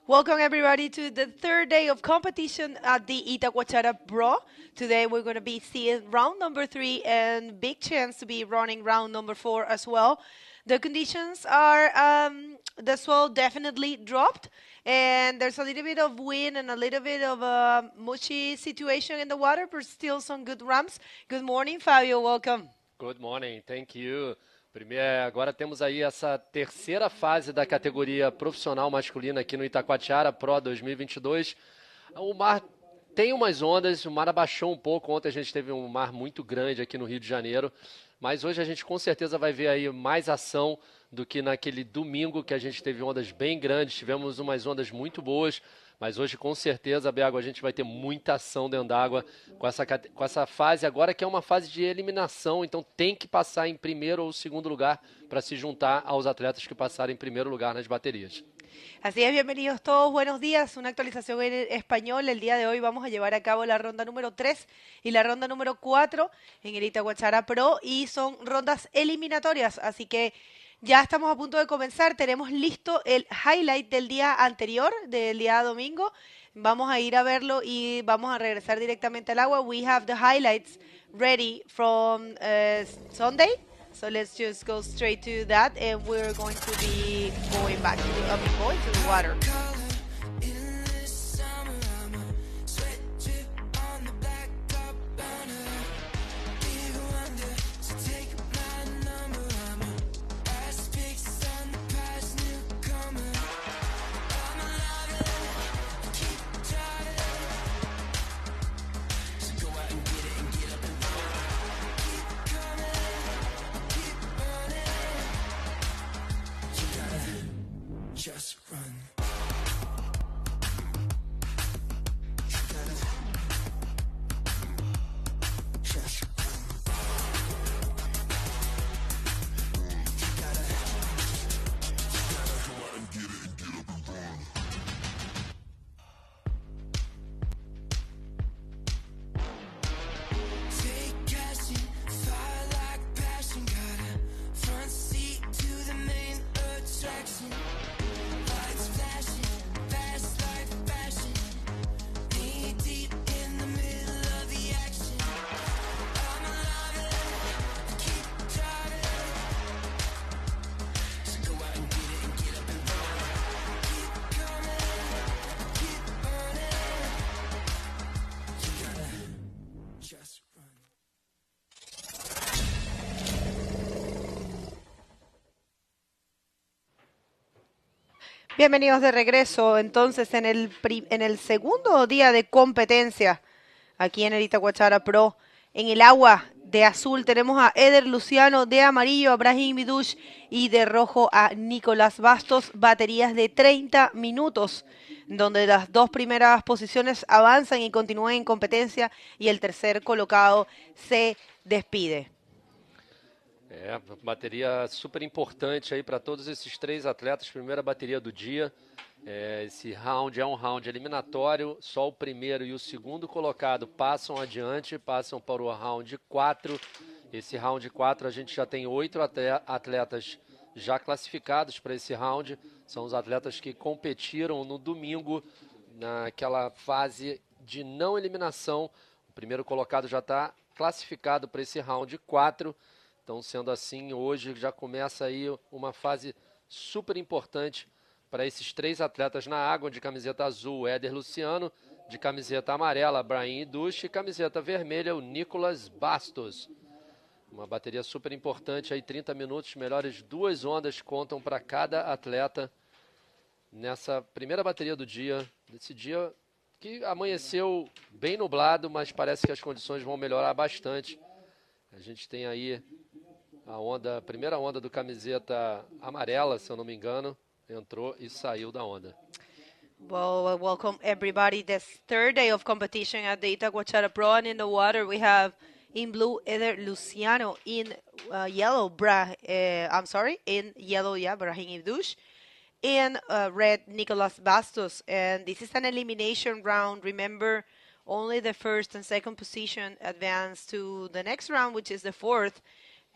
Welcome everybody to the third day of competition at the Itacoatiara Pro. Today we're going to be seeing round number 3 and big chance to be running round number 4 as well. The conditions are, the swell definitely dropped and there's a little bit of wind and a little bit of a mushy situation in the water, but still some good ramps. Good morning, Fabio. Welcome. Good morning, thank you. Agora temos aí essa terceira fase da categoria profissional masculina aqui no Itacoatiara Pro 2022. O mar tem umas ondas, o mar abaixou um pouco. Ontem a gente teve um mar muito grande aqui no Rio de Janeiro, mas hoje a gente com certeza vai ver aí mais ação do que naquele domingo que a gente teve ondas bem grandes, tivemos umas ondas muito boas. Mas hoje, com certeza, Biago, a gente vai ter muita ação dentro d'água com essa fase agora, que é uma fase de eliminação. Então, tem que passar em primeiro ou segundo lugar para se juntar aos atletas que passaram em primeiro lugar nas baterias. Así es, bienvenidos todos, buenos días. Una actualización en español. El día de hoy vamos a llevar a cabo la ronda número 3 y la ronda número 4 en el Itacoatiara Pro y son rondas eliminatorias, así que ya estamos a punto de comenzar. Tenemos listo el highlight del día anterior, del día domingo. Vamos a ir a verlo y vamos a regresar directamente al agua. We have the highlights ready from Sunday. So let's just go straight to that and we're going to be going back to the water. Just run. Bienvenidos de regreso, entonces, en el segundo día de competencia aquí en el Itacoatiara Pro. En el agua de azul tenemos a Eder Luciano, de amarillo a Brahim Vidush y de rojo a Nicolás Bastos. Baterías de 30 minutos, donde las dos primeras posiciones avanzan y continúan en competencia y el tercer colocado se despide. Bateria super importante aí para todos esses três atletas. Primeira bateria do dia. Esse round é um round eliminatório. Só o primeiro e o segundo colocado passam adiante, passam para o round 4. Esse round 4 a gente já tem 8 atletas já classificados para esse round. São os atletas que competiram no domingo naquela fase de não eliminação. O primeiro colocado já está classificado para esse round 4. Então, sendo assim, hoje já começa aí uma fase super importante para esses três atletas na água. De camiseta azul, Éder Luciano. De camiseta amarela, Brahim Duche. E camiseta vermelha, o Nicolás Bastos. Uma bateria super importante aí, 30 minutos. Melhores 2 ondas contam para cada atleta nessa primeira bateria do dia. Nesse dia que amanheceu bem nublado, mas parece que as condições vão melhorar bastante. A gente tem aí a primeira onda do camiseta amarela, se eu não me engano, entrou e saiu da onda. Well, welcome everybody. This third day of competition at the Itacoatiara Pro, and in the water we have in blue Eder Luciano, in yellow in yellow, Brahim Ibdush, in red Nicolás Bastos, and this is an elimination round. Remember, only the first and second position advance to the next round, which is the fourth.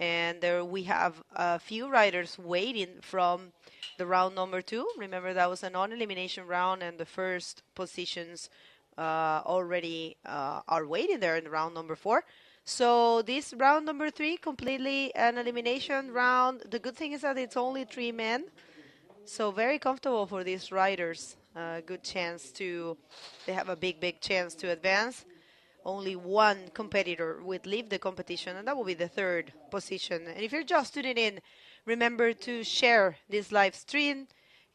And there we have a few riders waiting from the round number 2. Remember, that was a non-elimination round, and the first positions already are waiting there in round number 4. So this round number 3, completely an elimination round. The good thing is that it's only 3 men, so very comfortable for these riders. Good chance they have a big chance to advance. Only one competitor would leave the competition, and that will be the 3rd position. And if you're just tuning in, remember to share this live stream.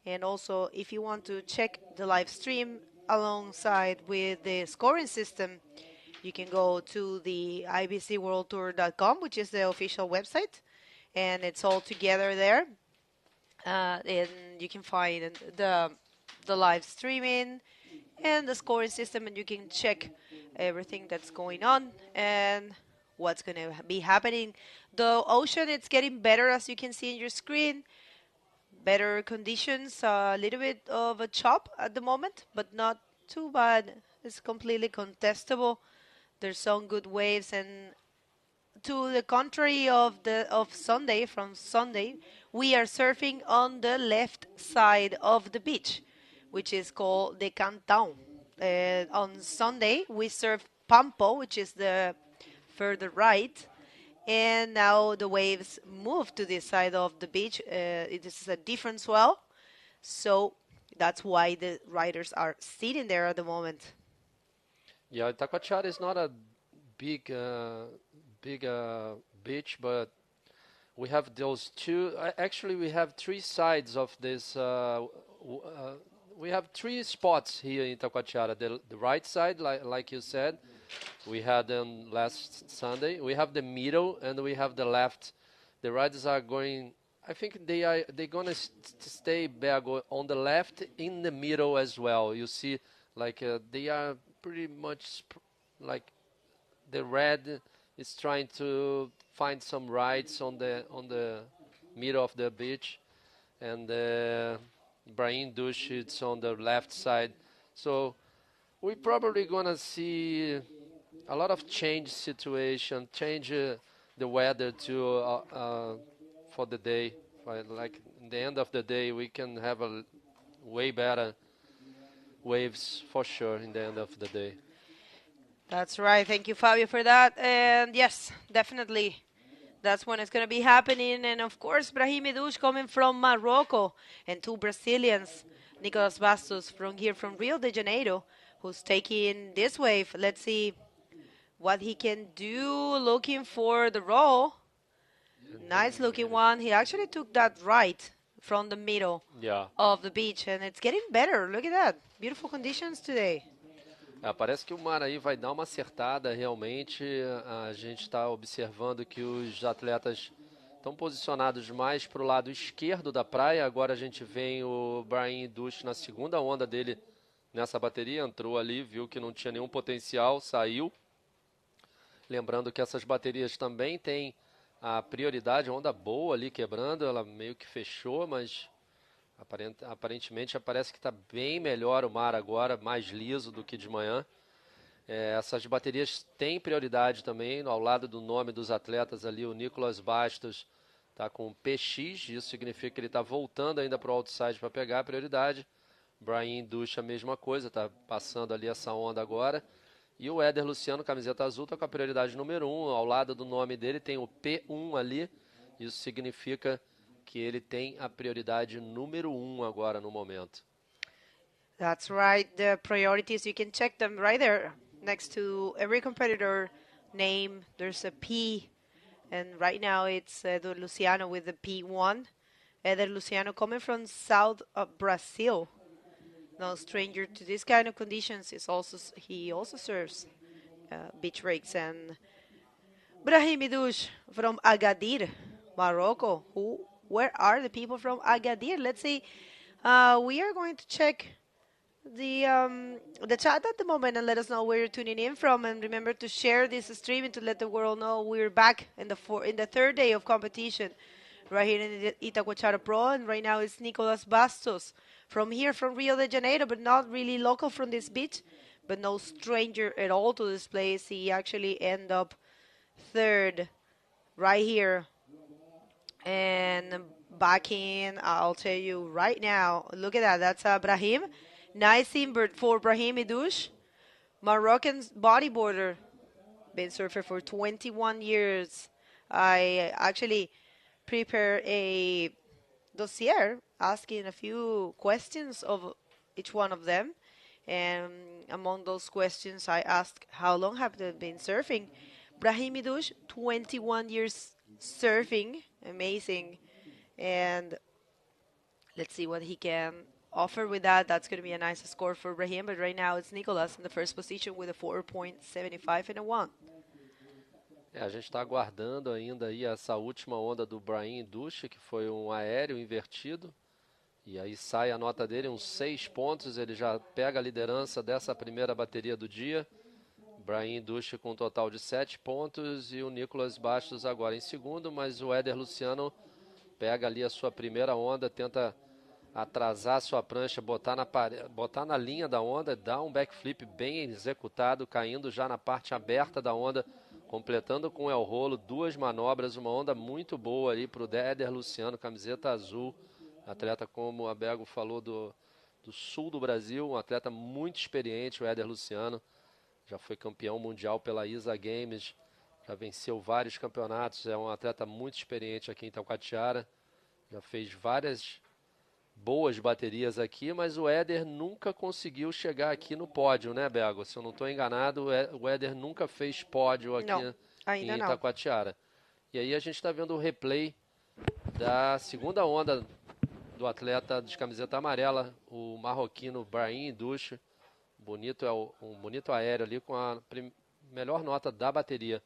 And also, if you want to check the live stream alongside with the scoring system, you can go to the ibcworldtour.com, which is the official website, and it's all together there. And you can find the live streaming and the scoring system, and you can check everything that's going on and what's going to be happening. The ocean, it's getting better, as you can see in your screen. Better conditions, a little bit of a chop at the moment, but not too bad. It's completely contestable. There's some good waves, and to the contrary of Sunday, from Sunday, we are surfing on the left side of the beach, which is called the Cantão. On Sunday, we surf Pampo, which is the further right, and now the waves move to this side of the beach. It is a different swell, so that's why the riders are sitting there at the moment. Yeah, Itacoatiara is not a big beach, but we have those two. Actually, we have 3 sides of this. We have 3 spots here in Itacoatiara. The right side, like you said, we had them last Sunday. We have the middle, and we have the left. The riders are going. I think they're gonna stay back on the left, in the middle as well. You see, like they are pretty much like the red is trying to find some rides on the middle of the beach, and Brahim Dush it's on the left side. So we're probably gonna see a lot of change the weather to for the day. Like in the end of the day, we can have a way better waves for sure in the end of the day. That's right. Thank you, Fabio, for that. And yes, definitely, that's when it's going to be happening. And of course, Brahim Idouche coming from Morocco, and 2 Brazilians, Nicolas Bastos from here from Rio de Janeiro, who's taking this wave. Let's see what he can do, looking for the roll. Nice looking one. He actually took that right from the middle of the beach, and it's getting better. Look at that. Beautiful conditions today. Parece que o mar aí vai dar uma acertada realmente. A gente está observando que os atletas estão posicionados mais para o lado esquerdo da praia. Agora a gente vem o Brahim Dush na segunda onda dele nessa bateria. Entrou ali, viu que não tinha nenhum potencial, saiu. Lembrando que essas baterias também têm a prioridade, onda boa ali quebrando. Ela meio que fechou, mas aparentemente parece que está bem melhor o mar agora, mais liso do que de manhã. Essas baterias têm prioridade também, ao lado do nome dos atletas ali. O Nicolas Bastos está com PX, isso significa que ele está voltando ainda para o outside para pegar a prioridade. Brahim Ducha, a mesma coisa, está passando ali essa onda agora. E o Éder Luciano, camiseta azul, está com a prioridade número 1. Ao lado do nome dele tem o P1 ali, isso significa que ele tem a prioridade número 1 agora no momento. That's right. The priorities, you can check them right there. Next to every competitor name, there's a P. And right now it's Eder Luciano with the P1. Eder Luciano coming from south of Brazil. No stranger to this kind of conditions. He also serves beach rakes. And Brahim Idouche from Agadir, Morocco. Where are the people from Agadir? Let's see. We are going to check the chat at the moment and let us know where you're tuning in from. And remember to share this stream and to let the world know we're back in the 3rd day of competition right here in the Itacoatiara Pro. And right now it's Nicolas Bastos from here from Rio de Janeiro, but not really local from this beach, but no stranger at all to this place. He actually ended up 3rd right here And back in, I'll tell you right now. Look at that. That's Brahim. Nice invert for Brahim Idouche. Moroccan bodyboarder. Been surfer for 21 years. I actually prepare a dossier asking a few questions of each one of them. And among those questions, I asked, how long have they been surfing? Brahim Idouche, 21 years surfing. Amazing. And let's see what he can offer with that. That's going to be a nice score for Brahim. But right now, it's Nicolas in the first position with a 4.75 and a 1. A gente está aguardando ainda aí essa última onda do Brian Ducha, que foi um aéreo invertido. E aí sai a nota dele, uns 6 pontos, ele já pega a liderança dessa primeira bateria do dia. Brian Ducha com um total de 7 pontos e o Nicolas Bastos agora em segundo, mas o Éder Luciano pega ali a sua primeira onda, tenta atrasar a sua prancha, botar na linha da onda, dá um backflip bem executado, caindo já na parte aberta da onda, completando com el rolo, 2 manobras, uma onda muito boa ali para o Éder Luciano, camiseta azul, atleta, como a Bego falou, do sul do Brasil, um atleta muito experiente, o Éder Luciano, já foi campeão mundial pela ISA Games, já venceu vários campeonatos, é um atleta muito experiente aqui em Itacoatiara, já fez várias boas baterias aqui, mas o Éder nunca conseguiu chegar aqui no pódio, né, Bego? Se eu não estou enganado, o Éder nunca fez pódio aqui em Itacoatiara. E aí a gente está vendo o replay da segunda onda do atleta de camiseta amarela, o marroquino Brahim Idouche. Um bonito aéreo ali com a melhor nota da bateria.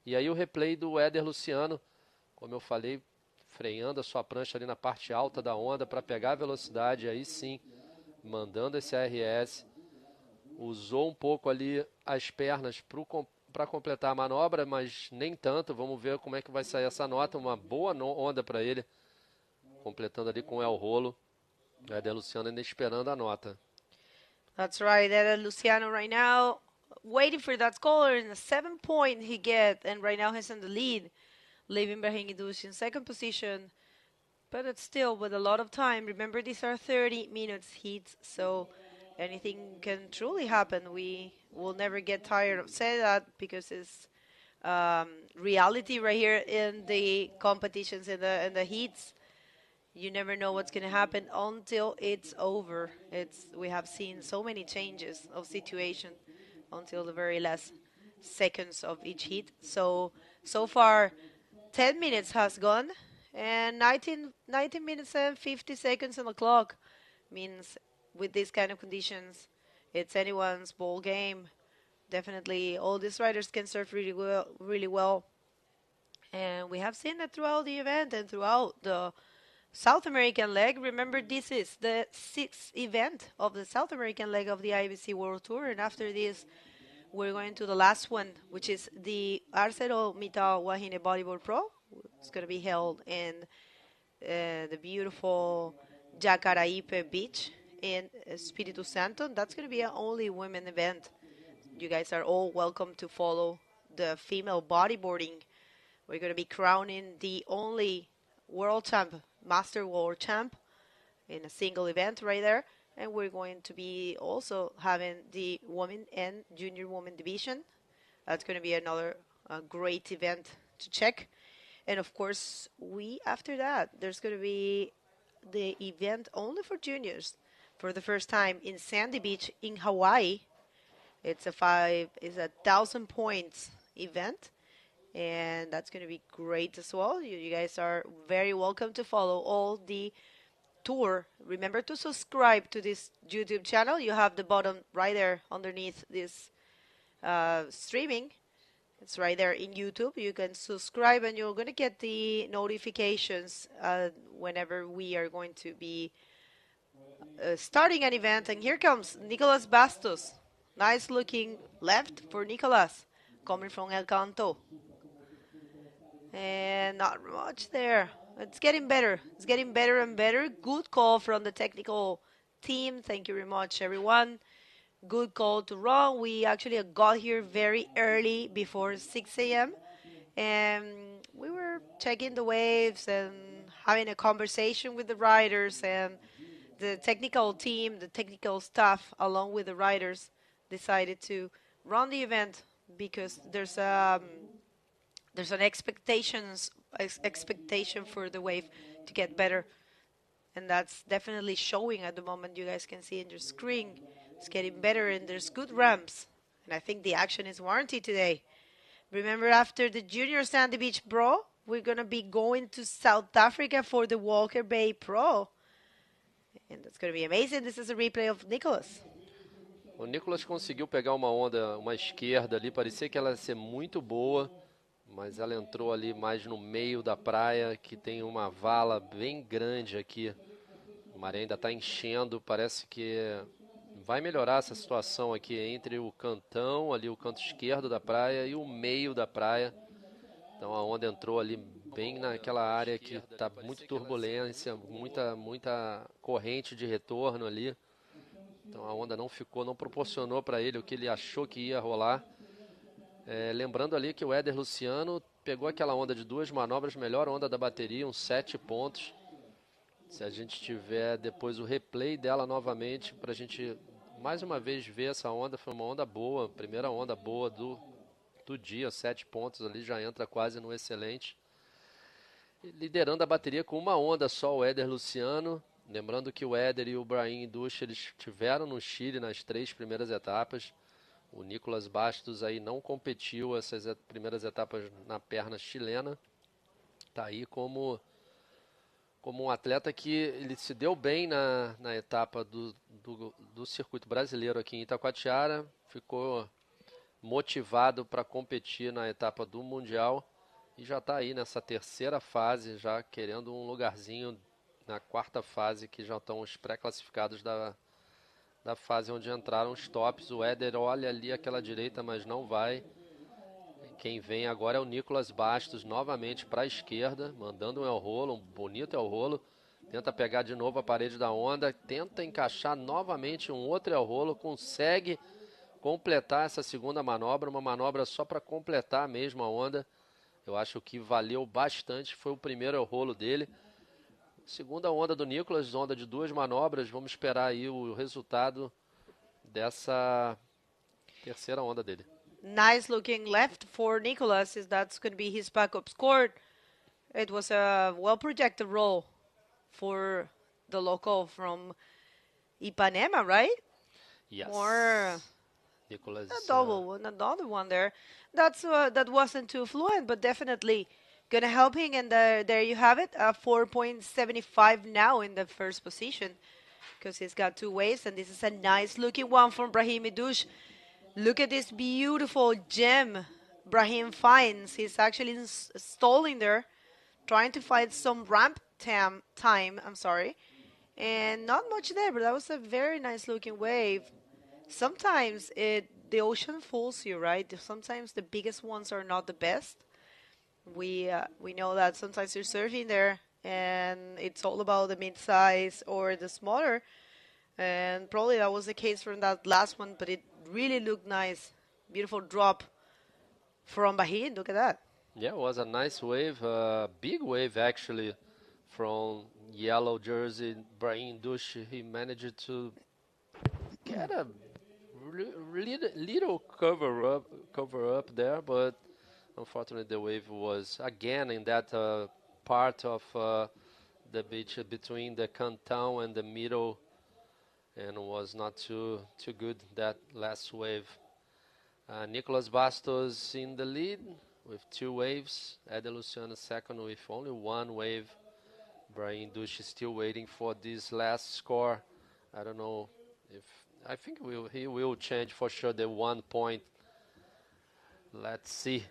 E aí o replay do Éder Luciano, como eu falei, freando a sua prancha ali na parte alta da onda para pegar a velocidade, aí sim, mandando esse RS. Usou um pouco ali as pernas para completar a manobra, mas nem tanto. Vamos ver como é que vai sair essa nota. Uma boa onda para ele, completando ali com el rolo. O Éder Luciano ainda esperando a nota. That's right, Éder Luciano right now waiting for that score, and a 7 point he get, and right now he's in the lead, leaving Brahim Idouche in second position. But it's still with a lot of time. Remember, these are 30 minutes heats, so anything can truly happen. We will never get tired of saying that because it's reality right here in the competitions, in the heats. You never know what's going to happen until it's over. We have seen so many changes of situation until the very last seconds of each heat. So far, 10 minutes has gone, and 19 minutes and 50 seconds on the clock means with these kind of conditions, it's anyone's ball game. Definitely, all these riders can surf really well. And we have seen that throughout the event and throughout the South American leg. Remember, this is the 6th event of the South American leg of the IBC World Tour, and after this, we're going to the last one, which is the ArcelorMittal Wahine Bodyboard Pro. It's going to be held in the beautiful Jacaraípe Beach in Espírito Santo. That's going to be an only women event. You guys are all welcome to follow the female bodyboarding. We're going to be crowning the only world champ, master world champ, in a single event right there. And we're going to be also having the women and junior women division. That's going to be another great event to check. And of course, after that, there's going to be the event only for juniors for the first time in Sandy Beach in Hawaii. It's a 1,000 points event, and that's going to be great as well. You guys are very welcome to follow all the tour. Remember to subscribe to this YouTube channel. You have the button right there underneath this streaming. It's right there in YouTube. You can subscribe, and you're going to get the notifications whenever we are going to be starting an event. And here comes Nicolas Bastos. Nice looking left for Nicolas, coming from El Canto. And not much there. It's getting better. It's getting better and better. Good call from the technical team. Thank you very much, everyone. Good call to run. We actually got here very early, before 6 a.m. And we were checking the waves and having a conversation with the riders, and the technical team, the technical staff, along with the riders, decided to run the event because there's an expectation for the wave to get better, and that's definitely showing at the moment. You guys can see in your screen, it's getting better, and there's good ramps, and I think the action is warranted today. Remember, after the Junior Sandy Beach Pro, we're going to be going to South Africa for the Walker Bay Pro. And that's going to be amazing. This is a replay of Nicholas. O Nicholas conseguiu pegar uma onda, uma esquerda ali, parecia que ela ia ser muito boa, mas ela entrou ali mais no meio da praia, que tem uma vala bem grande aqui. A maré ainda está enchendo, parece que vai melhorar essa situação aqui entre o cantão, ali o canto esquerdo da praia e o meio da praia. Então a onda entrou ali bem naquela área que está muito turbulência, muita corrente de retorno ali. Então a onda não proporcionou para ele o que ele achou que ia rolar. Lembrando ali que o Éder Luciano pegou aquela onda de 2 manobras, melhor onda da bateria, uns 7 pontos. Se a gente tiver depois o replay dela novamente, para a gente mais uma vez ver essa onda, foi uma onda boa, primeira onda boa do dia, 7 pontos ali, já entra quase no excelente. Liderando a bateria com uma onda só, o Éder Luciano. Lembrando que o Éder e o Brahim Duch, eles estiveram no Chile nas 3 primeiras etapas. O Nicolas Bastos aí não competiu essas primeiras etapas na perna chilena. Está aí como um atleta que ele se deu bem na etapa do circuito brasileiro aqui em Itacoatiara. Ficou motivado para competir na etapa do Mundial. E já está aí nessa terceira fase, já querendo um lugarzinho na 4ª fase, que já estão os pré-classificados da fase onde entraram os tops. O Éder olha ali aquela direita, mas não vai. Quem vem agora é o Nicolas Bastos, novamente para a esquerda, mandando um el-rolo, um bonito el-rolo. Tenta pegar de novo a parede da onda, tenta encaixar novamente um outro el-rolo, consegue completar essa segunda manobra, uma manobra só para completar mesmo a onda. Eu acho que valeu bastante, foi o primeiro el-rolo dele. Segunda onda do Nicolas, onda de 2 manobras. Vamos esperar aí o resultado dessa terceira onda dele. Nice looking left for Nicholas. That's going to be his backup score. It was a well projected roll for the local from Ipanema, right? Yes. More Nicholas, a double one, another one there. That wasn't too fluent, but definitely gonna help him. And there you have it, 4.75 now in the first position, because he's got 2 waves, and this is a nice looking one from Brahim Duch. Look at this beautiful gem Brahim finds. He's actually stalling there, trying to find some ramp time. I'm sorry, and not much there, but that was a very nice looking wave. Sometimes the ocean fools you, right? Sometimes the biggest ones are not the best. We know that sometimes you're surfing there, and it's all about the mid-size or the smaller. And probably that was the case from that last one, but it really looked nice. Beautiful drop from Bahrain. Look at that. Yeah, it was a nice wave, big wave actually, from yellow jersey Brahim Duch. He managed to get a little cover up there, but unfortunately the wave was again in that part of the beach between the canton and the middle, and was not too good, that last wave. Nicolas Bastos in the lead with 2 waves. Éder Luciano second with only 1 wave. Brahim Duch is still waiting for this last score. I don't know if... I think he will change for sure the 1 point. Let's see.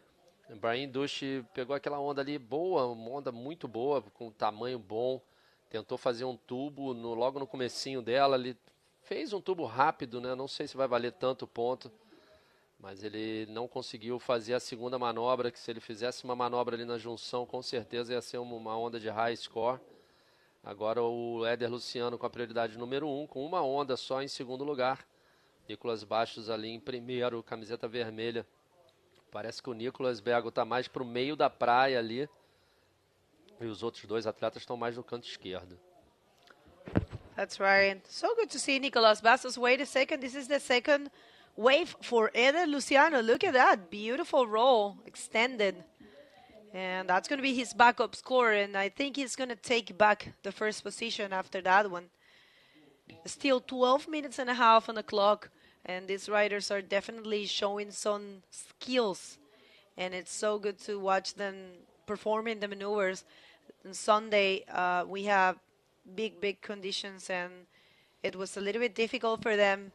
Brahim Duch pegou aquela onda ali boa, uma onda muito boa, com tamanho bom. Tentou fazer um tubo logo no comecinho dela. Ele fez um tubo rápido, né? Não sei se vai valer tanto ponto. Mas ele não conseguiu fazer a segunda manobra, que se ele fizesse uma manobra ali na junção, com certeza ia ser uma onda de high score. Agora o Éder Luciano com a prioridade número 1, com uma onda só em segundo lugar. Nicolas Bastos ali em primeiro, camiseta vermelha, Parece que o Nicolas Bego está mais para o meio da praia ali. E os outros dois atletas estão mais no canto esquerdo. That's right. So good to see Nicolas Bastos. Wait a second. This is the second wave for Eder Luciano. Look at that. Beautiful roll. Extended. And that's going to be his backup score. And I think he's going to take back the first position after that one. Still 12 minutes and a half on the clock. And these riders are definitely showing some skills. And it's so good to watch them performing the maneuvers. On Sunday, we have big conditions, and it was a little bit difficult for them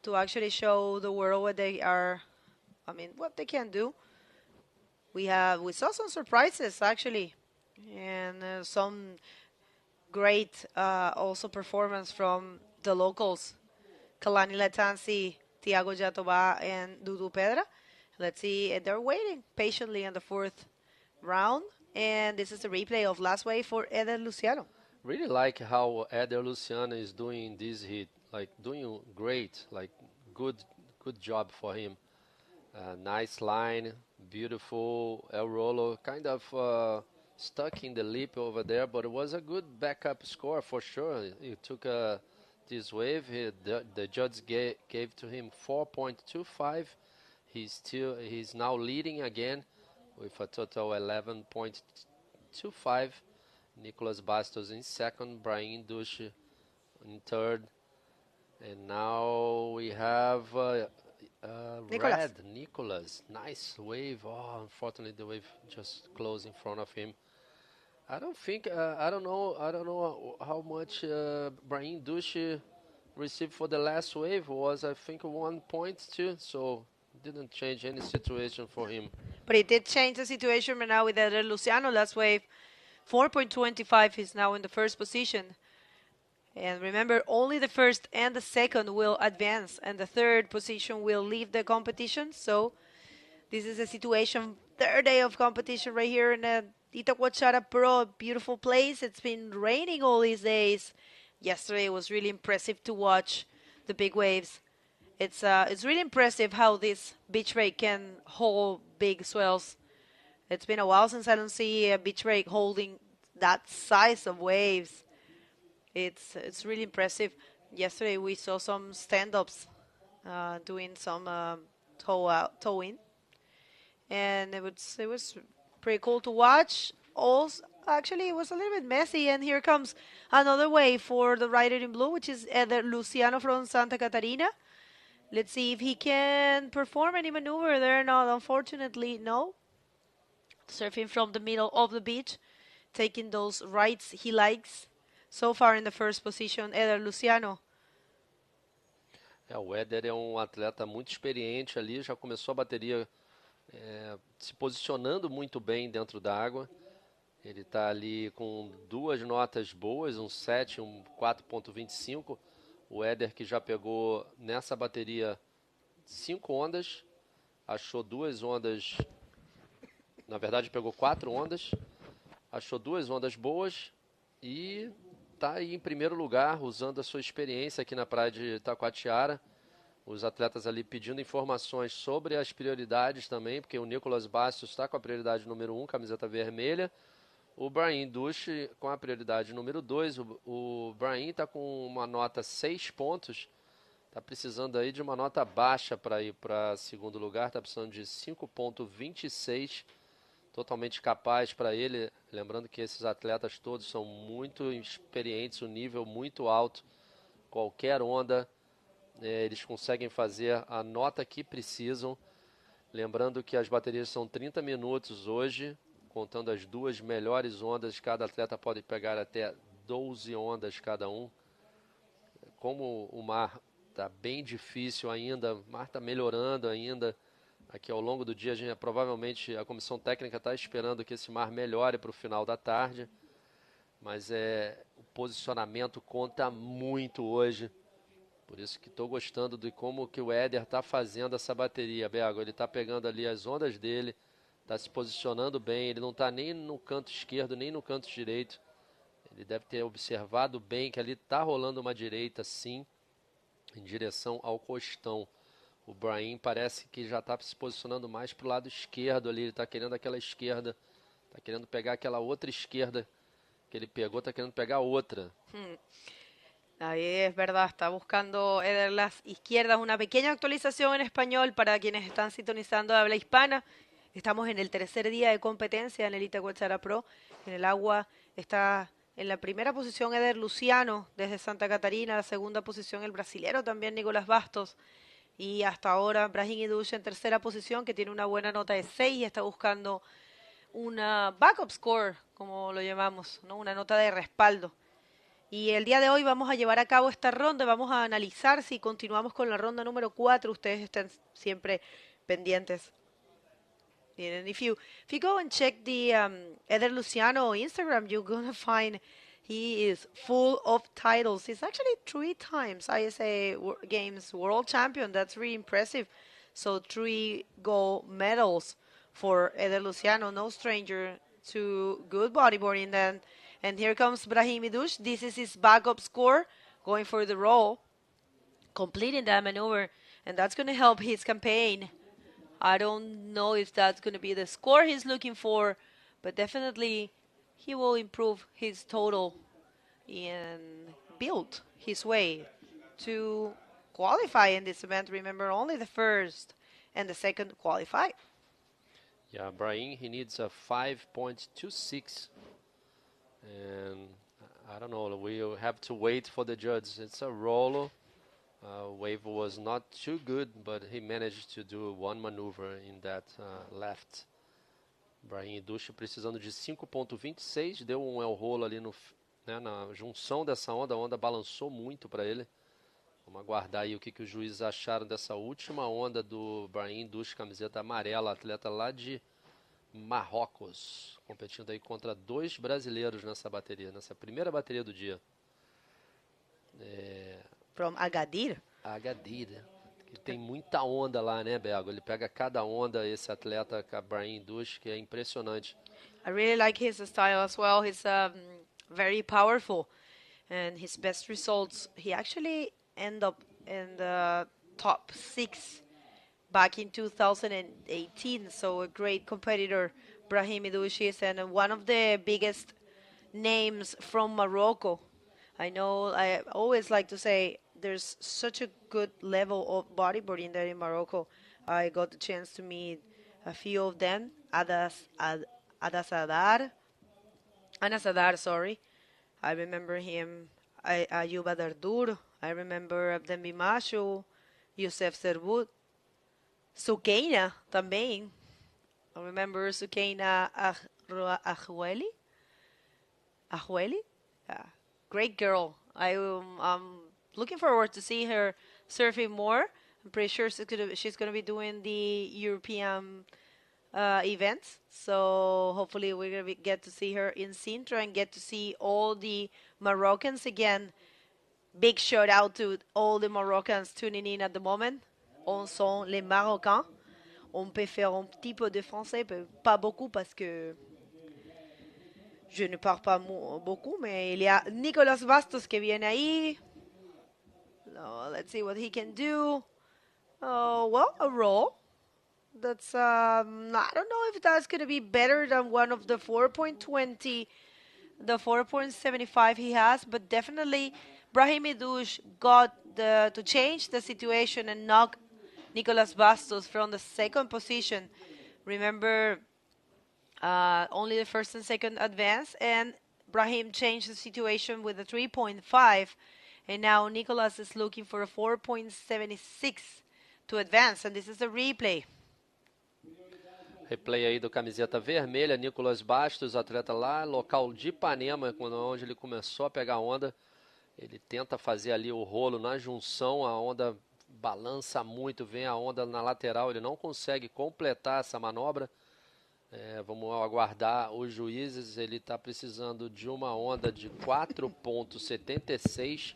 to actually show the world what they are, what they can do. We saw some surprises actually, and some great also performance from the locals, Kalani Latansi, Tiago Jatoba, and Dudu Pedra. Let's see, they're waiting patiently on the fourth round, and this is a replay of last wave for Eder Luciano. Really like how Eder Luciano is doing this heat, like doing great, like good job for him. Nice line, beautiful El Rolo, kind of stuck in the lip over there, but it was a good backup score for sure. He took this wave. The judge gave to him 4.25. He's now leading again with a total 11.25. Nicolas Bastos in second, Brian Dush in third, and now we have red Nicolas. Nice wave. Oh, unfortunately the wave just closed in front of him. I don't think I don't know how much Brian Dush received for the last wave. Was I think 1.2, so didn't change any situation for him. But it did change the situation right now with Eder Luciano last wave. 4.25 is now in the first position. And remember, only the first and the second will advance, and the third position will leave the competition. So this is a situation, third day of competition right here in the Itacoatiara Pro, beautiful place. It's been raining all these days. Yesterday was really impressive to watch the big waves. It's really impressive how this beach break can hold big swells. It's been a while since I don't see a beach break holding that size of waves. It's really impressive. Yesterday we saw some stand-ups doing some towing, and it was pretty cool to watch. Also, actually, it was a little bit messy, and here comes another wave for the rider in blue, which is Eder Luciano from Santa Catarina. Let's see if he can perform any maneuver there. No, unfortunately, no. Surfing from the middle of the beach, taking those rights he likes. So far in the first position, Eder Luciano. O Eder é atleta muito experiente ali, já começou a bateria se posicionando muito bem dentro da água. Ele está ali com duas notas boas, um 7 e um 4.25. O Eder que já pegou nessa bateria 5 ondas, achou 2 ondas, na verdade pegou 4 ondas, achou 2 ondas boas e está aí em primeiro lugar, usando a sua experiência aqui na praia de Itacoatiara. Os atletas ali pedindo informações sobre as prioridades também, porque o Nicolas Bastos está com a prioridade número 1, camiseta vermelha. O Brian Dush com a prioridade número 2. O Brian está com uma nota 6 pontos. Está precisando aí de uma nota baixa para ir para segundo lugar. Está precisando de 5.26. Totalmente capaz para ele. Lembrando que esses atletas todos são muito experientes, o nível muito alto. Qualquer onda, eles conseguem fazer a nota que precisam. Lembrando que as baterias são 30 minutos hoje, contando as duas melhores ondas. Cada atleta pode pegar até 12 ondas cada um. Como o mar está bem difícil ainda, o mar está melhorando ainda. Aqui ao longo do dia, provavelmente a comissão técnica está esperando que esse mar melhore para o final da tarde. Mas o posicionamento conta muito hoje. Por isso que estou gostando de como que o Eder está fazendo essa bateria, Bego. Ele está pegando ali as ondas dele, está se posicionando bem. Ele não está nem no canto esquerdo, nem no canto direito. Ele deve ter observado bem que ali está rolando uma direita, sim, em direção ao costão. O Brahim parece que já está se posicionando mais para o lado esquerdo ali. Ele está querendo aquela esquerda. Está querendo pegar aquela outra esquerda que ele pegou. Está querendo pegar outra. Ahí es verdad, está buscando Eder las izquierdas. Una pequeña actualización en español para quienes están sintonizando de habla hispana. Estamos en el tercer día de competencia en el Itacoatiara Pro. En el agua está en la primera posición Eder Luciano desde Santa Catarina. La segunda posición el brasilero también Nicolás Bastos. Y hasta ahora Brahim Idush en tercera posición, que tiene una buena nota de 6 y está buscando una backup score, como lo llamamos, ¿no? Una nota de respaldo. Y el día de hoy vamos a llevar a cabo esta ronda, vamos a analizar si continuamos con la ronda número 4. Ustedes estén siempre pendientes. And if you go and check the Eder Luciano Instagram, you're gonna find he is full of titles. He's actually 3 times ISA Games World Champion. That's really impressive. So 3 gold medals for Eder Luciano, no stranger to good bodyboarding then. And here comes Brahim Idush. This is his backup score, going for the roll, completing that maneuver, and that's going to help his campaign. I don't know if that's going to be the score he's looking for, but definitely he will improve his total and build his way to qualify in this event. Remember, only the first and the second qualify. Yeah, Brahim, he needs a 5.26. And I don't know, we'll have to wait for the judge. It's a roll. Wave was not too good, but he managed to do one maneuver in that left. Brahim Idush precisando de 5.26, deu um el rolo ali na junção dessa onda. A onda balançou muito para ele. Vamos aguardar aí o que os juízes acharam dessa última onda do Brahim Idush, camiseta amarela, atleta lá de Marrocos, competindo aí contra 2 brasileiros nessa bateria, nessa primeira bateria do dia. From Agadir? Agadir. Ele tem muita onda lá, né, Bego? Ele pega cada onda, esse atleta, Brahim Idush, que é impressionante. I really like his style as well. He's very powerful. And his best results, he actually ended up in the top 6 back in 2018, so a great competitor, Brahim Idush is, and one of the biggest names from Morocco. I know I always like to say there's such a good level of bodyboarding there in Morocco. I got the chance to meet a few of them, Anas Sadar, sorry. I remember him, Ayuba Dardur, I remember Abdem Bimashu, Youssef Serbout, Sukeina também. I remember Sukeina Ahueli? Yeah. Great girl. I'm looking forward to see her surfing more. I'm pretty sure she's gonna be doing the European events. So hopefully we're gonna get to see her in Sintra and get to see all the Moroccans again. Big shout out to all the Moroccans tuning in at the moment. On sont les Marocains. On peut faire un petit peu de français, pas beaucoup parce que je ne parle pas beaucoup, mais il y a Nicolás Bastos que viene ahí. Let's see what he can do. Well, a roll. That's, I don't know if that's going to be better than one of the 4.20, the 4.75 he has, but definitely Brahim Idush got to change the situation and knock Nicolás Bastos from the second position. Remember, only the first and second advance, and Brahim changed the situation with a 3.5, and now Nicolás is looking for a 4.76 to advance, and this is a replay. Replay aí do camiseta vermelha, Nicolás Bastos, atleta lá, local de Ipanema, onde ele começou a pegar onda. Ele tenta fazer ali o rolo na junção, a onda balança muito, vem a onda na lateral, ele não consegue completar essa manobra. Vamos aguardar os juízes, ele está precisando de uma onda de 4.76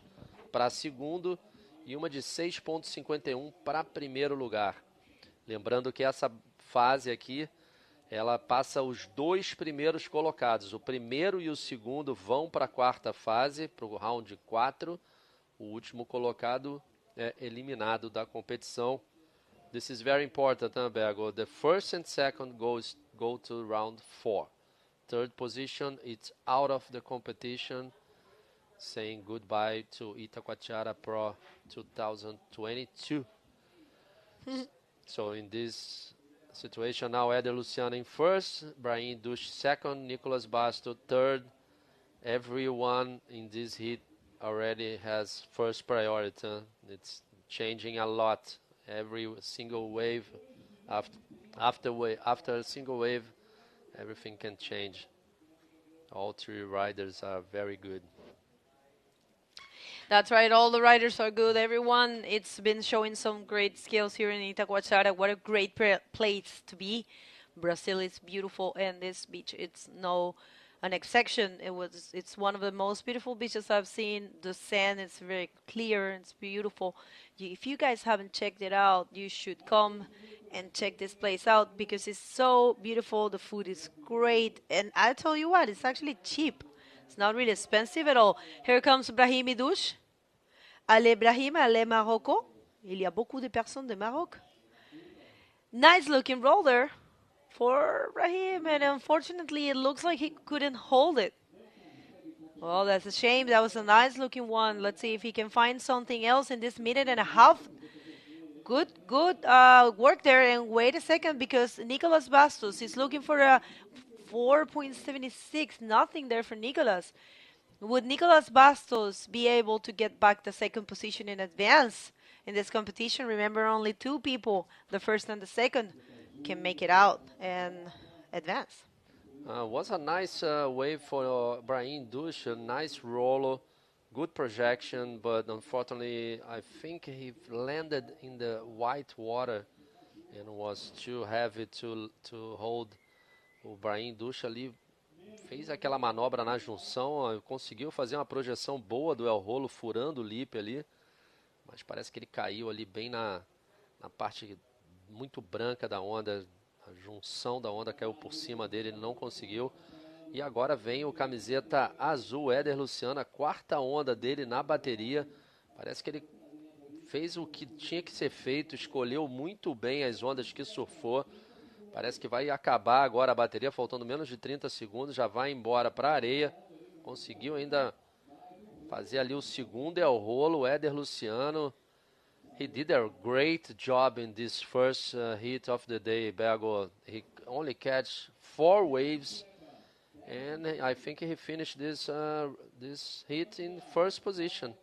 para segundo e uma de 6.51 para primeiro lugar. Lembrando que essa fase aqui, ela passa os 2 primeiros colocados. O primeiro e o segundo vão para a quarta fase, para o round 4. O último colocado é eliminado da competição. This is very important, Bergo. The first and second go to round 4. Third position, it's out of the competition, saying goodbye to Itacoatiara Pro 2022. So in this situation now, Eder Luciano in first, Brahim Dush second, Nicolas Basto third. Everyone in this heat already has first priority. It's changing a lot. Every single wave, after a single wave, everything can change. All 3 riders are very good. That's right. All the riders are good. Everyone, it's been showing some great skills here in Itacoatiara. What a great place to be. Brazil is beautiful, and this beach, it's an exception. It's one of the most beautiful beaches I've seen. The sand is very clear. It's beautiful. If you guys haven't checked it out, you should come and check this place out because it's so beautiful. The food is great, and I tell you what, it's actually cheap. It's not really expensive at all. Here comes Brahim Idouche. Allez Brahim, allez Marocco. Il y a beaucoup de personnes de Maroc. Nice looking roller for Brahim, and unfortunately it looks like he couldn't hold it. Well, that's a shame. That was a nice looking one. Let's see if he can find something else in this minute and a half. Good work there. And wait a second, because Nicolas Bastos is looking for a 4.76. Nothing there for Nicolas. Would Nicolas Bastos be able to get back the second position in advance in this competition? Remember, only 2 people, the first and the second, can make it out and advance. Was a nice wave for Brahim Dush, a nice roller, good projection, but unfortunately I think he landed in the white water and was too heavy to hold. O Brahim Dush ali fez aquela manobra na junção, conseguiu fazer uma projeção boa do El Rolo, furando o lip ali, mas parece que ele caiu ali bem na parte muito branca da onda. A junção da onda caiu por cima dele, ele não conseguiu. E agora vem o camiseta azul, Eder Luciano, a 4ª onda dele na bateria. Parece que ele fez o que tinha que ser feito, escolheu muito bem as ondas que surfou. Parece que vai acabar agora a bateria, faltando menos de 30 segundos, já vai embora para a areia. Conseguiu ainda fazer ali o segundo El Rolo, Eder Luciano. He did a great job in this first heat of the day, Bergo. He only catch 4 waves, and I think he finished this heat in first position.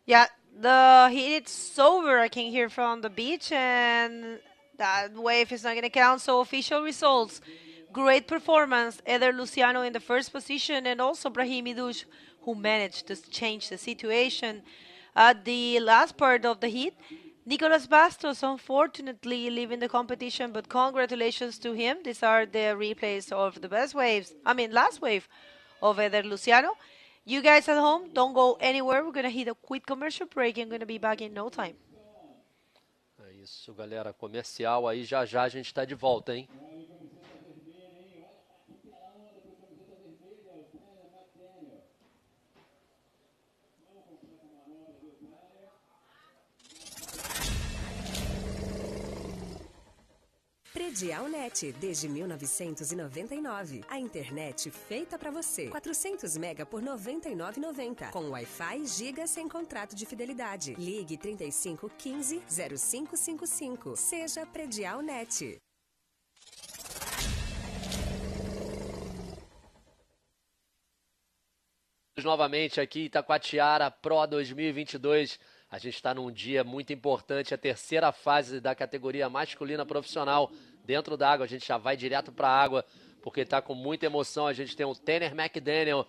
Yeah, the heat is over, I can hear from the beach, and that wave is not going to count. So official results. Great performance, Eder Luciano in the first position, and also Brahim Idouche, who managed to change the situation at the last part of the heat. Nicolas Bastos, unfortunately, leaving the competition, but congratulations to him. These are the replays of the last wave of Eder Luciano. You guys at home, don't go anywhere. We're going to hit a quick commercial break and going to be back in no time. É isso, galera. Comercial aí, já a gente está de volta, hein? Predial Net, desde 1999. A internet feita para você. 400 mega por R$ 99,90. Com Wi-Fi giga sem contrato de fidelidade. Ligue 35 15 0555. Seja Predial Net. Novamente aqui, Itacoatiara Pro 2022. A gente está num dia muito importante, a 3ª fase da categoria masculina profissional dentro da água. A gente já vai direto para a água, porque está com muita emoção. A gente tem o Tanner McDaniel,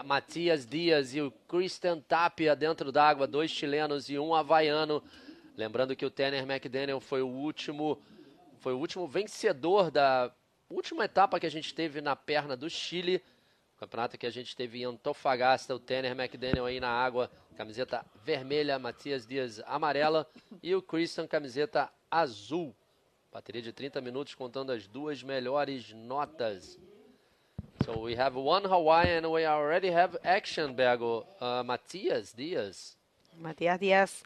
Matias Dias e o Christian Tapia dentro da água, 2 chilenos e 1 havaiano. Lembrando que o Tanner McDaniel foi o último vencedor da última etapa que a gente teve na perna do Chile. Campeonato que a gente teve em Antofagasta, o Tanner McDaniel aí na água, camiseta vermelha, Matias Dias amarela e o Christian camiseta azul. Bateria de 30 minutos contando as 2 melhores notas. So we have 1 Hawaiian, we already have action, Bergo. Matias Dias. Matias Diaz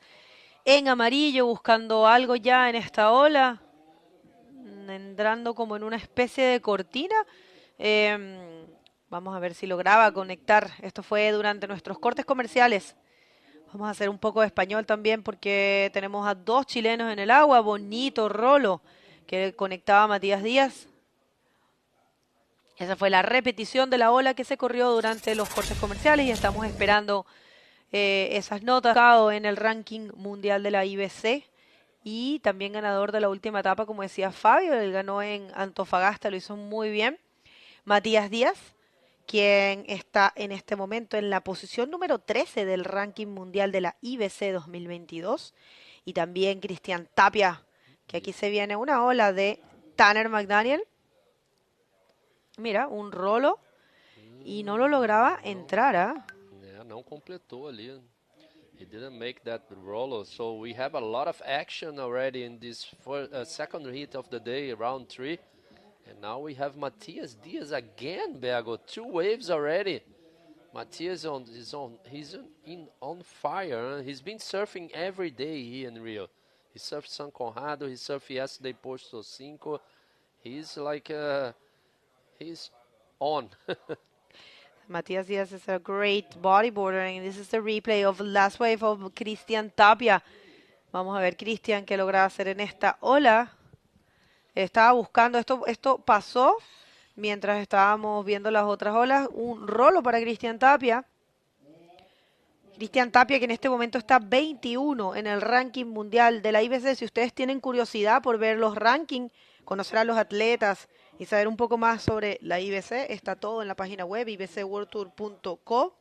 en amarillo, buscando algo ya en esta ola, entrando como en una especie de cortina. Em, Vamos a ver si lograba conectar. Esto fue durante nuestros cortes comerciales. Vamos a hacer un poco de español también porque tenemos a 2 chilenos en el agua. Bonito rolo que conectaba a Matías Díaz. Esa fue la repetición de la ola que se corrió durante los cortes comerciales y estamos esperando esas notas en el ranking mundial de la IBC y también ganador de la última etapa, como decía Fabio, él ganó en Antofagasta, lo hizo muy bien. Matías Díaz, quien está en este momento en la posición número 13 del ranking mundial de la IBC 2022, y también Cristian Tapia, que aquí se viene una ola de Tanner McDaniel. Mira, un rolo y no lo lograba entrar, ¿ah? Yeah, não completou ali. He didn't make that roller, so we have a lot of action already in this second heat of the day, round 3. And now we have Matias Diaz again, Bergo. 2 waves already. Matias on fire. Huh? He's been surfing every day here in Rio. He surfed San Conrado. He surfed yesterday Posto 5. He's like he's on. Matías Díaz is a great bodyboarder, and this is the replay of the last wave of Cristian Tapia. Vamos a ver Cristian qué logra hacer en esta ola. Estaba buscando, esto pasó mientras estábamos viendo las otras olas. Un rolo para Cristian Tapia. Cristian Tapia, que en este momento está 21 en el ranking mundial de la IBC. Si ustedes tienen curiosidad por ver los rankings, conocer a los atletas y saber un poco más sobre la IBC, está todo en la página web ibcworldtour.co.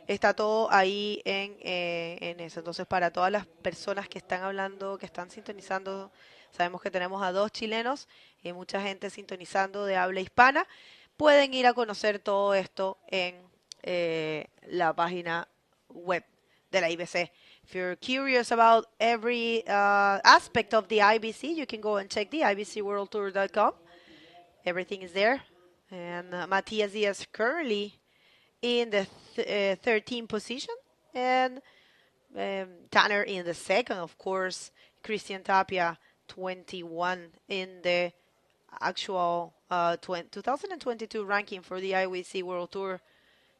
Está todo ahí en eso. Entonces, para todas las personas que están hablando, que están sintonizando, sabemos que tenemos a 2 chilenos y mucha gente sintonizando de habla hispana. Pueden ir a conocer todo esto en la página web de la IBC. If you're curious about every aspect of the IBC, you can go and check the ibcworldtour.com. Everything is there. And Matías Díaz currently in the 13th position, and Tanner in the second, of course. Cristian Tapia 21 in the actual 2022 ranking for the IWC World Tour.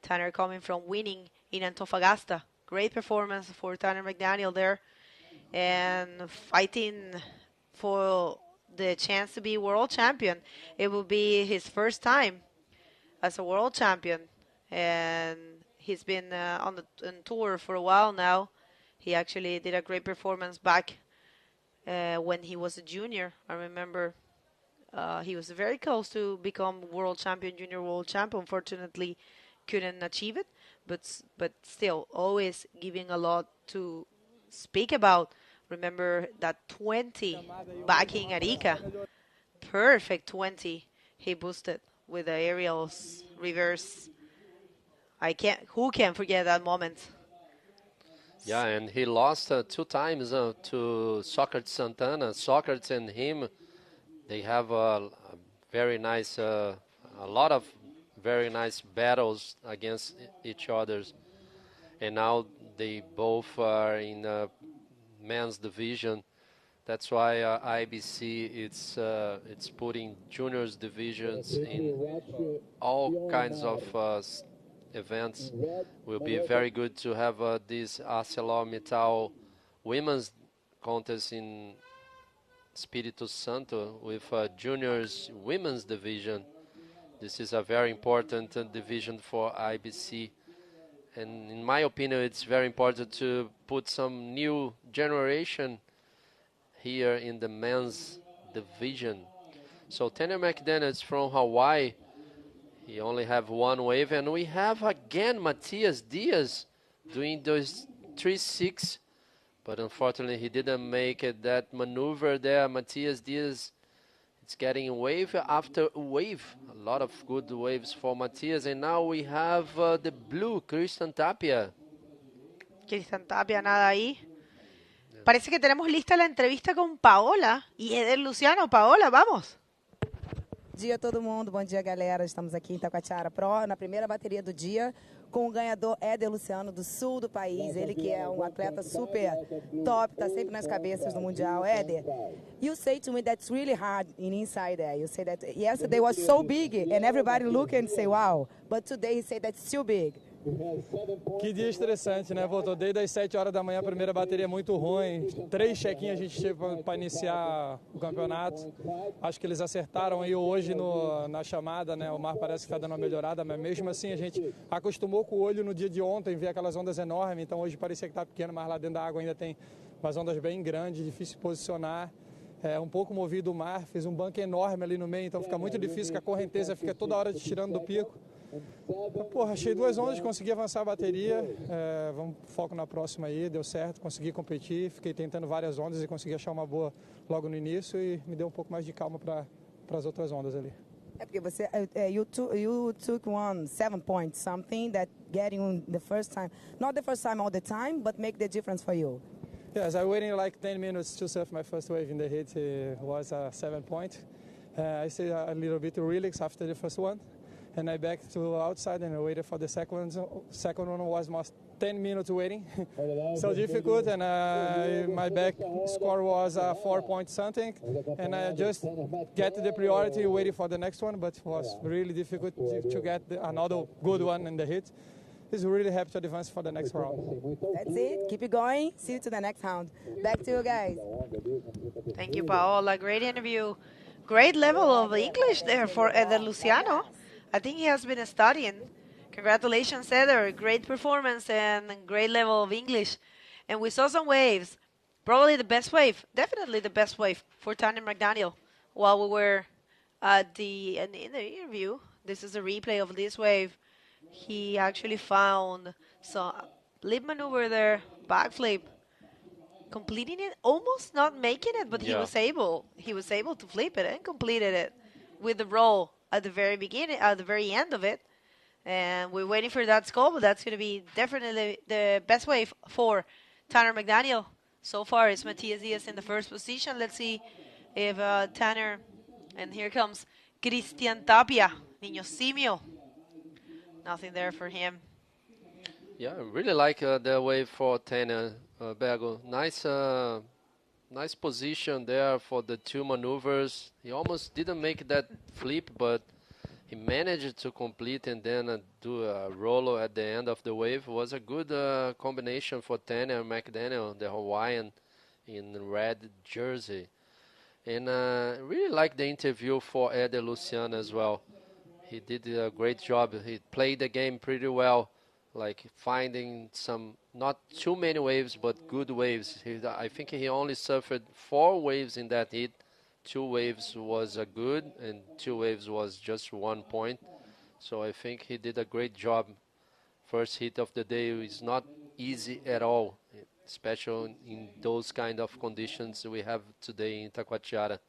Tanner coming from winning in Antofagasta. Great performance for Tanner McDaniel there, and fighting for the chance to be world champion. It will be his first time as a world champion, and he's been on tour for a while now. He actually did a great performance back when he was a junior. I remember he was very close to become world champion, junior world champion. Unfortunately, couldn't achieve it, but still always giving a lot to speak about. Remember that 20 back in Arica, perfect 20 he boosted with the aerials reverse. Who can forget that moment? Yeah, and he lost 2 times to Socrates Santana. Socrates and him, they have a very nice, a lot of very nice battles against each other. And now they both are in men's division. That's why IBC it's putting juniors divisions in all kinds of events. Will be very good to have this ArcelorMittal women's contest in Espírito Santo with juniors women's division. This is a very important division for IBC. And in my opinion, it's very important to put some new generation here in the men's division. So Tanner McDaniel is from Hawaii. He only have 1 wave, and we have again Matias Diaz doing those 3-6, but unfortunately he didn't make it, that maneuver there. Matias Diaz, it's getting wave after wave, a lot of good waves for Matias, and now we have the blue, Cristian Tapia. Cristian Tapia, nada ahí. Parece que tenemos lista la entrevista con Paola y Eder Luciano. Paola, vamos. Bom dia a todo mundo, bom dia galera, estamos aqui em Itacoatiara Pro, na primeira bateria do dia, com o ganhador Éder Luciano, do sul do país. Ele que é um atleta super top, tá sempre nas cabeças do Mundial. Éder, you say to me that's really hard in inside there. You say that yesterday was so big and everybody look and say, wow. But today he said that's still big. Que dia estressante, né? Voltou desde as 7 horas da manhã, a primeira bateria muito ruim. 3 check-ins a gente teve para iniciar o campeonato. Acho que eles acertaram aí hoje na chamada, né? O mar parece que está dando uma melhorada, mas mesmo assim a gente acostumou com o olho no dia de ontem, ver aquelas ondas enormes. Então hoje parecia que está pequeno, mas lá dentro da água ainda tem umas ondas bem grandes, difícil de posicionar. É um pouco movido o mar, fez um banco enorme ali no meio, então fica muito difícil, que a correnteza fica toda hora te tirando do pico. Porra, achei 2 ondas, consegui avançar a bateria, vamos foco na próxima aí, deu certo, consegui competir, fiquei tentando várias ondas e consegui achar uma boa logo no início e me deu um pouco mais de calma para as outras ondas ali. É porque você, you took 7 point something that getting the first time, not the first time all the time, but make the difference for you. Yes, I waited like 10 minutes to surf my first wave in the hit. It was a 7 point. I stayed a little bit to relax after the first one. And I back to outside and I waited for the second one. Second one was almost 10 minutes waiting. So difficult, and my back score was 4 point something. And I just get the priority waiting for the next one, but it was really difficult to get another good one in the hit. He's really happy to advance for the next round. That's it. Keep it going. See you to the next round. Back to you guys. Thank you, Paola. Great interview. Great level of English there for Eder Luciano. I think he has been studying. Congratulations, Eder. Great performance and great level of English. And we saw some waves. Probably the best wave, definitely the best wave for Tanner McDaniel while we were in the interview. This is a replay of this wave. He actually found some lip maneuver there, backflip, completing it, almost not making it, but he was able to flip it and completed it with the roll at the very beginning, at the very end of it. And we're waiting for that score, but that's going to be definitely the best wave for Tanner McDaniel. So far, it's Matias Diaz in the first position. Let's see if Tanner, and here comes Cristian Tapia, Niño Simio. Nothing there for him. Yeah, I really like the wave for Tanner Bergo. Nice position there for the 2 maneuvers. He almost didn't make that flip, but he managed to complete and then do a roll at the end of the wave. It was a good combination for Tanner McDaniel, the Hawaiian in red jersey. And really like the interview for Eder Luciano as well. He did a great job. He played the game pretty well, like finding some, not too many waves, but good waves. I think he only suffered 4 waves in that hit. 2 waves was a good, and 2 waves was just 1 point. So I think he did a great job. First hit of the day is not easy at all, especially in those kind of conditions we have today in Itacoatiara.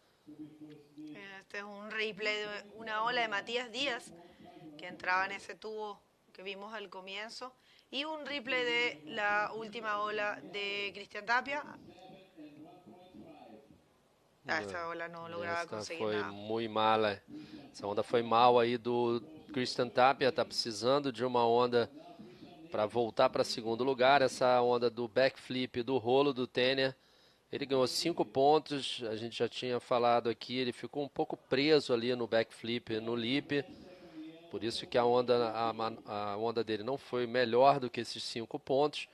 Este es un replay de una ola de Matías Díaz que entraba en ese tubo que vimos al comienzo y un replay de la última ola de Cristian Tapia. Essa ola não lograva conseguir foi nada. Muito mala. Essa onda foi mal aí do Cristian Tapia, tá precisando de uma onda para voltar para segundo lugar. Essa onda do backflip, do rolo do Tanner. Ele ganhou 5 pontos, a gente já tinha falado aqui, ele ficou um pouco preso ali no backflip, no lip, por isso que a onda dele não foi melhor do que esses 5 pontos.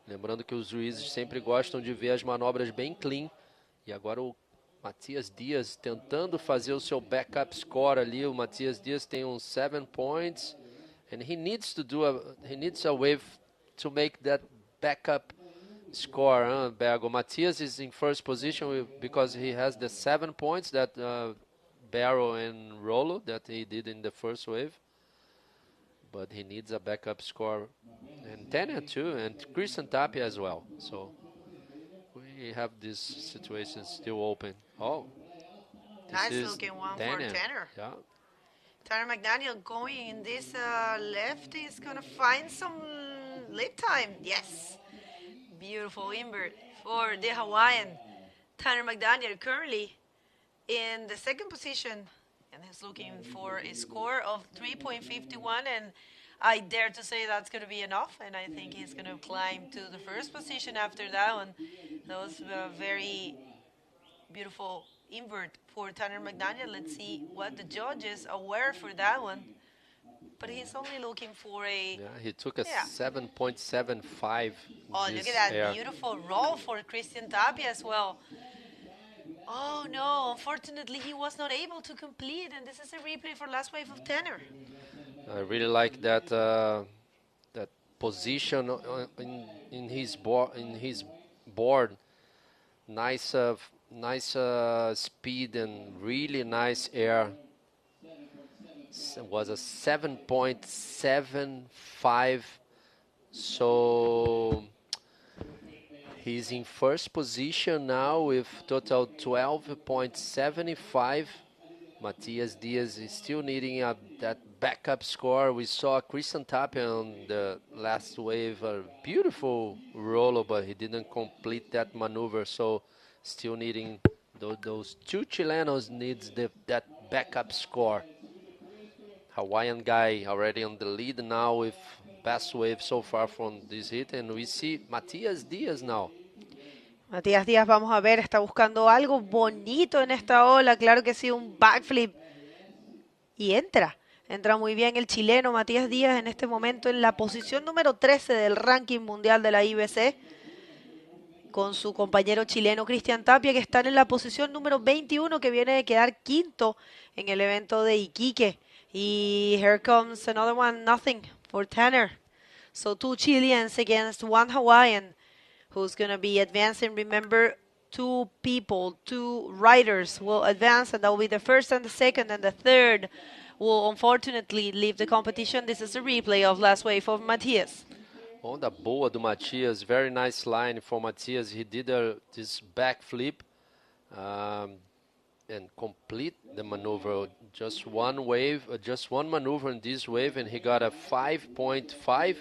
Lembrando que os juízes sempre gostam de ver as manobras bem clean, e agora o Matias Diaz tentando fazer o seu backup score ali. O Matias Diaz tem uns 7 points, and he needs a wave to make that backup score, Bergo. Matias is in first position because he has the 7 points that Barrow and Rolo that he did in the first wave. But he needs a backup score. And Tanner too, and Cristian Tapia as well. So we have this situation still open. Oh, nice looking one Tanner. for Tanner. Yeah. Tanner McDaniel going in this left is going to find some lip time. Yes. Beautiful invert for the Hawaiian. Tanner McDaniel currently in the second position and he's looking for a score of 3.51 and I dare to say that's going to be enough, and I think he's going to climb to the first position after that one. That was a very beautiful invert for Tanner McDaniel. Let's see what the judges aware for that one. But he's only looking for a... Yeah, he took a Yeah. 7.75. Oh, look at that beautiful roll for Christian Tapia as well. Oh, no. Unfortunately, he was not able to complete, and this is a replay for last wave of Tanner. I really like that that position in his board. Nice speed and really nice air. It was a 7.75. So he's in first position now with total 12.75. Matias Diaz is still needing that backup score. We saw Christian Tapia on the last wave, a beautiful roller, but he didn't complete that maneuver. So still needing those two Chilenos needs that backup score. Hawaiian guy already on the lead now with best wave so far from this hit, and we see Matias Diaz now. Matías Díaz, vamos a ver, está buscando algo bonito en esta ola, claro que sí, un backflip. Y entra muy bien el chileno Matías Díaz en este momento en la posición número 13 del ranking mundial de la IBC, con su compañero chileno Cristian Tapia, que están en la posición número 21, que viene de quedar quinto en el evento de Iquique. Y here comes another one, nothing for Tanner. So 2 Chileans against 1 Hawaiian. Who's going to be advancing. Remember, 2 riders will advance, and that will be the first and the second, and the third will unfortunately leave the competition. This is a replay of last wave of Matias. Onda boa do Matias, very nice line for Matias. He did this backflip and complete the maneuver. Just one wave, just one maneuver in this wave, and he got a 5.5.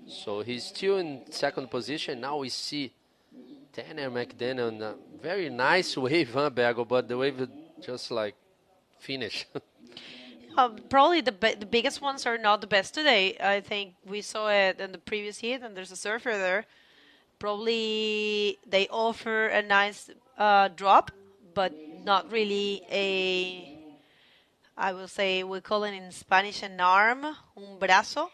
So he's still in second position. Now we see Tanner McDaniel in a very nice wave, huh, Bergo? But the wave just like finished. Probably the biggest ones are not the best today. I think we saw it in the previous heat, and there's a surfer there. Probably they offer a nice drop, but not really I will say, we call it in Spanish an arm, un brazo.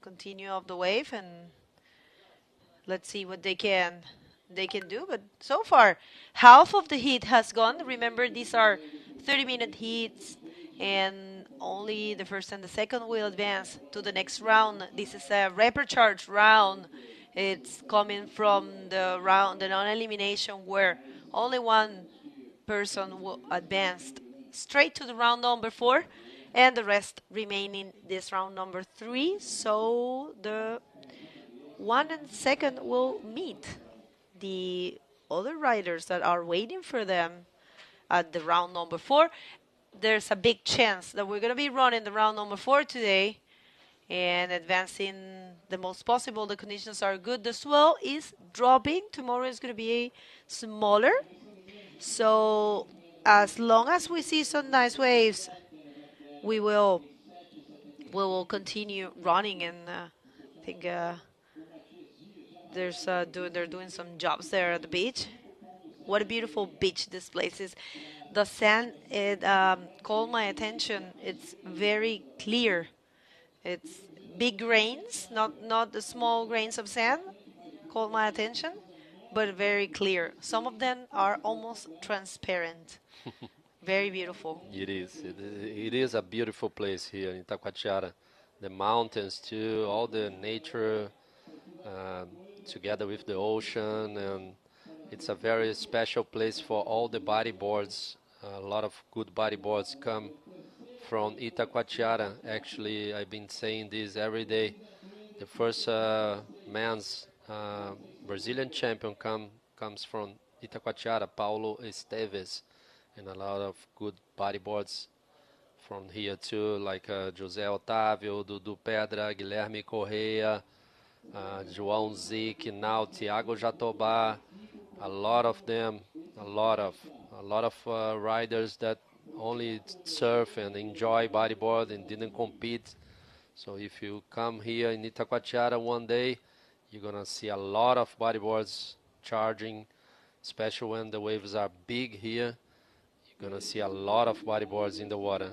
Continue of the wave, and let's see what they can do. But so far, half of the heat has gone. Remember, these are 30-minute heats, and only the first and the second will advance to the next round. This is a repecharge round. It's coming from the non-elimination, where only one person will advance straight to the round number 4, and the rest remain in this round number 3. So the 1 and 2nd will meet the other riders that are waiting for them at the round number 4. There's a big chance that we're going to be running the round number 4 today and advancing the most possible. The conditions are good. The swell is dropping. Tomorrow is going to be smaller. So as long as we see some nice waves, we will continue running, and I think they're doing some jobs there at the beach. What a beautiful beach this place is. The sand, it caught my attention. It's very clear. It's big grains, not the small grains of sand, caught my attention, but very clear. Some of them are almost transparent. Very beautiful. It is. It is a beautiful place here in Itacoatiara. The mountains too, all the nature together with the ocean, and it's a very special place for all the bodyboards. A lot of good bodyboards come from Itacoatiara. Actually, I've been saying this every day. The first men's Brazilian champion comes from Itacoatiara, Paulo Esteves. And a lot of good bodyboards from here too, like José Otávio, Dudu Pedra, Guilherme Correia, João Zic, now Thiago Jatobá. A lot of them, a lot of riders that only surf and enjoy bodyboard and didn't compete. So if you come here in Itacoatiara one day, you're going to see a lot of bodyboards charging, especially when the waves are big here. You're going to see a lot of bodyboards in the water.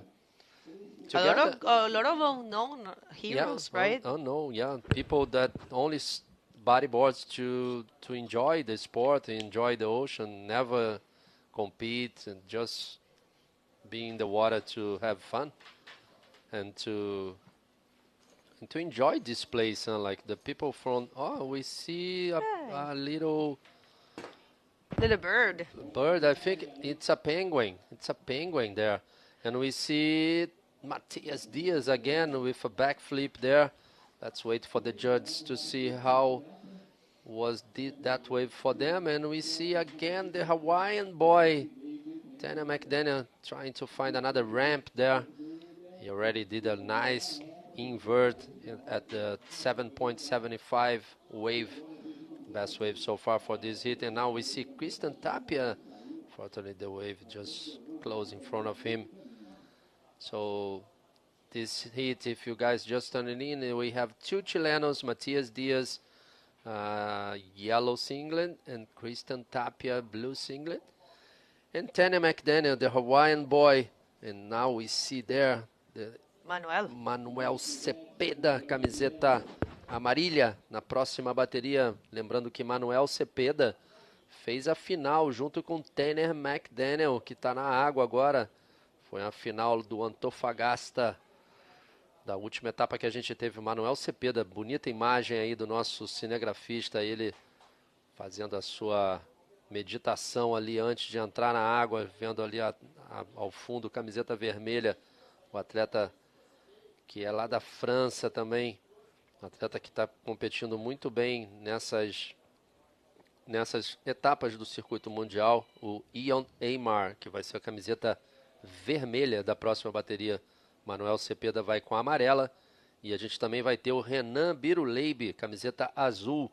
A lot of unknown heroes, right? Unknown, yeah. People that only bodyboards to enjoy the sport, enjoy the ocean, never compete, and just be in the water to have fun and to enjoy this place. Like the people from, we see a little bird. I think it's a penguin. It's a penguin there. And we see Matias Diaz again with a backflip there. Let's wait for the judges to see how was that wave for them. And we see again the Hawaiian boy, Tanya McDaniel, trying to find another ramp there. He already did a nice invert at the 7.75 wave. Best wave so far for this heat. And now we see Christian Tapia. Fortunately, the wave just closed in front of him. So this heat, if you guys just tuning in, we have two Chilenos, Matias Diaz, yellow singlet, and Christian Tapia, blue singlet. And Tanya McDaniel, the Hawaiian boy. And now we see there the Manuel Cepeda, camiseta amarilla, na próxima bateria. Lembrando que Manuel Cepeda fez a final junto com Tanner McDaniel, que está na água agora. Foi a final do Antofagasta, da última etapa que a gente teve. Manuel Cepeda, bonita imagem aí do nosso cinegrafista, ele fazendo a sua meditação ali antes de entrar na água, vendo ali ao fundo, camiseta vermelha, o atleta que é lá da França também, um atleta que está competindo muito bem nessas etapas do circuito mundial, o Ian Aymar, que vai ser a camiseta vermelha da próxima bateria. Manuel Cepeda vai com a amarela. E a gente também vai ter o Renan Biruleibe, camiseta azul,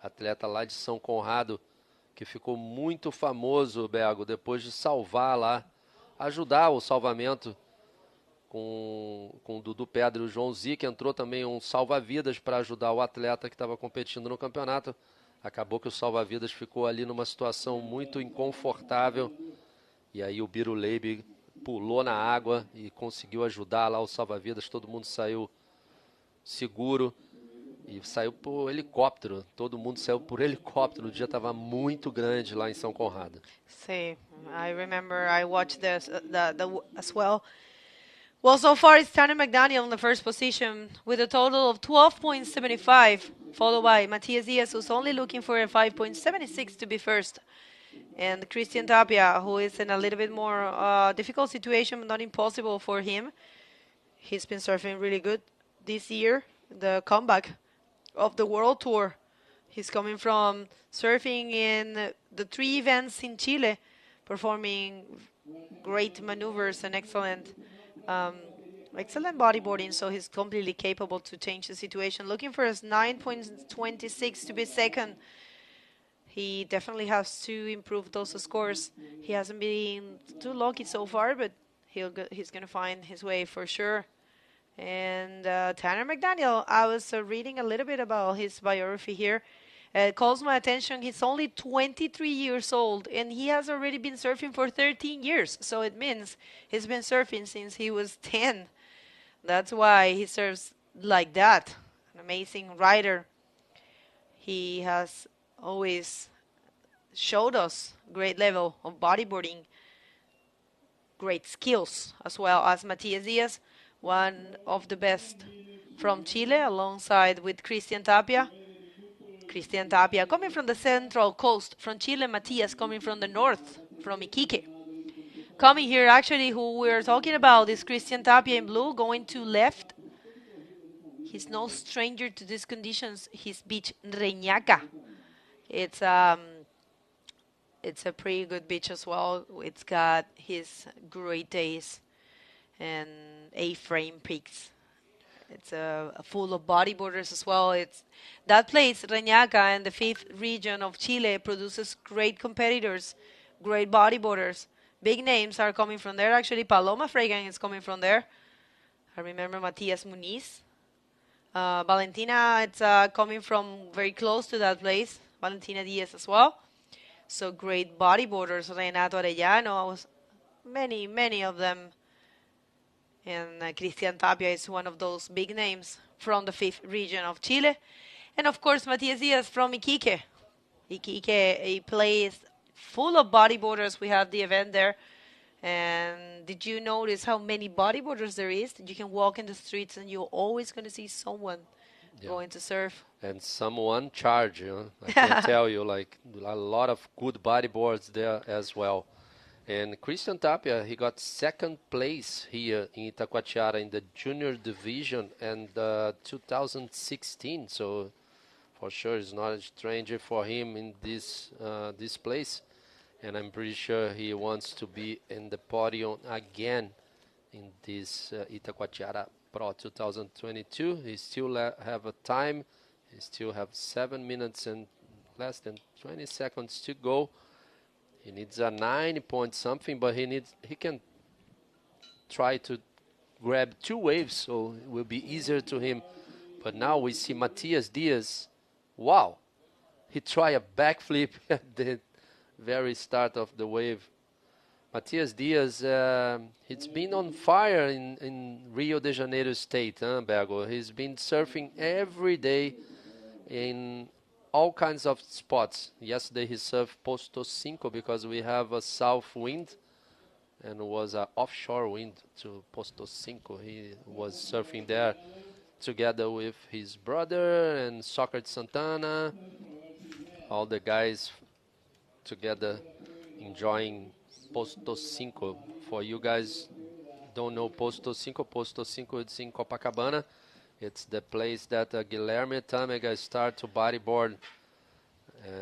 atleta lá de São Conrado, que ficou muito famoso, Bego, depois de salvar lá, ajudar o salvamento com o Dudu Pedra e o João Zica. Entrou também um salva-vidas para ajudar o atleta que estava competindo no campeonato. Acabou que o salva-vidas ficou ali numa situação muito inconfortável. E aí o Biruleibe pulou na água e conseguiu ajudar lá o salva-vidas. Todo mundo saiu seguro e saiu por helicóptero. Todo mundo saiu por helicóptero. O dia estava muito grande lá em São Conrado. Sim, I remember I watched this as well. Well, so far it's Tanner McDaniel in the first position with a total of 12.75, followed by Matias Diaz, who's only looking for a 5.76 to be first. And Christian Tapia, who is in a little bit more difficult situation, but not impossible for him. He's been surfing really good this year, the comeback of the World Tour. He's coming from surfing in the 3 events in Chile, performing great maneuvers and excellent bodyboarding, so he's completely capable to change the situation. Looking for his 9.26 to be second. He definitely has to improve those scores. He hasn't been too lucky so far, but he's going to find his way for sure. And Tanner McDaniel, I was reading a little bit about his biography here. It calls my attention. He's only 23 years old, and he has already been surfing for 13 years. So it means he's been surfing since he was 10. That's why he surfs like that. An amazing rider. He has always showed us great level of bodyboarding, great skills, as well as Matias Diaz, one of the best from Chile, alongside with Christian Tapia. Christian Tapia coming from the central coast from Chile, Matias coming from the north, from Iquique. Coming here, actually, who we're talking about is Christian Tapia in blue, going to left. He's no stranger to these conditions. His beach, Reñaca. It's a pretty good beach as well. It's got his great days and A-frame peaks. It's full of bodyboarders as well. It's that place, Reñaca, in the 5th region of Chile, produces great competitors, great bodyboarders, Big names are coming from there. Actually, Paloma Fregan is coming from there. I remember Matias Muniz. Valentina, it's coming from very close to that place. Valentina Diaz as well. So great bodyboarders. Renato Arellano, many of them. And Cristian Tapia is one of those big names from the 5th region of Chile. And of course, Matias Diaz from Iquique. Iquique, a place full of bodyboarders. We have the event there. And did you notice how many bodyboarders there is? You can walk in the streets and you're always going to see someone going to surf. And someone charge, I can tell you, like a lot of good bodyboards there as well. And Christian Tapia, he got 2nd place here in Itacoatiara in the junior division and 2016. So for sure it's not a stranger for him in this place. And I'm pretty sure he wants to be in the podium again in this Itacoatiara Pro 2022. He still have a time. He still have 7 minutes and less than 20 seconds to go. He needs a 9 point something, but he can try to grab 2 waves, so it will be easier to him. But now we see Matias Diaz. Wow, he tried a backflip at the very start of the wave. Matias Diaz, he's been on fire in Rio de Janeiro state, Bergo. He's been surfing every day in all kinds of spots. Yesterday he surfed Posto 5 because we have a south wind and it was an offshore wind to Posto 5. He was surfing there together with his brother and Socrates Santana, all the guys together enjoying Posto 5. For you guys don't know Posto 5, Posto 5 it's in Copacabana. It's the place that Guilherme Tâmega started to bodyboard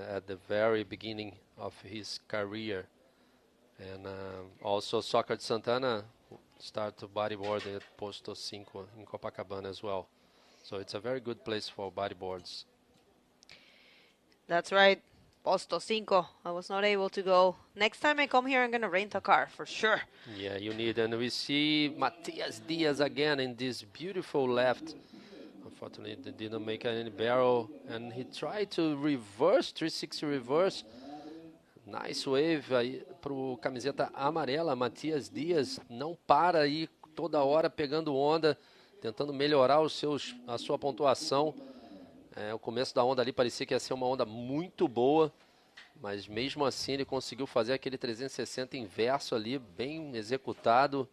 at the very beginning of his career. And also Socrates Santana started to bodyboard at Posto 5 in Copacabana as well. So it's a very good place for bodyboards. That's right. Posto 5. I was not able to go. Next time I come here, I'm going to rent a car for sure. Yeah, you need. And we see Matias Diaz again in this beautiful left. Unfortunately, they didn't make any barrel. And he tried to reverse, 360 reverse. Nice wave aí pro camiseta amarela. Matias Diaz não para aí toda hora pegando onda, tentando melhorar a sua pontuação. O começo da onda ali parecia que ia ser uma onda muito boa, mas mesmo assim ele conseguiu fazer aquele 360 inverso ali, bem executado,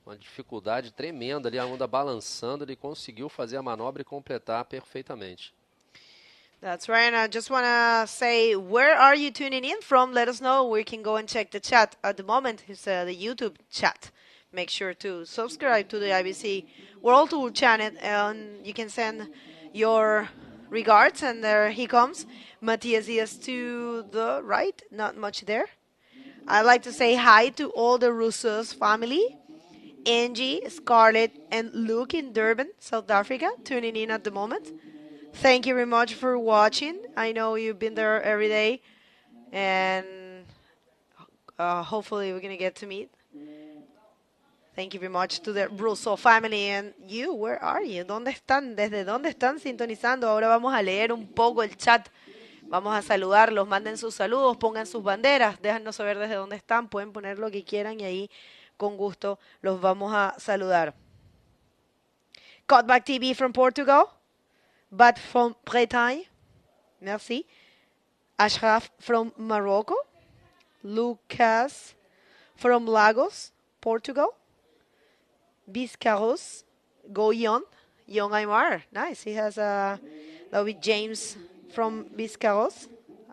uma dificuldade tremenda ali, a onda balançando, ele conseguiu fazer a manobra e completar perfeitamente. That's right, and I just want to say, where are you tuning in from? Let us know. We can go and check the chat at the moment. It's the YouTube chat. Make sure to subscribe to the IBC World Tour channel, and you can send your regards, and there he comes. Matias Diaz to the right, not much there. I'd like to say hi to all the Russos family, Angie, Scarlett, and Luke in Durban, South Africa, tuning in at the moment. Thank you very much for watching. I know you've been there every day, and hopefully we're going to get to meet. Thank you very much to the Russo family. And you, where are you? ¿Dónde están? ¿Desde dónde están sintonizando? Ahora vamos a leer un poco el chat. Vamos a saludarlos. Manden sus saludos, pongan sus banderas. Déjanos saber desde dónde están. Pueden poner lo que quieran y ahí con gusto los vamos a saludar. Cutback TV from Portugal. But from Bretagne. Merci. Ashraf from Morocco. Lucas from Lagos, Portugal. Biscarros, go Yon Aymar. Nice. He has that'll be James from Biscarros.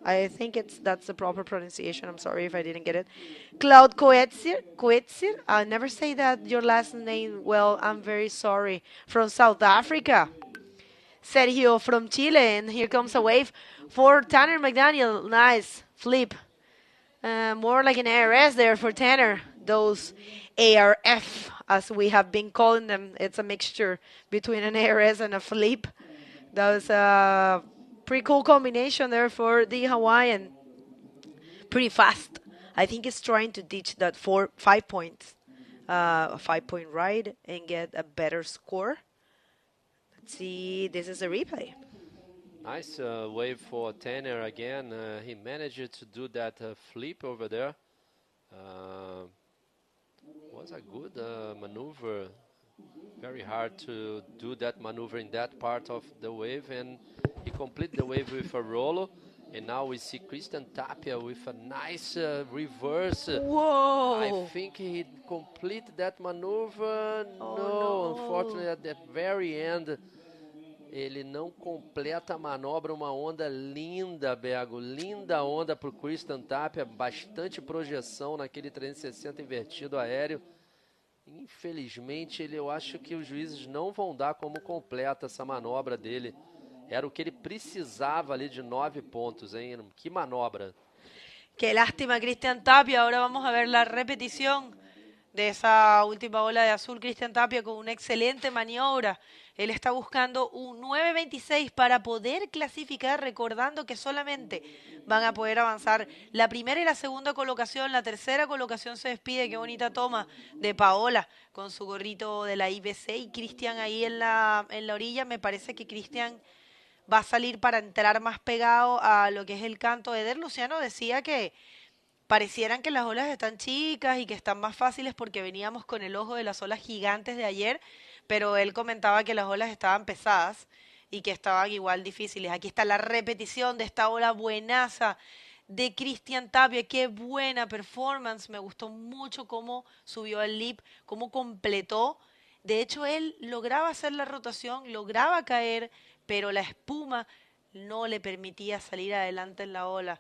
I think that's the proper pronunciation. I'm sorry if I didn't get it. Cloud Coetzir. I never say that your last name well. I'm very sorry. From South Africa. Sergio from Chile, and here comes a wave for Tanner McDaniel. Nice flip. More like an ARS there for Tanner. Those ARF, as we have been calling them. It's a mixture between an ARS and a flip. That was a pretty cool combination there for the Hawaiian. Pretty fast I think he's trying to ditch that 5 points, a 5-point ride and get a better score. Let's see, this is a replay. Nice wave for Tanner again. He managed to do that flip over there. Was a good maneuver. Very hard to do that maneuver in that part of the wave, and he completed the wave with a rollo. And now we see Christian Tapia with a nice reverse. Whoa! I think he completed that maneuver. No. Unfortunately, at the very end, ele não completa a manobra. Uma onda linda, Bego. Linda onda para o Christian Tapia. Bastante projeção naquele 360 invertido aéreo. Infelizmente, eu acho que os juízes não vão dar como completa essa manobra dele. Era o que ele precisava ali de 9 pontos, hein? Que manobra. Qué lástima, Christian Tapia. Ahora vamos a ver la repetición de esa última ola de azul. Christian Tapia con una excelente maniobra. Él está buscando un 9.26 para poder clasificar, recordando que solamente van a poder avanzar la primera y la segunda colocación. La tercera colocación se despide. Qué bonita toma de Paola con su gorrito de la IBC y Christian ahí en la orilla. Me parece que Christian va a salir para entrar más pegado a lo que es el canto. Eder Luciano decía que parecieran que las olas están chicas y que están más fáciles porque veníamos con el ojo de las olas gigantes de ayer, pero él comentaba que las olas estaban pesadas y que estaban igual difíciles. Aquí está la repetición de esta ola buenaza de Christian Tapia. Qué buena performance, me gustó mucho cómo subió el lip, cómo completó. De hecho, él lograba hacer la rotación, lograba caer, pero la espuma no le permitía salir adelante en la ola.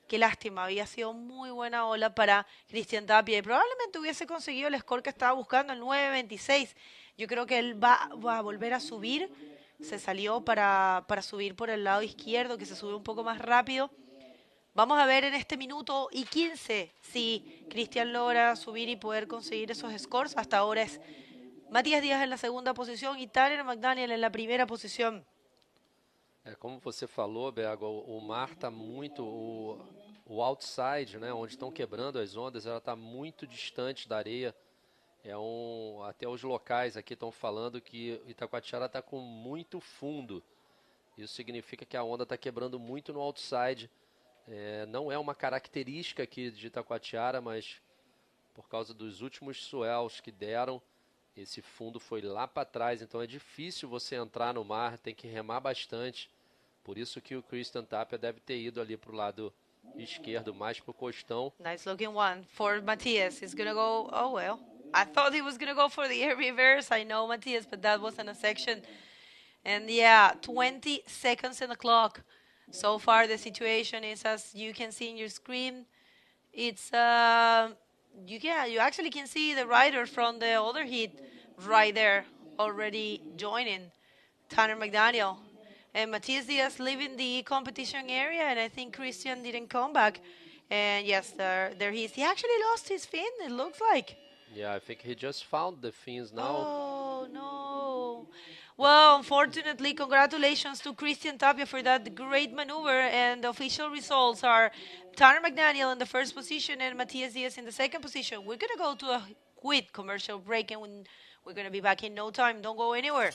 Qué lástima, había sido muy buena ola para Christian Tapia y probablemente hubiese conseguido el score que estaba buscando, el 9.26. Yo creo que él va a volver a subir. Se salió para subir por el lado izquierdo, que se sube un poco más rápido. Vamos a ver en este minuto y 15 si Christian logra subir y poder conseguir esos scores. Hasta ahora es Matías Díaz en la segunda posición y Tanner McDaniel en la primera posición. Como você falou, Bego, o mar está muito, o outside, né, onde estão quebrando as ondas, ela está muito distante da areia. Até os locais aqui estão falando que Itacoatiara está com muito fundo. Isso significa que a onda está quebrando muito no outside. Não é uma característica aqui de Itacoatiara, mas por causa dos últimos swells que deram, esse fundo foi lá para trás, então é difícil você entrar no mar, tem que remar bastante. Por isso que o Christian Tapia deve ter ido ali para o lado esquerdo, mais para o costão. Nice looking one for Matías. He's going to go, oh well. I thought he was going to go for the air reverse. I know, Matías, but that wasn't a section. And yeah, 20 seconds in the clock. So far the situation is, as you can see in your screen, it's you actually can see the rider from the other heat right there already joining Tanner McDaniel. And Matías Díaz leaving the competition area, and I think Christian didn't come back. And yes, there he is. He actually lost his fin, it looks like. Yeah, I think he just found the fins now. Oh, no. Well, unfortunately, congratulations to Christian Tapia for that great maneuver. And the official results are Tanner McDaniel in the first position and Matías Díaz in the second position. We're going to go to a quick commercial break, and we're going to be back in no time. Don't go anywhere.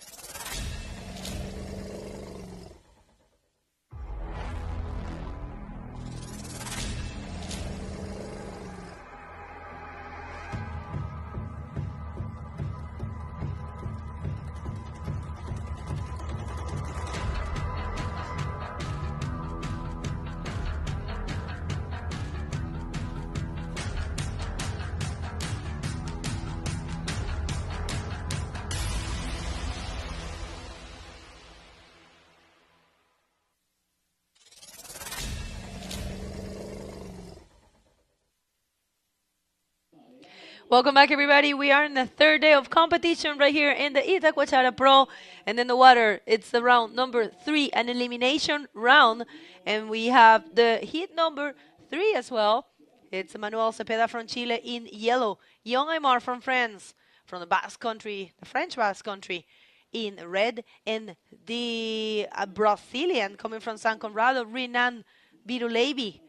Welcome back, everybody. We are in the third day of competition right here in the Itacoatiara Pro. And in the water, it's the round number 3, an elimination round. And we have the heat number 3 as well. It's Manuel Cepeda from Chile in yellow. Young Aymar from France, from the Basque Country, the French Basque Country, in red. And the Brazilian coming from San Conrado, Renan Biruleibe,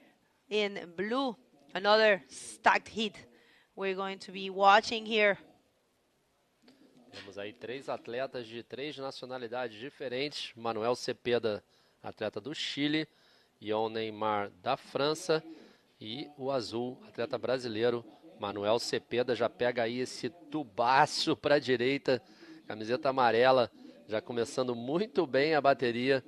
in blue. Another stacked heat we're going to be watching here. Temos aí 3 atletas de 3 nacionalidades diferentes. Manuel Cepeda, atleta do Chile. Ion Neymar, da França. E o azul, atleta brasileiro, Manuel Cepeda. Já pega aí esse tubaço para a direita. Camiseta amarela, já começando muito bem a bateria.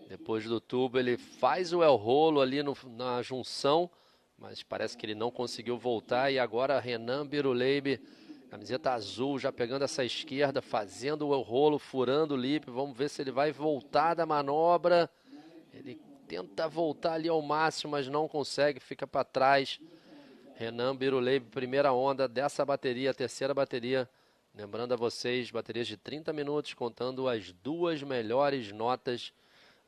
Depois do tubo, ele faz o el rolo ali na junção. Mas parece que ele não conseguiu voltar. E agora Renan Biruleibe, camiseta azul, já pegando essa esquerda, fazendo o rolo, furando o lip. Vamos ver se ele vai voltar da manobra. Ele tenta voltar ali ao máximo, mas não consegue, fica para trás. Renan Biruleibe, primeira onda dessa bateria, terceira bateria. Lembrando a vocês, baterias de 30 minutos, contando as 2 melhores notas.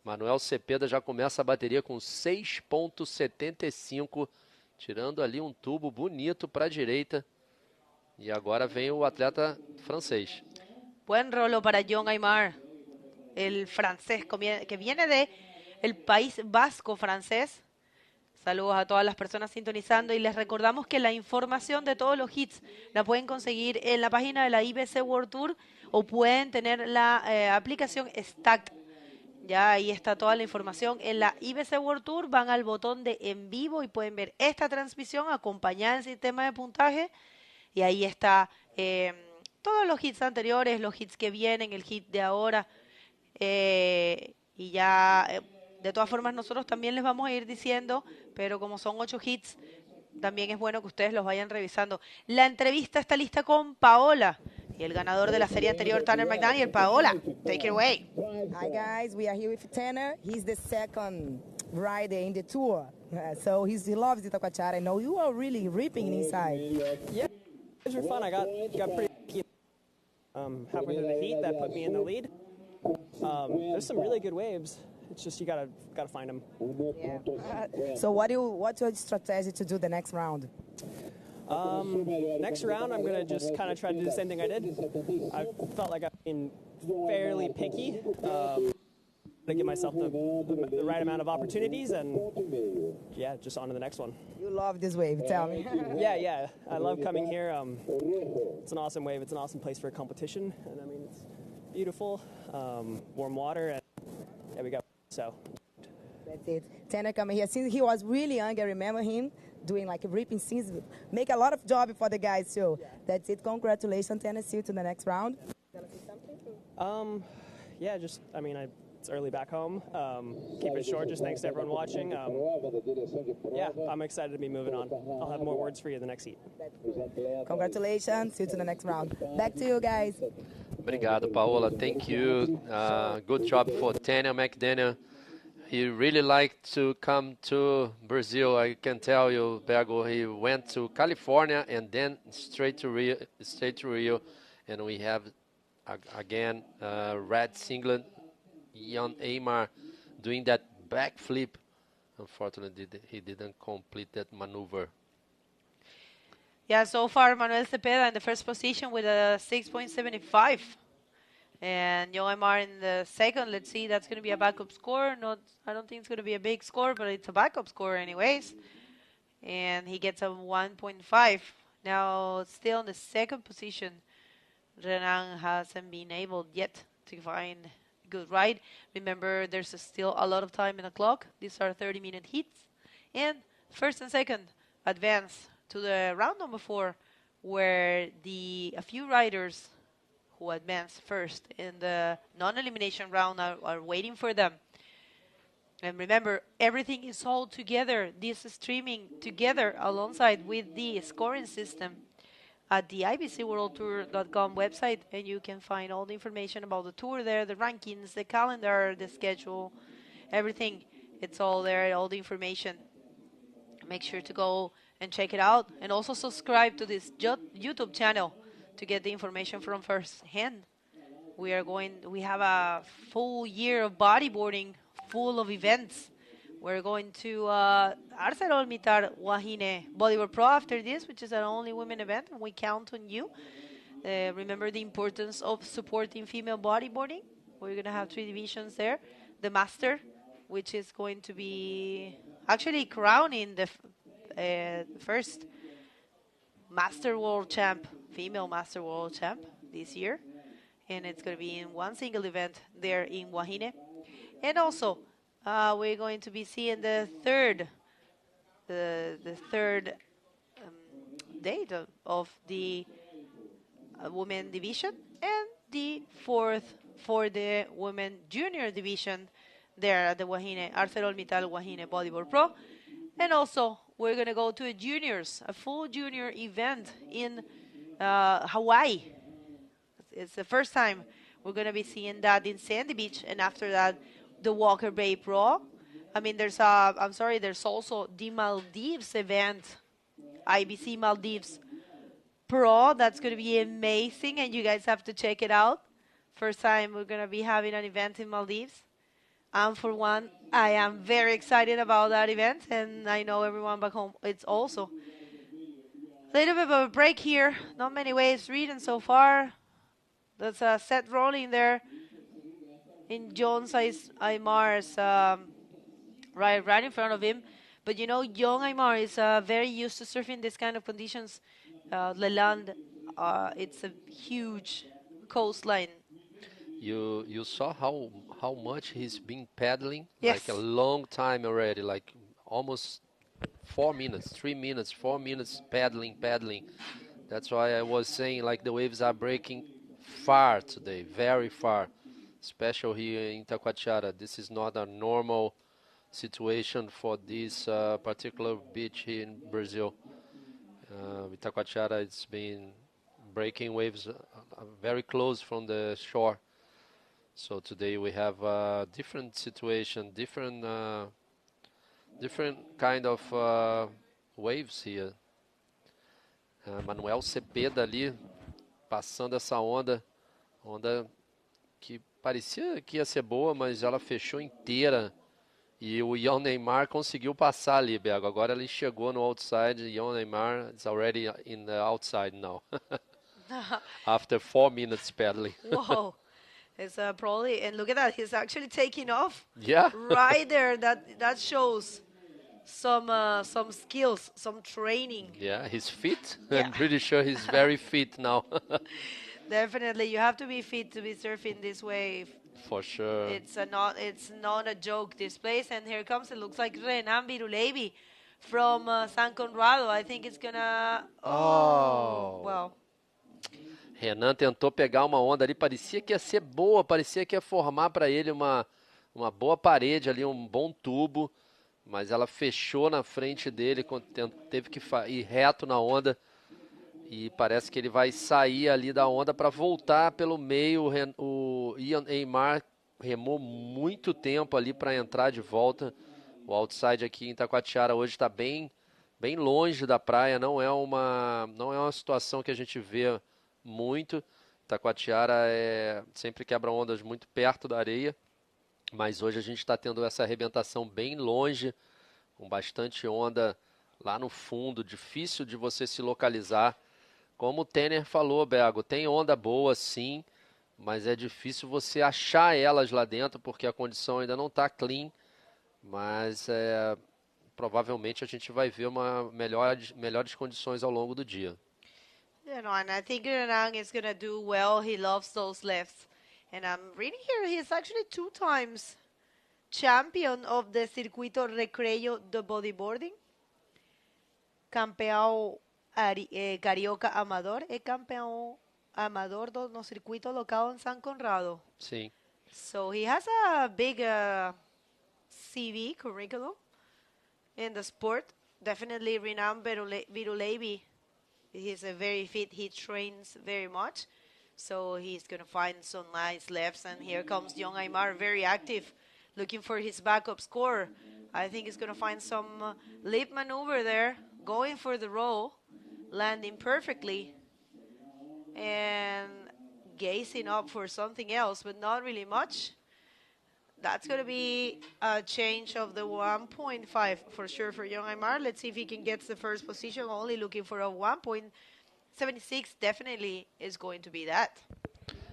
Manuel Cepeda já começa a bateria com 6,75, tirando ali um tubo bonito para a direita. E agora vem o atleta francés. Buen rolo para John Aymar, el francés que viene de el País Vasco francés. Saludos a todas las personas sintonizando y les recordamos que la información de todos los hits la pueden conseguir en la página de la IBC World Tour o pueden tener la aplicación Stacked. Ya ahí está toda la información en la IBC World Tour. Van al botón de en vivo y pueden ver esta transmisión acompañada del sistema de puntaje. Y ahí está todos los hits anteriores, los hits que vienen, el hit de ahora. Y ya, de todas formas, nosotros también les vamos a ir diciendo, pero como son 8 hits, también es bueno que ustedes los vayan revisando. La entrevista está lista con Paola y el ganador de la serie anterior, Tanner McDaniel. Paola, take it away. Hi guys, we are here with Tanner. He's the second rider in the tour. So he loves Itacoatiara. I know you are really ripping inside. Yeah, it was fun. I got pretty lucky. Halfway through the heat, that put me in the lead. There's some really good waves. It's just you gotta find them. Yeah. So what's your strategy to do the next round? Next round, I'm gonna just kind of try to do the same thing I did. I felt like I've been fairly picky. To give myself the right amount of opportunities, and yeah, just on to the next one. You love this wave, tell me. Yeah, I love coming here. It's an awesome wave. It's an awesome place for a competition, and I mean it's beautiful, warm water, and yeah, we got so. That's it. Tanner coming here since he was really young. I remember him doing like ripping scenes, make a lot of job for the guys too. Yeah. That's it. Congratulations, Tanner. See you to the next round. Gonna say something? Yeah, just I mean it's early back home. Keep it short. Just thanks to everyone watching. Yeah, I'm excited to be moving on. I'll have more words for you in the next heat. Congratulations. See you to the next round. Back to you guys. Obrigado, Paola. Thank you. Good job for Tanner McDaniel. He really liked to come to Brazil. I can tell you, Bergo. He went to California and then straight to Rio. And we have again red singlet. Ion Neymar doing that backflip. Unfortunately, he didn't complete that maneuver. Yeah, so far Manuel Cepeda in the first position with a 6.75. And John Neymar in the second. Let's see, that's going to be a backup score. I don't think it's going to be a big score, but it's a backup score anyways. And he gets a 1.5. Now, still in the second position, Renan hasn't been able yet to find good ride. Remember, there's still a lot of time in the clock. These are 30-minute hits. And first and second advance to the round number 4, where a few riders who advance first in the non-elimination round are waiting for them. And remember, everything is all together. This is streaming together alongside with the scoring system at the ibcworldtour.com website, and you can find all the information about the tour there, the rankings, the calendar, the schedule, everything. It's all there, all the information. Make sure to go and check it out, and also subscribe to this YouTube channel to get the information from first hand. We have a full year of bodyboarding, full of events. We're going to ArcelorMittal Wahine Bodyboard Pro after this, which is an only women event, and we count on you. Remember the importance of supporting female bodyboarding. We're going to have 3 divisions there. The Master, which is going to be actually crowning the first Master World Champ, female Master World Champ this year. And it's going to be in one single event there in Wahine. And also, we're going to be seeing the third date of the women division and the fourth for the women junior division there at the Wahine, ArcelorMittal Wahine Bodyboard Pro. And also, we're going to go to a juniors, a full junior event in Hawaii. It's the first time we're going to be seeing that in Sandy Beach. And after that, the Walker Bay Pro. I mean, there's also the Maldives event, IBC Maldives Pro. That's going to be amazing, and you guys have to check it out. First time we're going to be having an event in Maldives. For one, I am very excited about that event, and I know everyone back home, it's also a little bit of a break here. Not many waves reading so far. That's a set rolling there in Jones Aymar's right in front of him. But you know, young Aymar is very used to surfing this kind of conditions. Leland, it's a huge coastline. You saw how much he's been paddling? Yes. Like a long time already, like almost 4 minutes, 3 minutes, 4 minutes paddling. That's why I was saying, like, the waves are breaking far today, very far, especially here in Itacoatiara. This is not a normal situation for this particular beach here in Brazil. Itacoatiara, it's been breaking waves very close from the shore. So today we have a different situation, different kind of waves here. Manuel Cepeda ali, passando essa onda que parecia que ia ser boa, mas ela fechou inteira. E o Jan Neymar conseguiu passar ali, Bego. Agora ele chegou no outside. Jan Neymar is already in the outside now. After 4 minutes paddling. Whoa. It's probably, and look at that, he's actually taking off. Yeah. Right there, that shows some skills, some training. Yeah, he's fit. Yeah. I'm pretty sure he's very fit now. Definitely, you have to be fit to be surfing this wave. For sure. It's not a joke, this place. And here comes, it looks like Renan Viruleibi from San Conrado. I think it's gonna... Oh. Well. Renan tentou pegar uma onda ali, parecia que ia ser boa, parecia que ia formar para ele uma boa parede ali, um bom tubo, mas ela fechou na frente dele, teve que ir reto na onda, e parece que ele vai sair ali da onda para voltar pelo meio. O Ian Eymar remou muito tempo ali para entrar de volta. O outside aqui em Itacoatiara hoje está bem longe da praia, não é uma situação que a gente vê muito. Itacoatiara sempre quebra ondas muito perto da areia, mas hoje a gente está tendo essa arrebentação bem longe, com bastante onda lá no fundo, difícil de você se localizar. Como o Tenner falou, Bego, tem onda boa sim, mas é difícil você achar elas lá dentro, porque a condição ainda não está clean, mas provavelmente a gente vai ver melhores condições ao longo do dia. You know, and I think Renang is going to do well. He loves those lefts. And I'm reading here, he's actually 2 times champion of the Circuito Recreio de Bodyboarding. Campeão Carioca Amador. É campeão amador no circuito local em San Conrado. Sim. So he has a big CV curriculum in the sport. Definitely Renan Viruleibi. He's a very fit. He trains very much. So he's going to find some nice lefts. And here comes young Aymar, very active, looking for his backup score. I think he's going to find some lip maneuver there, going for the roll, landing perfectly, and gazing up for something else, but not really much. That's going to be a change of the 1.5 for sure for young Aymar. Let's see if he can get the first position. Only looking for a 1.76 definitely is going to be that.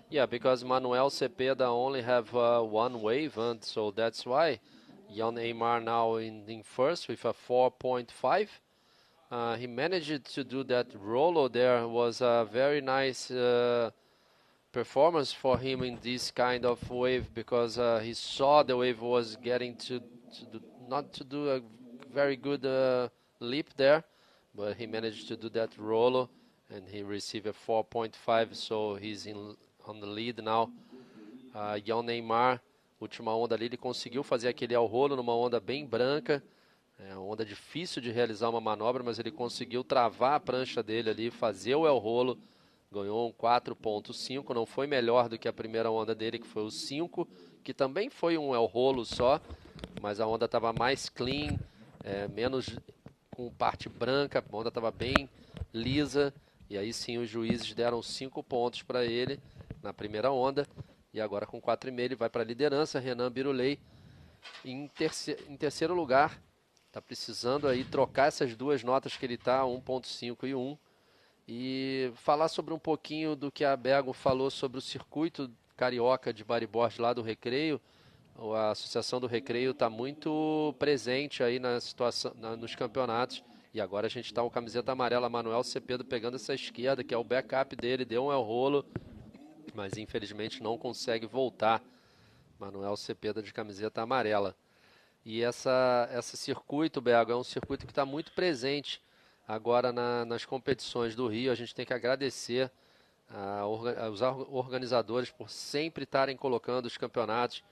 Yeah, because Manuel Cepeda only have one wave, and so that's why Jan Aymar now in first with a 4.5. he managed to do that rolo there. Was a very nice performance for him in this kind of wave, because he saw the wave was getting not to do a very good leap there, but he managed to do that rolo, and he received a 4.5, so he's on the lead now. Jan Neymar, última onda ali, ele conseguiu fazer aquele ao rolo numa onda bem branca, uma onda difícil de realizar uma manobra, mas ele conseguiu travar a prancha dele ali, fazer o el rolo, ganhou um 4.5, não foi melhor do que a primeira onda dele, que foi o 5, que também foi um el rolo só, mas a onda estava mais clean, menos com parte branca, a onda estava bem lisa, e aí sim os juízes deram 5 pontos para ele na primeira onda, e agora com 4,5 ele vai para a liderança. Renan Birulei em terceiro lugar, está precisando aí trocar essas duas notas que ele está, 1.5 e 1, e falar sobre um pouquinho do que a Bego falou sobre o circuito carioca de bodyboard lá do Recreio. A Associação do Recreio está muito presente aí na situação, nos campeonatos, e agora a gente está com camiseta amarela, Manuel Cepeda pegando essa esquerda, que é o backup dele, deu um el rolo, mas infelizmente não consegue voltar. Manuel Cepeda de camiseta amarela. E esse circuito, Bego, é um circuito que está muito presente agora nas competições do Rio. A gente tem que agradecer aos organizadores por sempre estarem colocando os campeonatos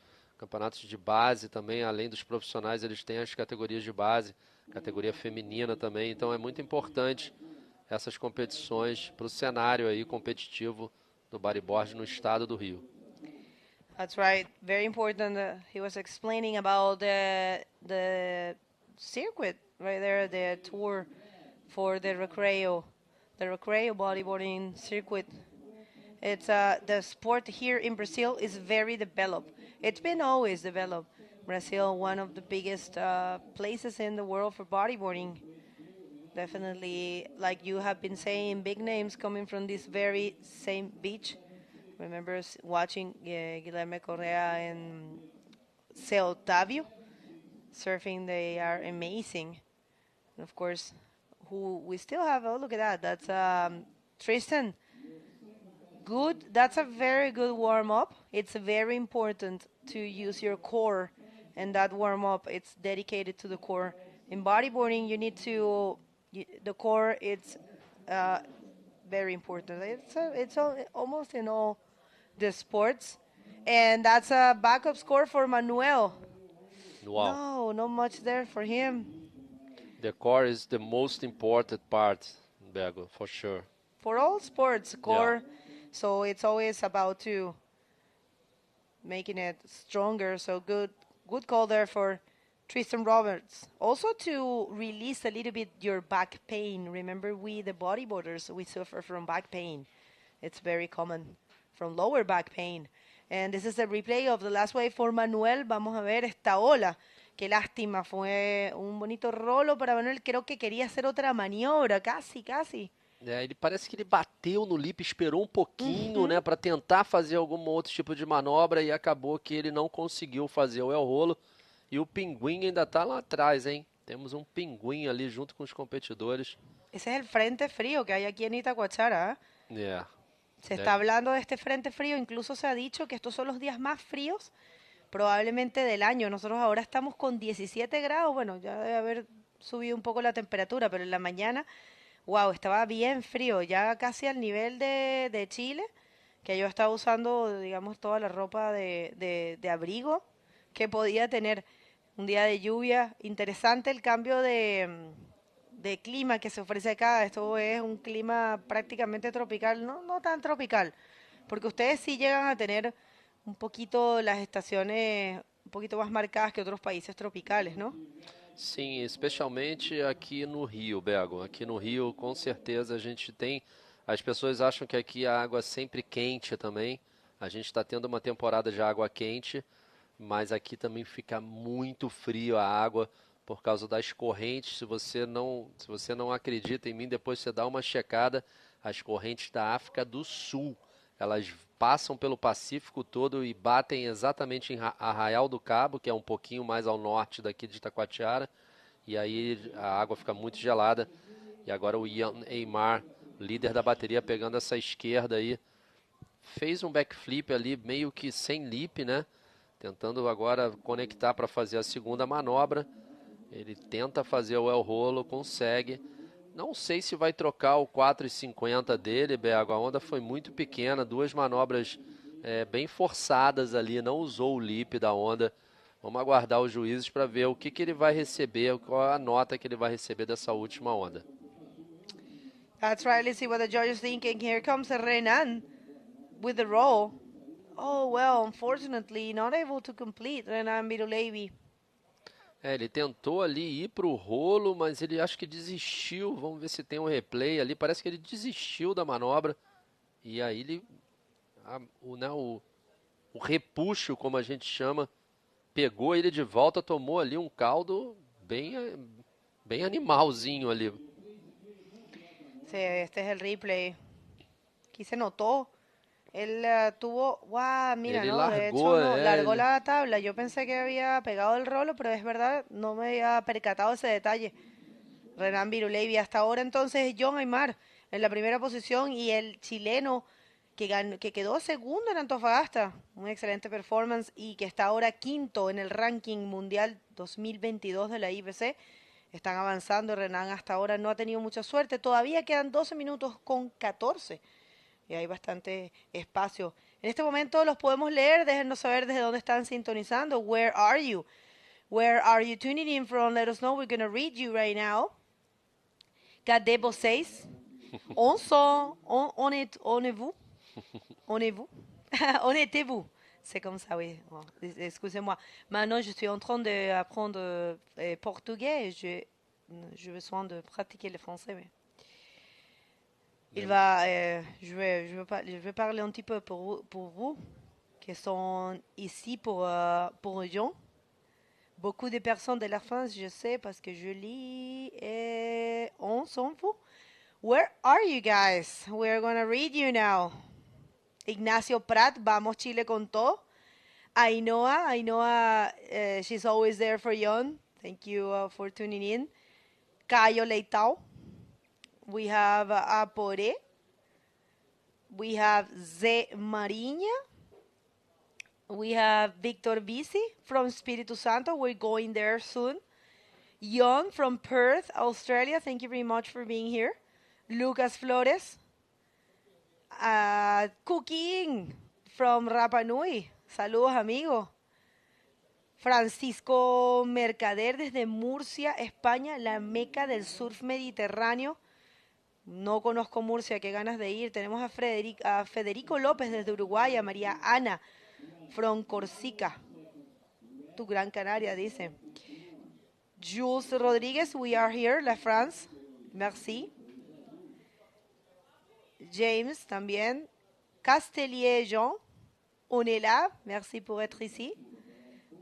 de base também, além dos profissionais, eles têm as categorias de base, categoria feminina também, então é muito importante essas competições para o cenário aí competitivo do bodyboard no estado do Rio. That's right. Very important. He was explaining about the circuit right there, the tour for the Recreio bodyboarding circuit. It's the sport here in Brazil is very developed. It's been always developed. Brazil, one of the biggest places in the world for bodyboarding. Definitely, like you have been saying, big names coming from this very same beach. Remember watching Guilherme Correa and Cel Otávio surfing? They are amazing. And of course, who we still have, oh, look at that. That's Tristan. Good. That's a very good warm-up. It's very important to use your core, and that warm-up, it's dedicated to the core. In bodyboarding, you need to, the core, it's very important. It's almost in all the sports. And that's a backup score for Manuel. Wow. No, not much there for him. The core is the most important part, Bego, for sure. For all sports, core. Yeah. So it's always about to making it stronger. So good call there for Tristan Roberts. Also to release a little bit your back pain. Remember, we, the bodyboarders, we suffer from back pain. It's very common, from lower back pain. And this is a replay of the last wave for Manuel. Vamos a ver esta ola. Qué lástima, fue un bonito rolo para Manuel. Creo que quería hacer otra maniobra, casi. Ele parece que ele bateu no lip, esperou um pouquinho, né, para tentar fazer algum outro tipo de manobra, e acabou que ele não conseguiu fazer o el rolo. E o pinguim ainda está lá atrás, hein? Temos um pinguim ali junto com os competidores. Ese es el frente frío que hay aquí en Itacoatiara. Yeah. Se está hablando de este frente frío, incluso se ha dicho que estos son los días más fríos probablemente del año. Nosotros ahora estamos con 17 grados, bueno, ya debe haber subido un poco la temperatura, pero en la mañana, wow, estaba bien frío, ya casi al nivel de Chile, que yo estaba usando, digamos, toda la ropa de abrigo que podía tener. Un día de lluvia, interesante el cambio de clima que se ofrece acá. Esto es un clima prácticamente tropical, no tan tropical, porque ustedes sí llegan a tener un poquito las estaciones un poquito más marcadas que otros países tropicales, ¿no? Sim, especialmente aqui no Rio, Bego. Aqui no Rio, com certeza, a gente tem... As pessoas acham que aqui a água é sempre quente também. A gente está tendo uma temporada de água quente, mas aqui também fica muito frio a água por causa das correntes. Se você não acredita em mim, depois você dá uma checada. As correntes da África do Sul, elas passam pelo Pacífico todo e batem exatamente em Arraial do Cabo, que é um pouquinho mais ao norte daqui de Itacoatiara, e aí a água fica muito gelada. E agora o Ian Eymar, líder da bateria, pegando essa esquerda aí. Fez um backflip ali, meio que sem lip, né? Tentando agora conectar para fazer a segunda manobra. Ele tenta fazer o el rolo, consegue. Não sei se vai trocar o 4,50 dele, Bego. A onda foi muito pequena, duas manobras bem forçadas ali, não usou o lip da onda. Vamos aguardar os juízes para ver o que ele vai receber, qual a nota que ele vai receber dessa última onda. That's right. Let's see what the judges think. And here comes Renan with the roll. Oh, well, unfortunately, not able to complete Renan Biruleibe. Ele tentou ali ir para o rolo, mas ele acho que desistiu. Vamos ver se tem um replay ali. Parece que ele desistiu da manobra. E aí ele, o repuxo, como a gente chama, pegou ele de volta, tomou ali um caldo bem animalzinho ali. Sí, este es el replay. Aquí se notó. Él tuvo, wow, mira, Él no, de largó, hecho no, largó él. la tabla. Yo pensé que había pegado el rolo, pero es verdad, no me había percatado ese detalle. Renan Biruleibe hasta ahora entonces John Aymar en la primera posición y el chileno que quedó segundo en Antofagasta, un excelente performance y que está ahora quinto en el ranking mundial 2022 de la IBC. Están avanzando, Renan hasta ahora no ha tenido mucha suerte, todavía quedan 12 minutos con 14 y hay bastante espacio. En este momento los podemos leer, déjenos saber desde dónde están sintonizando. Where are you? Where are you tuning in from? Let us know, we're going to read you right now. Cadê vocês? On sont, on est vous? On est vous? On était-vous? C'est comme ça, oui. Bon, excusez-moi. Maintenant, je suis en train d'apprendre portugais. J'ai besoin de pratiquer le français. Mais... je vais parler un petit peu pour vous, qui sont ici pour Lyon. Beaucoup de personnes de la France, je sais, parce que je lis et on s'en fout. Where are you guys? We're going to read you now. Ignacio Prat, Vamos Chile con todo. Ainhoa, she's always there for Yon. Thank you for tuning in. Caio Leitao. We have Apore. We have Zé Marinha. We have Victor Bisi from Espírito Santo. We're going there soon. Yon from Perth, Australia. Thank you very much for being here. Lucas Flores. Cooking from Rapa Nui. Saludos, amigo. Francisco Mercader desde Murcia, España, la meca del surf mediterráneo. No conozco Murcia, qué ganas de ir. Tenemos a Federico López desde Uruguay, a María Ana from Corsica. Tu Gran Canaria, dice. Jules Rodríguez, we are here, La France. Merci. James también. Castellier Jean, on est là, merci pour être ici.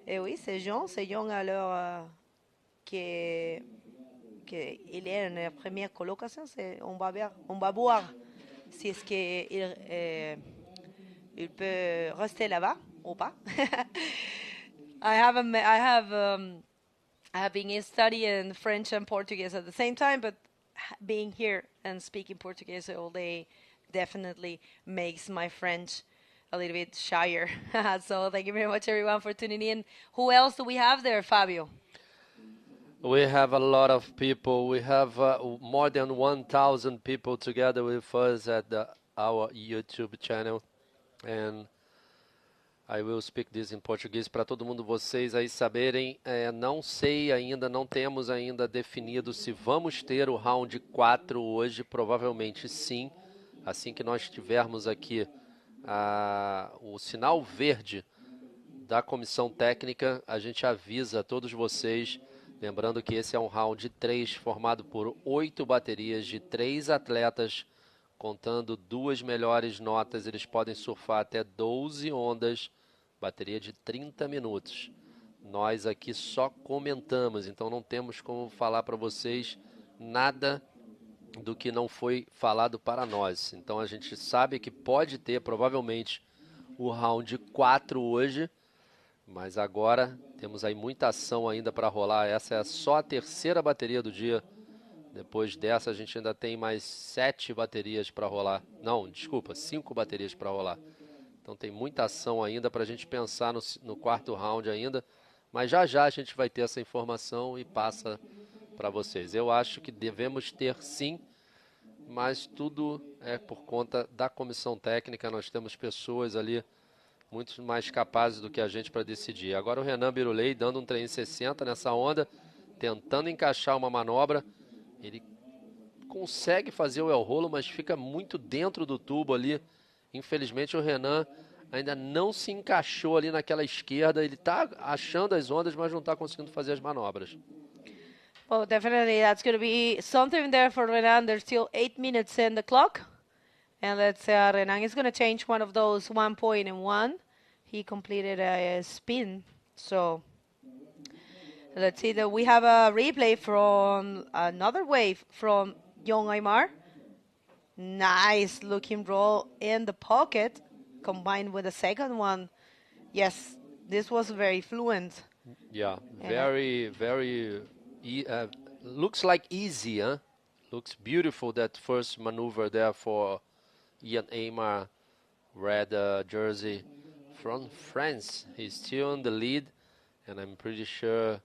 Et oui, c'est Jean alors qu'il est en la première colocation, on va voir si est-ce qu'il peut rester là-bas ou pas. I have been studying French and Portuguese at the same time, but being here and speaking Portuguese all day definitely makes my French a little bit shyer. So thank you very much, everyone, for tuning in. Who else do we have there, Fabio? We have a lot of people. We have more than 1,000 people together with us at our YouTube channel. And I will speak this in Portuguese para todo mundo vocês aí saberem. Não sei ainda, não temos ainda definido se vamos ter o round 4 hoje. Provavelmente sim. Assim que nós tivermos aqui o sinal verde da comissão técnica, a gente avisa a todos vocês. Lembrando que esse é um round 3 formado por 8 baterias de 3 atletas, contando 2 melhores notas. Eles podem surfar até 12 ondas, bateria de 30 minutos. Nós aqui só comentamos, então não temos como falar para vocês nada do que não foi falado para nós. Então a gente sabe que pode ter provavelmente o round 4 hoje, mas agora temos aí muita ação ainda para rolar. Essa é só a terceira bateria do dia. Depois dessa a gente ainda tem mais 7 baterias para rolar. Não, desculpa, 5 baterias para rolar. Então tem muita ação ainda para a gente pensar no quarto round ainda. Mas já já a gente vai ter essa informação e passa para vocês. Eu acho que devemos ter sim, mas tudo é por conta da comissão técnica. Nós temos pessoas ali muito mais capazes do que a gente para decidir. Agora o Renan Birulei dando um 360 nessa onda, tentando encaixar uma manobra. Ele consegue fazer o el rolo, mas fica muito dentro do tubo ali. Infelizmente o Renan ainda não se encaixou ali naquela esquerda. Ele está achando as ondas, mas não está conseguindo fazer as manobras. Well, definitely that's going to be something there for Renan. There's still 8 minutes in the clock. And let's say Renan is going to change one of those 1.1. He completed a spin. So let's see that we have a replay from another wave from Young Aymar. Nice looking roll in the pocket combined with the second one. Yes, this was very fluent. Yeah, very looks like easy, huh? Looks beautiful, that first maneuver there for Ian Aymar, red jersey from France. He's still in the lead, and I'm pretty sure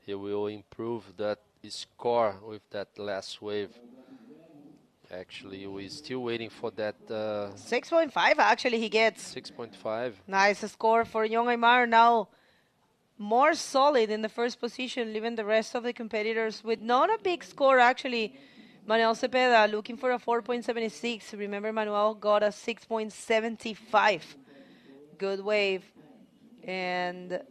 he will improve that score with that last wave. Actually, we're still waiting for that 6.5 actually he gets. 6.5. Nice score for Young Aymar. Now more solid in the first position, leaving the rest of the competitors with not a big score actually. Manuel Cepeda looking for a 4.76. Remember, Manuel got a 6.75. Good wave. And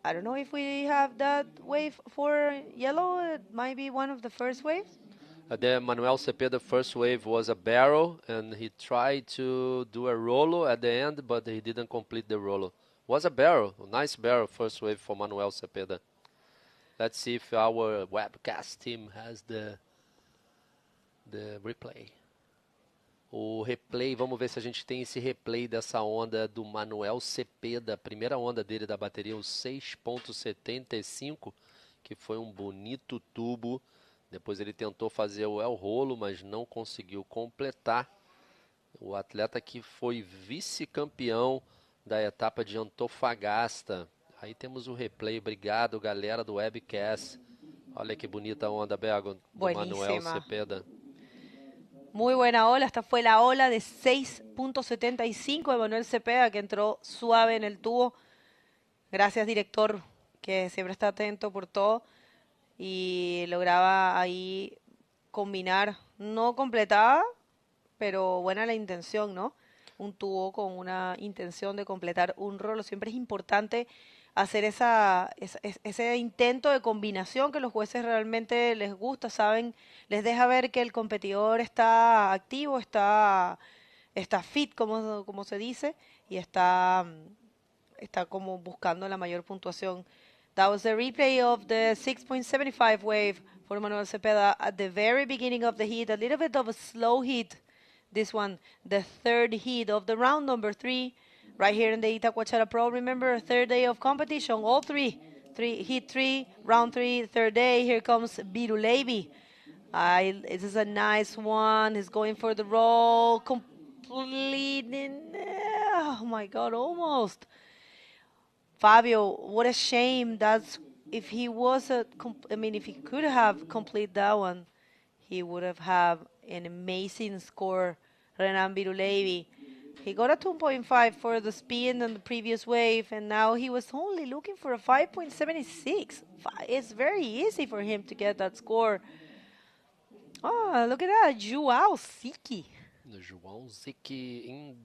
I don't know if we have that wave for yellow. It might be one of the first waves. The Manuel Cepeda first wave was a barrel, and he tried to do a rolo at the end, but he didn't complete the rolo. Was a barrel, a nice barrel first wave for Manuel Cepeda. Let's see if our webcast team has the replay. O replay, vamos ver se a gente tem esse replay dessa onda do Manuel Cepeda, a primeira onda dele da bateria, o 6.75, que foi um bonito tubo. Depois ele tentou fazer o el rolo, mas não conseguiu completar. O atleta que foi vice-campeão da etapa de Antofagasta. Aí temos o replay. Obrigado, galera do webcast. Olha que bonita onda, Bego, do Manuel Cepeda. Muy buena ola. Esta fue la ola de 6.75 de Manuel Cepeda, que entró suave en el tubo. Gracias, director, que siempre está atento por todo. Y lograba ahí combinar, no completaba, pero buena la intención, ¿no? Un tubo con una intención de completar un rolo. Siempre es importante hacer ese intento de combinación que los jueces realmente les gusta, saben, les deja ver que el competidor está activo, está fit, como se dice, y está como buscando la mayor puntuación. That was the replay of the 6.75 wave for Manuel Cepeda at the very beginning of the heat. A little bit of a slow heat. This one, the third heat of the round number 3, right here in the Itacoatiara Pro. Remember, third day of competition, all three. Heat 3, round 3, third day. Here comes Birulevi. This is a nice one. He's going for the roll. Completing. Oh my God, almost. Fabio, what a shame. That's if he was if he could have completed that one, he would have had an amazing score. Renan Birulevi. He got a 2.5 for the spin on the previous wave, and now he was only looking for a 5.76. It's very easy for him to get that score. Oh, look at that, João Ziki. João Ziki in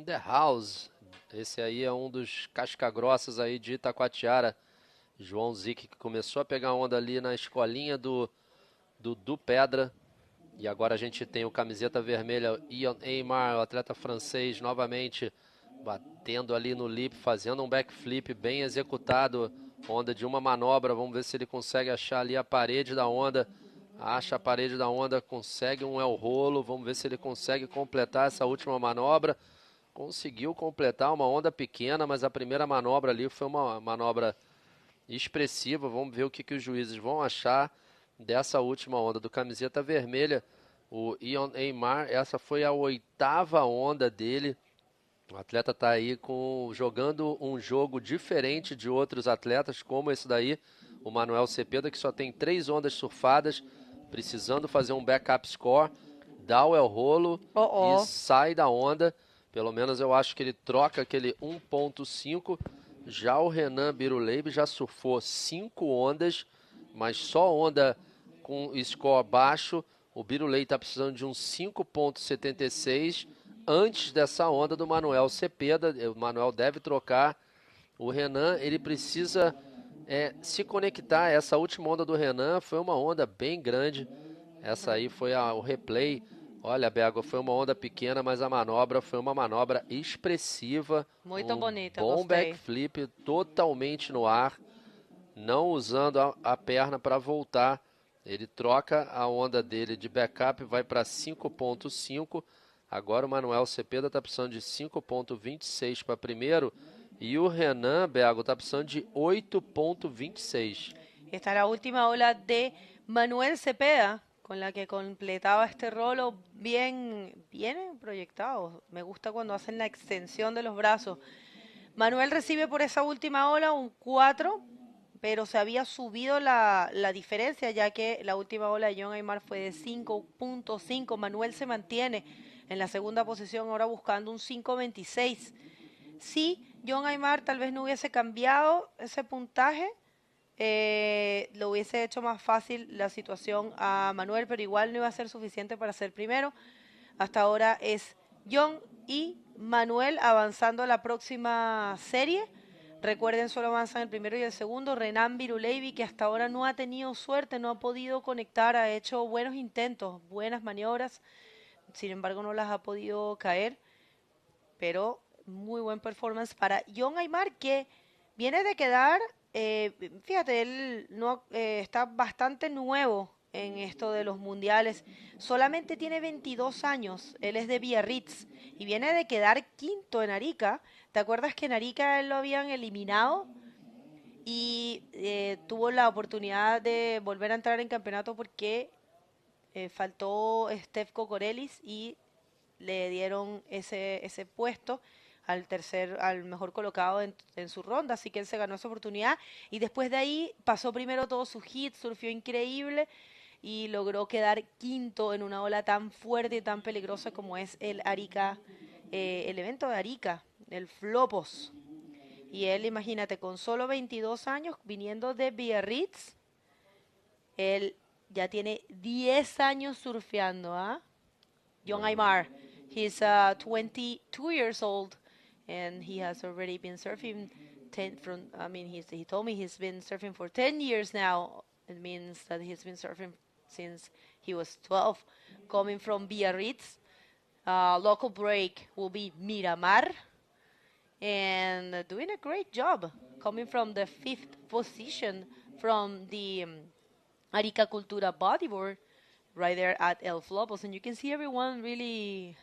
the house. Esse aí é um dos casca-grossas aí de Itacoatiara. João Ziki, que começou a pegar onda ali na escolinha do Pedra. E agora a gente tem o camiseta vermelha, Ian Aymar, o atleta francês, novamente batendo ali no lip, fazendo um backflip bem executado. Onda de uma manobra, vamos ver se ele consegue achar ali a parede da onda. Acha a parede da onda, consegue um el rolo. Vamos ver se ele consegue completar essa última manobra. Conseguiu completar uma onda pequena, mas a primeira manobra ali foi uma manobra expressiva. Vamos ver o que os juízes vão achar. dessa última onda do camiseta vermelha, o Ion Eymar. Essa foi a 8ª onda dele. O atleta está aí jogando um jogo diferente de outros atletas, como esse daí, o Manuel Cepeda, que só tem 3 ondas surfadas, precisando fazer um backup score, dá o el rolo e sai da onda. Pelo menos eu acho que ele troca aquele 1.5. Já o Renan Biruleib já surfou 5 ondas, mas só onda com score baixo. O Biruleib está precisando de um 5.76 antes dessa onda do Manuel Cepeda. O Manuel deve trocar. O Renan, ele precisa se conectar. Essa última onda do Renan foi uma onda bem grande. Essa aí foi o replay. Olha, Bego, foi uma onda pequena, mas a manobra foi uma manobra expressiva. Muito bonita, bom gostei. backflip, totalmente no ar, não usando a perna para voltar. Ele troca a onda dele de backup, vai para 5.5. Agora o Manuel Cepeda está precisando de 5.26 para primeiro. E o Renan, Bego, está precisando de 8.26. Esta es la última ola de Manuel Cepeda, con la que completaba este rolo bien proyectado. Me gusta cuando hacen la extensión de los brazos. Manuel recibe por esa última ola un 4, pero se había subido la diferencia, ya que la última ola de John Aymar fue de 5.5. Manuel se mantiene en la segunda posición, ahora buscando un 5.26. Si John Aymar tal vez no hubiese cambiado ese puntaje, lo hubiese hecho más fácil la situación a Manuel, pero igual no iba a ser suficiente para ser primero. Hasta ahora es John y Manuel avanzando a la próxima serie. Recuerden, solo avanzan el primero y el segundo. Renan Biruleibi, que hasta ahora no ha tenido suerte, no ha podido conectar, ha hecho buenos intentos, buenas maniobras, sin embargo no las ha podido caer, pero muy buen performance para John Aymar, que viene de quedar, fíjate, él no, está bastante nuevo en esto de los mundiales, solamente tiene 22 años, él es de Biarritz y viene de quedar quinto en Arica. ¿Te acuerdas que en Arica él lo habían eliminado? Y tuvo la oportunidad de volver a entrar en campeonato porque faltó Steph Cocorelis y le dieron ese puesto al mejor colocado en su ronda, así que él se ganó esa oportunidad y después de ahí pasó primero todos sus hits, surfió increíble y logró quedar quinto en una ola tan fuerte y tan peligrosa como es el Arica, el evento de Arica, el Flopos. Y él, imagínate, con solo 22 años, viniendo de Biarritz, él ya tiene 10 años surfeando, ¿ah? John Aymar, he's 22 years old, and he has already been surfing he told me he's been surfing for 10 years now. It means that he's been surfing since he was 12. Coming from Biarritz, local break will be Miramar, and doing a great job, coming from the 5th position from the Itacoatiara Bodyboard right there at El Flopos, and you can see everyone really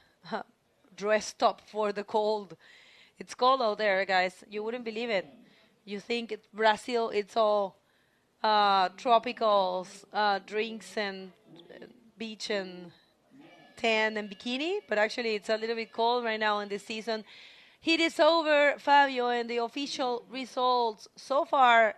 dressed up for the cold. It's cold out there, guys. You wouldn't believe it. You think it's Brazil, it's all tropicals, drinks and beach and tan and bikini, but actually it's a little bit cold right now in this season. Heat is over, Fabio, and the official results so far,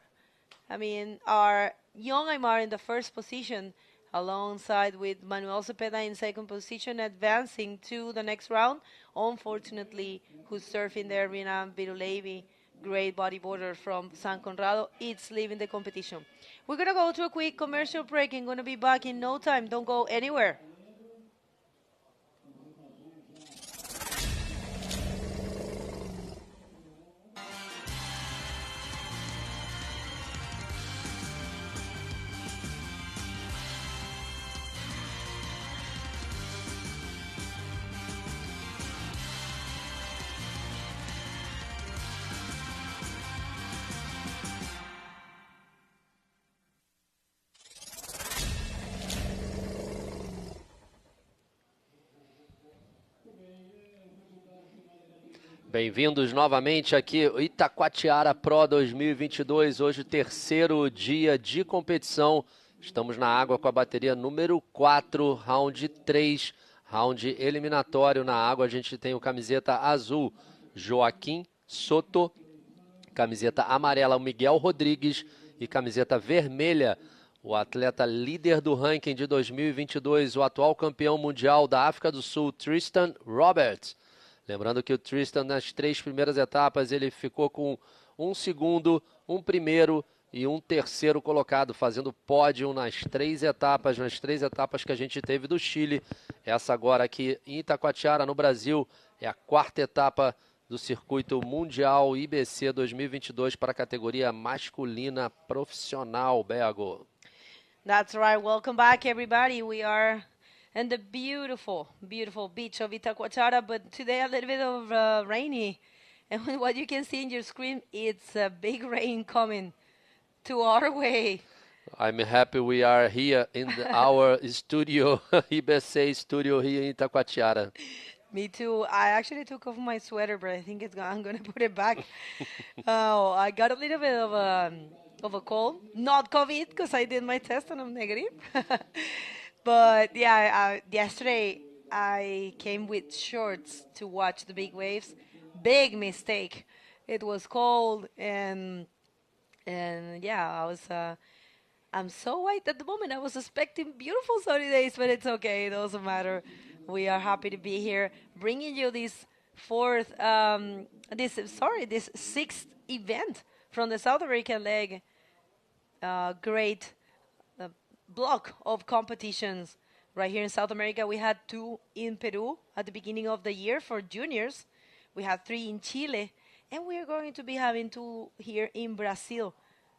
are John Aymar in the first position, alongside with Manuel Cepeda in second position, advancing to the next round. Unfortunately, who's surfing there, Renan Biruleibi, great bodyboarder from San Conrado, it's leaving the competition. We're going to go to a quick commercial break and going to be back in no time. Don't go anywhere. Bem-vindos novamente aqui, o Itacoatiara Pro 2022, hoje o terceiro dia de competição. Estamos na água com a bateria número 4, round 3, round eliminatório. Na água a gente tem o camiseta azul, Joaquim Soto, camiseta amarela, o Miguel Rodrigues, e camiseta vermelha, o atleta líder do ranking de 2022, o atual campeão mundial da África do Sul, Tristan Roberts. Lembrando que o Tristan, nas 3 primeiras etapas, ele ficou com 1 segundo, 1 primeiro e 1 terceiro colocado, fazendo pódio nas 3 etapas que a gente teve do Chile. Essa agora aqui em Itacoatiara, no Brasil, é a 4ª etapa do circuito mundial IBC 2022 para a categoria masculina profissional, Bego. That's right. Welcome back, everybody. We are in the beautiful, beautiful beach of Itacoatiara, but today a little bit of rainy. And what you can see in your screen, it's a big rain coming to our way. I'm happy we are here in our studio, IBC studio here in Itacoatiara. Me too. I actually took off my sweater, but I think I'm going to put it back. Oh, I got a little bit of a cold. Not COVID, because I did my test and I'm negative. But yeah, yesterday I came with shorts to watch the big waves. Big mistake. It was cold and yeah, I'm so white at the moment. I was expecting beautiful sunny days, but it's okay. It doesn't matter. We are happy to be here, bringing you this this 6th event from the South American leg. Great block of competitions right here in South America. We had 2 in Peru at the beginning of the year for juniors. We had 3 in Chile, and we are going to be having 2 here in Brazil.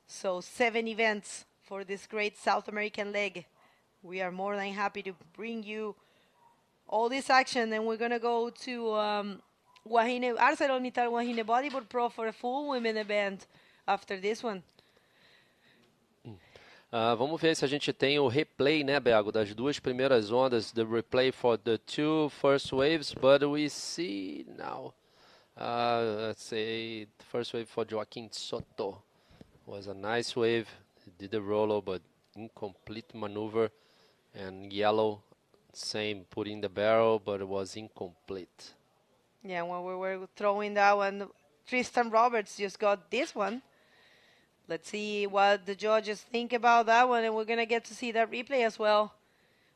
So 7 events for this great South American leg. We are more than happy to bring you all this action, and we're going to go to ArcelorMittal Wahine Bodyboard Pro for a full women event after this one. Vamos ver se a gente tem o replay, né, Bego, das 2 primeiras ondas, the replay for the 2 first waves, but we see now, let's say, the first wave for Joaquim Soto was a nice wave. He did the roller, but incomplete maneuver, and yellow, same, put in the barrel, but it was incomplete. Yeah, when we were throwing that one, Tristan Roberts just got this one. Let's see what the judges think about that one, and we're going to get to see that replay as well.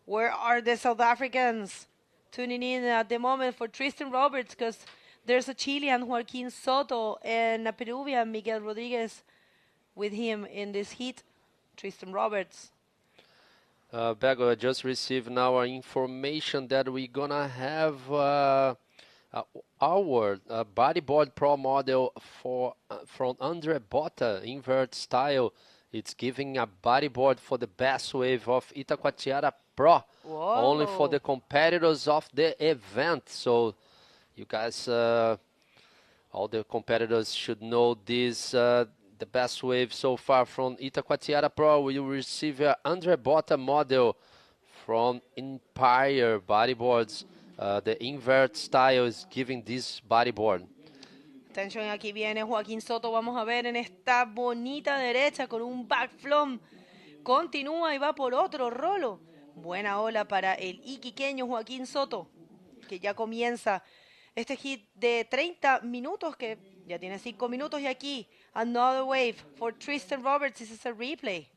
Where are the South Africans tuning in at the moment for Tristan Roberts? Because there's a Chilean, Joaquin Soto, and a Peruvian, Miguel Rodriguez, with him in this heat. Tristan Roberts. Bego, I just received now our information that we're going to have our Bodyboard Pro model from Andre Botta, invert style. It's giving a bodyboard for the best wave of Itacoatiara Pro. Whoa. Only for the competitors of the event. So you guys, all the competitors should know this. The best wave so far from Itacoatiara Pro. We will receive a Andre Botta model from Empire Bodyboards. The invert style is giving this bodyboard. Atención, aquí viene Joaquín Soto. Vamos a ver en esta bonita derecha con un backflip. Continúa y va por otro rolo. Buena ola para el iquiqueño Joaquín Soto, que ya comienza este hit de 30 minutos, que ya tiene 5 minutos. Y aquí, another wave for Tristan Roberts. This is a replay.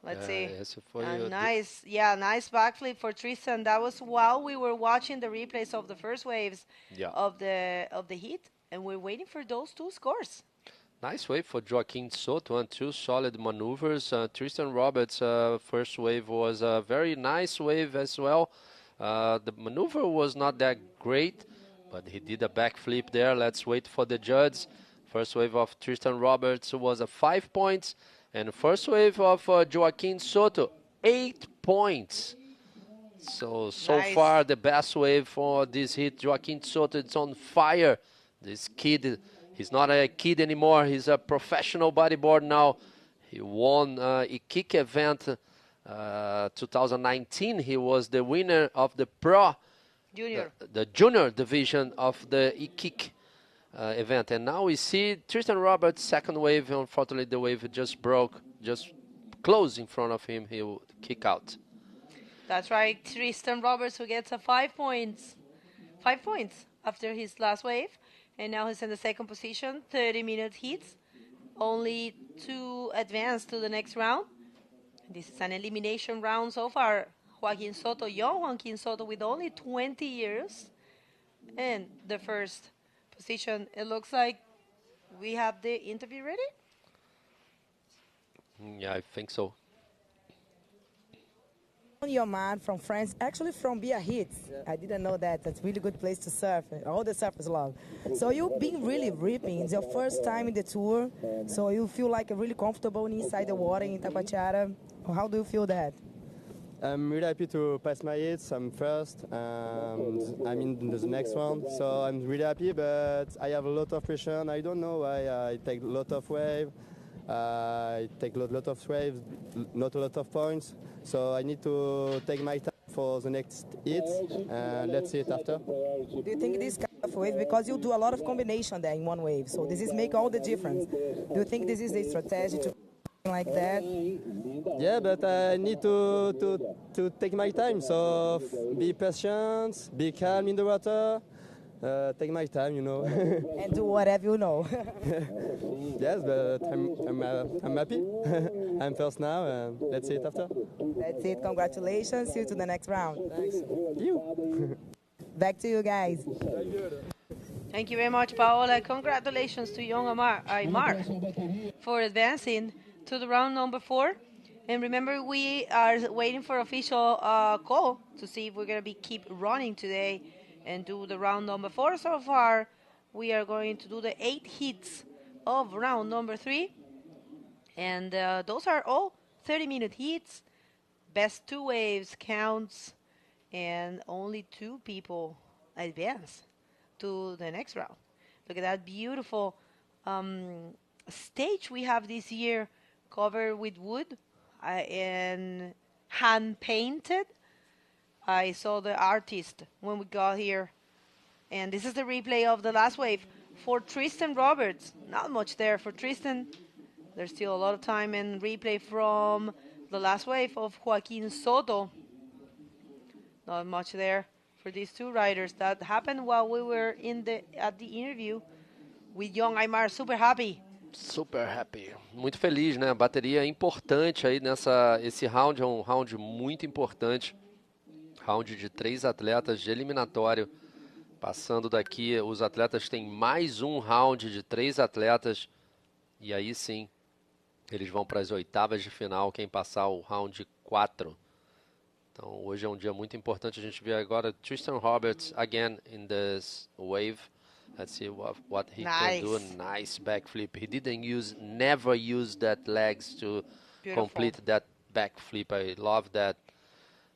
Let's see. Nice backflip for Tristan. That was while we were watching the replays of the first waves of the heat, and we're waiting for those 2 scores. Nice wave for Joaquim Soto and 2 solid maneuvers. Tristan Roberts' first wave was a very nice wave as well. The maneuver was not that great, but he did a backflip there. Let's wait for the judge. First wave of Tristan Roberts was a 5 points. And first wave of Joaquim Soto, 8 points. So Nice. far, the best wave for this hit. Joaquim Soto, it's on fire. This kid, he's not a kid anymore. He's a professional bodyboard now. He won a kick event 2019. He was the winner of the Pro, the junior division of the e-kick event. And now we see Tristan Roberts' second wave. Unfortunately, the wave just broke, just close in front of him, he will kick out. That's right, Tristan Roberts, who gets a 5 points. 5 points after his last wave. And now he's in the second position, 30-minute heats. Only 2 advance to the next round. This is an elimination round so far. Joaquin Soto, young Joaquin Soto with only 20 years. And the first position, it looks like we have the interview ready? Yeah, I think so. Your man from France, actually from Biarritz. I didn't know that. That's a really good place to surf. All the surfers love. So you've been really ripping. It's your first time in the tour. So you feel like really comfortable inside the water in Itacoatiara. How do you feel that? I'm really happy to pass my hits. I'm first, and I'm in the next one. So I'm really happy, but I have a lot of pressure. And I don't know why I take a lot of wave. I take a lot of waves, not a lot of points. So I need to take my time for the next hit, and let's see it after. Do you think this kind of wave, because you do a lot of combination there in one wave, so this is make all the difference. Do you think this is the strategy to like that? Yeah, but I need to take my time. So be patient, be calm in the water. Take my time, you know. And do whatever you know. Yes, but I'm happy. I'm first now, and let's see it after. That's it. Congratulations. See you to the next round. Thanks. You. Back to you guys. Thank you very much, Paola. Congratulations to young Aymar for advancing to the round number 4. And remember, we are waiting for official call to see if we're going to keep running today and do the round number 4. So far, we are going to do the 8 hits of round number 3. And those are all 30-minute hits. Best 2 waves counts. And only 2 people advance to the next round. Look at that beautiful stage we have this year, covered with wood and hand-painted. I saw the artist when we got here. And this is the replay of the last wave for Tristan Roberts. Not much there for Tristan. There's still a lot of time and replay from the last wave of Joaquin Soto. Not much there for these 2 riders. That happened while we were at the interview with young Aymar. Super happy. Super happy. Muito feliz, né? A bateria é importante aí esse round é um round muito importante. Round de 3 atletas de eliminatório. Passando daqui, os atletas têm mais um round de 3 atletas. E aí sim, eles vão para as oitavas de final, quem passar o round 4. Então hoje é um dia muito importante. A gente vê agora Tristan Roberts again in this wave. Let's see what he can do. Nice backflip. He never used that legs to complete that backflip. I love that.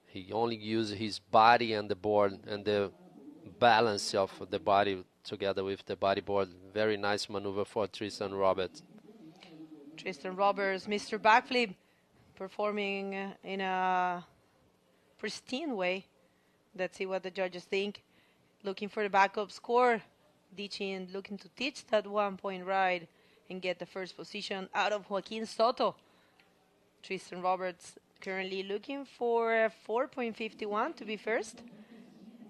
He only used his body and the board and the balance of the body together with the bodyboard. Very nice maneuver for Tristan Roberts. Tristan Roberts, Mr. Backflip, performing in a pristine way. Let's see what the judges think. Looking for the backup score. Looking to teach that 1-point ride and get the first position out of Joaquin Soto. Tristan Roberts currently looking for 4.51 to be first.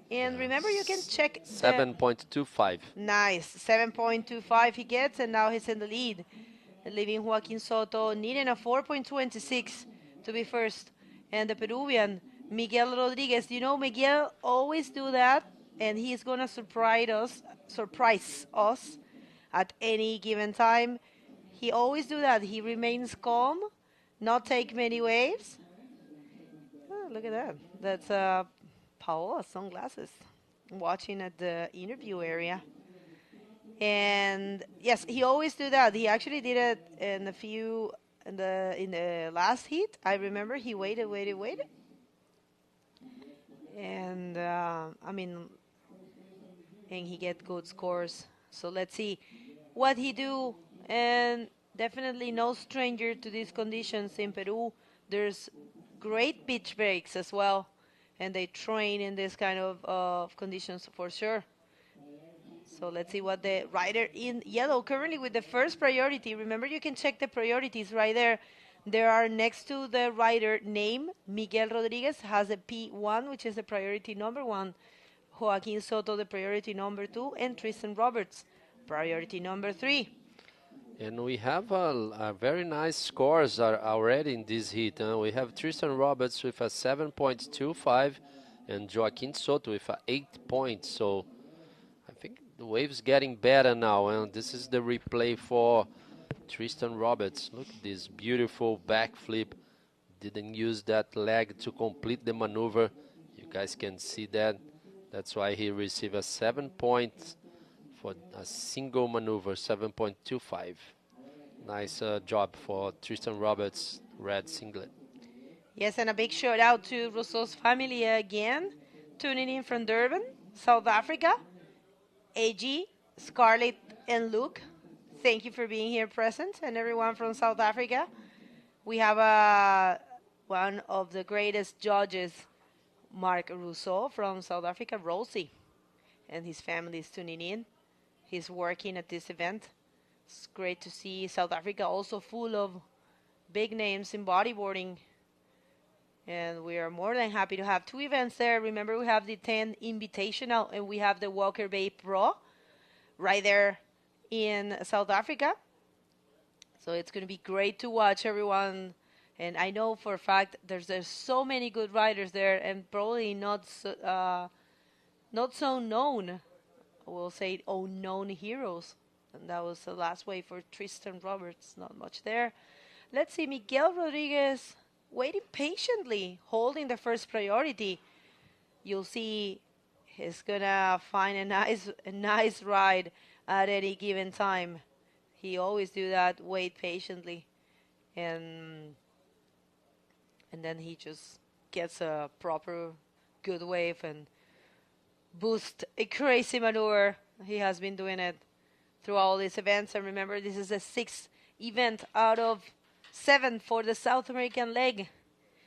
And remember, you can check 7.25. Nice. 7.25 he gets, and now he's in the lead. Leaving Joaquin Soto needing a 4.26 to be first. And the Peruvian, Miguel Rodriguez. You know, Miguel always do that, and he's going to surprise us at any given time. He always do that. He remains calm, not take many waves. Oh, look at that. That's Paola's sunglasses, watching at the interview area. And yes, he always do that. He actually did it in the last heat. I remember he waited. And and he get good scores. So let's see what he do. And definitely no stranger to these conditions in Peru. There's great beach breaks as well, and they train in this kind of conditions for sure. So let's see what the rider in yellow, currently with the first priority. Remember, you can check the priorities right there. There are next to the rider name, Miguel Rodriguez has a P1, which is the priority number 1. Joaquin Soto, the priority number 2, and Tristan Roberts, priority number 3. And we have a very nice scores already in this heat. We have Tristan Roberts with a 7.25 and Joaquin Soto with a 8 points. So I think the wave's getting better now. And this is the replay for Tristan Roberts. Look at this beautiful backflip. Didn't use that leg to complete the maneuver. You guys can see that. That's why he received a 7 points for a single maneuver, 7.25. Nice job for Tristan Roberts, red singlet. Yes, and a big shout out to Rousseau's family again, tuning in from Durban, South Africa. AG, Scarlett, and Luke, thank you for being here present, and everyone from South Africa. We have one of the greatest judges, Mark Rousseau from South Africa, Rosie, and his family is tuning in. He's working at this event. It's great to see South Africa also full of big names in bodyboarding. And we are more than happy to have 2 events there. Remember, we have the 10 Invitational and we have the Walker Bay Pro right there in South Africa. So it's going to be great to watch everyone. And I know for a fact there's so many good riders there and probably not so known. We'll say unknown heroes. And that was the last wave for Tristan Roberts. Not much there. Let's see, Miguel Rodriguez waiting patiently, holding the first priority. You'll see he's going to find a nice ride at any given time. He always do that, wait patiently. And then he just gets a proper good wave and boost a crazy maneuver. He has been doing it through all these events. And remember, this is the 6th event out of 7 for the South American leg.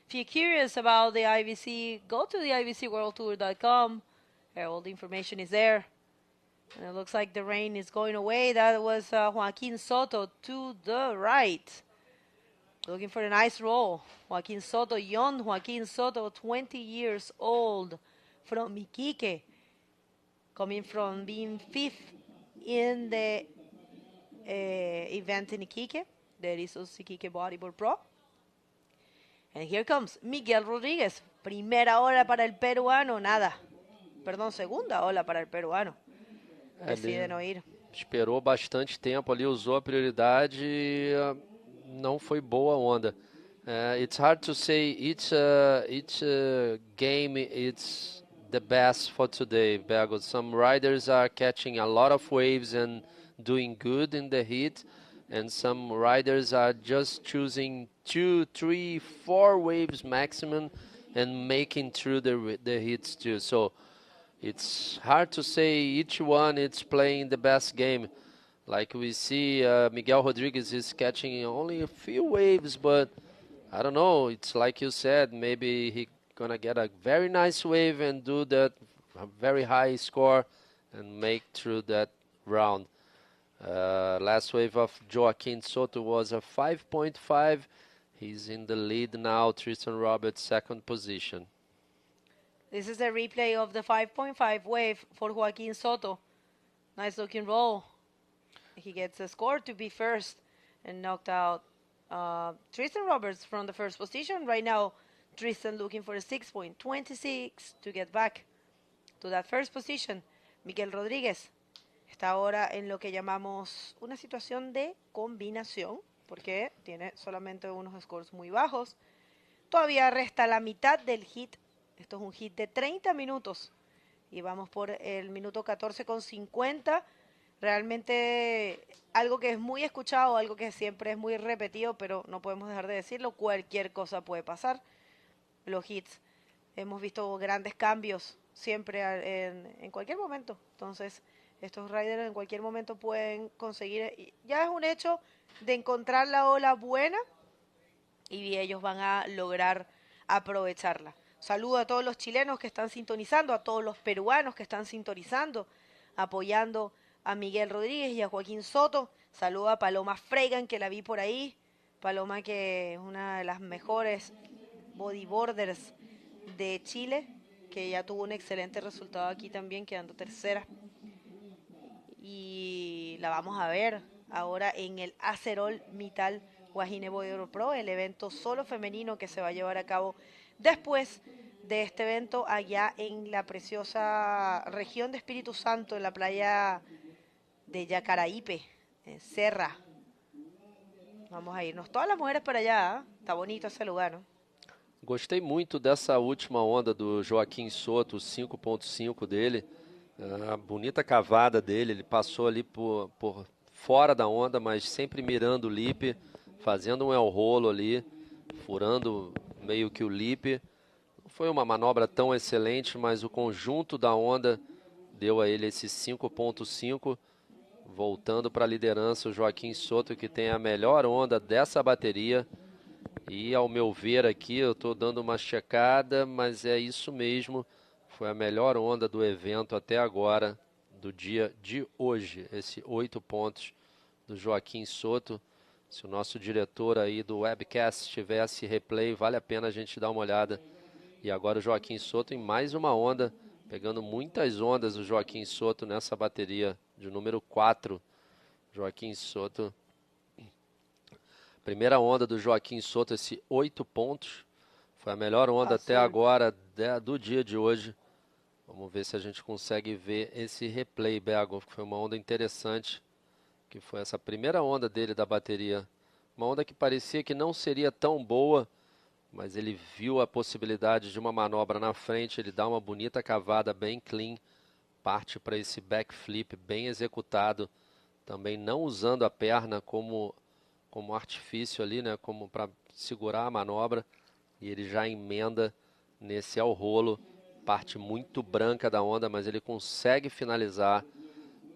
If you're curious about the IBC, go to the IBCWorldTour.com. All the information is there. And it looks like the rain is going away. That was Joaquin Soto to the right. Looking for a nice roll. Joaquin Soto, young Joaquin Soto, 20 years old, from Iquique. Coming from being 5th in the event in Iquique, the Rizos Iquique Bodyboard Pro. And here comes Miguel Rodriguez. Primera ola para el peruano, nada. Perdón, segunda ola para el peruano. Decide não ir. Esperou bastante tempo ali, usou a prioridade e não foi boa a onda. It's hard to say each game it's the best for today, Bego. Some riders are catching a lot of waves and doing good in the heat, and some riders are just choosing 2, 3, 4 waves maximum and making through the hits too. So it's hard to say each one it's playing the best game. Like we see Miguel Rodriguez is catching only a few waves, but I don't know, it's like you said, maybe he gonna get a very nice wave and do that very high score and make through that round. Last wave of Joaquin Soto was a 5.5. He's in the lead now. Tristan Roberts, second position. This is a replay of the 5.5 wave for Joaquin Soto. Nice looking roll. He gets a score to be first and knocked out Tristan Roberts from the first position. Right now, Tristan looking for a 6.26 to get back to that first position. Miguel Rodríguez está ahora en lo que llamamos una situación de combinación, porque tiene solamente unos scores muy bajos. Todavía resta la mitad del hit. Esto es un hit de 30 minutos. Y vamos por el minuto 14:50. Realmente algo que es muy escuchado, algo que siempre es muy repetido, pero no podemos dejar de decirlo. Cualquier cosa puede pasar. Los hits, hemos visto grandes cambios siempre en cualquier momento. Entonces, estos riders en cualquier momento pueden conseguir, ya es un hecho de encontrar la ola buena y ellos van a lograr aprovecharla. Saludo a todos los chilenos que están sintonizando, a todos los peruanos que están sintonizando, apoyando a Miguel Rodríguez y a Joaquín Soto. Saludo a Paloma Freigan, que la vi por ahí Paloma, que es una de las mejores bodyboarders de Chile, que ya tuvo un excelente resultado aquí también, quedando tercera. Y la vamos a ver ahora en el Acerol Mittal Guajine Bodyboard Pro, el evento solo femenino que se va a llevar a cabo después de este evento allá en la preciosa región de Espíritu Santo, en la playa de Yacaraípe, en Serra. Vamos a irnos todas las mujeres para allá, ¿eh? Está bonito ese lugar, ¿no? Gostei muito dessa última onda do Joaquim Soto, o 5.5 dele. A bonita cavada dele, ele passou ali por fora da onda, mas sempre mirando o lip, fazendo um el rolo ali, furando meio que o lip. Não foi uma manobra tão excelente, mas o conjunto da onda deu a ele esse 5.5, voltando para a liderança o Joaquim Soto, que tem a melhor onda dessa bateria. E ao meu ver aqui, eu estou dando uma checada, mas é isso mesmo. Foi a melhor onda do evento até agora, do dia de hoje. Esse 8 pontos do Joaquim Soto. Se o nosso diretor aí do webcast tivesse replay, vale a pena a gente dar uma olhada. E agora o Joaquim Soto em mais uma onda, pegando muitas ondas o Joaquim Soto nessa bateria de número 4. Joaquim Soto. Primeira onda do Joaquim Soto, esse 8 pontos. Foi a melhor onda até agora do dia de hoje. Vamos ver se a gente consegue ver esse replay, Bego, que foi uma onda interessante, que foi essa primeira onda dele da bateria. Uma onda que parecia que não seria tão boa, mas ele viu a possibilidade de uma manobra na frente, ele dá uma bonita cavada bem clean, parte para esse backflip bem executado, também não usando a perna como artifício ali, né, como para segurar a manobra, e ele já emenda nesse ao rolo. Parte muito branca da onda, mas ele consegue finalizar.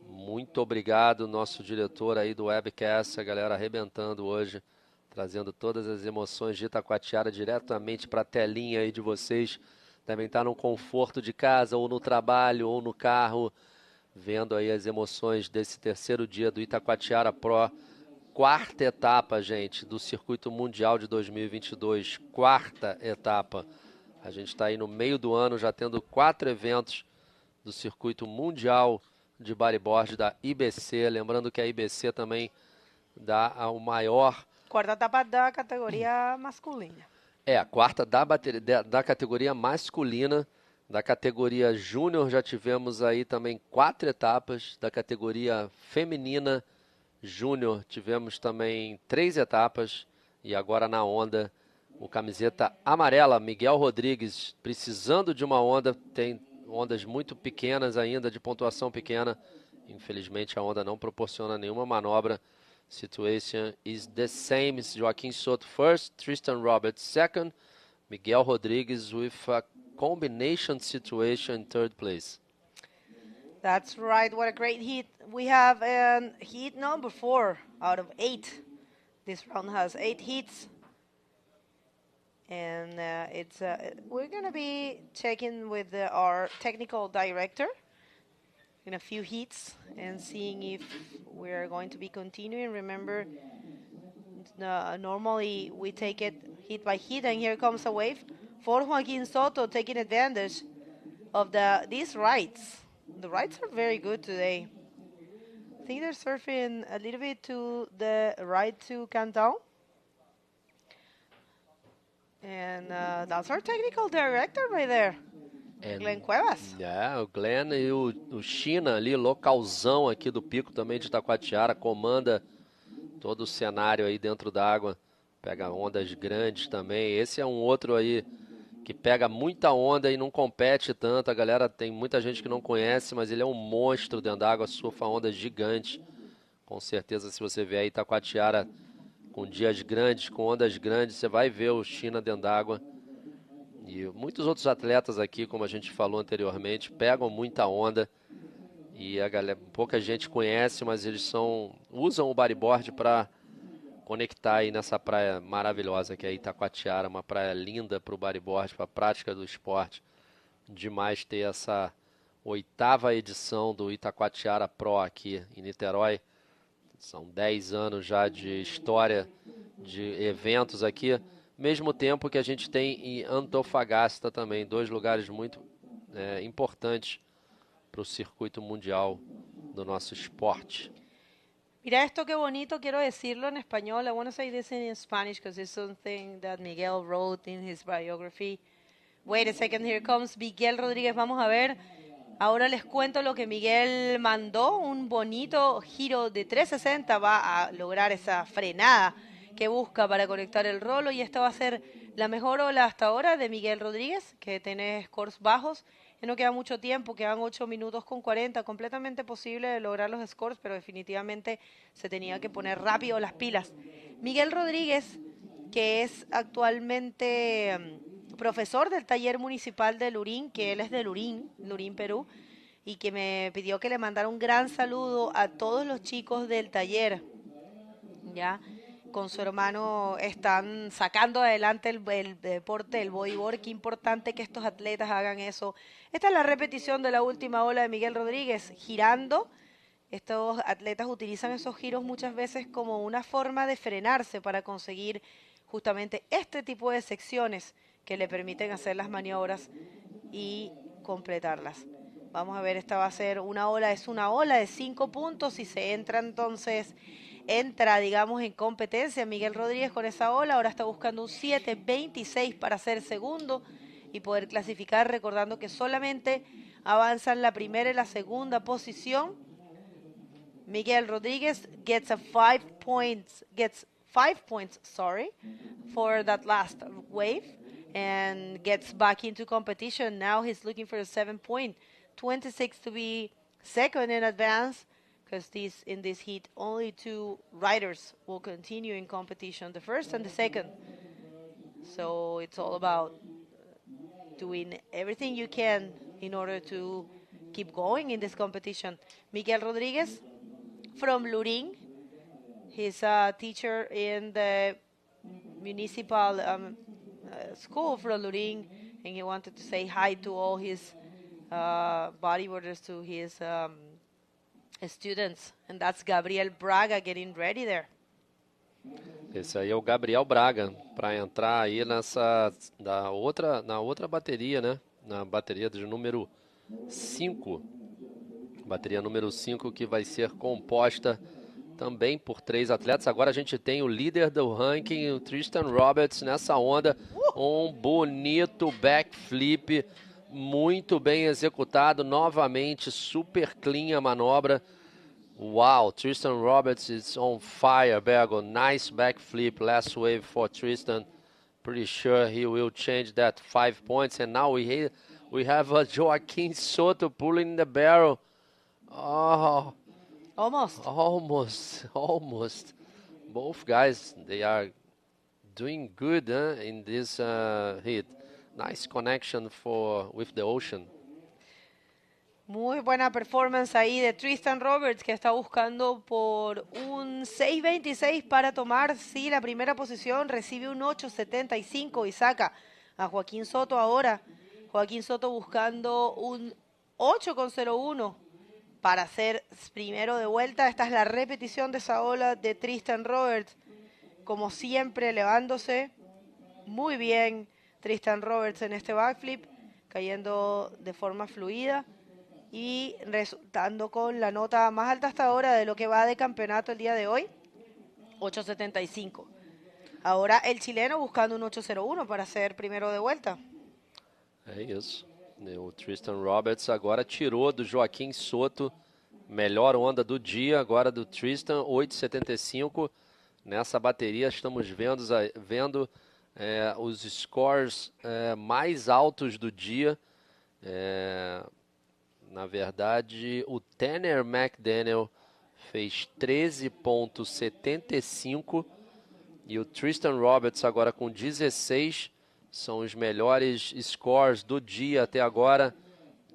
Muito obrigado, nosso diretor aí do webcast, a galera arrebentando hoje, trazendo todas as emoções de Itacoatiara diretamente para a telinha aí de vocês. Devem estar no conforto de casa, ou no trabalho, ou no carro, vendo aí as emoções desse terceiro dia do Itacoatiara Pro. Quarta etapa, gente, do Circuito Mundial de 2022. Quarta etapa. A gente está aí no meio do ano, já tendo 4 eventos do Circuito Mundial de Bodyboard da IBC. Lembrando que a IBC também dá o maior... Quarta etapa da categoria masculina. A quarta da categoria masculina. Da categoria júnior já tivemos aí também 4 etapas. Da categoria feminina júnior tivemos também 3 etapas. E agora na onda... O camiseta amarela, Miguel Rodrigues, precisando de uma onda, tem ondas muito pequenas ainda, de pontuação pequena. Infelizmente a onda não proporciona nenhuma manobra. Situation is the same. Joaquim Soto first, Tristan Roberts second, Miguel Rodrigues with a combination situation in third place. That's right, what a great hit. We have hit number 4 out of 8. This round has 8 hits. And we're going to be checking with our technical director in a few hits and seeing if we're going to be continuing. Remember, normally we take it hit by hit, and here comes a wave for Joaquin Soto, taking advantage of these rights. The rights are very good today. I think they're surfing a little bit to the right to countdown. And that's our technical director right there, Glenn Cuevas. O Glenn e o China ali, localzão aqui do pico também de Itacoatiara, comanda todo o cenário aí dentro d'água, pega ondas grandes também. Esse é um outro aí que pega muita onda e não compete tanto. A galera, tem muita gente que não conhece, mas ele é um monstro dentro d'água, surfa ondas gigantes. Com certeza, se você vier aí Itacoatiara com dias grandes, com ondas grandes, você vai ver o China dentro d'água. E muitos outros atletas aqui, como a gente falou anteriormente, pegam muita onda. E a galera, pouca gente conhece, mas eles usam o bodyboard para conectar aí nessa praia maravilhosa que é Itacoatiara, uma praia linda para o bodyboard, para a prática do esporte. Demais ter essa 8ª edição do Itacoatiara Pro aqui em Niterói. São 10 anos já de história de eventos aqui, mesmo tempo que a gente tem em Antofagasta também, 2 lugares muito importantes para o circuito mundial do nosso esporte. Mira esto qué bonito, quiero decirlo en español. I want to say this in Spanish because it's something that Miguel wrote in his biography. Wait a second, here comes Miguel Rodríguez. Vamos a ver. Ahora les cuento lo que Miguel mandó. Un bonito giro de 360. Va a lograr esa frenada que busca para conectar el rolo. Y esta va a ser la mejor ola hasta ahora de Miguel Rodríguez, que tiene scores bajos. Ya no queda mucho tiempo, quedan 8 minutos con 40, completamente posible de lograr los scores, pero definitivamente se tenía que poner rápido las pilas. Miguel Rodríguez, que es actualmente profesor del taller municipal de Lurín, que él es de Lurín, Perú, y que me pidió que le mandara un gran saludo a todos los chicos del taller, ¿ya? Con su hermano están sacando adelante el deporte del bodyboard. Qué importante que estos atletas hagan eso. Esta es la repetición de la última ola de Miguel Rodríguez, girando. Estos atletas utilizan esos giros muchas veces como una forma de frenarse para conseguir justamente este tipo de secciones que le permiten hacer las maniobras y completarlas. Vamos a ver, esta va a ser una ola, es una ola de 5 puntos y se entra entonces... Entra, digamos, en competencia Miguel Rodríguez con esa ola. Ahora está buscando un 7.26 para ser segundo y poder clasificar, recordando que solamente avanzan la primera y la segunda posición. Miguel Rodríguez gets 5 points, for that last wave and gets back into competition. Now he's looking for a 7 point, 26 to be second in advance. Because in this heat, only 2 riders will continue in competition, the first and the second. So it's all about doing everything you can in order to keep going in this competition. Miguel Rodríguez from Lurín. He's a teacher in the municipal school from Lurín, and he wanted to say hi to all his bodyboarders, to his students, and that's Gabriel Braga getting ready there. Esse aí é o Gabriel Braga, para entrar aí na outra bateria, né? Na bateria de número 5. Bateria número 5 que vai ser composta também por 3 atletas. Agora a gente tem o líder do ranking, o Tristan Roberts, nessa onda. Um bonito backflip, muito bem executado, novamente, super clean a manobra. Wow, Tristan Roberts is on fire, Bergo. Nice backflip, last wave for Tristan. Pretty sure he will change that 5 points. And now we have Joaquim Soto pulling the barrel. Oh, almost. Both guys, they are doing good in this heat. Nice connection with the ocean. Muy buena performance ahí de Tristan Roberts, que está buscando por un 6.26 para tomar, sí, la primera posición. Recibe un 8.75 y saca a Joaquín Soto ahora. Joaquín Soto buscando un 8.01 para ser primero de vuelta. Esta es la repetición de esa ola de Tristan Roberts. Como siempre, elevándose muy bien Tristan Roberts en este backflip, cayendo de forma fluida y resultando con la nota más alta hasta ahora de lo que va de campeonato el día de hoy, 8.75. Ahora el chileno buscando un 8.01 para ser primero de vuelta. É isso. O Tristan Roberts agora tirou do Joaquim Soto, melhor onda do dia, agora do Tristan, 8.75. Nessa bateria estamos vendo os scores mais altos do dia. Na verdade, o Tanner McDaniel fez 13.75 e o Tristan Roberts agora com 16. São os melhores scores do dia até agora.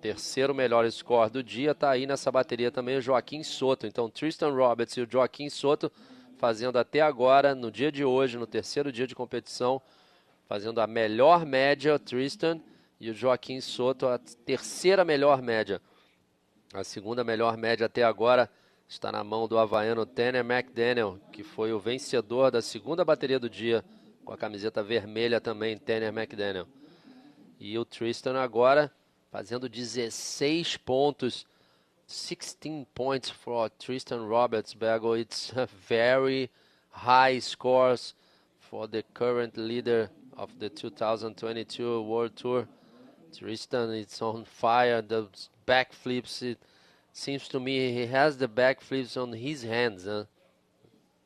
Terceiro melhor score do dia. Está aí nessa bateria também o Joaquim Soto. Então, Tristan Roberts e o Joaquim Soto fazendo até agora, no dia de hoje, no terceiro dia de competição, fazendo a melhor média, o Tristan, e o Joaquim Soto a terceira melhor média. A segunda melhor média até agora está na mão do havaiano Tanner McDaniel, que foi o vencedor da segunda bateria do dia, com a camiseta vermelha também, Tanner McDaniel. E o Tristan agora fazendo 16 pontos, 16 points for Tristan Roberts, Bego. It's a very high scores for the current leader of the 2022 World Tour. Tristan is on fire, the backflips, it seems to me he has the backflips on his hands, huh?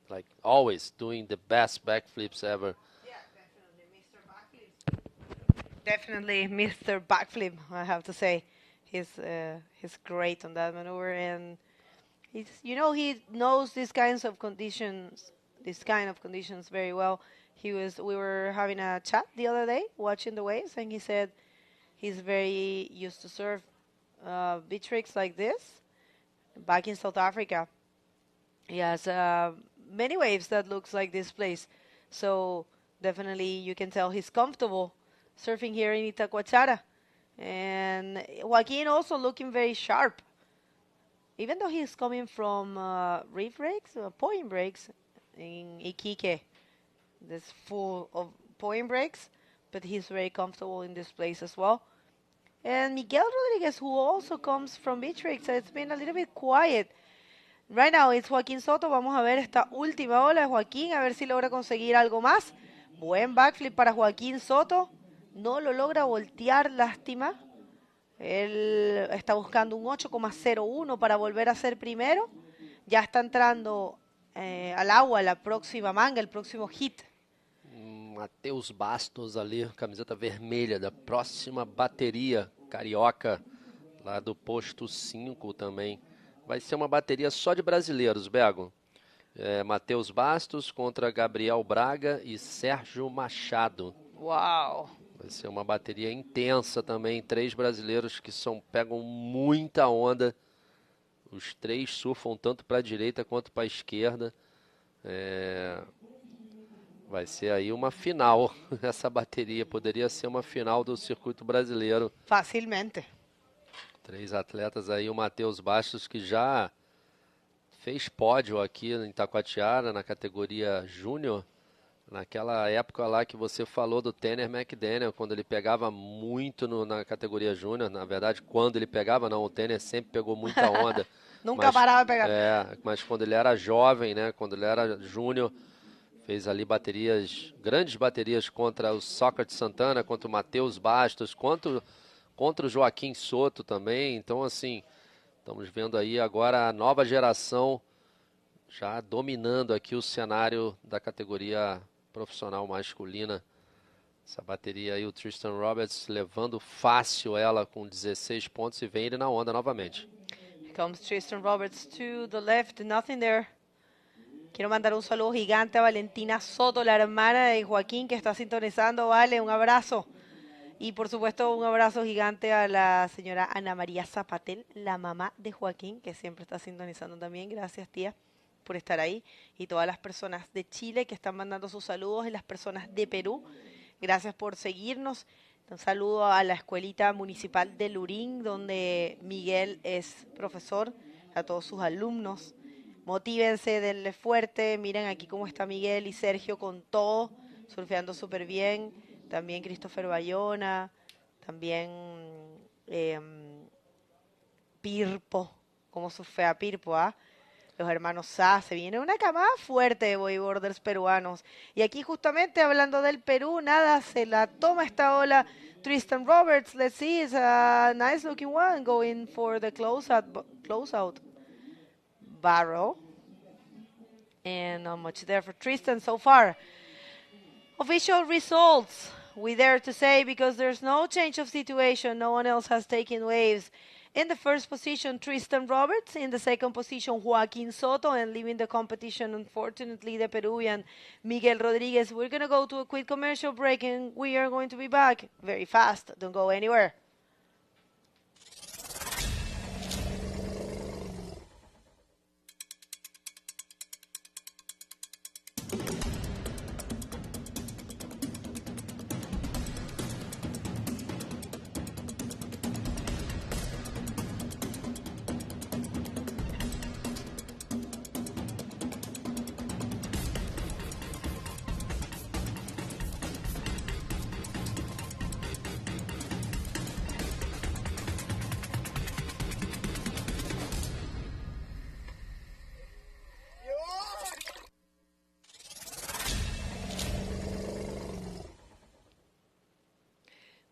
Like always doing the best backflips ever. Definitely Mr. Backflip, I have to say. He's great on that maneuver, and he's, you know, he knows these kind of conditions very well. We were having a chat the other day watching the waves, and he said he's very used to surf beach rigs like this back in South Africa. He has many waves that looks like this place, so definitely you can tell he's comfortable surfing here in Itacoatiara. And Joaquin also looking very sharp, even though he's coming from reef breaks, point breaks in Iquique. This full of point breaks, but he's very comfortable in this place as well. And Miguel Rodriguez, who also comes from beach rigs, so it's been a little bit quiet. Right now it's Joaquín Soto. Vamos a ver esta última ola de Joaquín, a ver si logra conseguir algo más. Buen backflip para Joaquín Soto. No lo logra voltear, lástima. Él está buscando un 8,01 para volver a ser primero. Ya está entrando al agua la próxima manga, el próximo hit. Matheus Bastos ali, camiseta vermelha da próxima bateria carioca, lá do posto 5 também. Vai ser uma bateria só de brasileiros, Bego. Matheus Bastos contra Gabriel Braga e Sérgio Machado. Uau! Vai ser uma bateria intensa também. 3 brasileiros que pegam muita onda. Os 3 surfam tanto para a direita quanto para a esquerda. Vai ser aí uma final. Essa bateria poderia ser uma final do circuito brasileiro. Facilmente. 3 atletas aí. O Matheus Bastos, que já fez pódio aqui em Itacoatiara na categoria Júnior. Naquela época lá que você falou do Tanner McDaniel, quando ele pegava muito na categoria Júnior. Na verdade, quando ele pegava, não, o Tanner sempre pegou muita onda. Nunca parava de pegar. Mas quando ele era jovem, né, quando ele era Júnior, fez ali grandes baterias contra o Sócrates Santana, contra o Matheus Bastos, contra o Joaquim Soto também. Então, assim, estamos vendo aí agora a nova geração já dominando aqui o cenário da categoria profissional masculina. Essa bateria aí, o Tristan Roberts levando fácil ela com 16 pontos e vem ele na onda novamente. Here comes Tristan Roberts to the left, nothing there. Quiero mandar un saludo gigante a Valentina Soto, la hermana de Joaquín, que está sintonizando. Vale, un abrazo. Y por supuesto un abrazo gigante a la señora Ana María Zapatel, la mamá de Joaquín, que siempre está sintonizando también. Gracias, tía, por estar ahí. Y todas las personas de Chile que están mandando sus saludos y las personas de Perú. Gracias por seguirnos. Un saludo a la Escuelita Municipal de Lurín, donde Miguel es profesor, a todos sus alumnos. Motívense, denle fuerte. Miren aquí cómo está Miguel y Sergio con todo, surfeando súper bien. También Christopher Bayona, también Pirpo, cómo surfea Pirpo, ¿ah? Los hermanos Sá, se viene una camada fuerte de bodyboarders peruanos. Y aquí justamente hablando del Perú, nada, se la toma esta ola Tristan Roberts. Let's see, it's a nice looking one going for the closeout barrel. And not much there for Tristan so far. Official results, we dare to say, because there's no change of situation. No one else has taken waves. In the first position, Tristan Roberts. In the second position, Joaquín Soto. And leaving the competition, unfortunately, the Peruvian Miguel Rodriguez. We're going to go to a quick commercial break, and we are going to be back very fast. Don't go anywhere.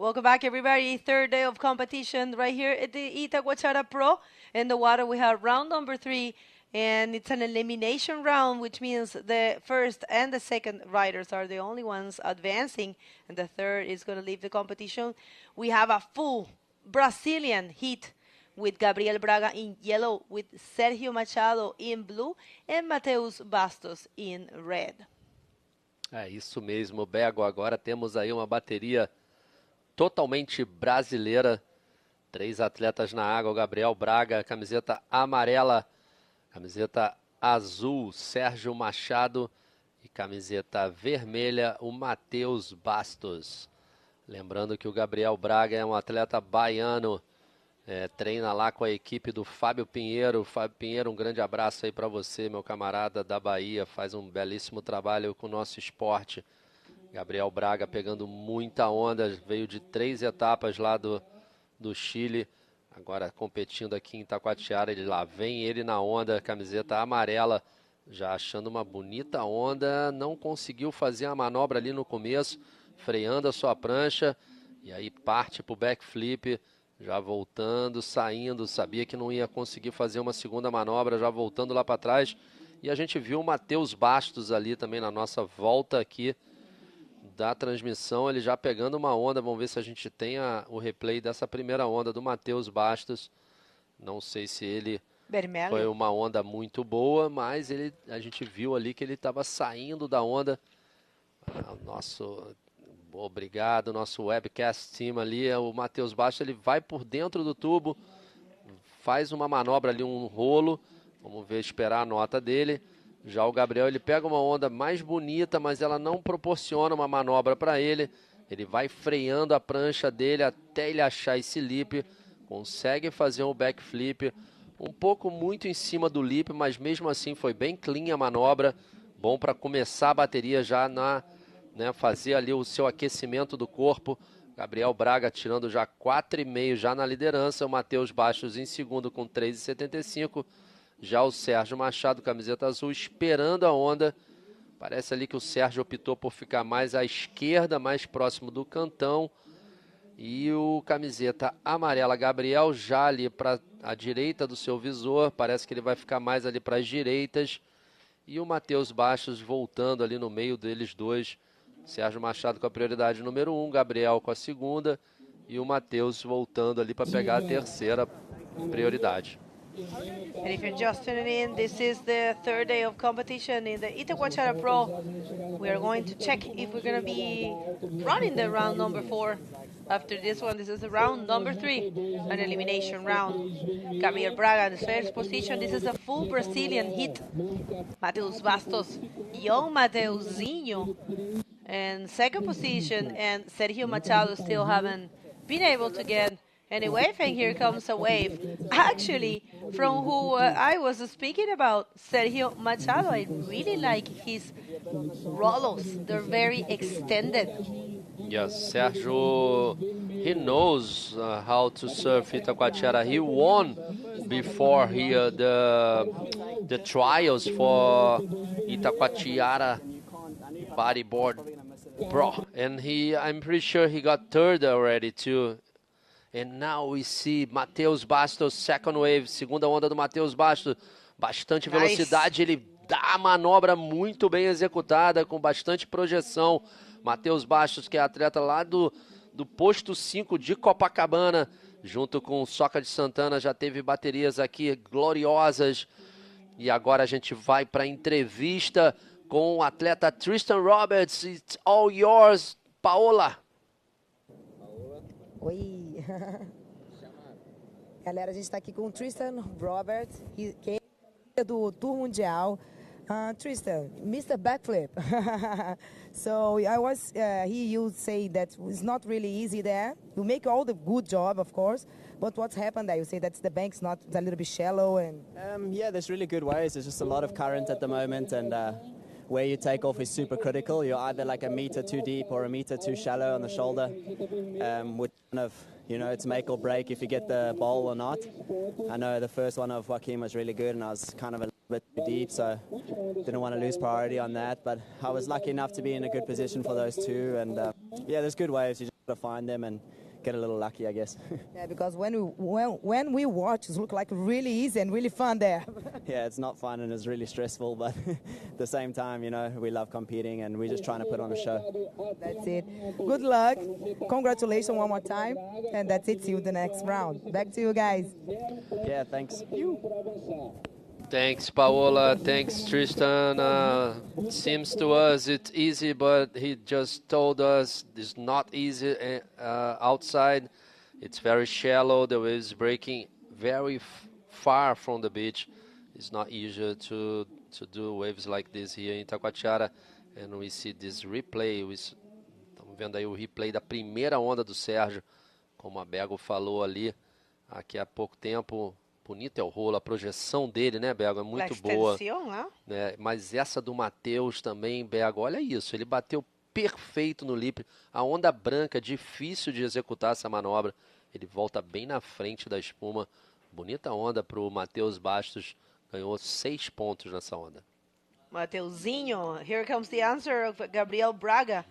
Welcome back, everybody. Third day of competition right here at the Itacoatiara Pro. In the water, we have round number 3, and it's an elimination round, which means the first and the second riders are the only ones advancing, and the third is going to leave the competition. We have a full Brazilian heat with Gabriel Braga in yellow, with Sergio Machado in blue, and Mateus Bastos in red. É isso mesmo, Bego. Agora temos aí uma bateria totalmente brasileira. 3 atletas na água: o Gabriel Braga, camiseta amarela, camiseta azul, Sérgio Machado, e camiseta vermelha, o Mateus Bastos. Lembrando que o Gabriel Braga é um atleta baiano, treina lá com a equipe do Fábio Pinheiro. Fábio Pinheiro, um grande abraço aí para você, meu camarada da Bahia, faz um belíssimo trabalho com o nosso esporte. Gabriel Braga pegando muita onda, veio de 3 etapas lá do Chile, agora competindo aqui em Itacoatiara. Lá vem ele na onda, camiseta amarela, já achando uma bonita onda, não conseguiu fazer a manobra ali no começo, freando a sua prancha, e aí parte para o backflip, já voltando, saindo, sabia que não ia conseguir fazer uma segunda manobra, já voltando lá para trás. E a gente viu o Mateus Bastos ali também na nossa volta aqui da transmissão, ele já pegando uma onda. Vamos ver se a gente tem o replay dessa primeira onda do Mateus Bastos. Não sei se ele foi uma onda muito boa, mas a gente viu ali que ele estava saindo da onda. Obrigado, nosso webcast team ali, o Mateus Bastos, ele vai por dentro do tubo, faz uma manobra ali, um rolo. Vamos ver, esperar a nota dele. Já o Gabriel, ele pega uma onda mais bonita, mas ela não proporciona uma manobra para ele. Ele vai freando a prancha dele até ele achar esse lip. Consegue fazer um backflip. Um pouco muito em cima do lip, mas mesmo assim foi bem clean a manobra. Bom para começar a bateria já fazer ali o seu aquecimento do corpo. Gabriel Braga tirando já 4,5 já na liderança. O Mateus Bastos em segundo com 3,75. Já o Sérgio Machado, camiseta azul, esperando a onda. Parece ali que o Sérgio optou por ficar mais à esquerda, mais próximo do cantão. E o camiseta amarela, Gabriel, já ali para a direita do seu visor. Parece que ele vai ficar mais ali para as direitas. E o Mateus Bastos voltando ali no meio deles dois. Sérgio Machado com a prioridade número 1, Gabriel com a segunda. E o Mateus voltando ali para pegar a terceira prioridade. And if you're just tuning in, this is the third day of competition in the Itacoatiara Pro. We are going to check if we're going to be running the round number 4. After this one, this is the round number 3, an elimination round. Gabriel Braga in the first position. This is a full Brazilian hit. Mateus Bastos, young Mateuzinho, in second position, and Sergio Machado still haven't been able to get any wave, and here comes a wave. Actually, from who I was speaking about, Sergio Machado, I really like his rollos. They're very extended. Yes, Sergio, he knows how to surf Itacoatiara. He won before here the trials for Itacoatiara Bodyboard Pro, and I'm pretty sure he got third already too. And now we see Mateus Bastos, second wave, segunda onda do Mateus Bastos, bastante velocidade, ele dá a manobra muito bem executada, com bastante projeção. Mateus Bastos, que é atleta lá do posto 5 de Copacabana, junto com o Soca de Santana, já teve baterias aqui gloriosas. E agora a gente vai para a entrevista com o atleta Tristan Roberts. It's all yours, Paola. Oi. Galera, a gente está aqui com o Tristan Roberts, que é do Tour Mundial. Tristan, Mr. Backflip. So you say that it's not really easy there. You make all the good job, of course, but what's happened there? You say that the bank's it's a little bit shallow and. Yeah, there's really good waves. There's just a lot of current at the moment, and where you take off is super critical. You're either like a meter too deep or a meter too shallow on the shoulder, which kind of, it's make or break if you get the bowl or not. I know the first one of Joaquin was really good, and I was kind of a bit too deep, so didn't want to lose priority on that. But I was lucky enough to be in a good position for those two, and Yeah, there's good waves. You just got to find them and get a little lucky, I guess. Yeah, because when we watch, it looks like really easy and really fun there. Yeah, it's not fun and it's really stressful, but at the same time, you know, we love competing and we're just trying to put on a show. That's it. Good luck. Congratulations one more time. And that's it. See you the next round. Back to you guys. Yeah, thanks. Thanks, Paola. Thanks, Tristan. Seems to us it's easy, but he just told us it's not easy outside. It's very shallow. The waves breaking very far from the beach. It's not easy to do waves like this here in Itacoatiara. And we see this replay. Estamos vendo aí o replay da primeira onda do Sérgio, como a Bego falou ali, aqui há pouco tempo. Bonito é o rolo, a projeção dele, né, Bego? É muito boa. Né? Mas essa do Matheus também, Bego, olha isso. Ele bateu perfeito no lip. A onda branca, difícil de executar essa manobra. Ele volta bem na frente da espuma. Bonita onda para o Matheus Bastos. Ganhou 6 pontos nessa onda. Mateuzinho, here comes the answer of Gabriel Braga.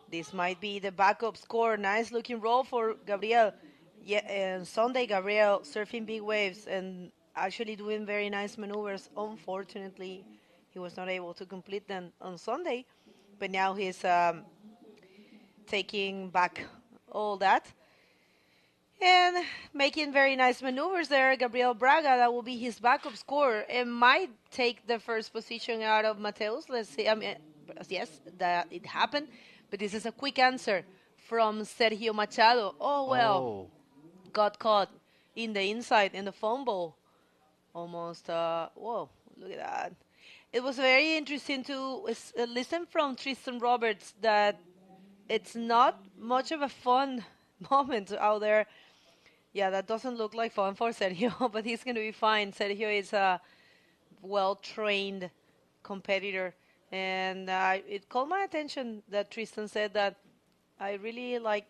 This might be the backup score. Nice looking roll for Gabriel. Yeah, and Sunday, Gabriel surfing big waves and actually doing very nice maneuvers. Unfortunately, he was not able to complete them on Sunday, but now he's taking back all that and making very nice maneuvers there. Gabriel Braga, that will be his backup score. It might take the first position out of Mateus. Let's see. I mean, yes, that it happened, but this is a quick answer from Sergio Machado. Oh, well. Oh. Got caught in the inside in the foam bowl. Almost, whoa, look at that. It was very interesting to listen from Tristan Roberts that it's not much of a fun moment out there. Yeah, that doesn't look like fun for Sergio, but he's going to be fine. Sergio is a well-trained competitor. And it caught my attention that Tristan said that I really like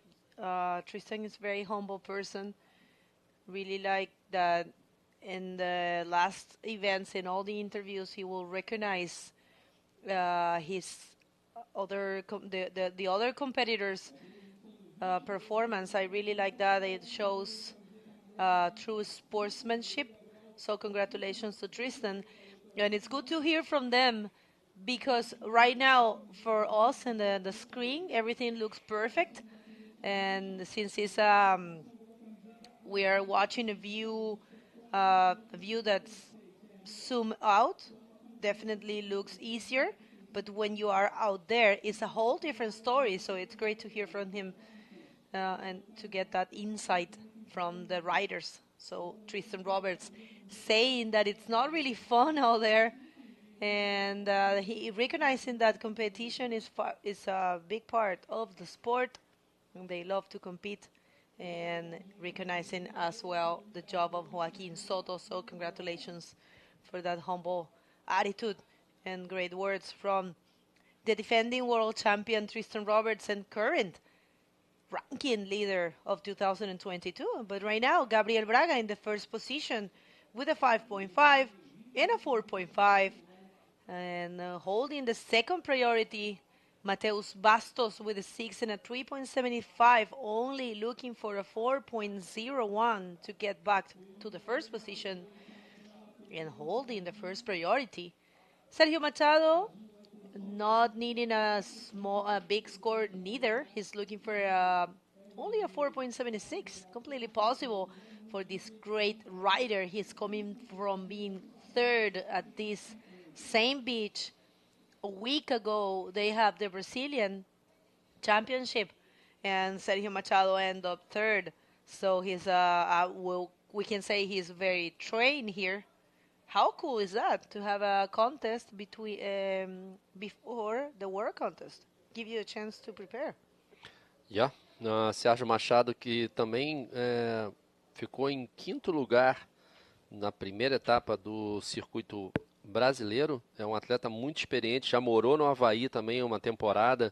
Tristan is a very humble person. Really like that in the last events, in all the interviews, he will recognize his other the other competitors' performance. I really like that. It shows true sportsmanship. So congratulations to Tristan. And it's good to hear from them because right now for us in the screen, everything looks perfect. And since it's we are watching a view that's zoom out, definitely looks easier. But when you are out there, it's a whole different story. So it's great to hear from him and to get that insight from the riders. So Tristan Roberts saying that it's not really fun out there, and he recognizing that competition is a big part of the sport. They love to compete, and recognizing as well the job of Joaquin Soto. So congratulations for that humble attitude and great words from the defending world champion Tristan Roberts and current ranking leader of 2022. But right now, Gabriel Braga in the first position with a 5.5 and a 4.5, and holding the second priority. Mateus Bastos with a 6 and a 3.75, only looking for a 4.01 to get back to the first position and holding the first priority. Sergio Machado not needing a big score neither. He's looking for only a 4.76, completely possible for this great rider. He's coming from being third at this same beach. A week ago, they have the Brazilian championship, and Sergio Machado ended up third. So he's we can say he's very trained here. How cool is that to have a contest between before the World Contest? Give you a chance to prepare. Yeah, Sérgio Machado, que também ficou em quinto lugar na primeira etapa do circuito brasileiro. É um atleta muito experiente, já morou no Havaí também uma temporada.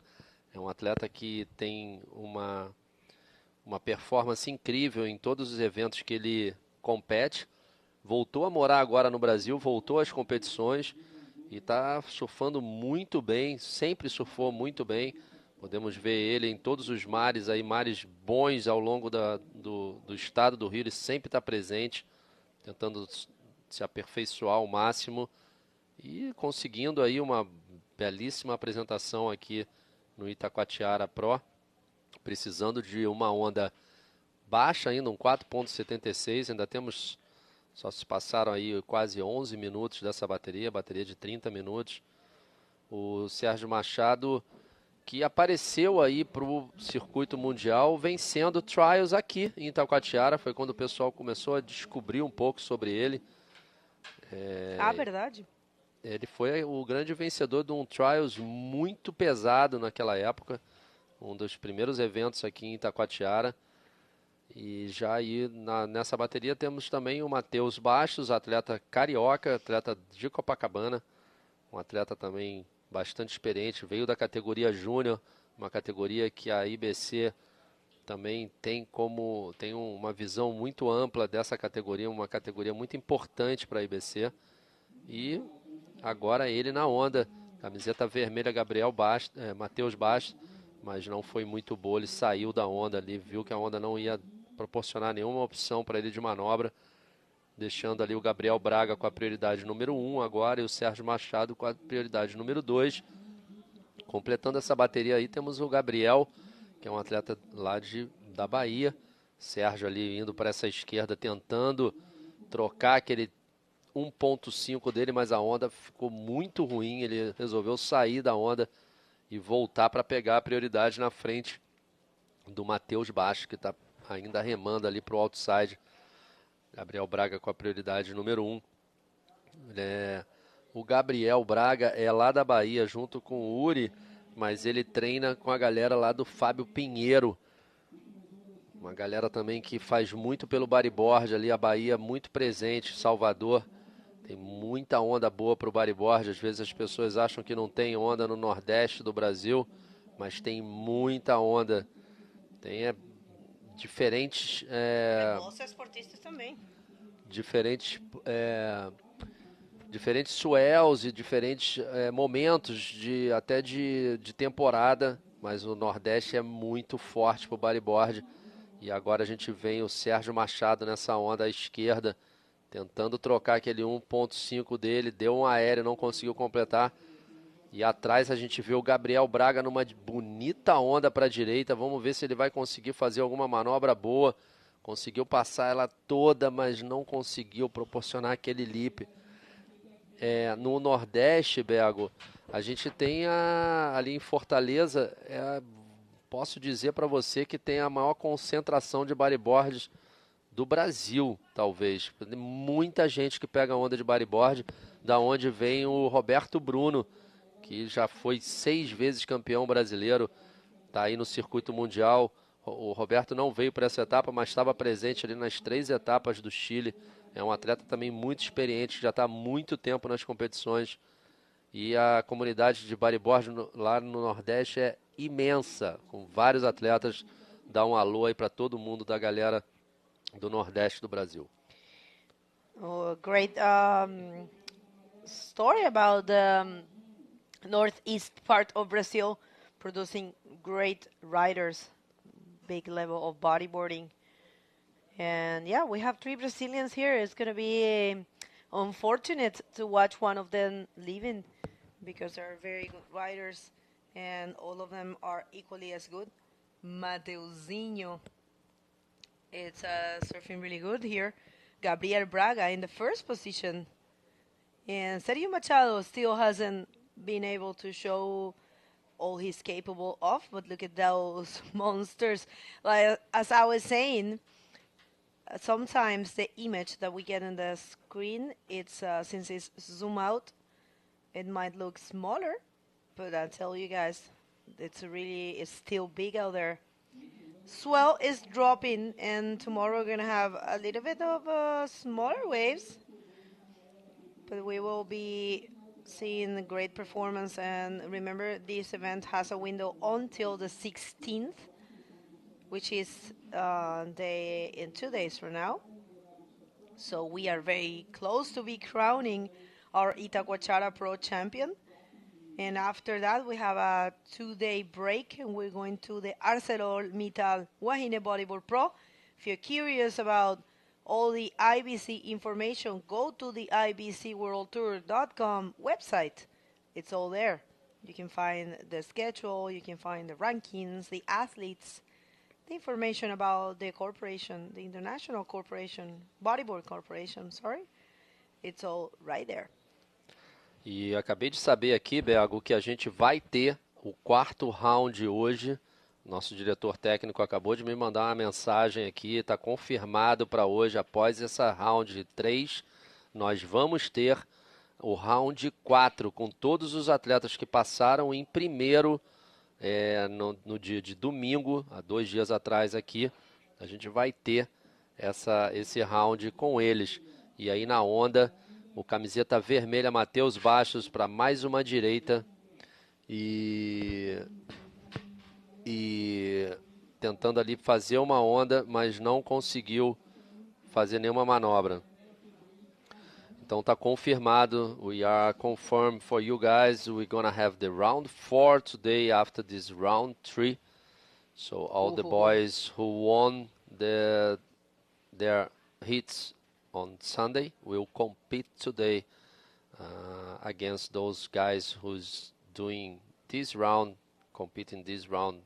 É um atleta que tem uma performance incrível em todos os eventos que ele compete. Voltou a morar agora no Brasil, voltou às competições e está surfando muito bem, sempre surfou muito bem. Podemos ver ele em todos os mares, aí, mares bons ao longo do estado do Rio. Ele sempre está presente, tentando se aperfeiçoar ao máximo e conseguindo aí uma belíssima apresentação aqui no Itacoatiara Pro, precisando de uma onda baixa ainda, um 4.76, ainda temos, só se passaram aí quase 11 minutos dessa bateria de 30 minutos. O Sérgio Machado, que apareceu aí para o circuito mundial, vencendo trials aqui em Itacoatiara, foi quando o pessoal começou a descobrir um pouco sobre ele. Verdade. Ele foi o grande vencedor de um trials muito pesado naquela época, um dos primeiros eventos aqui em Itacoatiara. E já aí nessa bateria temos também o Matheus Bastos, atleta carioca, atleta de Copacabana, um atleta também bastante experiente, veio da categoria Júnior, uma categoria que a IBC também tem uma visão muito ampla dessa categoria, uma categoria muito importante para a IBC. E agora ele na onda, camiseta vermelha, Matheus Bastos, mas não foi muito boa, ele saiu da onda ali, viu que a onda não ia proporcionar nenhuma opção para ele de manobra, deixando ali o Gabriel Braga com a prioridade número 1 agora e o Sérgio Machado com a prioridade número 2. Completando essa bateria aí temos o Gabriel, que é um atleta lá da Bahia. Sérgio ali indo para essa esquerda, tentando trocar aquele 1.5 dele, mas a onda ficou muito ruim, ele resolveu sair da onda e voltar para pegar a prioridade na frente do Matheus Baixo, que está ainda remando ali para o outside. Gabriel Braga com a prioridade número 1. O Gabriel Braga é lá da Bahia, junto com o Uri, mas ele treina com a galera lá do Fábio Pinheiro. Uma galera também que faz muito pelo bodyboard ali, a Bahia muito presente, Salvador. Tem muita onda boa para o bodyboard. Às vezes as pessoas acham que não tem onda no Nordeste do Brasil, mas tem muita onda. Tem diferentes... Os esportistas também. Diferentes swells e diferentes momentos até de temporada, mas o Nordeste é muito forte para o bodyboard. E agora a gente vem o Sérgio Machado nessa onda à esquerda, tentando trocar aquele 1.5 dele, deu um aéreo, não conseguiu completar. E atrás a gente vê o Gabriel Braga numa bonita onda para a direita. Vamos ver se ele vai conseguir fazer alguma manobra boa. Conseguiu passar ela toda, mas não conseguiu proporcionar aquele lip. No Nordeste, Bego, a gente tem ali em Fortaleza, posso dizer para você que tem a maior concentração de bodyboards do Brasil, talvez. Tem muita gente que pega onda de bodyboard, da onde vem o Roberto Bruno, que já foi 6 vezes campeão brasileiro, está aí no circuito mundial. O Roberto não veio para essa etapa, mas estava presente ali nas 3 etapas do Chile. É um atleta também muito experiente, que já está há muito tempo nas competições. E a comunidade de bodyboard lá no Nordeste é imensa, com vários atletas. Dá um alô aí para todo mundo da galera do Nordeste do Brasil. Great story about the northeast part of Brazil, producing great riders, big level of bodyboarding. And yeah, we have 3 Brazilians here. It's going to be unfortunate to watch one of them leaving because they're very good riders and all of them are equally as good. Mateuzinho, it's surfing really good here. Gabriel Braga in the first position. And Sergio Machado still hasn't been able to show all he's capable of, but look at those monsters. Like, as I was saying, sometimes the image that we get on the screen, it's since it's zoom out, it might look smaller, but I tell you guys, it's still big out there. Swell is dropping, and tomorrow we're going to have a little bit of smaller waves, but we will be seeing great performance. And remember, this event has a window until the 16th, which is in 2 days from now. So we are very close to be crowning our Itacoatiara Pro champion. And after that, we have a 2-day break, and we're going to the ArcelorMittal Wahine Bodyboard Pro. If you're curious about all the IBC information, go to the ibcworldtour.com website. It's all there. You can find the schedule, you can find the rankings, the athletes, the information about the corporation, the international corporation, bodyboard corporation, sorry. It's all right there. E acabei de saber aqui, Bego, que a gente vai ter o 4º round hoje. Nosso diretor técnico acabou de me mandar uma mensagem aqui, está confirmado para hoje, após essa round 3, nós vamos ter o round 4, com todos os atletas que passaram em primeiro no dia de domingo, há 2 dias atrás aqui, a gente vai ter esse round com eles. E aí na onda, o camiseta vermelha Matheus Bastos para mais uma direita e tentando ali fazer uma onda, mas não conseguiu fazer nenhuma manobra. Então tá confirmado. We are confirmed for you guys. We're gonna have the round 4 today after this round 3. So all the boys who won their hits on Sunday will compete today against those guys who's doing this round, competing this round.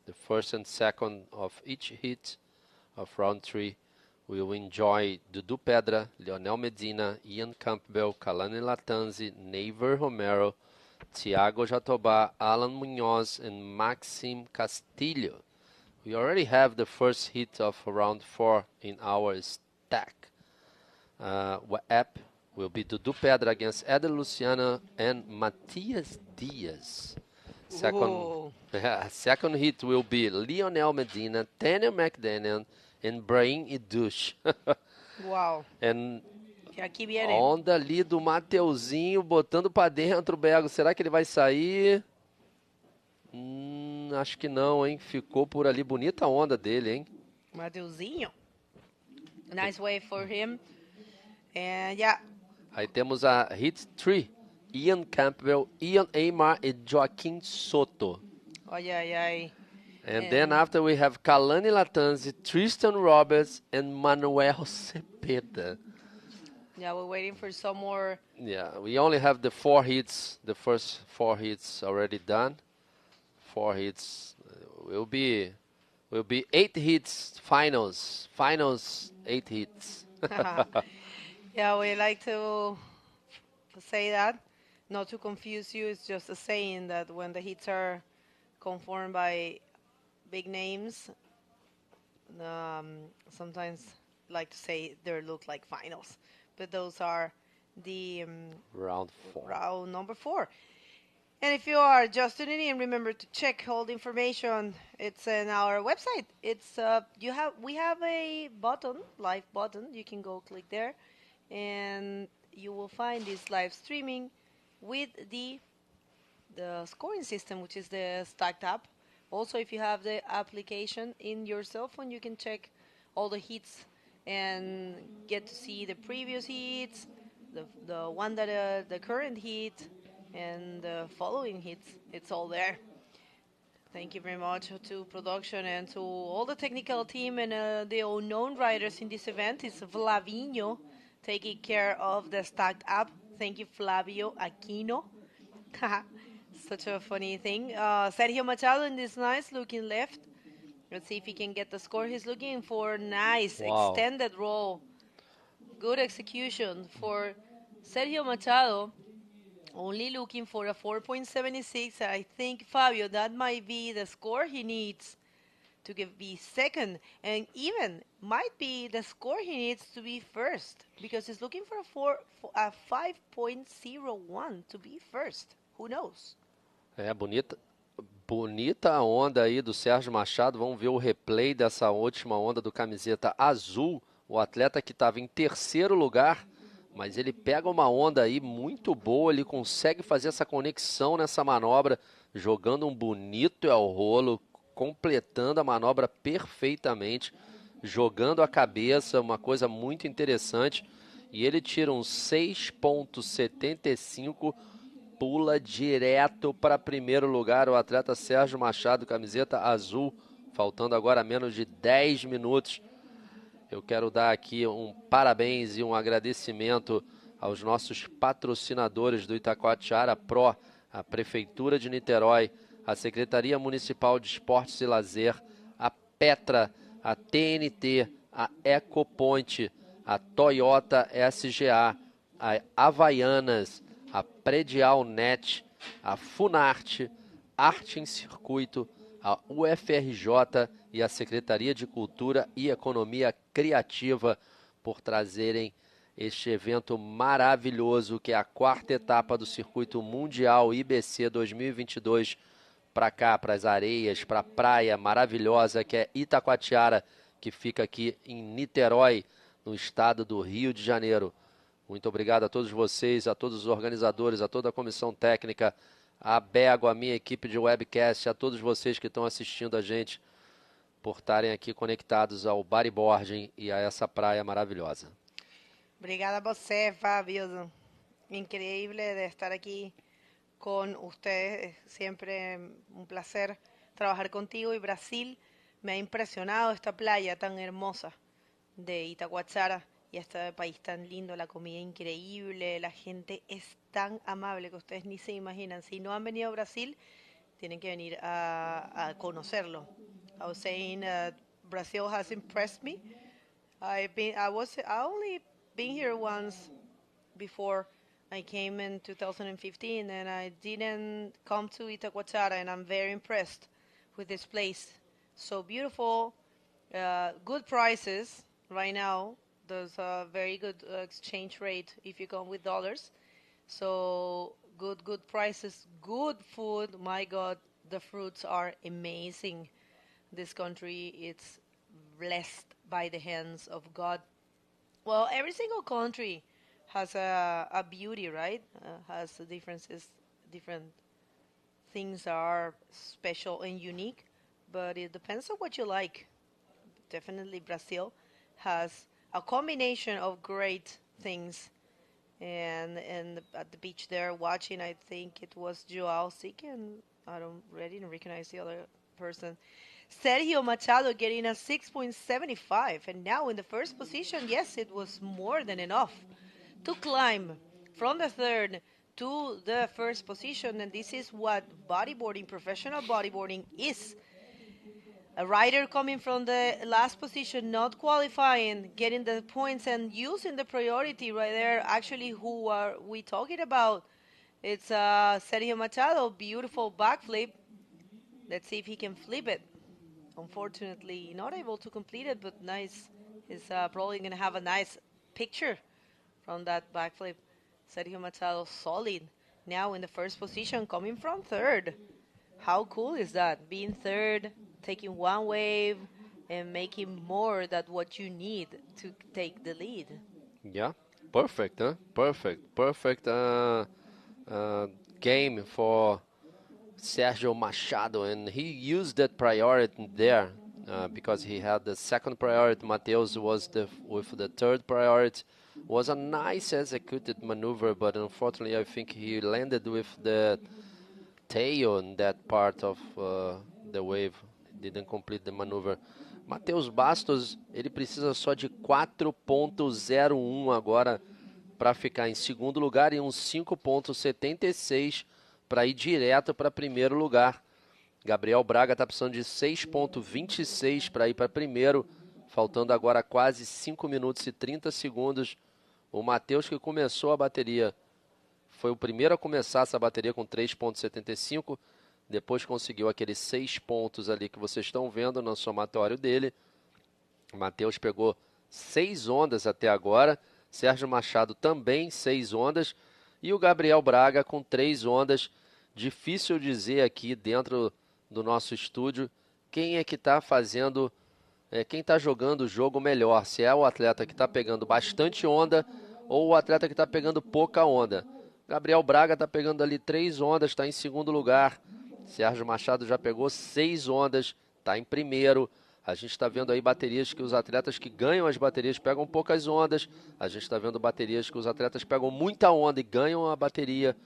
The first and second of each hit of round 3. We will enjoy Dudu Pedra, Leonel Medina, Ian Campbell, Kalani Latanzi, Neiver Romero, Thiago Jatobá, Alan Munoz, and Maxim Castillo. We already have the first hit of round 4 in our stack. App will be Dudu Pedra against Eder Luciano and Matias Diaz. Second hit will be Lionel Medina, Tanner McDaniel, and Brahim Idush. Uau. And aqui viene. Onda ali do Mateuzinho, botando para dentro o Bego. Será que ele vai sair? Acho que não, hein? Ficou por ali. Bonita a onda dele, hein? Mateuzinho. Nice wave for him. And yeah. Aí temos a hit 3. Ian Campbell, Ian Aymar e Joaquim Soto. Ai, ai, ai. And then after we have Kalani Latanzi, Tristan Roberts, and Manuel Cepeda. Yeah, we're waiting for some more. Yeah, we only have the 4 hits, the first 4 hits already done. 4 hits will be 8 hits, finals 8 hits. Yeah, we like to say that, not to confuse you. It's just a saying that when the hits are conformed by big names, sometimes like to say they look like finals, but those are the round number 4. And if you are just tuning in, remember to check all the information. It's in our website. It's we have a button, live button. You can go click there, and you will find this live streaming with the scoring system, which is the Stacked app. Also, if you have the application in your cell phone, you can check all the hits and get to see the previous hits, the one that the current hit, and the following hits. It's all there. Thank you very much to production and to all the technical team and the unknown riders in this event. It's Flavinho taking care of the Stacked app. Thank you, Flavio Aquino. Such a funny thing. Sergio Machado in this nice looking left. Let's see if he can get the score. He's looking for nice extended roll. Good execution for Sergio Machado. Only looking for a 4.76. I think, Fabio, that might be the score he needs to be second. And even might be the score he needs to be first. Because he's looking for a 5.01 to be first. Who knows? Bonita a onda aí do Sérgio Machado. Vamos ver o replay dessa última onda do camiseta azul. O atleta que estava em terceiro lugar, mas ele pega uma onda aí muito boa. Ele consegue fazer essa conexão nessa manobra, jogando um bonito el rolo, completando a manobra perfeitamente, jogando a cabeça, uma coisa muito interessante. E ele tira um 6.75 pula direto para primeiro lugar o atleta Sérgio Machado, camiseta azul, faltando agora menos de 10 minutos. Eu quero dar aqui um parabéns e um agradecimento aos nossos patrocinadores do Itacoatiara Pro, a Prefeitura de Niterói, a Secretaria Municipal de Esportes e Lazer, a Petra, a TNT, a Ecoponte, a Toyota SGA, a Havaianas, a Predial Net, a Funarte, Arte em Circuito, a UFRJ e a Secretaria de Cultura e Economia Criativa por trazerem este evento maravilhoso, que é a 4ª etapa do Circuito Mundial IBC 2022, para cá, para as areias, para a praia maravilhosa que é Itacoatiara, que fica aqui em Niterói, no estado do Rio de Janeiro. Muito obrigado a todos vocês, a todos os organizadores, a toda a comissão técnica, a Bego, a minha equipe de webcast, a todos vocês que estão assistindo a gente, por estarem aqui conectados ao bodyboarding e a essa praia maravilhosa. Obrigada a você, Fabio. Increíble de estar aquí con ustedes. Siempre un placer trabajar contigo. Y Brasil me ha impresionado esta playa tan hermosa de Itacoatiara y este país tan lindo, la comida increíble, la gente es tan amable que ustedes ni se imaginan. Si no han venido a Brasil, tienen que venir a conocerlo. I was saying Brazil has impressed me. I only been here once before. I came in 2015 and I didn't come to Itacoatiara, and I'm very impressed with this place. So beautiful, good prices right now. There's a very good exchange rate if you come with dollars. So good prices, good food. My God, the fruits are amazing. This country, it's blessed by the hands of God. Well, every single country has a beauty, right? Has differences, different things are special and unique, but it depends on what you like. Definitely Brazil has a combination of great things. And at the beach there watching, I think it was Joao Sique, and I don't really recognize the other person. Sergio Machado getting a 6.75, and now in the first position, yes, it was more than enough to climb from the third to the first position, and this is what bodyboarding, professional bodyboarding is. A rider coming from the last position, not qualifying, getting the points and using the priority right there. Actually, who are we talking about? It's Sergio Machado, beautiful backflip. Let's see if he can flip it. Unfortunately, not able to complete it, but nice. He's probably going to have a nice picture from that backflip. Sergio Machado, solid. Now in the first position, coming from third. How cool is that? Being third, taking one wave, and making more than what you need to take the lead. Yeah, perfect, huh? Perfect game for Sergio Machado, and he used that priority there because he had the second priority. Mateus was with the third priority. Was a nice executed maneuver, but unfortunately I think he landed with the tail in that part of the wave. Didn't complete the maneuver. Mateus Bastos, ele precisa só de 4.01 agora para ficar em segundo lugar e uns 5.76 para ir direto para primeiro lugar. Gabriel Braga está precisando de 6.26 para ir para primeiro, faltando agora quase 5 minutos e 30 segundos. O Mateus, que começou a bateria, foi o primeiro a começar essa bateria com 3.75, depois conseguiu aqueles 6 pontos ali que vocês estão vendo no somatório dele. O Mateus pegou 6 ondas até agora, Sérgio Machado também 6 ondas, e o Gabriel Braga com 3 ondas. Difícil dizer aqui dentro do nosso estúdio quem é que está fazendo, quem está jogando o jogo melhor, se é o atleta que está pegando bastante onda ou o atleta que está pegando pouca onda. Gabriel Braga está pegando ali 3 ondas, está em segundo lugar. Sérgio Machado já pegou 6 ondas, está em primeiro. A gente está vendo aí baterias que os atletas que ganham as baterias pegam poucas ondas. A gente está vendo baterias que os atletas pegam muita onda e ganham a bateria.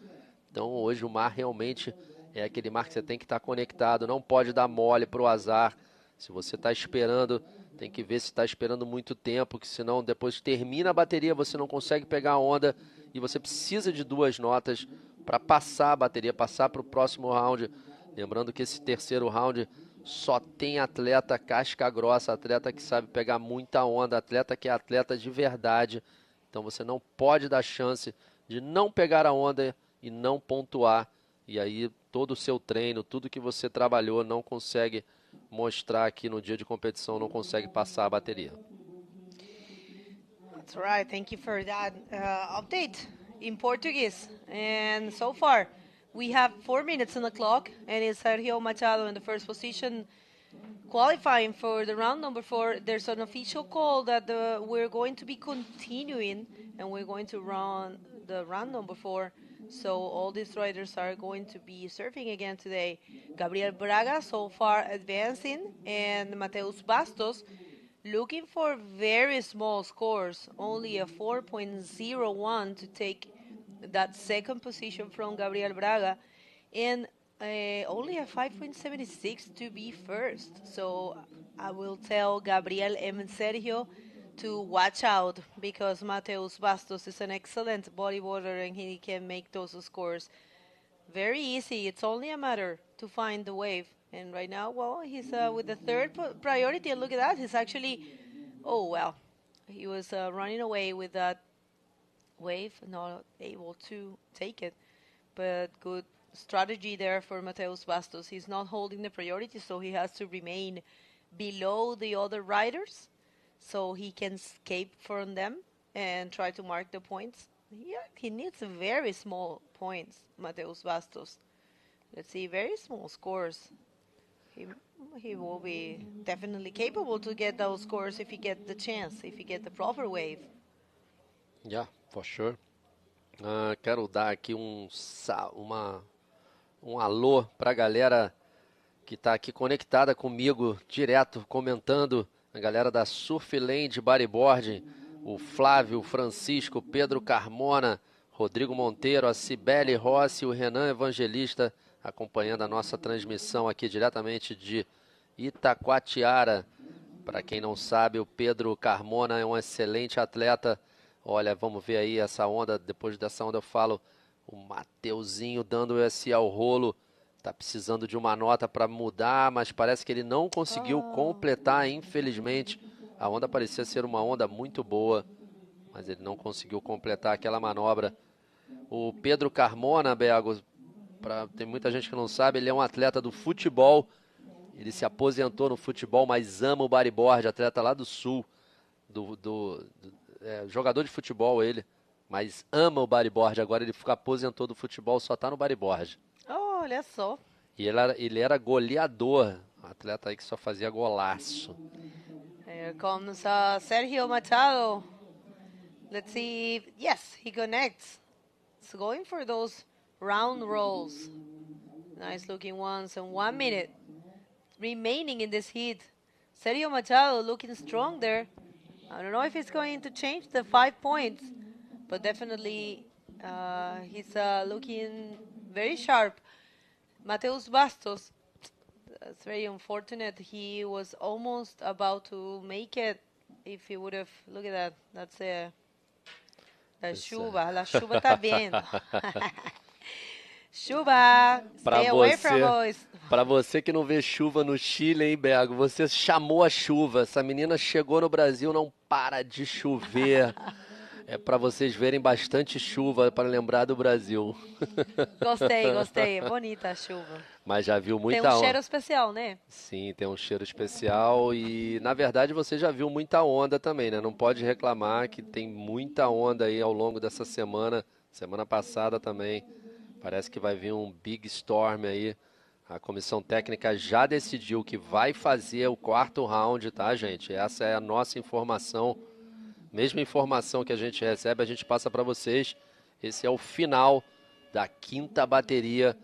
Então hoje o mar realmente é aquele mar que você tem que estar conectado, não pode dar mole para o azar. Se você está esperando, tem que ver se está esperando muito tempo, que senão depois termina a bateria, você não consegue pegar a onda e você precisa de 2 notas para passar a bateria, passar para o próximo round. Lembrando que esse terceiro round só tem atleta casca grossa, atleta que sabe pegar muita onda, atleta que é atleta de verdade. Então você não pode dar chance de não pegar a onda e não pontuar. E aí todo o seu treino, tudo que você trabalhou não consegue mostrar aqui no dia de competição, não consegue passar a bateria. That's right. Thank you for that update in Portuguese. And so far, we have 4 minutes on the clock, and it's Sergio Machado in the first position, qualifying for the round number 4. There's an official call that we're going to be continuing, and we're going to run the round number 4. So all these riders are going to be surfing again today. Gabriel Braga so far advancing, and Mateus Bastos looking for very small scores, only a 4.01 to take that second position from Gabriel Braga, and only a 5.76 to be first. So I will tell Gabriel and Sergio to watch out, because Mateus Bastos is an excellent bodyboarder and he can make those scores very easy. It's only a matter to find the wave. And right now, well, he's with the third priority, and look at that, he's actually, oh, well, he was running away with that wave, not able to take it. But good strategy there for Mateus Bastos. He's not holding the priority, so he has to remain below the other riders so he can escape from them and try to mark the points. Yeah, he needs very small points, Mateus Bastos. Let's see, very small scores. He will be definitely capable to get those scores if he gets the chance, if he gets the proper wave. Yeah, for sure. Quero dar aqui um alô para a galera que está aqui conectada comigo, direto, comentando. A galera da Surfland Bodyboarding, o Flávio, o Francisco, o Pedro Carmona, Rodrigo Monteiro, a Cibele Rossi, o Renan Evangelista, acompanhando a nossa transmissão aqui diretamente de Itacoatiara. Para quem não sabe, o Pedro Carmona é um excelente atleta. Olha, vamos ver aí essa onda. Depois dessa onda eu falo, o Mateuzinho dando esse ao rolo. Tá precisando de uma nota para mudar, mas parece que ele não conseguiu completar, infelizmente. A onda parecia ser uma onda muito boa, mas ele não conseguiu completar aquela manobra. O Pedro Carmona, Bego, tem muita gente que não sabe, ele é um atleta do futebol. Ele se aposentou no futebol, mas ama o bodyboard, atleta lá do sul, jogador de futebol ele, mas ama o bodyboard. Agora ele aposentou do futebol, só tá no bodyboard. Olha só. E ele era goleador, um atleta aí que só fazia golaço. Here comes Sergio Machado. Let's see if, yes, he connects. It's going for those round rolls. Nice looking ones, and 1 minute remaining in this heat. Sergio Machado looking strong there. I don't know if it's going to change the 5 points, but definitely he's looking very sharp. Mateus Bastos, that's very unfortunate. He was almost about to make it if he would have, look at that, that's la chuva tá vindo. Chuva, stay away from us. Para você que não vê chuva no Chile, hein, Bego, você chamou a chuva. Essa menina chegou no Brasil, não para de chover. É para vocês verem bastante chuva para lembrar do Brasil. Gostei. Bonita a chuva. Mas já viu muita onda. Tem um cheiro especial, né? Sim, tem um cheiro especial e, na verdade, você já viu muita onda também, né? Não pode reclamar que tem muita onda aí ao longo dessa semana. Semana passada também. Parece que vai vir um big storm aí. A comissão técnica já decidiu que vai fazer o 4º round, tá, gente? Essa é a nossa informação. Mesma informação que a gente recebe, a gente passa para vocês. Esse é o final da 5ª bateria.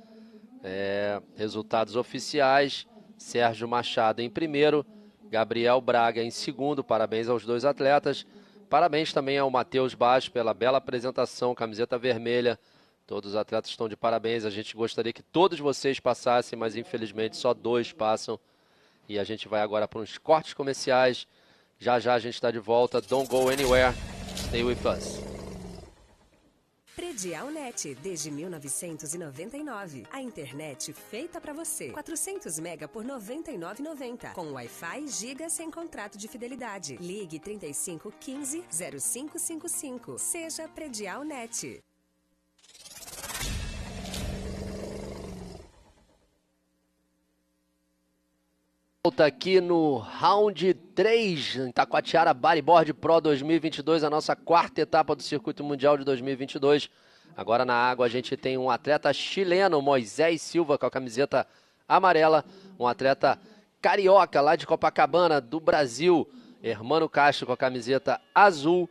Resultados oficiais. Sérgio Machado em primeiro, Gabriel Braga em segundo. Parabéns aos 2 atletas. Parabéns também ao Mateus Bastos pela bela apresentação, camiseta vermelha. Todos os atletas estão de parabéns. A gente gostaria que todos vocês passassem, mas infelizmente só 2 passam. E a gente vai agora para uns cortes comerciais. Já já a gente está de volta. Don't go anywhere. Stay with us. Predial Net, desde 1999. A internet feita para você. 400 mega por R$ 99,90. Com Wi-Fi Giga sem contrato de fidelidade. Ligue 35 15 0555. Seja Predial Net. Volta aqui no round 3, Itacoatiara Bodyboard Pro 2022, a nossa 4ª etapa do Circuito Mundial de 2022. Agora na água a gente tem um atleta chileno, Moisés Silva, com a camiseta amarela. Um atleta carioca lá de Copacabana, do Brasil, Hermano Castro, com a camiseta azul.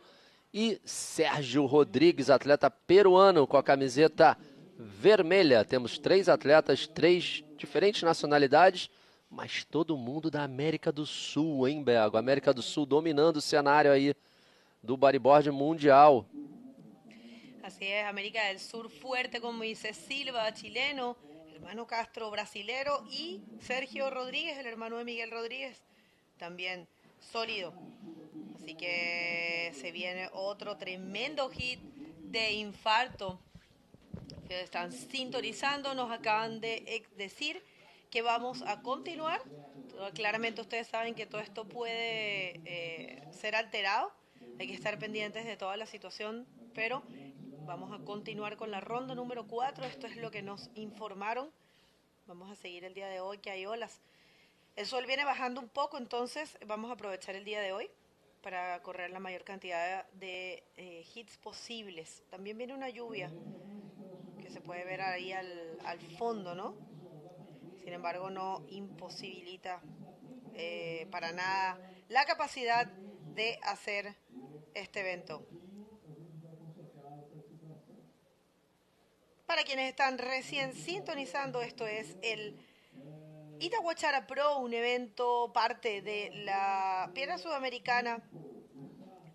E Sérgio Rodrigues, atleta peruano, com a camiseta vermelha. Temos 3 atletas, 3 diferentes nacionalidades, mas todo mundo da América do Sul, hein, Bego? América do Sul dominando o cenário aí do bodyboard mundial. Así es, América del Sur fuerte con Moisés Silva, chileno, hermano Castro, brasilero, y Sergio Rodríguez, el hermano de Miguel Rodríguez, también sólido. Así que se viene otro tremendo hit de infarto. Que están sintonizando, nos acaban de decir que vamos a continuar. Claramente ustedes saben que todo esto puede ser alterado. Hay que estar pendientes de toda la situación, pero vamos a continuar con la ronda número 4. Esto es lo que nos informaron. Vamos a seguir el día de hoy, que hay olas. El sol viene bajando un poco, entonces vamos a aprovechar el día de hoy para correr la mayor cantidad de hits posibles. También viene una lluvia que se puede ver ahí al fondo, ¿no? Sin embargo, no imposibilita para nada la capacidad de hacer este evento. Para quienes están recién sintonizando, esto es el Itacoatiara Pro, un evento parte de la pierna sudamericana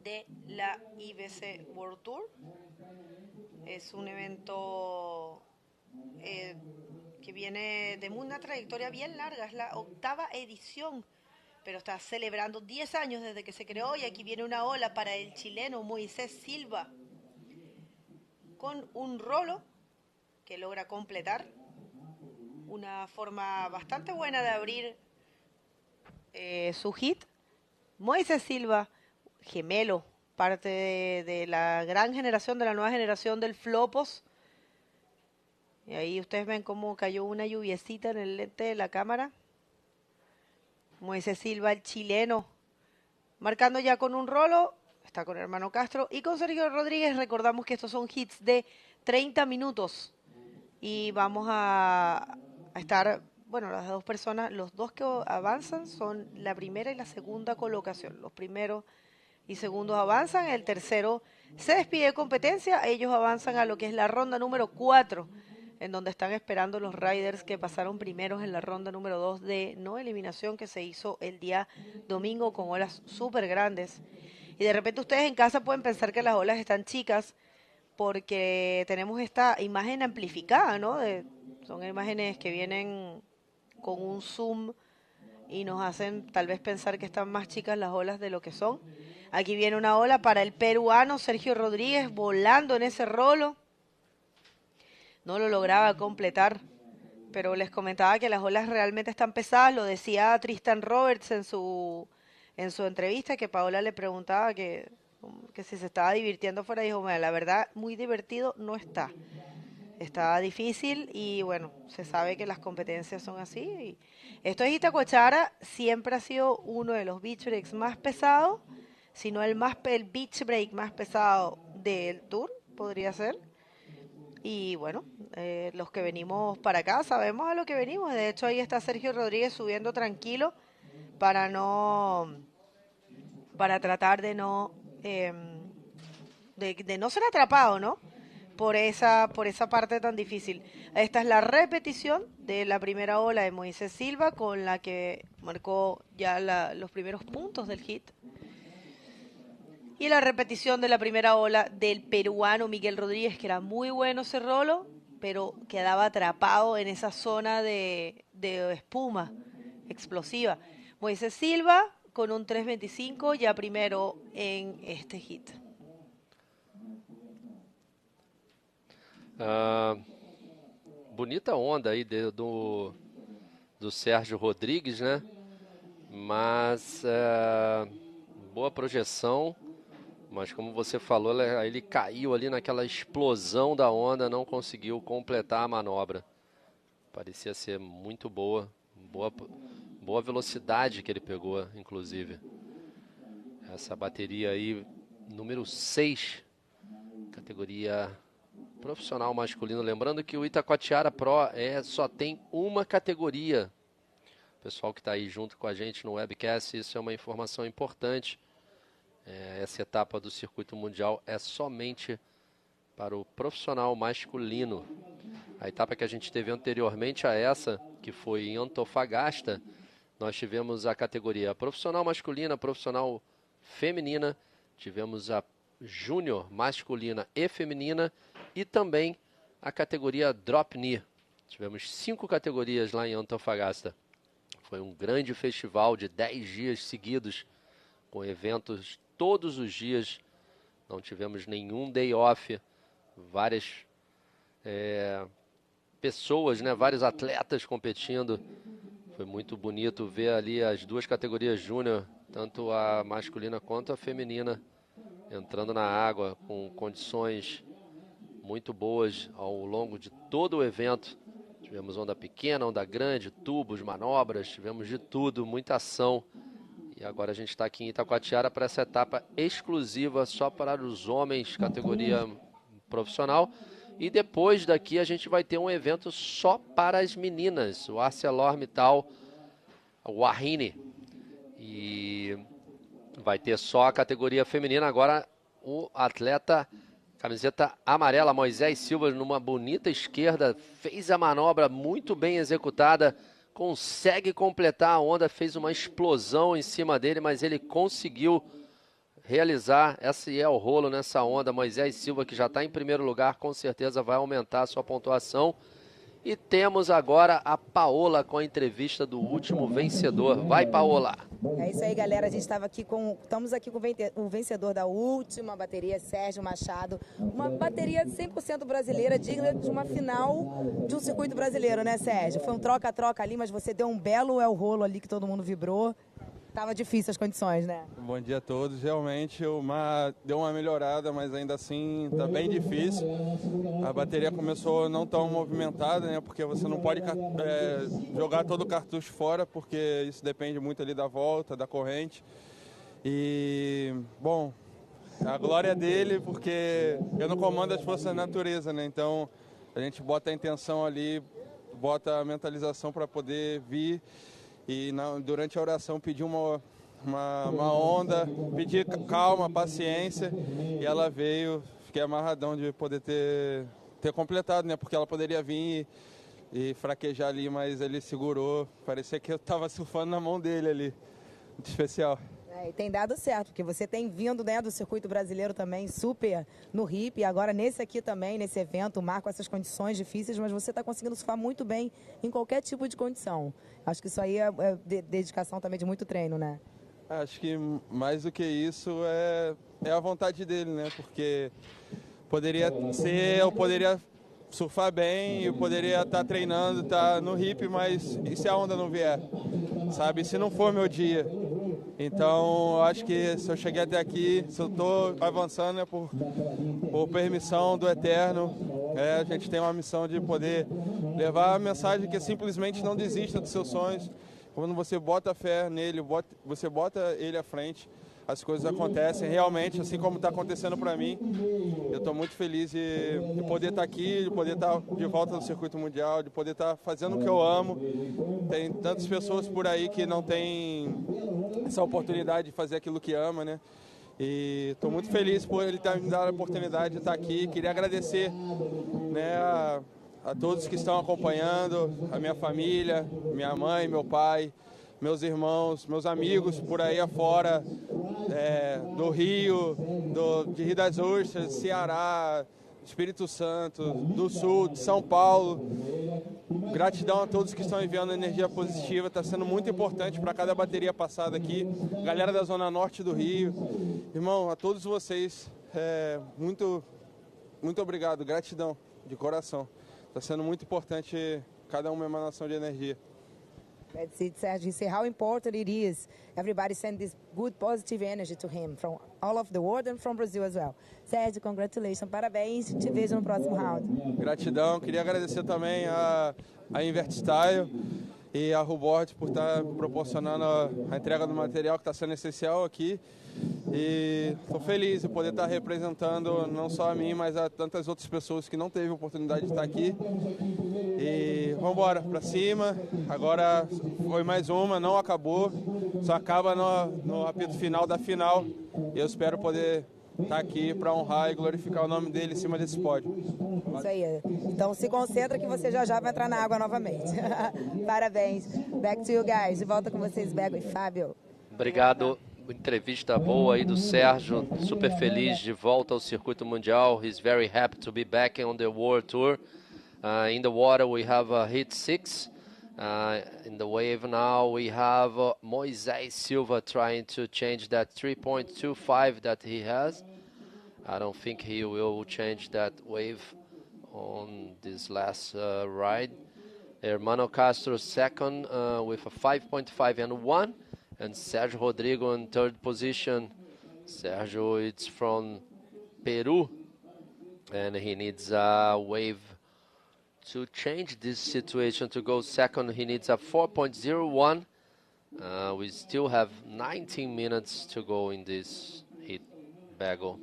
de la IBC World Tour. Es un evento que viene de una trayectoria bien larga, es la 8ª edición, pero está celebrando 10 años desde que se creó, y aquí viene una ola para el chileno Moisés Silva con un rolo que logra completar. Una forma bastante buena de abrir su hit. Moisés Silva, gemelo, parte de la gran generación, de la nueva generación del Flopos. Y ahí ustedes ven cómo cayó una lluviecita en el lente de la cámara. Moisés Silva, el chileno, marcando ya con un rolo. Está con hermano Castro y con Sergio Rodríguez. Recordamos que estos son hits de 30 minutos. Y vamos a estar, bueno, las dos personas, los dos que avanzan son la primera y la segunda colocación. Los primeros y segundos avanzan, el tercero se despide de competencia. Ellos avanzan a lo que es la ronda número 4, en donde están esperando los riders que pasaron primeros en la ronda número 2 de no eliminación, que se hizo el día domingo con olas súper grandes. Y de repente ustedes en casa pueden pensar que las olas están chicas, porque tenemos esta imagen amplificada, ¿no? Son imágenes que vienen con un zoom y nos hacen tal vez pensar que están más chicas las olas de lo que son. Aquí viene una ola para el peruano Sergio Rodríguez, volando en ese rolo. No lo lograba completar, pero les comentaba que las olas realmente están pesadas. Lo decía Tristan Roberts en su entrevista, que Paola le preguntaba que si se estaba divirtiendo fuera. Dijo, bueno, la verdad, muy divertido no está. Está difícil y bueno, se sabe que las competencias son así. Y esto es Itacoatiara, siempre ha sido uno de los beach breaks más pesados, si no el beach break más pesado del tour, podría ser. Y bueno, los que venimos para acá sabemos a lo que venimos. De hecho, ahí está Sergio Rodríguez subiendo tranquilo para tratar de no ser atrapado, ¿no? Por esa parte tan difícil. Esta es la repetición de la primera ola de Moisés Silva, con la que marcó ya los primeros puntos del hit. Y la repetición de la primera ola del peruano Miguel Rodríguez, que era muy bueno ese rolo, pero quedaba atrapado en esa zona de espuma explosiva. Moisés Silva con un 3.25 ya primero en este hit. Bonita onda aí do Sérgio Rodrigues, né? Mas boa projeção, mas como você falou, ele caiu ali naquela explosão da onda, não conseguiu completar a manobra. Parecia ser muito boa velocidade que ele pegou, inclusive. Essa bateria aí, número 6, categoria profissional masculino. Lembrando que o Itacoatiara Pro só tem uma categoria. Pessoal que está aí junto com a gente no webcast, isso é uma informação importante. Essa etapa do circuito mundial é somente para o profissional masculino. A etapa que a gente teve anteriormente a essa, que foi em Antofagasta, nós tivemos a categoria profissional masculina, profissional feminina, tivemos a júnior masculina e feminina e também a categoria drop knee. Tivemos 5 categorias lá em Antofagasta. Foi um grande festival de 10 dias seguidos, com eventos todos os dias. Não tivemos nenhum day off. Várias pessoas, né, vários atletas competindo. Foi muito bonito ver ali as duas categorias júnior, tanto a masculina quanto a feminina, entrando na água com condições muito boas ao longo de todo o evento. Tivemos onda pequena, onda grande, tubos, manobras, tivemos de tudo, muita ação. E agora a gente está aqui em Itacoatiara para essa etapa exclusiva só para os homens, categoria profissional. E depois daqui a gente vai ter um evento só para as meninas, o ArcelorMittal Wahine. E vai ter só a categoria feminina. Agora o atleta camiseta amarela, Moisés Silva, numa bonita esquerda, fez a manobra muito bem executada, consegue completar a onda, fez uma explosão em cima dele, mas ele conseguiu realizar. Esse é o rolo nessa onda. Moisés Silva, que já está em primeiro lugar, com certeza vai aumentar a sua pontuação. E temos agora a Paola com a entrevista do último vencedor. Vai, Paola! É isso aí, galera. A gente estamos aqui com o vencedor da última bateria, Sérgio Machado. Uma bateria 100% brasileira, digna de uma final de um circuito brasileiro, né, Sérgio? Foi um troca-troca ali, mas você deu um belo rolo ali que todo mundo vibrou. Tava difícil as condições, né? Bom dia a todos. Realmente deu uma melhorada, mas ainda assim tá bem difícil. A bateria começou não tão movimentada, né? Porque você não pode jogar todo o cartucho fora, porque isso depende muito ali da volta, da corrente. E, bom, a glória é dele, porque eu não comando as forças da natureza, né? Então a gente bota a intenção ali, bota a mentalização para poder vir. E durante a oração pedi uma onda, pedi calma, paciência, e ela veio. Fiquei amarradão de poder ter completado, né? Porque ela poderia vir e fraquejar ali, mas ele segurou. Parecia que eu estava surfando na mão dele ali. Muito especial. E tem dado certo, porque você tem vindo, né, do circuito brasileiro também, super no hip, e agora nesse aqui também, nesse evento, marco essas condições difíceis, mas você está conseguindo surfar muito bem em qualquer tipo de condição. Acho que isso aí é dedicação também de muito treino, né? Acho que mais do que isso é a vontade dele, né? Porque eu poderia surfar bem, eu poderia estar treinando, estar no hip, mas e se a onda não vier? Sabe? Se não for meu dia. Então, acho que se eu cheguei até aqui, se eu estou avançando é por permissão do Eterno. A gente tem uma missão de poder levar a mensagem que simplesmente não desista dos seus sonhos. Quando você bota fé nele, você bota ele à frente, as coisas acontecem realmente, assim como está acontecendo para mim. Eu estou muito feliz de poder estar aqui, de poder estar de volta no circuito mundial, de poder estar fazendo o que eu amo. Tem tantas pessoas por aí que não têm essa oportunidade de fazer aquilo que ama, né? E estou muito feliz por ele ter me dado a oportunidade de estar aqui. Queria agradecer, né, a todos que estão acompanhando, a minha família, minha mãe, meu pai, meus irmãos, meus amigos por aí afora, do Rio, de Rio das Ostras, Ceará, Espírito Santo, do Sul, de São Paulo. Gratidão a todos que estão enviando energia positiva, está sendo muito importante para cada bateria passada aqui. Galera da Zona Norte do Rio, irmão, a todos vocês, muito obrigado, gratidão de coração. Está sendo muito importante cada uma emanação de energia. That's it, Sergio. He said how important it is. Everybody send this good positive energy to him from all of the world and from Brazil as well. Sérgio, congratulations, parabéns. Te vejo no próximo round. Gratidão. Queria agradecer também a Invert Style e a Bodyboard por estar proporcionando a entrega do material que está sendo essencial aqui. E estou feliz de poder estar representando não só a mim, mas a tantas outras pessoas que não teve oportunidade de estar aqui. E vamos embora, para cima. Agora foi mais uma, não acabou. Só acaba no apito final da final. E eu espero poder estar aqui para honrar e glorificar o nome dele em cima desse pódio. Isso aí. Então se concentra que você já vai entrar na água novamente. Parabéns. Back to you guys. De volta com vocês, Bego e Fábio. Obrigado. Entrevista boa aí do Sérgio, super feliz de volta ao circuito mundial. He's very happy to be back on the World Tour. In the water we have hit 6. In the wave now we have Moisés Silva trying to change that 3.25 that he has. I don't think he will change that wave on this last ride. Hermano Castro second with a 5.5 and 1. And Sergio Rodrigo in third position. Sergio, it's from Peru, and he needs a wave to change this situation to go second. He needs a 4.01. We still have 19 minutes to go in this heat battle.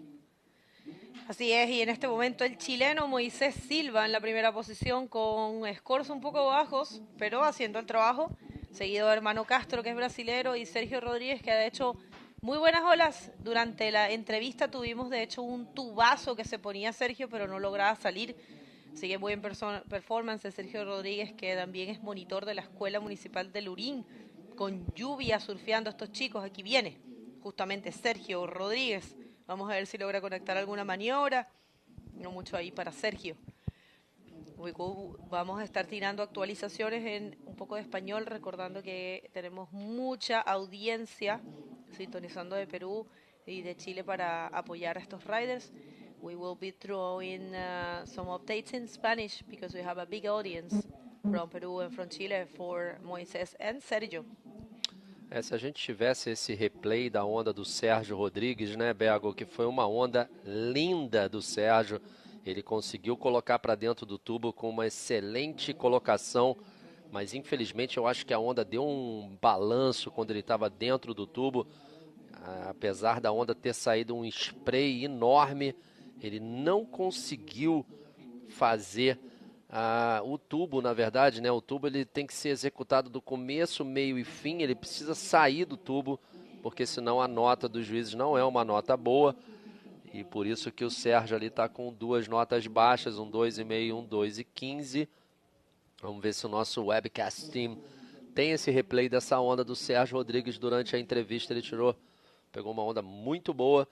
Así es, y en este momento el chileno Moisés Silva en la primera posición con scores un poco bajos, pero haciendo el trabajo. Seguido de Hermano Castro, que es brasilero, y Sergio Rodríguez, que ha hecho muy buenas olas. Durante la entrevista tuvimos, de hecho, un tubazo que se ponía Sergio, pero no lograba salir. Sigue muy en performance de Sergio Rodríguez, que también es monitor de la Escuela Municipal de Lurín, con lluvia surfeando a estos chicos. Aquí viene justamente Sergio Rodríguez. Vamos a ver si logra conectar alguna maniobra. No mucho ahí para Sergio. Vamos a estar tirando actualizaciones en un poco de español, recordando que tenemos mucha audiencia sintonizando de Perú y de Chile para apoyar a estos riders. We will be throwing some updates in Spanish because we have a big audience from Peru and from Chile for Moisés and Sergio. Se a gente tivesse esse replay da onda do Sérgio Rodrigues, né, Bego, que foi uma onda linda do Sérgio. Ele conseguiu colocar para dentro do tubo com uma excelente colocação, mas infelizmente eu acho que a onda deu um balanço quando ele estava dentro do tubo. Apesar da onda ter saído um spray enorme, ele não conseguiu fazer o tubo, na verdade, né? O tubo ele tem que ser executado do começo, meio e fim, ele precisa sair do tubo, porque senão a nota dos juízes não é uma nota boa. E por isso que o Sérgio ali está com duas notas baixas, um 2,5 e um 2,15. Vamos ver se o nosso webcast team tem esse replay dessa onda do Sérgio Rodrigues durante a entrevista. Ele pegou uma onda muito boa.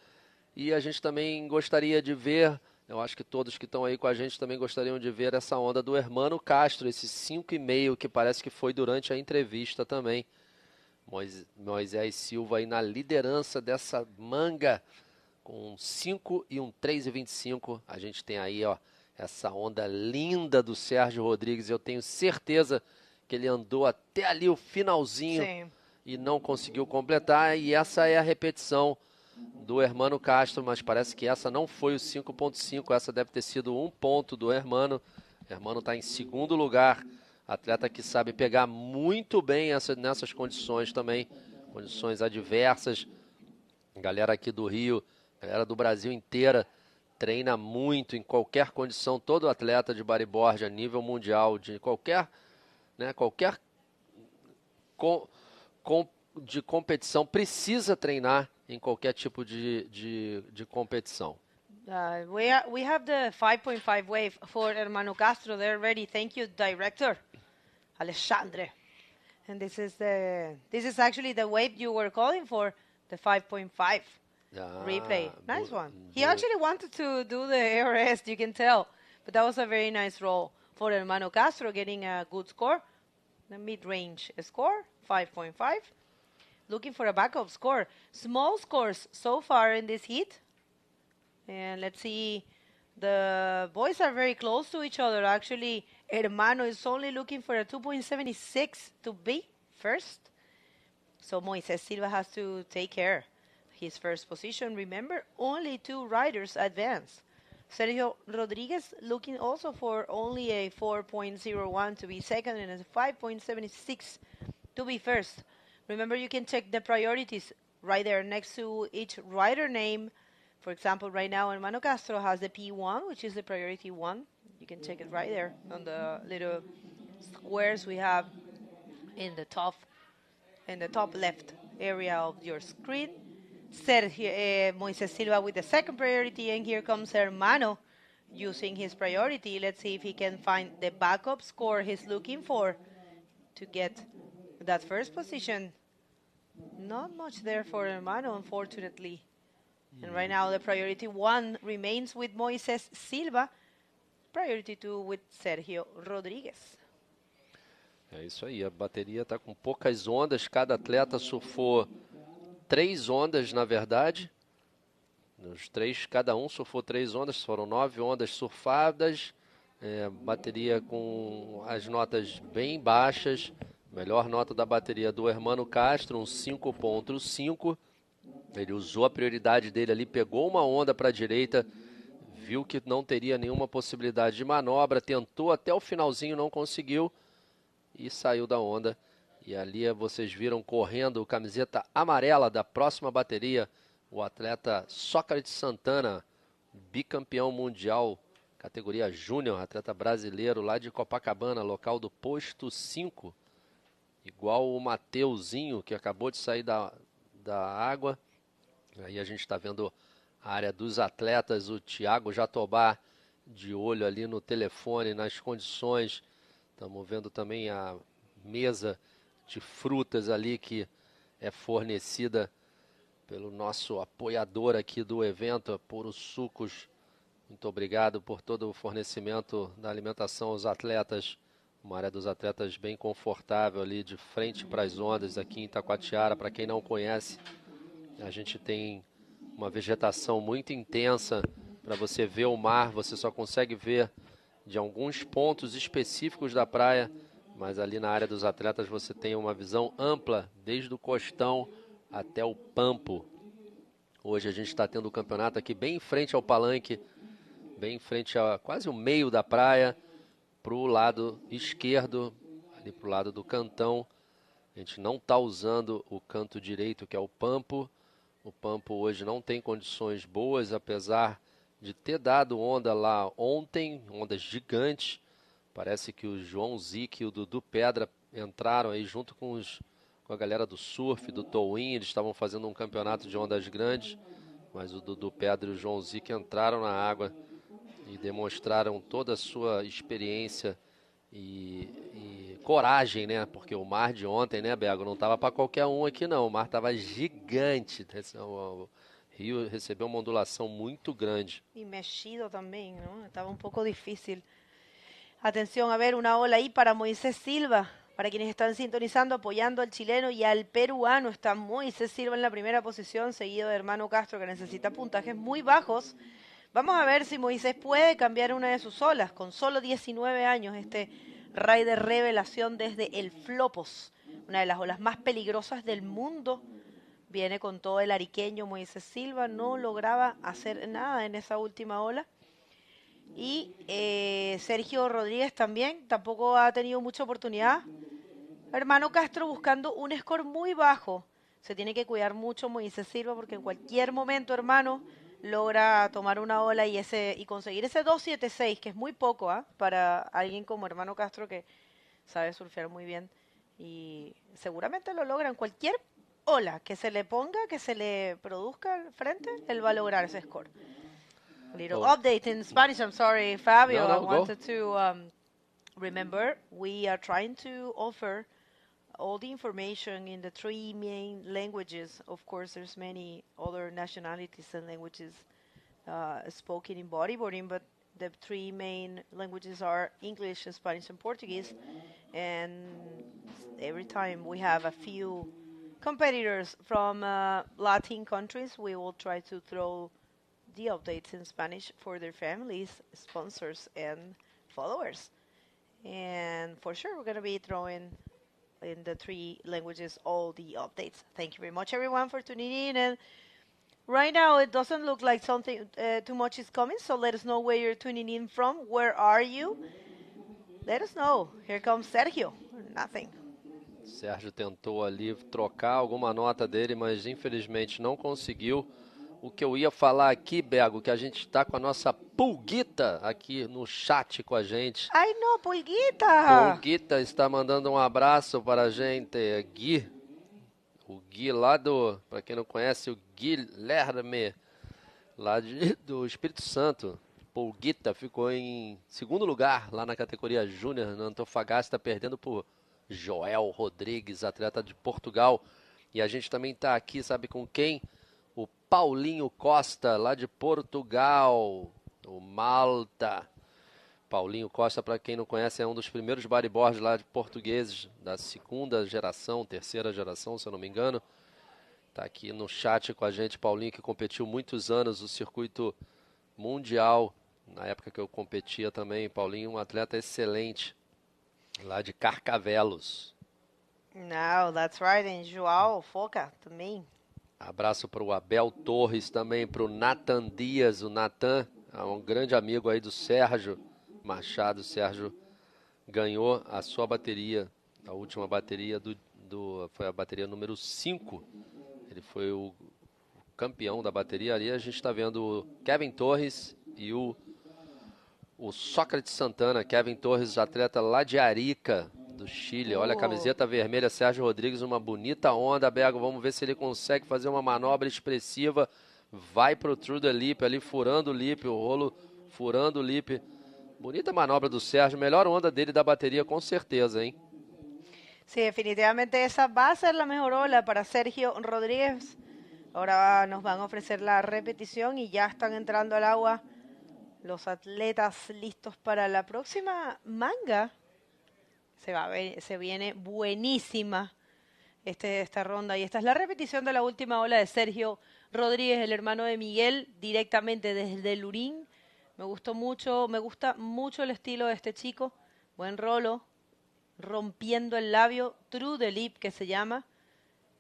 E a gente também gostaria de ver, eu acho que todos que estão aí com a gente também gostariam de ver essa onda do Hermano Castro, esse 5,5 que parece que foi durante a entrevista também. Moisés Silva aí na liderança dessa manga, com 5 e um 3,25. A gente tem aí, ó, essa onda linda do Sérgio Rodrigues. Eu tenho certeza que ele andou até ali o finalzinho. Sim. E não conseguiu completar. E essa é a repetição do Hermano Castro, mas parece que essa não foi o 5,5. Essa deve ter sido um ponto do Hermano. Hermano está em segundo lugar. Atleta que sabe pegar muito bem nessas condições também. Condições adversas. Galera aqui do Rio, galera do Brasil inteira treina muito em qualquer condição. Todo atleta de bodyboard a nível mundial, de qualquer de competição, precisa treinar em qualquer tipo de competição. We have the 5.5 wave for Hermano Castro. They're ready. Thank you, director Alexandre. And this is actually the wave you were calling for, the 5.5 replay. Nice one. He actually wanted to do the ARS, you can tell. But that was a very nice roll for Hermano Castro, getting a good score. The mid-range score, 5.5. Looking for a backup score. Small scores so far in this heat. And let's see. The boys are very close to each other. Actually, Hermano is only looking for a 2.76 to be first. So Moises Silva has to take care. His first position. Remember, only 2 riders advance. Sergio Rodriguez looking also for only a 4.01 to be second and a 5.76 to be first. Remember, you can check the priorities right there next to each rider name. For example, right now, Hermano Castro has the P1, which is the priority 1. You can check it right there on the little squares we have in the top left area of your screen. Sergio Moises Silva with the second priority, and here comes Hermano using his priority. Let's see if he can find the backup score he's looking for to get that first position. Not much there for Hermano, unfortunately. And right now the priority 1 remains with Moises Silva. Priority 2 with Sergio Rodriguez. É isso aí, a bateria está com poucas ondas, cada atleta surfou 3 ondas, na verdade. Os 3, cada um surfou 3 ondas, foram 9 ondas surfadas. Bateria com as notas bem baixas. Melhor nota da bateria do Hermano Castro, um 5.5. Ele usou a prioridade dele ali, pegou uma onda para a direita, viu que não teria nenhuma possibilidade de manobra, tentou até o finalzinho, não conseguiu e saiu da onda. E ali vocês viram correndo, camiseta amarela da próxima bateria, o atleta Sócrates Santana, bicampeão mundial, categoria júnior, atleta brasileiro lá de Copacabana, local do posto 5. Igual o Mateuzinho, que acabou de sair da água. Aí a gente está vendo a área dos atletas, o Thiago Jatobá de olho ali no telefone, nas condições. Estamos vendo também a mesa de frutas ali que é fornecida pelo nosso apoiador aqui do evento, a Puro Sucos. Muito obrigado por todo o fornecimento da alimentação aos atletas. Uma área dos atletas bem confortável ali, de frente para as ondas aqui em Itacoatiara. Para quem não conhece, a gente tem uma vegetação muito intensa. Para você ver o mar, você só consegue ver de alguns pontos específicos da praia, mas ali na área dos atletas você tem uma visão ampla, desde o costão até o pampo. Hoje a gente está tendo o campeonato aqui bem em frente ao palanque, bem em frente a quase o meio da praia, para o lado esquerdo, ali para o lado do cantão. A gente não está usando o canto direito, que é o pampo. O pampo hoje não tem condições boas, apesar de ter dado onda lá ontem, ondas gigantes. Parece que o João Zic e o Dudu Pedra entraram aí junto com a galera do surf, do towing. Eles estavam fazendo um campeonato de ondas grandes, mas o Dudu Pedra e o João Zic entraram na água e demonstraram toda a sua experiência e coragem, né? Porque o mar de ontem, né, Bego, não estava para qualquer um aqui não. O mar estava gigante. O rio recebeu uma ondulação muito grande. E mexido também, não? Estava um pouco difícil. Atención, a ver, una ola ahí para Moisés Silva. Para quienes están sintonizando, apoyando al chileno y al peruano, está Moisés Silva en la primera posición, seguido de Hermano Castro, que necesita puntajes muy bajos. Vamos a ver si Moisés puede cambiar una de sus olas. Con solo 19 años, este rider revelación desde el Flopos, una de las olas más peligrosas del mundo. Viene con todo el ariqueño Moisés Silva, no lograba hacer nada en esa última ola. Y Sergio Rodríguez también, tampoco ha tenido mucha oportunidad. Hermano Castro buscando un score muy bajo. Se tiene que cuidar mucho Moisés Silva porque en cualquier momento, hermano, logra tomar una ola y conseguir ese 2.76, que es muy poco para alguien como Hermano Castro, que sabe surfear muy bien. Y seguramente lo logra en cualquier ola que se le ponga, que se le produzca al frente, él va a lograr ese score. A little update in Spanish. I'm sorry, Fabio. I wanted to remember we are trying to offer all the information in the three main languages. Of course, there's many other nationalities and languages spoken in bodyboarding, but the three main languages are English, Spanish, and Portuguese. And every time we have a few competitors from Latin countries, we will try to throw the updates in Spanish for their families, sponsors, and followers. And for sure, we're going to be throwing in the three languages all the updates. Thank you very much, everyone, for tuning in. And right now, it doesn't look like something too much is coming, so let us know where you're tuning in from. Where are you? Let us know. Here comes Sergio. Nothing. Sérgio tentou ali trocar alguma nota dele, mas infelizmente não conseguiu. O que eu ia falar aqui, Bego, que a gente está com a nossa Pulguita aqui no chat com a gente. Ai, não, Pulguita! Pulguita está mandando um abraço para a gente. Gui, o Gui lá do, para quem não conhece, o Guilherme, lá do Espírito Santo. Pulguita ficou em segundo lugar lá na categoria Júnior, na Antofagasta, perdendo por Joel Rodrigues, atleta de Portugal. E a gente também está aqui, sabe com quem? O Paulinho Costa, lá de Portugal, o Malta. Paulinho Costa, para quem não conhece, é um dos primeiros bodyboards lá de portugueses, da segunda geração, terceira geração, se eu não me engano. Está aqui no chat com a gente, Paulinho, que competiu muitos anos no circuito mundial. Na época que eu competia também, Paulinho, um atleta excelente, lá de Carcavelos. No, that's right. And João, Foca, também. Abraço para o Abel Torres também, para o Nathan Dias. O Nathan é um grande amigo aí do Sérgio Machado. O Sérgio ganhou a sua bateria, a última bateria foi a bateria número 5. Ele foi o campeão da bateria. Ali a gente está vendo o Kevin Torres e o Sócrates Santana. Kevin Torres, atleta lá de Arica, do Chile. Olha a camiseta vermelha, Sérgio Rodrigues, uma bonita onda, Bego. Vamos ver se ele consegue fazer uma manobra expressiva. Vai pro True the Lip ali, furando o lip, o rolo furando o lip. Bonita manobra do Sérgio, melhor onda dele da bateria, com certeza, hein? Sí, definitivamente esa va a ser la mejor ola para Sergio Rodríguez. Ahora nos van a ofrecer la repetición y ya están entrando al agua los atletas listos para la próxima manga. Se viene buenísima esta ronda. Y esta es la repetición de la última ola de Sergio Rodríguez, el hermano de Miguel, directamente desde Lurín. Me gusta mucho el estilo de este chico. Buen rolo, rompiendo el labio, True the Lip que se llama.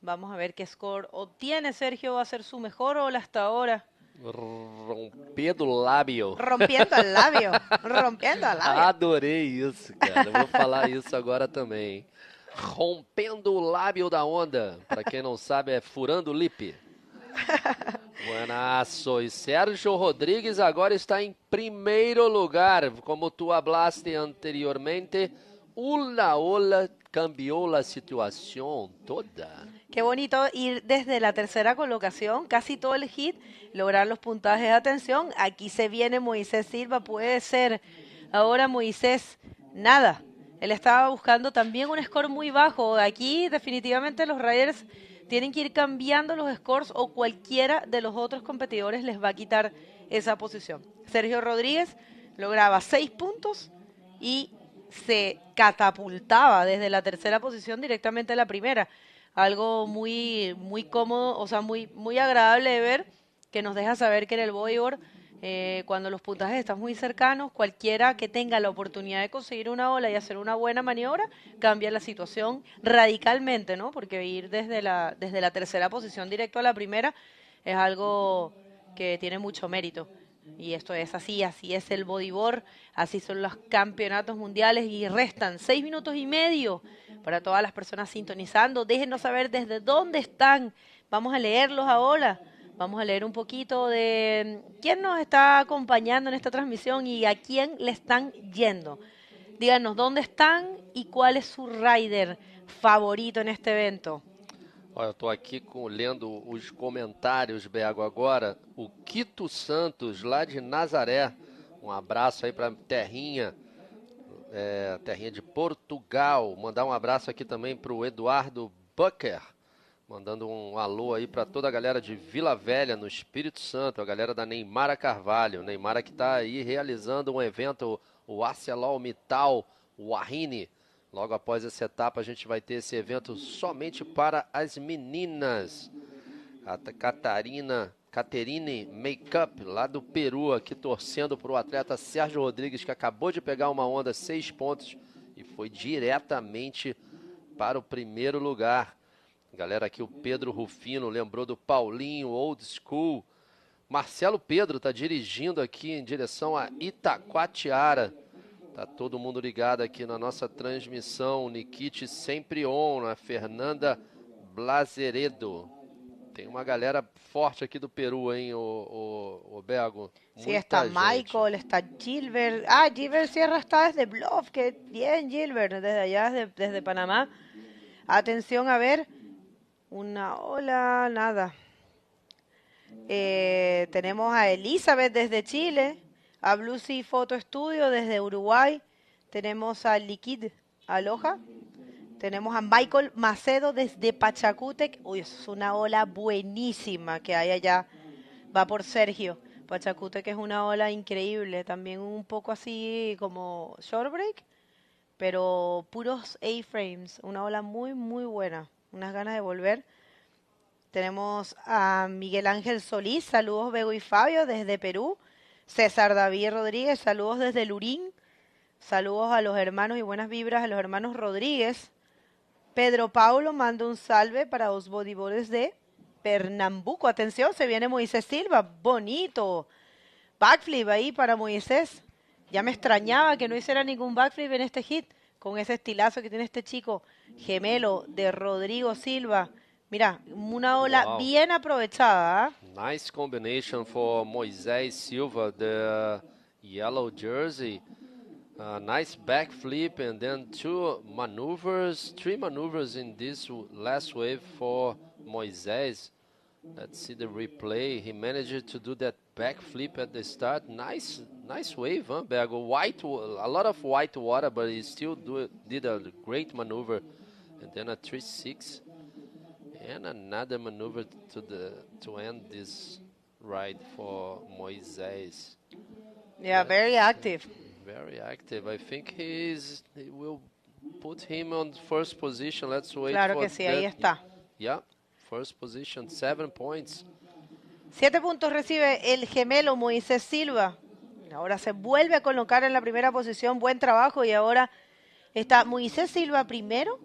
Vamos a ver qué score obtiene Sergio. Va a ser su mejor ola hasta ahora. Rompendo o lábio. Rompiendo el labio. Rompiendo el labio. Adorei isso, cara. Vou falar isso agora também. Rompendo o lábio da onda. Para quem não sabe, é furando o lip. Buenaço. E Sérgio Rodrigues agora está em primeiro lugar. Como tu hablaste anteriormente, una ola cambió la situación toda. Qué bonito ir desde la tercera colocación, casi todo el hit, lograr los puntajes de atención. Aquí se viene Moisés Silva, puede ser ahora Moisés nada. Él estaba buscando también un score muy bajo. Aquí definitivamente los riders tienen que ir cambiando los scores o cualquiera de los otros competidores les va a quitar esa posición. Sergio Rodríguez lograba 6 puntos y se catapultaba desde la tercera posición directamente a la primera. Algo muy cómodo, o sea, muy agradable de ver, que nos deja saber que en el bodyboard, cuando los puntajes están muy cercanos, cualquiera que tenga la oportunidad de conseguir una ola y hacer una buena maniobra, cambia la situación radicalmente, ¿no? Porque ir desde la tercera posición directo a la primera es algo que tiene mucho mérito. Y esto es así es el bodyboard, así son los campeonatos mundiales y restan 6 minutos y medio para todas las personas sintonizando. Déjenos saber desde dónde están. Vamos a leerlos ahora. Vamos a leer un poquito de quién nos está acompañando en esta transmisión y a quién le están yendo. Díganos dónde están y cuál es su rider favorito en este evento. Olha, eu estou aqui lendo os comentários, Bego, agora. O Quito Santos, lá de Nazaré. Um abraço aí para Terrinha. terrinha de Portugal. Mandar um abraço aqui também para o Eduardo Bucker, mandando um alô aí para toda a galera de Vila Velha, no Espírito Santo, a galera da Neymara Carvalho. Neymara que está aí realizando um evento, o ArcelorMittal Wahine. Logo após essa etapa a gente vai ter esse evento somente para as meninas. A Caterine Makeup, lá do Peru, aqui torcendo para o atleta Sérgio Rodrigues, que acabou de pegar uma onda, 6 pontos, e foi diretamente para o primeiro lugar. Galera, aqui o Pedro Rufino lembrou do Paulinho, Old School. Marcelo Pedro está dirigindo aqui em direção a Itacoatiara. Tá todo mundo ligado aqui na nossa transmissão. Nikite sempre on, a Fernanda Blazeredo. Tem uma galera forte aqui do Peru, hein, o Bego? Sí, está Michael, está Gilbert. Ah, Gilbert Sierra está desde Bluff. Qué bien, Gilbert, desde allá, desde Panamá. Atención, a ver. Una ola, nada. Tenemos a Elizabeth desde Chile, a Blue Sea Photo Studio desde Uruguay, tenemos a Liquid Aloha, tenemos a Michael Macedo desde Pachacútec. Uy, es una ola buenísima que hay allá, va por Sergio. Pachacútec es una ola increíble, también un poco así como short break, pero puros A-frames, una ola muy muy buena, unas ganas de volver. Tenemos a Miguel Ángel Solís, saludos Bego y Fabio desde Perú. César David Rodríguez, saludos desde Lurín. Saludos a los hermanos y buenas vibras a los hermanos Rodríguez. Pedro Paulo manda un salve para los bodyboarders de Pernambuco. Atención, se viene Moisés Silva, bonito. Backflip ahí para Moisés. Ya me extrañaba que no hiciera ningún backflip en este hit, con ese estilazo que tiene este chico, gemelo de Rodrigo Silva. Mira, una ola bien aprovechada. Nice combination for Moisés Silva, the yellow jersey. Nice backflip and then three maneuvers in this last wave for Moisés. Let's see the replay. He managed to do that backflip at the start. Nice wave, huh, Bego? A lot of white water, but he still did a great maneuver. And then a 3-6. And another maneuver to end this ride for Moisés. Yeah, very active. Very active. I think he will put him on first position. Let's wait. Claro que sí, ahí está. Yeah, first position, 7 points. 7 puntos recibe el gemelo Moisés Silva. Ahora se vuelve a colocar en la primera posición. Buen trabajo. Y ahora está Moisés Silva primero,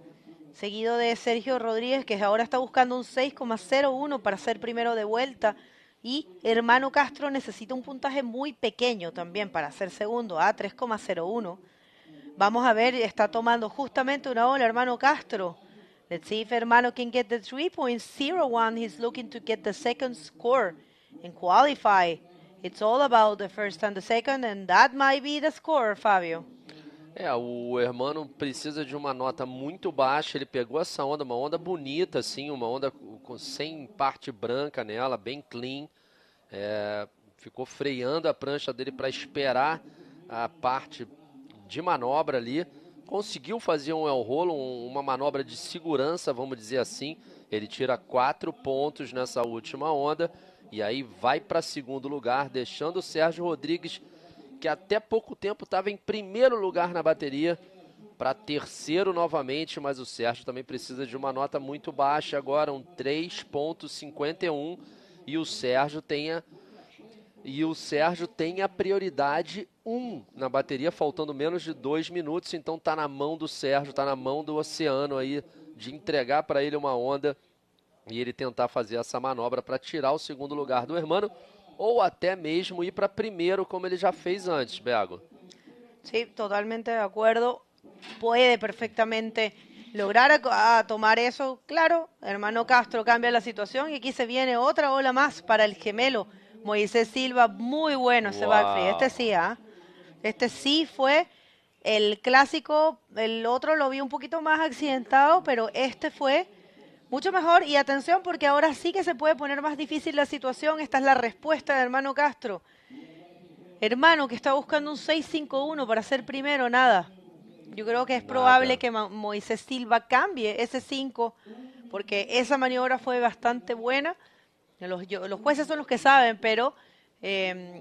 seguido de Sergio Rodríguez, que ahora está buscando un 6,01 para ser primero de vuelta. Y Hermano Castro necesita un puntaje muy pequeño también para ser segundo, a 3,01. Vamos a ver, está tomando justamente una ola Hermano Castro. Let's see if Hermano can get the 3.01. He's looking to get the second score and qualify. It's all about the first and the second, and that might be the score, Fabio. O Hermano precisa de uma nota muito baixa. Ele pegou essa onda, uma onda bonita, assim, uma onda sem parte branca nela, bem clean. Ficou freando a prancha dele para esperar a parte de manobra ali. Conseguiu fazer um el rolo, uma manobra de segurança, vamos dizer assim. Ele tira 4 pontos nessa última onda e aí vai para segundo lugar, deixando o Sérgio Rodrigues, que até pouco tempo estava em primeiro lugar na bateria, para terceiro novamente, mas o Sérgio também precisa de uma nota muito baixa agora, um 3.51, e o Sérgio tem a prioridade 1 na bateria, faltando menos de 2 minutos, então está na mão do Sérgio, está na mão do oceano aí, de entregar para ele uma onda e ele tentar fazer essa manobra para tirar o segundo lugar do Hermano, ou até mesmo ir para primeiro, como ele já fez antes, Bego. Sí, totalmente de acuerdo. Puede perfectamente lograr tomar eso. Claro, Hermano Castro cambia la situación y aquí se viene otra ola más para el gemelo Moisés Silva. Muy bueno ese backflip. Este sí, este sí fue el clásico. El otro lo vi un poquito más accidentado, pero este fue mucho mejor. Y atención, porque ahora sí que se puede poner más difícil la situación. Esta es la respuesta de Hermano Castro. Hermano que está buscando un 6.51 para ser primero, nada. Yo creo que es Nada. probable que Moisés Silva cambie ese 5, porque esa maniobra fue bastante buena. Los jueces son los que saben, pero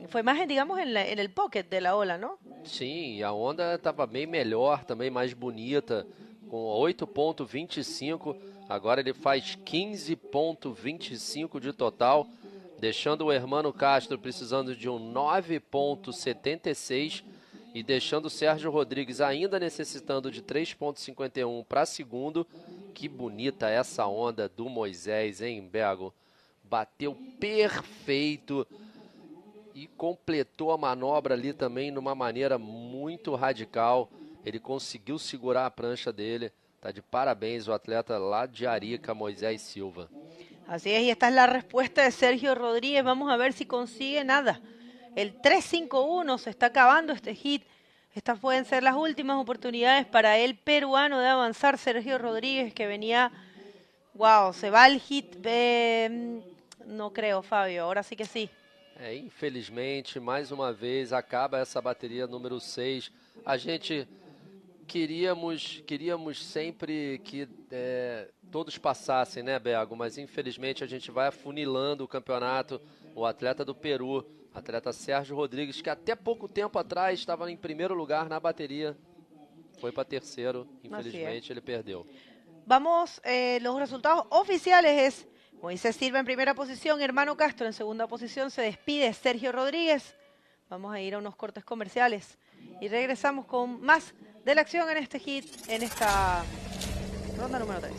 fue más, digamos, en el pocket de la ola, ¿no? Sim, a onda estava bem melhor, também mais bonita, com 8,25. Agora ele faz 15,25 de total, deixando o Hermano Castro precisando de um 9,76 e deixando o Sérgio Rodrigues ainda necessitando de 3,51 para segundo. Que bonita essa onda do Moisés, hein, Bego? Bateu perfeito e completou a manobra ali também numa maneira muito radical. Ele conseguiu segurar a prancha dele. Tá de parabéns o atleta lá de Arica, Moisés Silva. Así es, y esta es la respuesta de Sergio Rodríguez. Vamos a ver si consigue nada. El 3-5-1 se está acabando este hit. Estas pueden ser las últimas oportunidades para el peruano de avanzar. Sergio Rodríguez, que venía... Wow, se va el hit. No creo, Fabio. Ahora sí que sí. Infelizmente, mais uma vez, acaba essa bateria número 6. A gente queríamos sempre que todos passassem, né, Bego? Mas infelizmente a gente vai afunilando o campeonato. O atleta do Peru, atleta Sérgio Rodrigues, que até pouco tempo atrás estava em primeiro lugar na bateria, foi para terceiro. Infelizmente ele perdeu. Vamos, los resultados oficiales es Moisés Silva en primera posición, Hermano Castro en segunda posición, se despide Sergio Rodríguez. Vamos a ir a unos cortes comerciales y regresamos con más de la acción en este hit, en esta ronda número 3.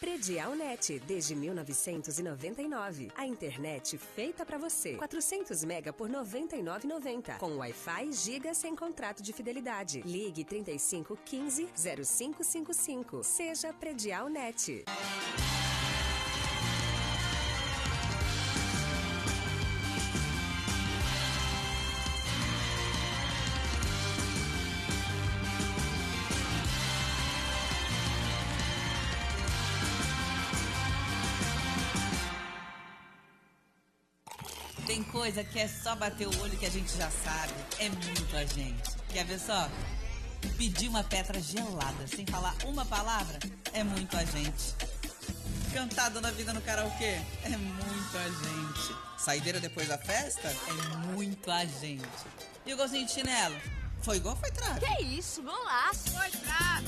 Predialnet, desde 1999. A internet feita pra você. 400 mega por R$ 99,90. Com Wi-Fi Giga sem contrato de fidelidade. Ligue 35 15 0555. Seja Predialnet. Tem coisa que é só bater o olho que a gente já sabe. É muito a gente. Quer ver só? Pedir uma Petra gelada sem falar uma palavra é muito a gente. Cantar Dona Vida no karaokê é muito a gente. Saideira depois da festa é muito a gente. E o golzinho de chinelo? Foi gol ou foi trave? Que isso, golaço. Foi trave.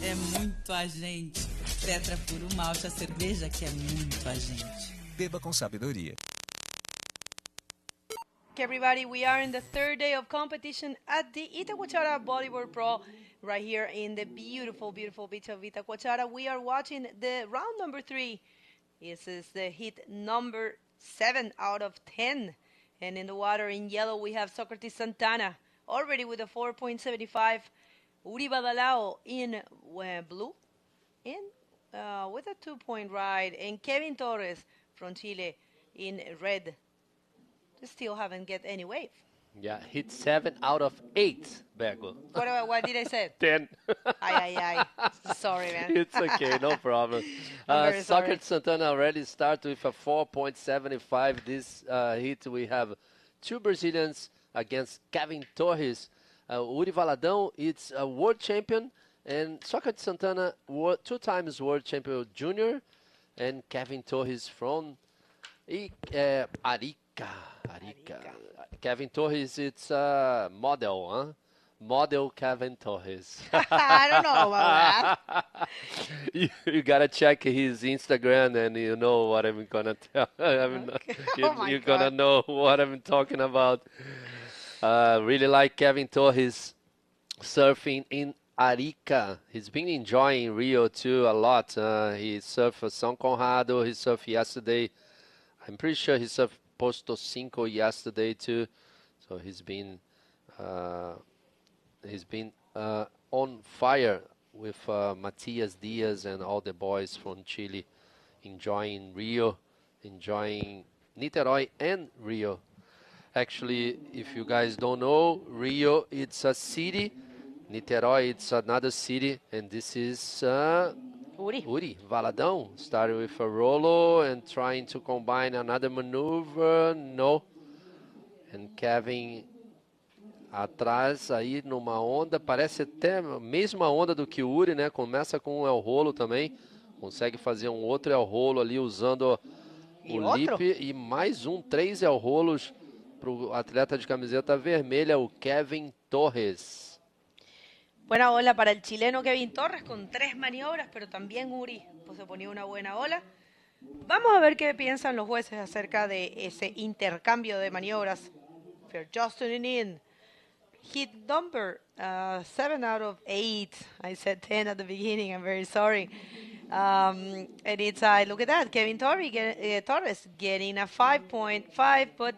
É muito a gente. Petra puro malte, a cerveja que é muito a gente. Beba com sabedoria. Okay, everybody, we are in the third day of competition at the Itacoatiara Bodyboard Pro right here in the beautiful, beautiful beach of Itacoatiara. We are watching the round number 3. This is the hit number 7 out of 10. And in the water in yellow, we have Socrates Santana already with a 4.75. Uri Badalao in blue with a 2-point ride. And Kevin Torres from Chile in red. They still haven't get any wave. Yeah, hit 7 out of 8, Bego. What did I say? 10. Ay. Sorry, man. It's okay, no problem. I'm very sorry. Soccer Santana already started with a 4.75. This hit, we have 2 Brazilians against Kevin Torres. Uri Valadão, it's a world champion, and Soccer Santana, 2 times world champion junior, and Kevin Torres from Arica. Kevin Torres, it's a model, huh? Model Kevin Torres. I don't know about that. you gotta check his Instagram, and you know what I'm gonna tell. You're gonna know what I'm talking about. Really like Kevin Torres surfing in Arica. He's been enjoying Rio too a lot. He surfed for São Conrado. He surfed yesterday. I'm pretty sure he surfed Posto Cinco yesterday too. So he's been on fire with Matias Diaz and all the boys from Chile, enjoying Rio, enjoying Niterói and Rio. Actually, if you guys don't know, Rio, it's a city. Niterói, it's another city. And this is Uri Valadão, starting with a rolo and trying to combine another maneuver. No. And Kevin atrás aí numa onda, parece até a mesma onda do que o Uri, né? Começa com um el rolo também. Consegue fazer um outro el rolo ali usando o lip. E mais 3 el rolos para o atleta de camiseta vermelha, o Kevin Torres. Buena ola para el chileno Kevin Torres con 3 maniobras, pero también Uri pues, se ponía una buena ola. Vamos a ver qué piensan los jueces acerca de ese intercambio de maniobras. If you're just tuning in, hit number 7 out of 8. I said 10 at the beginning. I'm very sorry. And it's look at that, Kevin Torres getting a 5.5, but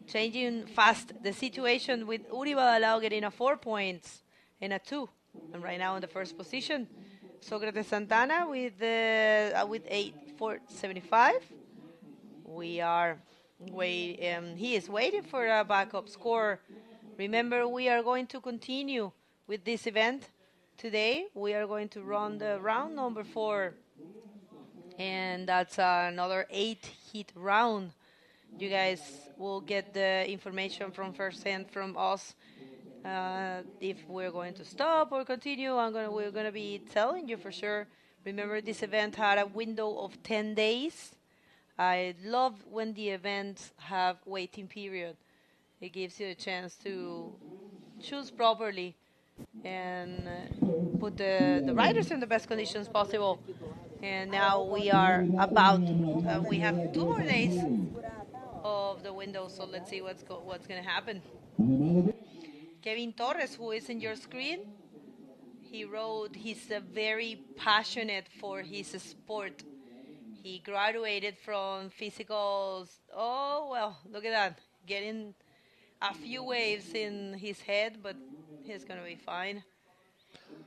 changing fast the situation with Uri Valadão getting a 4 points and a 2, and right now in the first position, Socrates Santana with 8.475. We are he is waiting for a backup score. Remember, we are going to continue with this event today. We are going to run the round number 4, and that's another 8-hit round. You guys will get the information from first hand from us if we're going to stop or continue. We're gonna be telling you for sure. Remember, this event had a window of 10 days. I love when the events have waiting period. It gives you a chance to choose properly and put the riders in the best conditions possible. And now we are we have 2 more days of the window, so let's see what's going to happen. Kevin Torres, who is in your screen, he's very passionate for his sport. He graduated from physicals. Oh, well, look at that. Getting a few waves in his head, but he's going to be fine.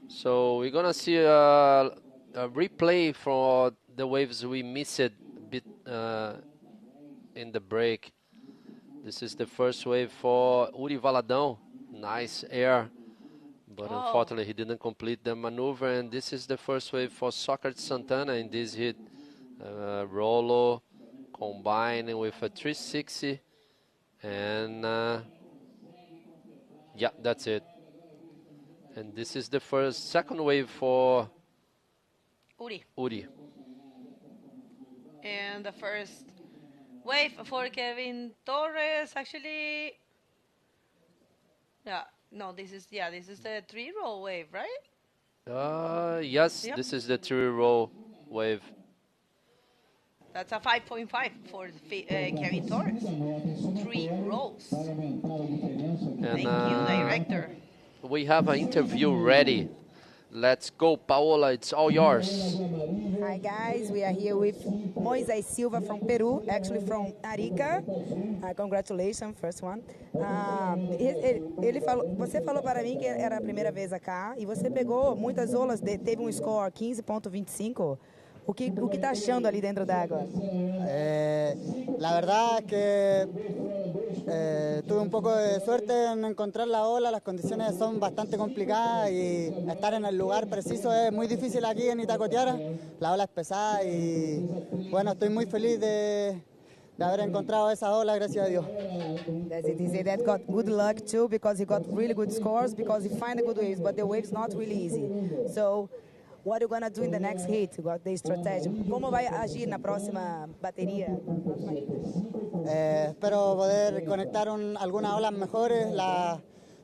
So we're going to see a replay for the waves we missed a bit in the break. This is the first wave for Uri Valadão. Nice air, but unfortunately he didn't complete the maneuver. And this is the first wave for Socrates Santana in this hit. Rolo combining with a 360. And yeah, that's it. And this is the second wave for Uri. And the first wave for Kevin Torres, actually, this is the 3-roll wave, right? Yes, yep. This is the 3-roll wave. That's a 5.5 for Kevin Torres. 3 rolls. And, thank you, director. We have an interview ready. Let's go, Paola. It's all yours. Hi, guys. We are here with Moisés Silva from Peru, actually from Arica. Congratulations, first one. Você falou para mim que era a primeira vez acá e você pegou muitas olas, teve um score 15.25. O que tá achando ali dentro d'água? La verdad es que tuve un poco de suerte en encontrar la ola, las condiciones son bastante complicadas y estar en el lugar preciso es muy difícil aquí en Itacoatiara. La ola es pesada y bueno, estoy muy feliz de haber encontrado esa ola, gracias a Dios. That's it. He said that got good luck too because he got really good scores because he find the good waves, but the waves not really easy. So, what are you gonna do in the next hit? What the strategy? Como vai agir na próxima bateria? Espero poder conectar algunas olas mejores.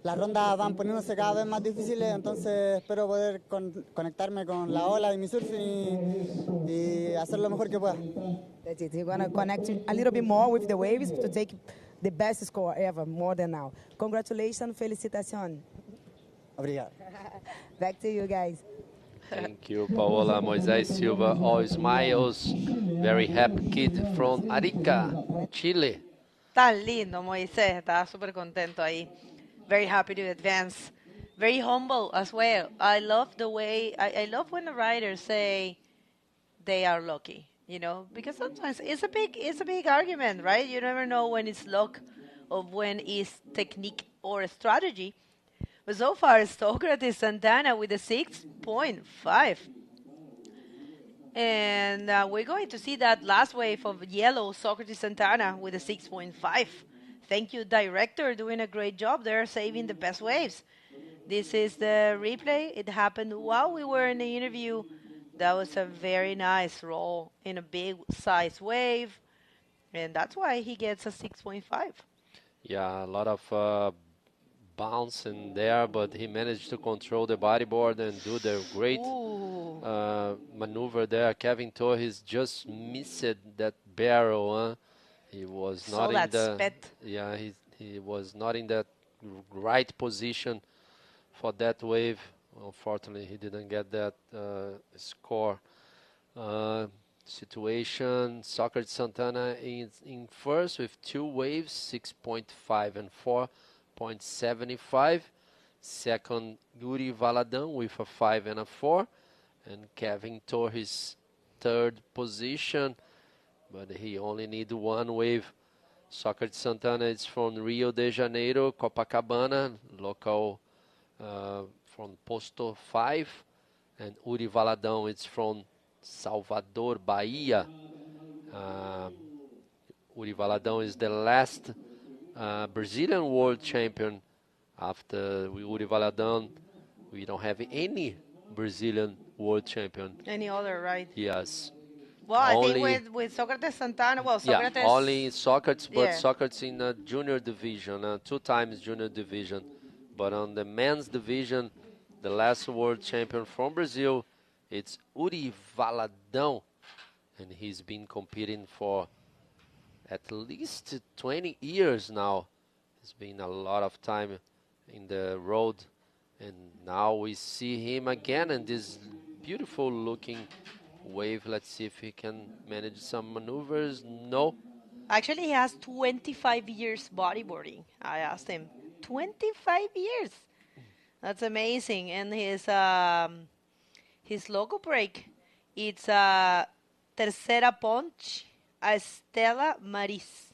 Las rondas van poniéndose cada vez más difíciles, entonces espero poder conectarme con la ola y mi surfing y hacer lo mejor que pueda. That's it. You're gonna connect a little bit more with the waves to take the best score ever, more than now. Congratulations, felicitación. Obrigado. Back to you guys. Thank you, Paola. Moisés Silva, all smiles. Very happy kid from Arica, Chile. Tan lindo, Moisés. Estaba súper contento ahí. Very happy to advance. Very humble as well. I love the way, I love when the riders say they are lucky, you know, because sometimes it's a big argument, right? You never know when it's luck or when it's technique or strategy. But so far, Socrates Santana with a 6.5. And we're going to see that last wave of yellow, Socrates Santana with a 6.5. Thank you, director, doing a great job there, saving the best waves. This is the replay. It happened while we were in the interview. That was a very nice roll in a big size wave. And that's why he gets a 6.5. Yeah, a lot of bounce in there, but he managed to control the bodyboard and do the great maneuver there. Kevin Torres just missed that barrel. Huh? He was not in the spit. Yeah, he was not in that right position for that wave. Unfortunately, he didn't get that score. Situation, Socrates Santana is in first with 2 waves, 6.5 and 4.75. Second, Yuri Valadão with a 5 and a 4. And Kevin Torres, third position, but he only needs 1 wave. Socrates Santana is from Rio de Janeiro, Copacabana, local from Posto 5. And Yuri Valadão is from Salvador, Bahia. Yuri Valadão is the last Brazilian world champion. After Yuri Valadão, we don't have any Brazilian world champion. Any other, right? Yes. Well, Only, I think with Socrates Santana, well, Socrates... Yeah, only Socrates, but yeah. Socrates in a junior division, 2 times junior division. But on the men's division, the last world champion from Brazil, it's Yuri Valadão. And he's been competing for at least 20 years now. It's been a lot of time in the road. And now we see him again in this beautiful looking wave. Let's see if he can manage some maneuvers. No. Actually, he has 25 years bodyboarding. I asked him. 25 years. That's amazing. And his logo break, it's Terceira Ponte, a Stella Maris.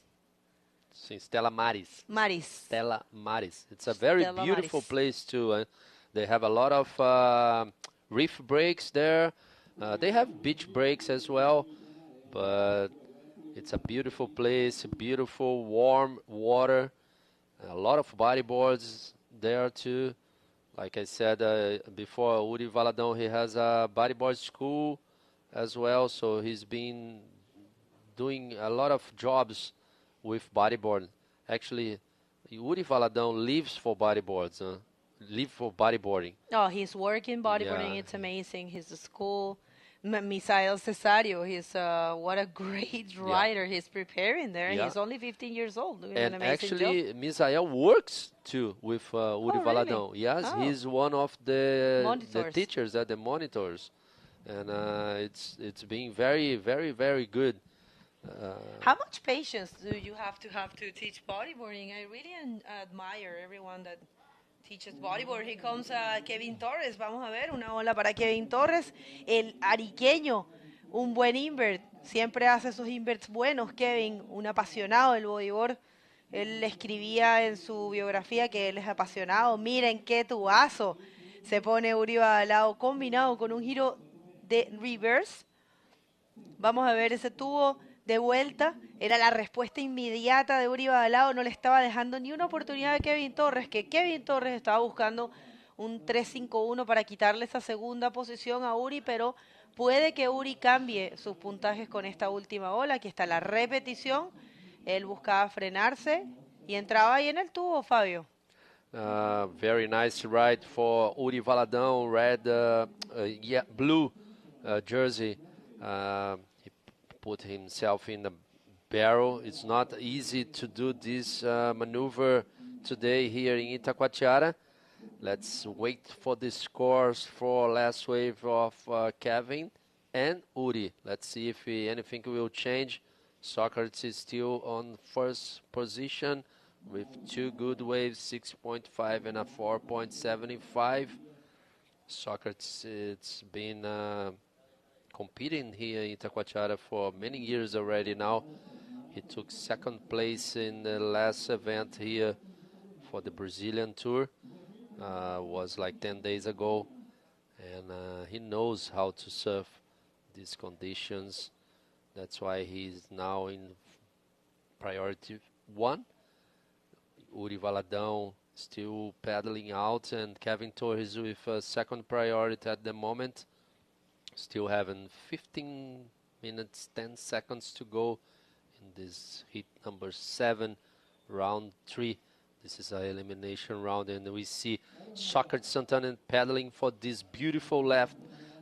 Sim, Stella Maris. Maris. Stella Maris. It's a very Stella beautiful Maris. place too. They have a lot of reef breaks there. They have beach breaks as well, but it's a beautiful place, beautiful warm water, a lot of bodyboards there too. Like I said before, Yuri Valadão, he has a bodyboard school as well, so he's been doing a lot of jobs with bodyboard. Actually, Yuri Valadão lives for bodyboards, live for bodyboarding. Oh, he's working bodyboarding. Yeah. It's amazing. He's the school. Misael Cesario, he's what a great rider. He's preparing there. Yeah. He's only 15 years old, doing And an amazing job. actually, Misael works too with Yuri Valadão. Really? Yes, Oh. he's one of the Monitors. teachers at the monitors, and it's been very, very, very good. How much patience do you have to teach bodyboarding? I really admire everyone that teaches bodyboard. Here comes Kevin Torres. Vamos a ver una ola para Kevin Torres, el ariqueño. un buen invert. Siempre hace esos inverts buenos, Kevin, un apasionado del bodyboard. Él escribía en su biografía que él es apasionado. Miren qué tubazo. Se pone Uri Badalao combinado con un giro de reverse. Vamos a ver ese tubo de vuelta. Era la respuesta inmediata de Uri Badalao. No le estaba dejando ni una oportunidad a Kevin Torres, que Kevin Torres estaba buscando un 3-5-1 para quitarle esa segunda posición a Uri, pero puede que Uri cambie sus puntajes con esta última ola. Aquí está la repetición. Él buscaba frenarse y entraba ahí en el tubo, Fabio. Very nice ride for Uri Valadão, blue jersey. He put himself in the barrel. It's not easy to do this maneuver today here in Itacoatiara. Let's wait for the scores for last wave of Kevin and Uri. Let's see if anything will change. Socrates is still on first position with 2 good waves, 6.5 and a 4.75. Socrates, it's been competing here in Itacoatiara for many years already now. He took second place in the last event here for the Brazilian tour. Was like 10 days ago, and he knows how to surf these conditions. That's why he's now in priority 1. Uri Valadão still paddling out, and Kevin Torres with second priority at the moment. Still having 15 minutes, 10 seconds to go in this heat number 7, round 3. This is an elimination round, and we see Socrates Santana paddling for this beautiful left.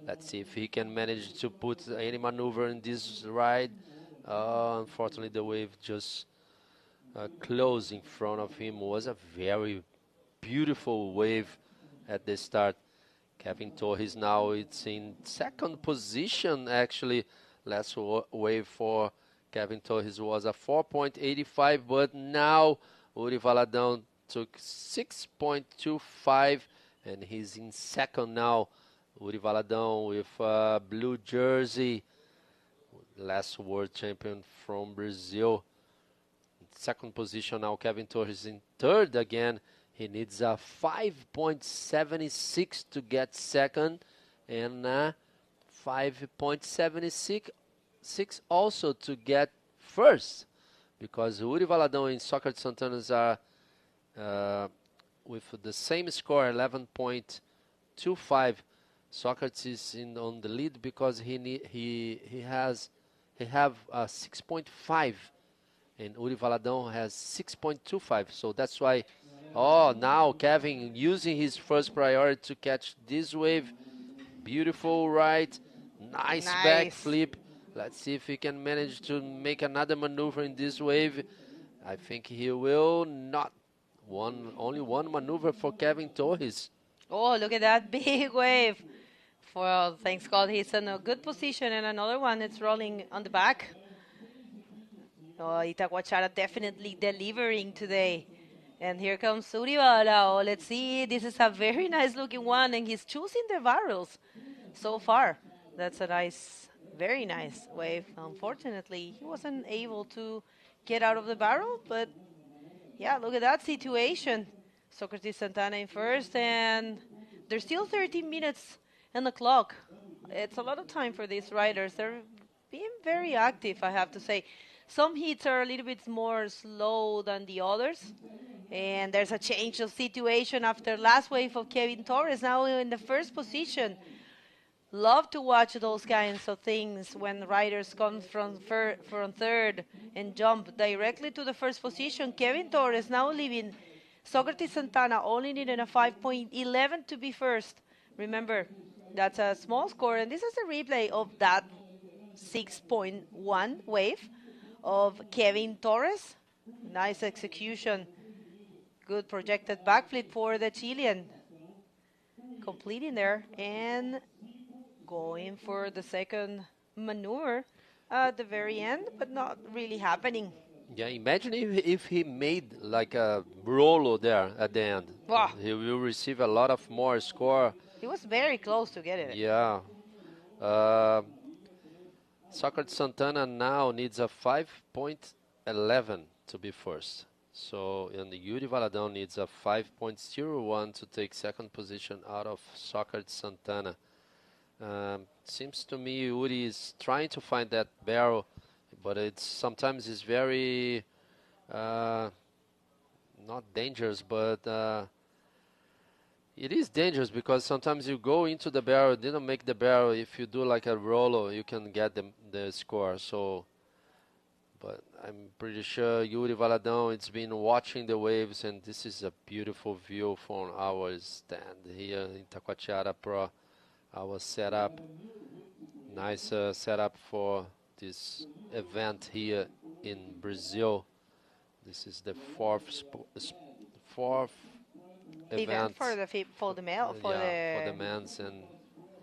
Let's see if he can manage to put any maneuver in this ride. Unfortunately, the wave just closed in front of him. It was a very beautiful wave at the start. Kevin Torres now it's in second position, actually. Last wave for Kevin Torres was a 4.85, but now Uri Valadão took 6.25, and he's in second now. Uri Valadão with blue jersey, last world champion from Brazil. Second position now, Kevin Torres in third again. He needs a 5.76 to get second, and 5.76 also to get first, because Uri Valadão and Socrates Santana are with the same score, 11.25. Socrates is on the lead because he have 6.5, and Uri Valadão has 6.25. So that's why. Oh, now Kevin using his first priority to catch this wave. Beautiful ride, nice backflip. Let's see if he can manage to make another maneuver in this wave. I think he will not. Only one maneuver for Kevin Torres. Oh, look at that big wave. Well, thanks God, he's in a good position, and another one it's rolling on the back. Oh, Itacoatiara definitely delivering today. And here comes Uri Badalao. Let's see, this is a very nice looking one, and he's choosing the barrels so far. That's a nice, very nice wave. Unfortunately, he wasn't able to get out of the barrel, but yeah, look at that situation. Socrates Santana in first, and there's still 13 minutes on the clock. It's a lot of time for these riders. They're being very active, I have to say. Some heats are a little bit more slow than the others. And there's a change of situation after last wave of Kevin Torres, now in the first position. Love to watch those kinds of things when riders come from third and jump directly to the first position. Kevin Torres now leaving Socrates Santana, only needing a 5.11 to be first. Remember, that's a small score, and this is a replay of that 6.1 wave of Kevin Torres. Nice execution. Good projected backflip for the Chilean. Completing there and going for the second maneuver at the very end, but not really happening. Yeah, imagine if he made like a Rolo there at the end. Wow. He will receive a lot of more score. He was very close to getting it. Yeah. Socrates Santana now needs a 5.11 to be first. So, and Yuri Valadão needs a 5.01 to take second position out of Socrates Santana. Seems to me Yuri is trying to find that barrel, but sometimes it's very not dangerous, but it is dangerous because sometimes you go into the barrel, didn't make the barrel. If you do like a rolo, you can get the score. So, but I'm pretty sure Yuri Valadão, it's been watching the waves, and this is a beautiful view from our stand here in Itacoatiara Pro. Our setup, nice setup for this event here in Brazil. This is the fourth event for the male for the men's, and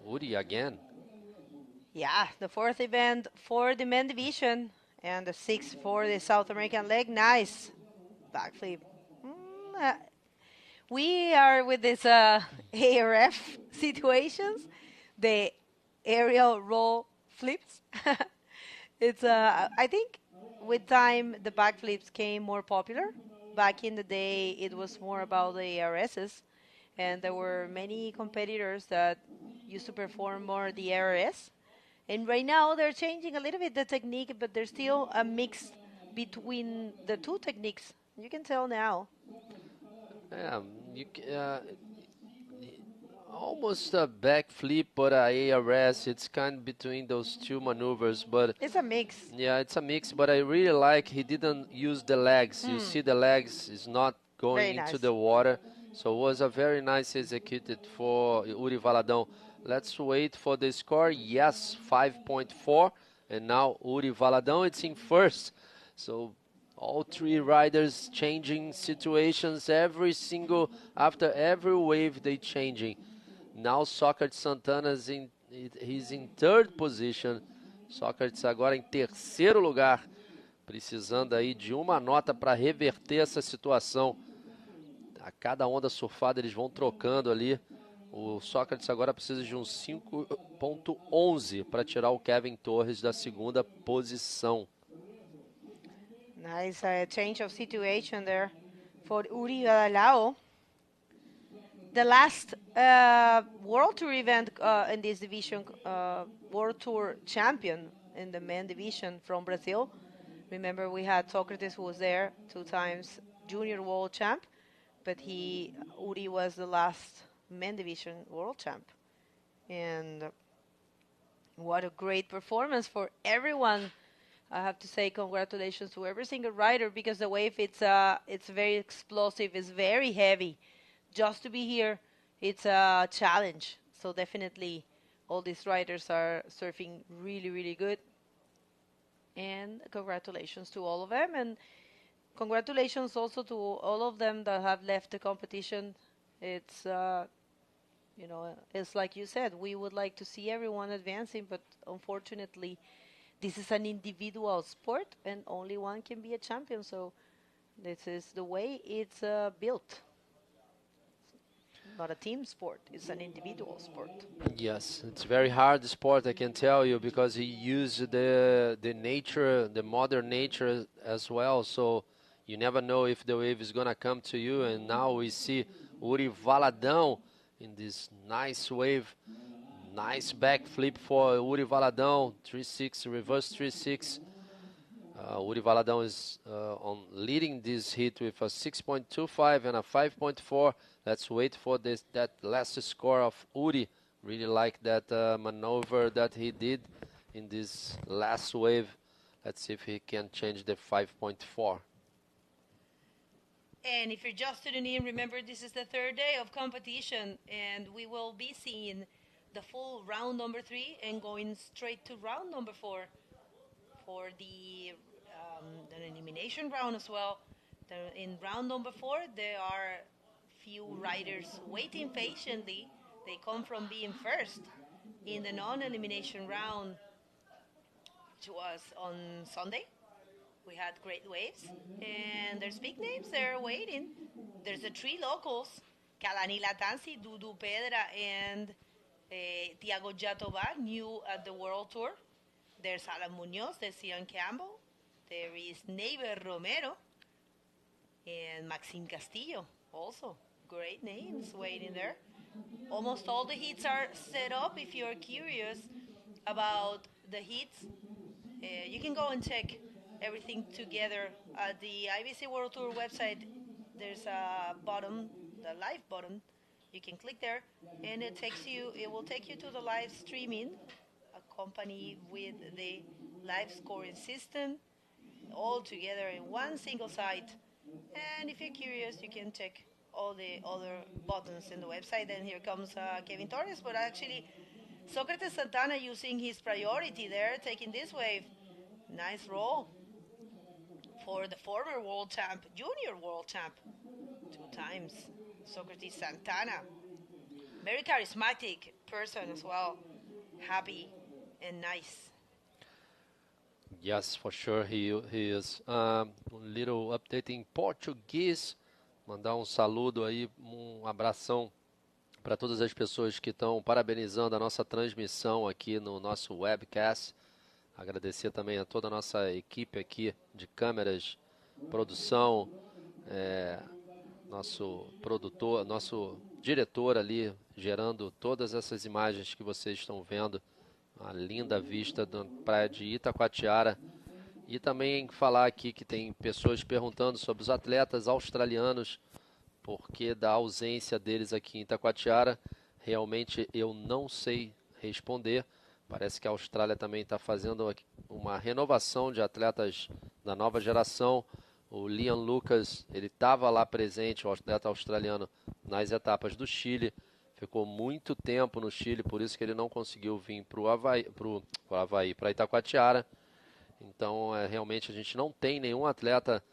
Uri again. Yeah, the fourth event for the men division and the sixth for the South American leg. Nice backflip. We are with this ARF situations, the aerial roll flips. It's I think with time the backflips came more popular. Back in the day, it was more about the ARSs, and there were many competitors that used to perform more the ARS. And right now, they're changing a little bit the technique, but there's still a mix between the two techniques. You can tell now. Yeah, almost a backflip, but a ARS. It's kind of between those two maneuvers, but it's a mix. Yeah, it's a mix, but I really like he didn't use the legs. You see the legs is not going into the water, so it was a very nice executed for Uri Valadão. Let's wait for the score. Yes, 5.4, and now Uri Valadão, it's in first. So all three riders changing situations after every wave they changing. Now Socrates Santana he's in third position. Socrates agora em terceiro lugar, precisando aí de uma nota para reverter essa situação. A cada onda surfada eles vão trocando ali. O Socrates agora precisa de um 5.11 para tirar o Kevin Torres da segunda posição. Nice change of situation there for Uri Valadão. The last World Tour event in this division, World Tour champion in the men division from Brazil. Remember, we had Socrates, who was there 2 times, junior world champ, but Uri was the last men division world champ. And what a great performance for everyone. I have to say congratulations to every single rider, because the wave, it's very explosive, it's very heavy. Just to be here, it's a challenge. So definitely all these riders are surfing really, really good. And congratulations to all of them. And congratulations also to all of them that have left the competition. It's, it's like you said, we would like to see everyone advancing, but unfortunately, this is an individual sport and only one can be a champion. So this is the way it's built. Not a team sport, it's an individual sport. Yes, it's very hard sport, I can tell you, because he used the nature, the modern nature as well, so you never know if the wave is gonna come to you. And now we see Uri Valadão in this nice wave. Nice backflip for Uri Valadão, 3-6, reverse 3-6. Uri Valadão is on leading this heat with a 6.25 and a 5.4. Let's wait for that last score of Uri. Really like that maneuver that he did in this last wave. Let's see if he can change the 5.4. And if you're just tuning in, remember this is the third day of competition, and we will be seeing the full round number 3 and going straight to round number 4 for the an elimination round as well. In round number 4, there are few riders waiting patiently. They come from being first in the non-elimination round, which was on Sunday. We had great waves, and there's big names there waiting. There's the 3 locals, Kalani Latansi, Dudu Pedra, and Thiago Jatobá, new at the World Tour. There's Alan Munoz, there's Ian Campbell, there is Neighbor Romero, and Maxime Castillo also. Great names waiting there. Almost all the heats are set up. If you're curious about the heats, you can go and check everything together at the IBC World Tour website. There's a button, the live button. You can click there, and it will take you to the live streaming, accompanied with the live scoring system, all together in one single site. And if you're curious, you can check all the other buttons in the website. And here comes Kevin Torres, but actually Socrates Santana using his priority there, taking this wave. Nice roll for the former world champ, junior world champ, 2 times, Socrates Santana. Very charismatic person as well, happy and nice. Yes, for sure he is. Little update em português. Mandar um saludo aí, um abração para todas as pessoas que estão parabenizando a nossa transmissão aqui no nosso webcast. Agradecer também a toda a nossa equipe aqui de câmeras, produção, nosso produtor, nosso diretor ali, gerando todas essas imagens que vocês estão vendo. Uma linda vista da praia de Itacoatiara. E também falar aqui que tem pessoas perguntando sobre os atletas australianos, porque da ausência deles aqui em Itacoatiara, realmente eu não sei responder. Parece que a Austrália também está fazendo uma renovação de atletas da nova geração. O Liam Lucas, ele estava lá presente, o atleta australiano, nas etapas do Chile. Ficou muito tempo no Chile, por isso que ele não conseguiu vir para Itacoatiara. Então, realmente, a gente não tem nenhum atleta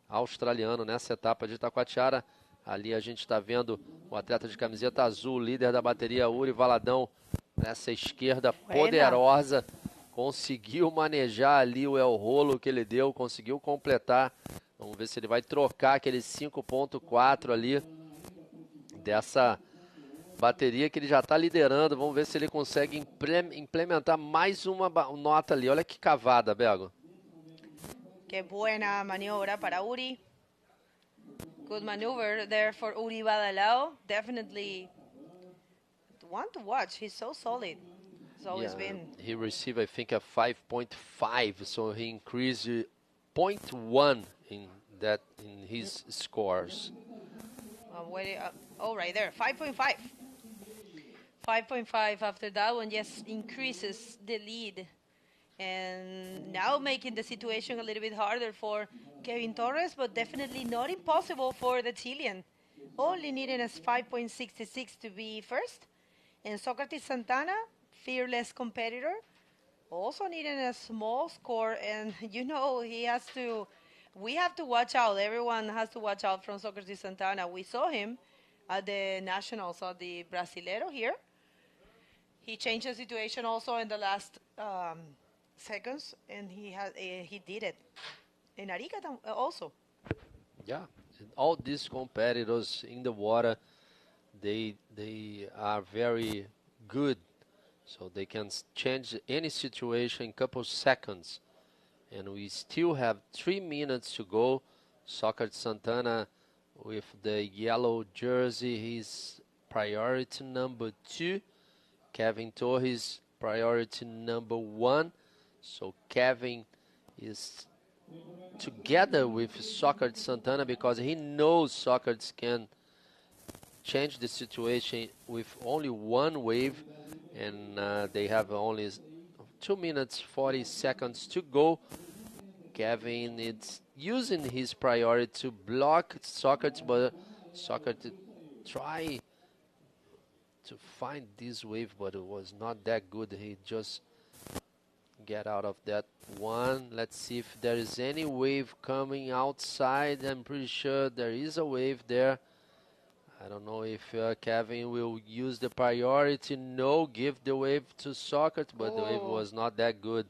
australiano nessa etapa de Itacoatiara. Ali a gente está vendo o atleta de camiseta azul, líder da bateria, Uri Valadão, nessa esquerda poderosa. Conseguiu manejar ali o El Rolo que ele deu, conseguiu completar. Vamos ver se ele vai trocar aquele 5.4 ali dessa bateria que ele já está liderando. Vamos ver se ele consegue implementar mais uma nota ali. Olha que cavada, Bego. Que buena maniobra para Uri. Good maneuver there for Uri Badalao. Definitely one to watch. He's so solid. He's always been. He received, I think, a 5.5, so he increased 0.1 in his scores. Right there, 5.5. 5.5 after that one, yes, increases the lead. And now making the situation a little bit harder for Kevin Torres, but definitely not impossible for the Chilean. Only needing as 5.66 to be first. And Socrates Santana, fearless competitor, also needing a small score. And, you know, we have to watch out. Everyone has to watch out from Socrates Santana. We saw him at the Nationals, at the Brasileiro here. He changed the situation also in the last seconds, and he did it. In Arica also. Yeah, all these competitors in the water, they are very good, so they can change any situation in a couple seconds. And we still have 3 minutes to go. Socrates Santana with the yellow jersey, he's priority number 2. Kevin Torres, priority number 1. So Kevin is together with Socrates Santana because he knows Socrates can change the situation with only one wave, and they have only 2 minutes 40 seconds to go. Kevin is using his priority to block Socrates, but Socrates try to find this wave, but it was not that good. He just get out of that one. Let's see if there is any wave coming outside. I'm pretty sure there is a wave there. I don't know if Kevin will use the priority. No, give the wave to Socrates, but the wave was not that good.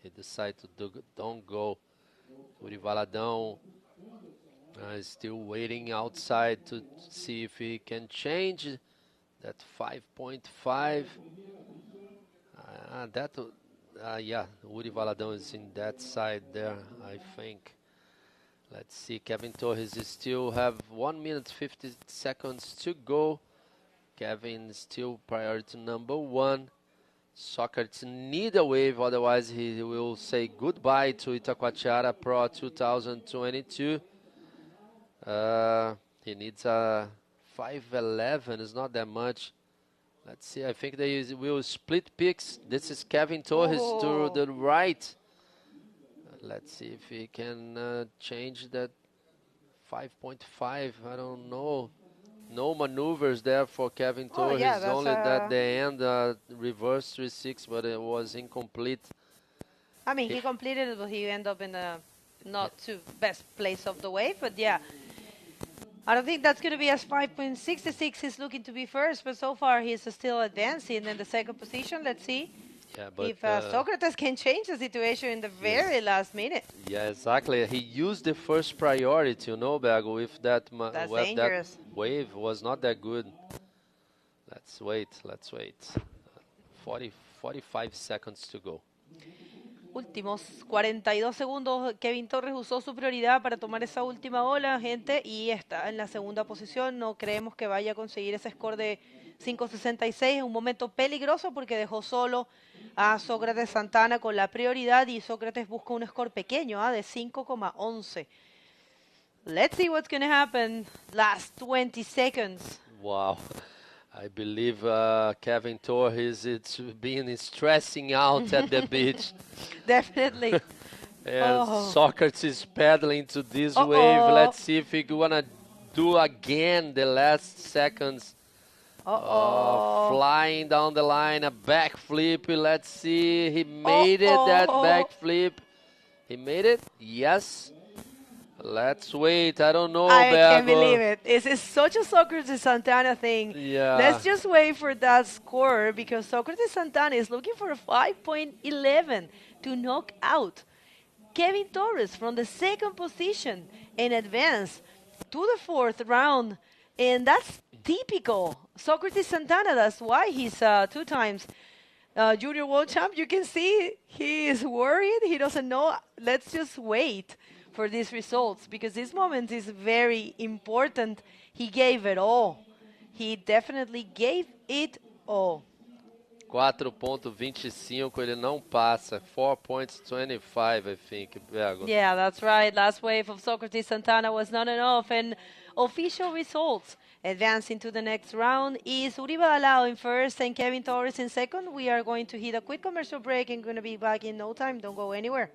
He decided to don't go. Uri Valadão is still waiting outside to see if he can change that 5.5. That Yeah, Uri Valadão is in that side there, I think. Let's see, Kevin Torres is still have 1 minute 50 seconds to go. Kevin is still priority number 1. Socrates need a wave, otherwise he will say goodbye to Itacoatiara Pro 2022. He needs a 5:11, it's not that much. Let's see, I think they will split picks. This is Kevin Torres to the right. Let's see if he can change that 5.5. I don't know. No maneuvers there for Kevin Torres. Yeah, that's only that the end reverse 3-6, but it was incomplete. I mean, he completed it, but he ended up in the not too best place of the wave. But yeah, I don't think that's going to be as 5.66. He's looking to be first, but so far he's still advancing in the second position. Let's see. Yeah, but if Socrates can change the situation in the very last minute. Yeah, exactly. He used the first priority, you know, Bergo, if that, that wave was not that good. Let's wait, let's wait. 45 seconds to go. Últimos 42 segundos. Kevin Torres usó su prioridad para tomar esa última ola, gente, y está en la segunda posición. No creemos que vaya a conseguir ese score de 5.66. Es un momento peligroso porque dejó solo a Sócrates Santana con la prioridad y Sócrates busca un score pequeño de 5.11. Let's see what's going to happen. Last 20 seconds. Wow. I believe Kevin Torres is being stressing out at the beach. Definitely. And Socrates is paddling to this wave. Let's see if he's going to do again the last seconds. Flying down the line, a backflip. Let's see. He made it, that backflip. He made it? Yes. Let's wait. I don't know, I can't believe it. This is such a Socrates Santana thing. Yeah. Let's just wait for that score because Socrates Santana is looking for a 5.11 to knock out Kevin Torres from the second position and advance to the fourth round. And that's typical Socrates Santana. That's why he's 2 times junior world champ. You can see he is worried. He doesn't know. Let's just wait for these results because this moment is very important. He gave it all. He definitely gave it all. 4.25, ele não passa. 4.25, I think. Yeah, that's right. Last wave of Socrates Santana was not enough. And official results advancing to the next round is Uri Badalao in first and Kevin Torres in second. We are going to hit a quick commercial break and going to be back in no time. Don't go anywhere.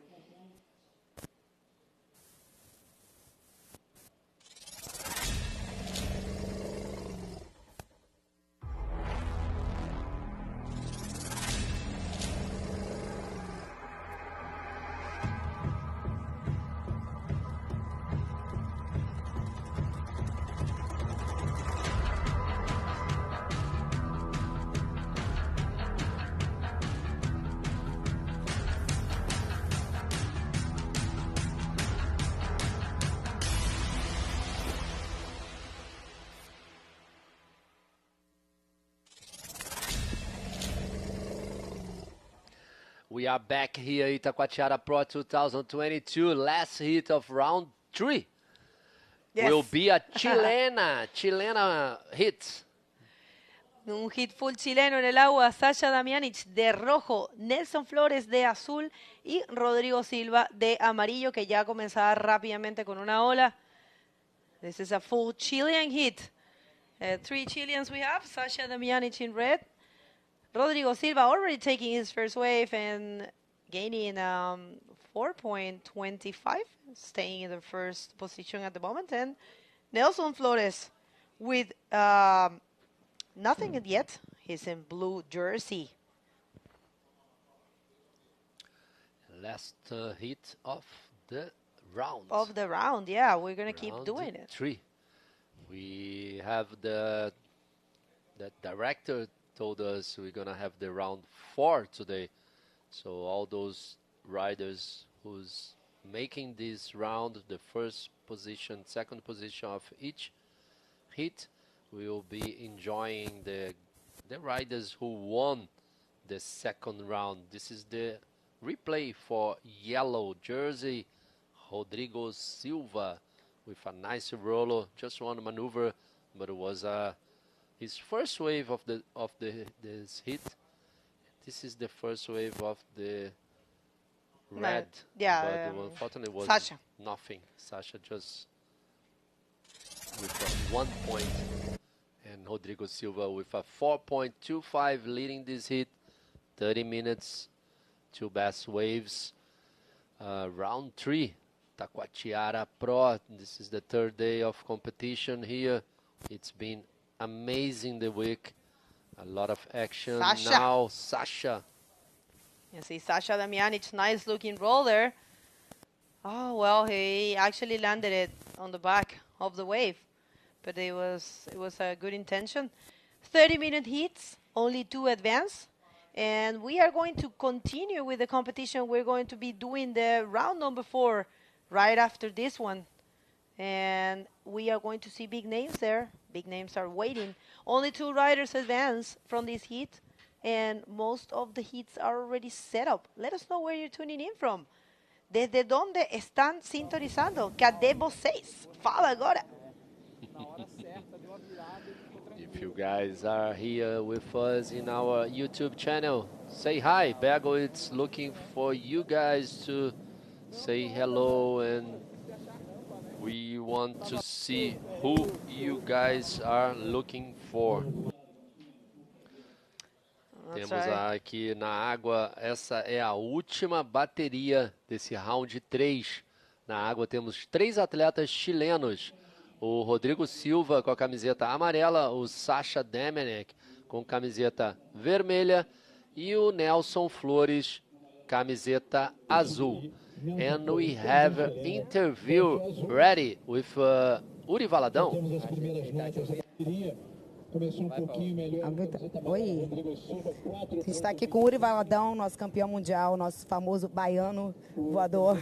We are back here, Itacoatiara Pro 2022, last hit of round 3. Yes. Will be a chilena hit. Un hit full chileno en el agua, Sasha Damianic de rojo, Nelson Flores de azul y Rodrigo Silva de amarillo, que ya comenzaba rápidamente con una ola. This is a full Chilean hit. 3 Chileans we have, Sasha Damianic in red. Rodrigo Silva already taking his first wave and gaining 4.25, staying in the first position at the moment. And Nelson Flores with nothing yet. He's in blue jersey. Last hit of the round. Of the round, yeah. We're going to keep doing it. 3. We have the director told us we're going to have the round 4 today. So all those riders who's making this round, the first position, second position of each hit, will be enjoying the riders who won the second round. This is the replay for yellow jersey, Rodrigo Silva, with a nice roller, just one maneuver, but it was his first wave of this hit. This is the first wave of the red. Yeah, but unfortunately, it was Sasha. nothing. Sasha just with 1 point, and Rodrigo Silva with a 4.25 leading this hit. 30 minutes, 2 best waves. Round 3, Itacoatiara Pro. This is the 3rd day of competition here. It's been amazing the week. A lot of action. Sasha. Now, Sasha. You see Sasha Damianic, nice looking roller. Oh, well, he actually landed it on the back of the wave, but it was a good intention. 30-minute hits, only 2 advance, and we are going to continue with the competition. We're going to be doing the round number 4 right after this one, and we are going to see big names there. Big names are waiting. Only 2 riders advance from this heat, and most of the heats are already set up. Let us know where you're tuning in from. Desde donde están sintonizando? Cadê vocês? Fala agora. If you guys are here with us in our YouTube channel, say hi. Bego is looking for you guys to say hello, and we want to see who you guys are looking for. Temos aqui na água, essa é a última bateria desse round 3. Na água temos 3 atletas chilenos. O Rodrigo Silva com a camiseta amarela, o Sasha Damianic com camiseta vermelha e o Nelson Flores, camiseta azul. And we have an interview ready with Uri Valadão. Começou pouquinho melhor. Oi. A gente está aqui com o Uri Valadão, nosso campeão mundial, nosso famoso baiano voador.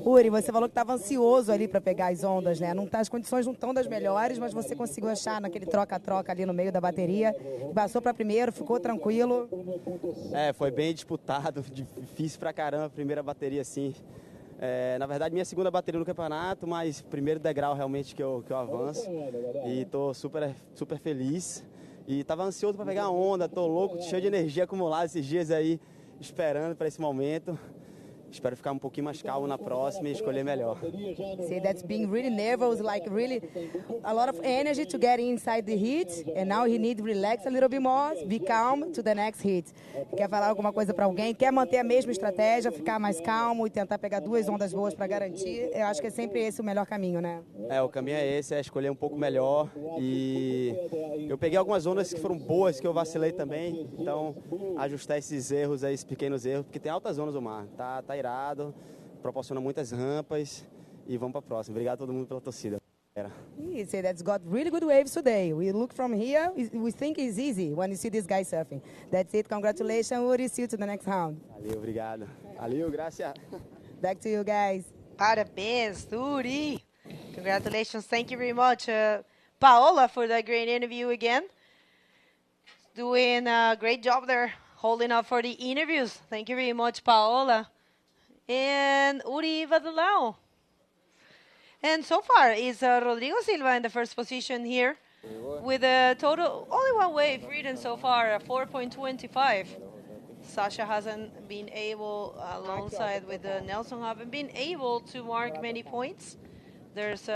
Uri, você falou que estava ansioso ali para pegar as ondas, né? Não tá, as condições não estão das melhores, mas você conseguiu achar naquele troca-troca ali no meio da bateria. Passou para primeiro, ficou tranquilo. Foi bem disputado, difícil pra caramba a primeira bateria assim. Na verdade, minha segunda bateria no campeonato, mas primeiro degrau realmente que eu avanço. E estou super feliz. E estava ansioso para pegar a onda, estou louco, cheio de energia acumulada esses dias aí, esperando para esse momento. Espero ficar um pouquinho mais calmo na próxima e escolher melhor. See, that's being really nervous, like really a lot of energy to get inside the heat, and now he needs to relax a little bit more, be calm to the next heat. Quer falar alguma coisa para alguém? Quer manter a mesma estratégia, ficar mais calmo e tentar pegar 2 ondas boas para garantir? Eu acho que é sempre esse o melhor caminho, né? O caminho é esse, é escolher um pouco melhor. E eu peguei algumas ondas que foram boas, que eu vacilei também. Então, ajustar esses erros aí, esses pequenos erros, porque tem altas ondas no mar. Tá irado, proporciona muitas rampas e vamos para a próxima. Obrigado a todo mundo pela torcida. You say that's got really good waves today. We look from here, we think it's easy when you see this guy surfing. That's it, congratulations, Uri, see you to the next round. Valeu, obrigado. Valeu, graças. Back to you guys. Parabéns, Uri. Congratulations, thank you very much. Paola for that great interview again. Doing a great job there, holding up for the interviews. Thank you very much, Paola. And Uri Valadão. And so far is Rodrigo Silva in the first position here with a total, only 1 wave ridden so far, 4.25. Sasha hasn't been able, alongside with Nelson, haven't been able to mark many points. There's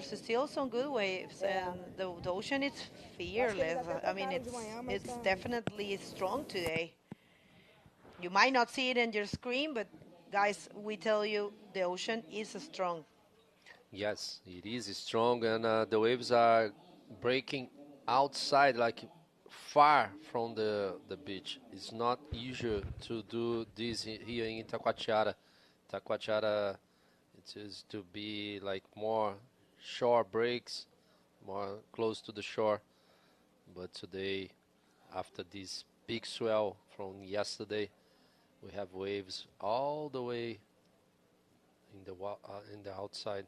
still some good waves, and the ocean is fearless. I mean, it's definitely strong today. You might not see it in your screen, but guys, we tell you the ocean is strong. Yes, it is strong, and the waves are breaking outside, like far from the beach. It's not usual to do this here in Itacoatiara. Itacoatiara, it is to be like more shore breaks, more close to the shore. But today, after this big swell from yesterday, we have waves all the way in the outside.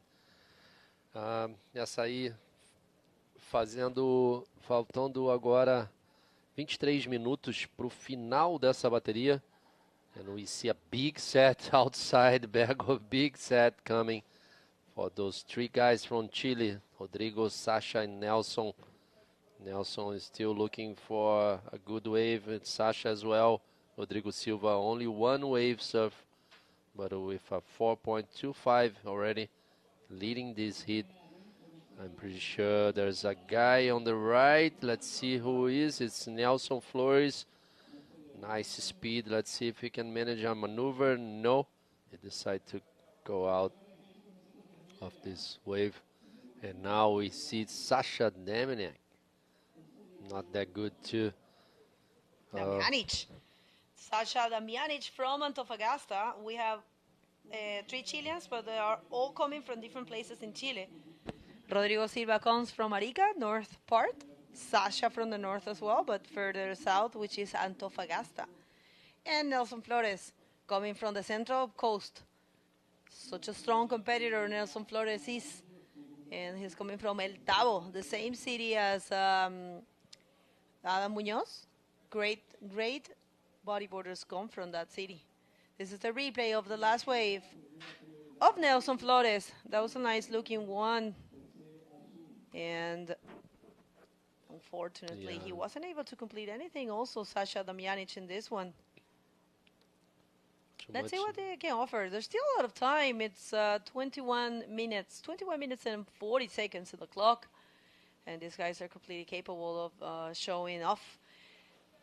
Essa aí faltando agora 23 minutos para o final dessa bateria. And we see a big set outside, bag of big set coming for those three guys from Chile, Rodrigo, Sasha, and Nelson. Nelson is still looking for a good wave, and Sasha as well. Rodrigo Silva, only one wave surf, but with a 4.25 already, leading this heat. I'm pretty sure there's a guy on the right. Let's see who it is. It's Nelson Flores. Nice speed. Let's see if he can manage a maneuver. No, he decided to go out of this wave. And now we see Sasha Deminiak. Not that good too. Damjanic. Sasha Damjanic from Antofagasta. We have 3 Chileans, but they are all coming from different places in Chile. Rodrigo Silva comes from Arica, north part. Sasha from the north as well, but further south, which is Antofagasta. And Nelson Flores coming from the central coast. Such a strong competitor Nelson Flores is. And he's coming from El Tabo, the same city as Adam Munoz. Great bodyboarders come from that city. This is the replay of the last wave of Nelson Flores. That was a nice looking one. And unfortunately, he wasn't able to complete anything. Also, Sasha Damjanic in this one. Let's see what they can offer. There's still a lot of time. It's 21 minutes and 40 seconds in the clock. And these guys are completely capable of showing off.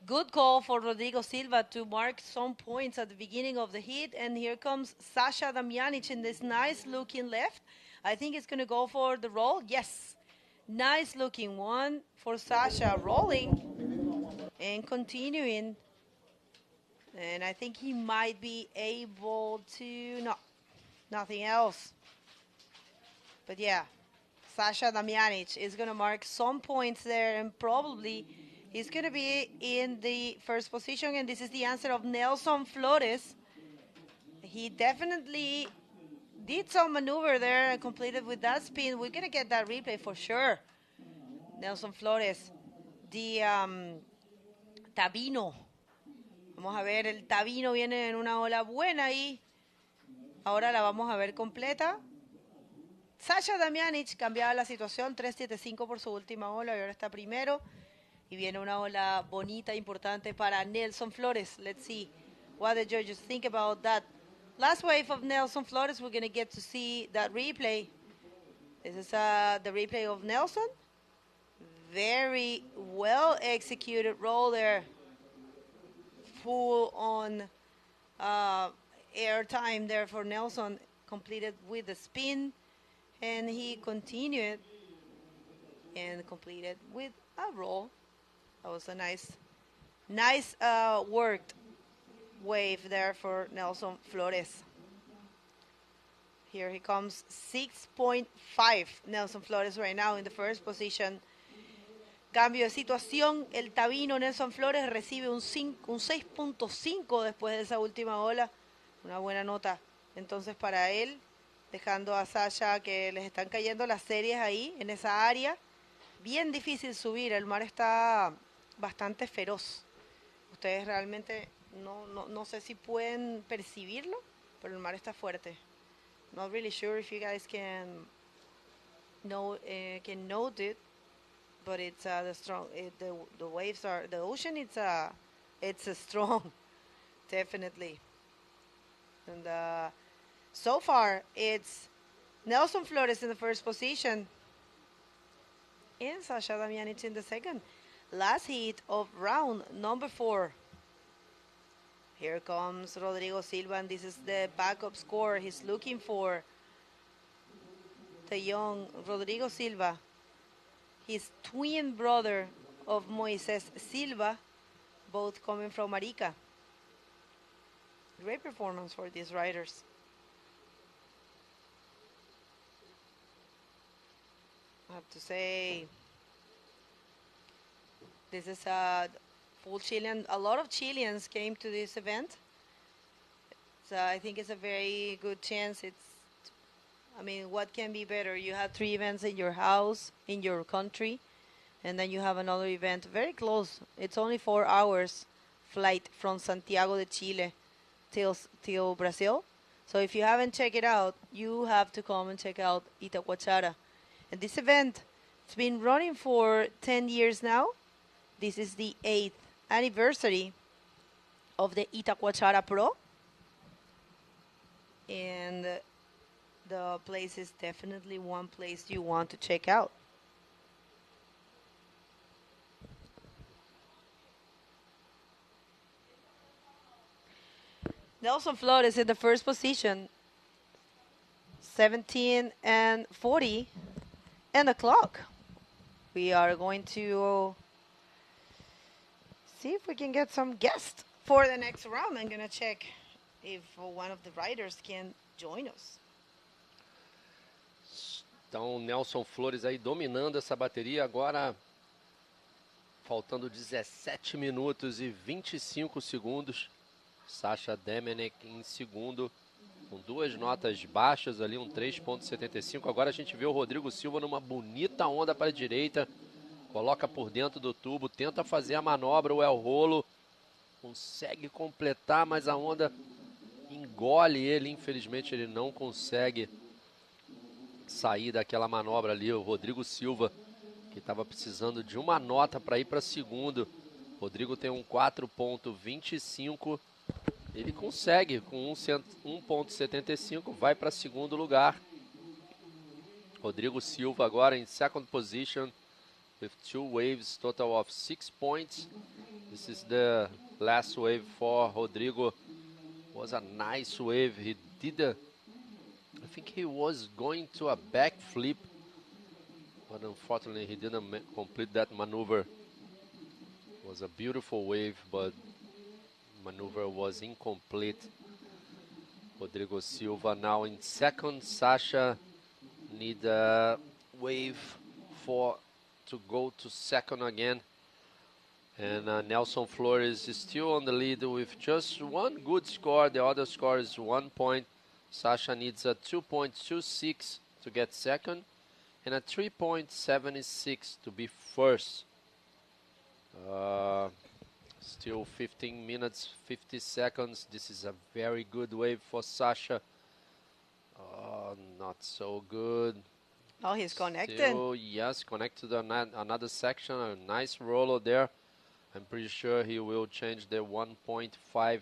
Good call for Rodrigo Silva to mark some points at the beginning of the heat. And here comes Sasha Damjanic in this nice looking left. I think it's going to go for the roll. Yes. Nice looking one for Sasha, rolling and continuing. And I think he might be able to, no, nothing else. But yeah, Sasha Damjanic is going to mark some points there, and probably he's going to be in the first position. And this is the answer of Nelson Flores. He definitely did some maneuver there and completed with that spin. We're going to get that replay for sure. Nelson Flores, the Tabino. Vamos a ver, el Tabino viene en una ola buena ahí. Ahora la vamos a ver completa. Sasha Damjanic cambiaba la situación, 3.75 por su última ola y ahora está primero. Y viene una ola bonita, importante para Nelson Flores. Let's see what the judges think about that. Last wave of Nelson Flores, we're going to get to see that replay. This is the replay of Nelson. Very well executed roll there. Full on air time there for Nelson. Completed with the spin. And he continued and completed with a roll. That was a nice worked wave there for Nelson Flores. Here he comes, 6.5 Nelson Flores right now in the first position. Cambio de situación, el Tabino Nelson Flores recibe un 6.5 después de esa última ola. Una buena nota entonces para él, dejando a Sasha que les están cayendo las series ahí en esa área. Bien difícil subir, el mar está bastante feroz. Ustedes realmente no sé si pueden percibirlo, pero el mar está fuerte. Not really sure if you guys can note it, but it's the strong. The waves are the ocean. It's a strong, definitely. And so far it's Nelson Flores in the first position, and Sasha Damjanic in the second. Last heat of round number 4. Here comes Rodrigo Silva, and this is the backup score he's looking for. The young Rodrigo Silva, his twin brother of Moises Silva, both coming from Arica. Great performance for these riders. I have to say, this is a full Chilean. A lot of Chileans came to this event. So I think it's a very good chance. I mean, what can be better? You have 3 events in your house, in your country, And then you have another event very close. It's only 4 hours flight from Santiago de Chile till Brazil. So if you haven't checked it out, you have to come and check out Itacoatiara. And this event, it's been running for 10 years now. This is the 8th anniversary of the Itacoatiara Pro. And the place is definitely one place you want to check out. Nelson Flores in the first position, 17 and 40, and the clock. We are going to see if we can get some guests for the next round. I'm going to check if one of the riders can join us. Então, Nelson Flores aí dominando essa bateria agora, faltando 17 minutos e 25 segundos. Sasha Demenek em segundo, com 2 notas baixas ali, um 3.75. Agora a gente vê o Rodrigo Silva numa bonita onda para a direita. Coloca por dentro do tubo, tenta fazer a manobra, o El Rolo. Consegue completar, mas a onda engole ele. Infelizmente ele não consegue sair daquela manobra ali. O Rodrigo Silva, que estava precisando de uma nota para ir para segundo. Rodrigo tem um 4.25. Ele consegue, com 1.75, vai para segundo lugar. Rodrigo Silva agora em second position, with 2 waves, total of 6 points. This is the last wave for Rodrigo. Was a nice wave. He did I think he was going to a backflip, but unfortunately he didn't complete that maneuver. It was a beautiful wave, but maneuver was incomplete. Rodrigo Silva now in second. Sasha need a wave to go to second again. And Nelson Flores is still on the lead with just one good score. The other score is 1 point. Sasha needs a 2.26 to get second and a 3.76 to be first. Still 15 minutes, 50 seconds. This is a very good wave for Sasha. Not so good. Oh, he's connected. Still, yes, connected to another section. A nice roller there. I'm pretty sure he will change the 1.5.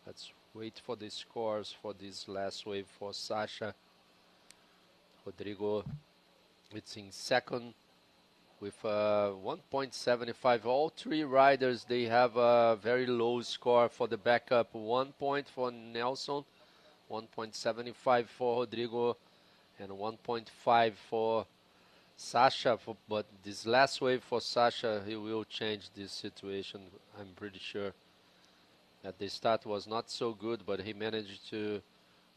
Let's wait for the scores for this last wave for Sasha. Rodrigo, it's in second with 1.75. All 3 riders, they have a very low score for the backup. 1 point for Nelson, 1.75 for Rodrigo, and 1.5 for Sasha. But this last wave for Sasha, he will change this situation, I'm pretty sure. At the start was not so good, but he managed to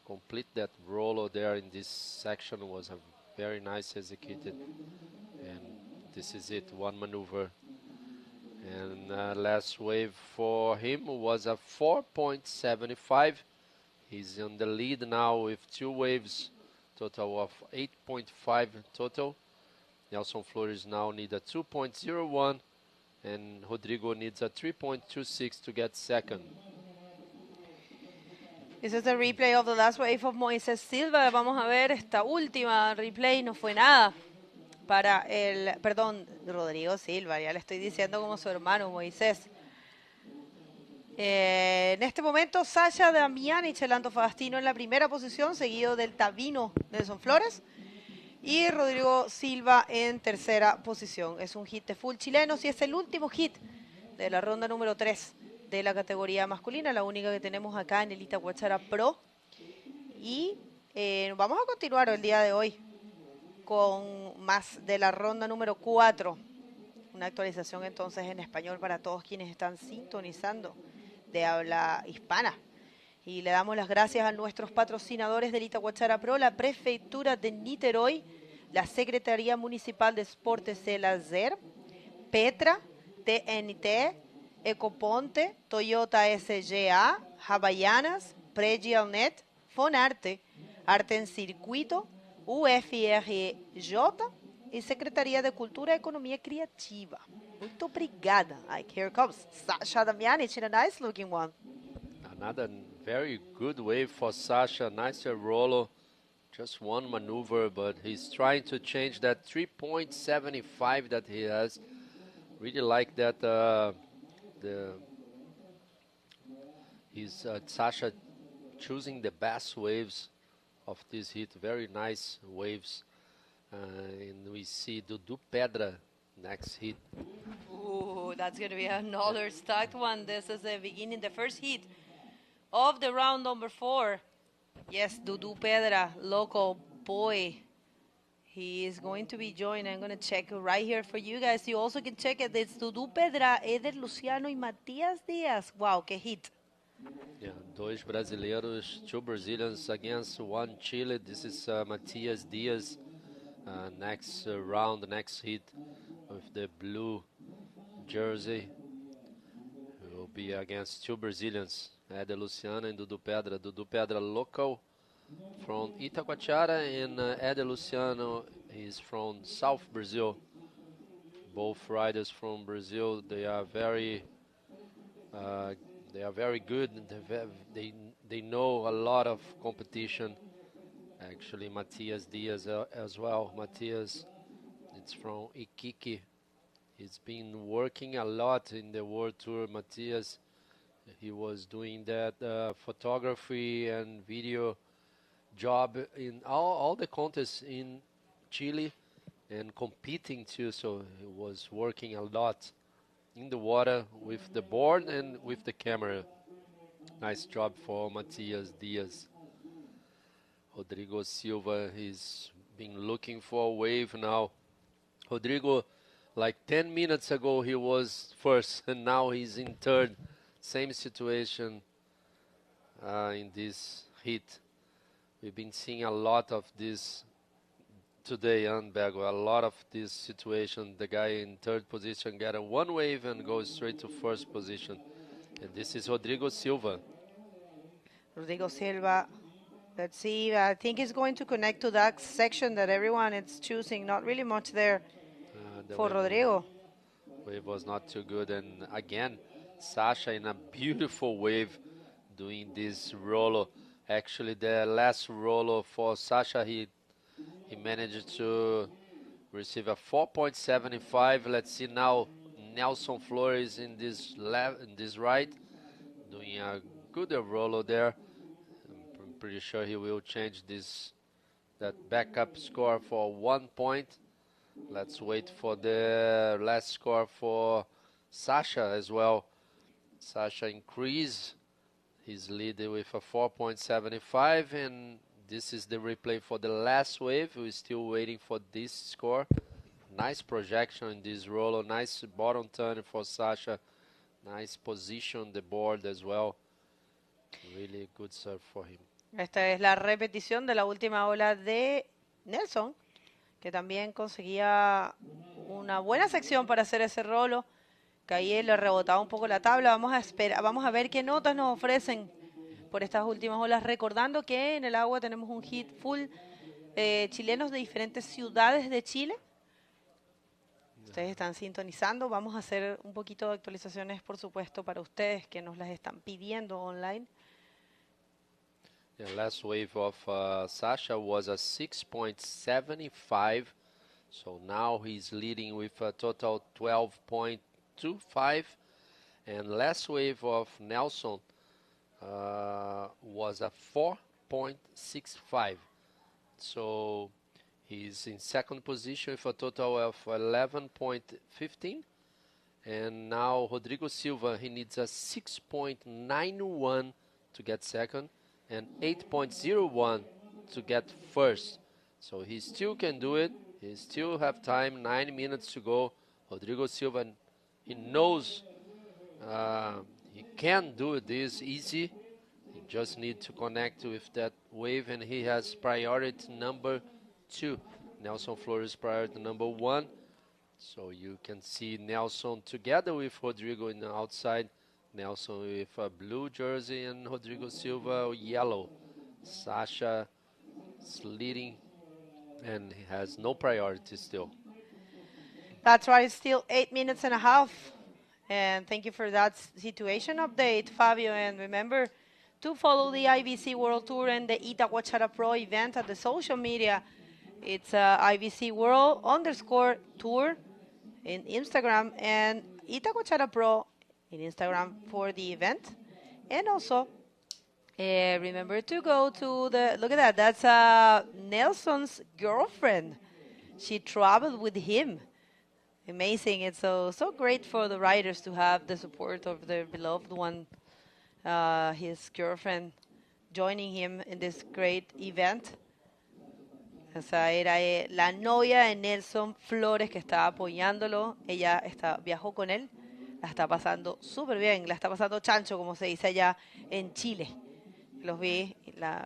complete that roller there in this section. Was a very nice executed. And this is it, one maneuver. And last wave for him was a 4.75. He's on the lead now with 2 waves, total of 8.5 total. Nelson Flores now needs a 2.01, and Rodrigo needs a 3.26 to get second. This is the replay of the last wave of Moisés Silva. Vamos a ver esta última replay. No fue nada para el, perdón, Rodrigo Silva. Ya le estoy diciendo como su hermano Moisés. En este momento, Sasha Damiani Chelanto Fagastino en la primera posición, seguido del tabino Nelson Flores. Y Rodrigo Silva en tercera posición. Es un hit de full chilenos y es el último hit de la ronda número 3 de la categoría masculina, la única que tenemos acá en el Itacoatiara Pro. Y vamos a continuar el día de hoy con más de la ronda número 4. Una actualización entonces en español para todos quienes están sintonizando de habla hispana. Y le damos las gracias a nuestros patrocinadores del Itacoatiara Pro, la Prefectura de Niterói, la Secretaría Municipal de Esportes de la ZER, Petra, TNT, Ecoponte, Toyota SGA, Havaianas, Pregialnet, Fonarte, Arte en Circuito, UFRJ e Secretaria de Cultura e Economia Criativa. Muito obrigada. Like, here comes Sasha Damianic in a nice looking one. Another very good wave for Sasha. Nice rollo. Just one maneuver, but he's trying to change that 3.75 that he has. Really like that. Sasha choosing the best waves of this hit. Very nice waves. And we see Dudu Pedra next hit. Ooh, that's going to be another stacked one. This is the beginning, the first hit of the round number 4. Yes, Dudu Pedra, local boy. He is going to be joined. I'm going to check right here for you guys. You also can check it. It's Dudu Pedra, Eder Luciano y Matías Díaz. Wow, que hit. Yeah, dois brasileiros, 2 Brazilians against 1 Chile. This is Matias Diaz. Next round, next hit with the blue jersey. It will be against 2 Brazilians, Eder Luciano and Dudu Pedra. Dudu Pedra local from Itacoatiara, and Eder Luciano is from South Brazil. Both riders from Brazil. They are very good. They know a lot of competition. Actually, Matias Diaz as well. Matias, it's from Iquique. He's been working a lot in the World Tour. Matias, he was doing that photography and video job in all the contests in Chile and competing too. So he was working a lot in the water with the board and with the camera. Nice job for Matias Diaz. Rodrigo Silva, he's been looking for a wave now. Rodrigo, like 10 minutes ago, he was first, and now he's in third. Same situation in this heat. We've been seeing a lot of this today, Bego. A lot of this situation. The guy in third position get a one wave and goes straight to first position. And this is Rodrigo Silva. Rodrigo Silva. Let's see. I think he's going to connect to that section that everyone is choosing. Not really much there for Rodrigo. Wave was not too good. And again, Sasha in a beautiful wave doing this rollo. Actually, the last rollo for Sasha, he managed to receive a 4.75. Let's see now Nelson Flores in this right, doing a good rollo there. I'm pretty sure he will change that backup score for 1 point. Let's wait for the last score for Sasha as well. Sasha increased his lead with a 4.75, and this is the replay for the last wave. We're still waiting for this score. Nice projection in this roller. Nice bottom turn for Sasha. Nice position on the board as well. Really good serve for him. Esta es la repetición de la última ola de Nelson, que también conseguía una buena sección para hacer ese rolo. Que ahí le rebotaba un poco la tabla. Vamos a ver qué notas nos ofrecen por estas últimas olas, recordando que en el agua tenemos un hit full chilenos de diferentes ciudades de Chile. Ustedes están sintonizando. Vamos a hacer un poquito de actualizaciones, por supuesto, para ustedes que nos las están pidiendo online. The last wave of Sasha was a 6.75, so now he's leading with a total 12.25, and last wave of Nelson was a 4.65, so he's in second position with a total of 11.15, and now Rodrigo Silva, he needs a 6.91 to get second, and 8.01 to get first. So he still can do it. He still have time, 9 minutes to go. Rodrigo Silva, he knows he can do this easy. He just need to connect with that wave, and he has priority number 2. Nelson Flores priority number 1. So you can see Nelson together with Rodrigo in the outside. Nelson with a blue jersey and Rodrigo Silva yellow. Sasha is leading and he has no priority still. That's right, still 8 minutes and a half. And thank you for that situation update, Fabio. And remember to follow the IBC World Tour and the Itacoatiara Pro event at the social media. It's IBC World _tour in Instagram and Itacoatiara Pro in Instagram for the event. And also, remember to go to the, look at that, that's Nelson's girlfriend. She traveled with him. Amazing. It's so great for the riders to have the support of their beloved one, his girlfriend, joining him in this great event. Esa era la novia de Nelson Flores que estaba apoyándolo. Ella viajó con él. La está pasando súper bien. La está pasando chancho, como se dice allá en Chile. Los vi.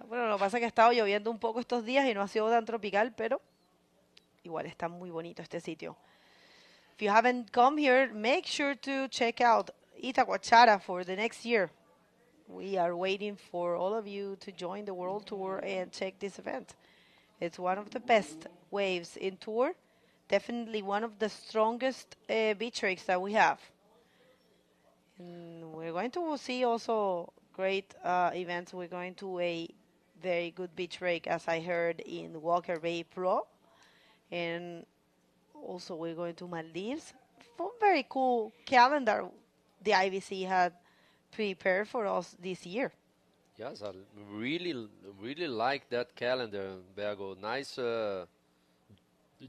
Bueno, lo que pasa es que ha estado lloviendo un poco estos días y no ha sido tan tropical, pero igual está muy bonito este sitio. If you haven't come here, make sure to check out Itacoatiara for the next year. We are waiting for all of you to join the World Tour and check this event. It's one of the best waves in tour. Definitely one of the strongest beach rakes that we have. And we're going to see also great events. We're going to a very good beach rake, as I heard, in Walker Bay Pro. And also we're going to Maldives. For very cool calendar the IBC had prepared for us this year. Yes, I really like that calendar, Bergo. Nice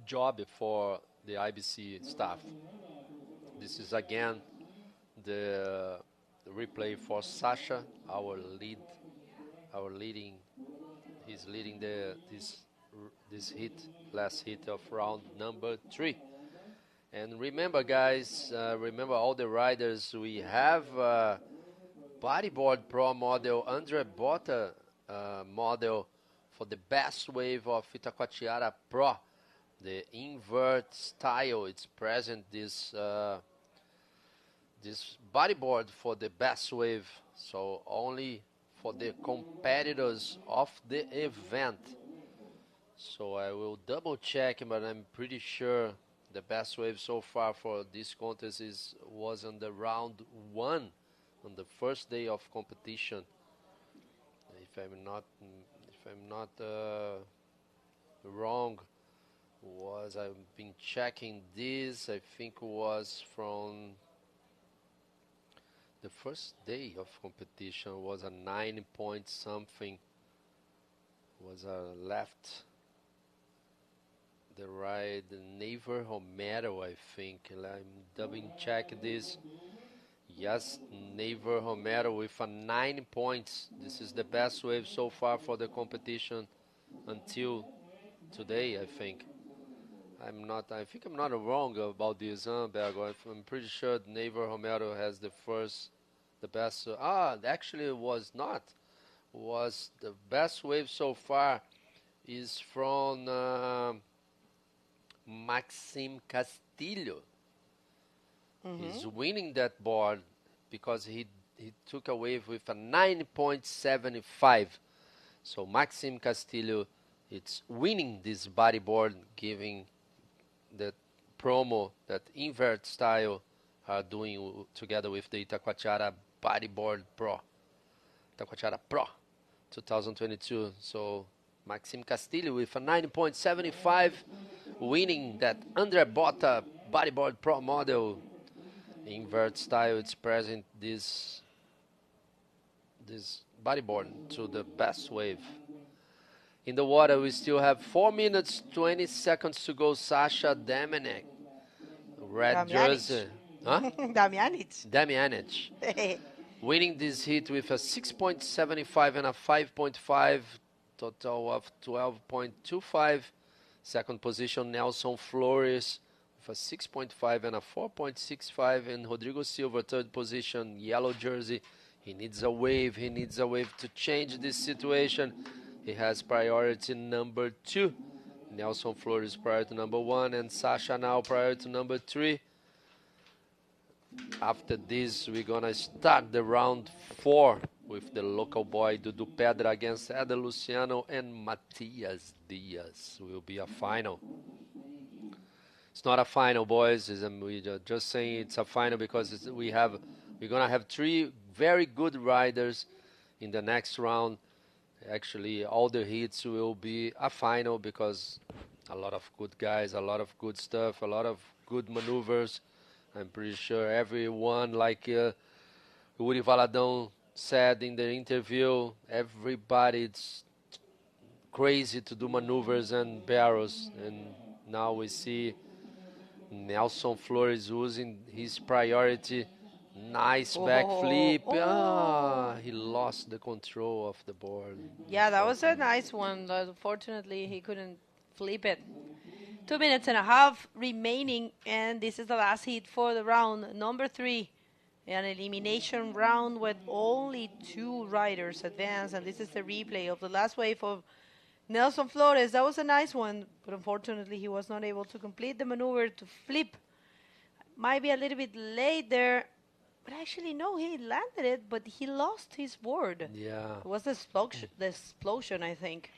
job for the IBC staff. This is again the replay for Sasha, he's leading this last hit of round number 3. And remember, guys, remember all the riders, we have Bodyboard Pro model, Andre Botta model for the best wave of Itacoatiara Pro. The invert style, it's present this bodyboard for the best wave, so only for the competitors of the event. So I will double check, but I'm pretty sure the best wave so far for this contest was on the round 1 on the first day of competition. If I'm not wrong, I've been checking this. I think was from the first day of competition, was a 9 point something. Was a left. The ride, Neiver Romero, I think. I'm double check this. Yes, Neiver Romero with a 9 points. This is the best wave so far for the competition until today, I think. I think I'm not wrong about this, Bergo. I'm pretty sure Neiver Romero has the best. Actually it was not. Was the best wave so far is from Maxime Castillo. He's winning that board because he took a wave with a 9.75. So Maxime Castillo, it's winning this bodyboard, giving the promo that invert style are doing together with the Itacoatiara Bodyboard Pro. Itacoatiara Pro 2022. So Maxime Castillo with a 9.75, winning that Andre Botta Bodyboard Pro model. Invert style, it's present this bodyboard to the best wave. In the water, we still have 4 minutes, 20 seconds to go. Sasha Damianic, red jersey. Huh? Damianic. Winning this heat with a 6.75 and a 5.5, total of 12.25. Second position, Nelson Flores with a 6.5 and a 4.65. And Rodrigo Silva, third position, yellow jersey. He needs a wave. He needs a wave to change this situation. He has priority number 2. Nelson Flores priority number 1. And Sasha now priority number 3. After this, we're going to start the round 4 with the local boy Dudu Pedra against Eder Luciano and Matias Diaz. Will be a final. It's not a final, boys. We're just saying it's a final because we're gonna have 3 very good riders in the next round. Actually, all the heats will be a final because a lot of good guys, a lot of good stuff, a lot of good maneuvers. I'm pretty sure everyone, like Uri Valadão said in the interview, everybody's crazy to do maneuvers and barrels. And now we see Nelson Flores using his priority. Nice backflip. He lost the control of the board. Yeah, that was a nice one. Unfortunately, he couldn't flip it. 2 minutes and a half remaining, and this is the last hit for the round number 3. An elimination round with only 2 riders advanced, and this is the replay of the last wave of Nelson Flores. That was a nice one, but unfortunately he was not able to complete the maneuver to flip. Might be a little bit late there, but actually no, he landed it, but he lost his board. Yeah. It was the explosion, I think.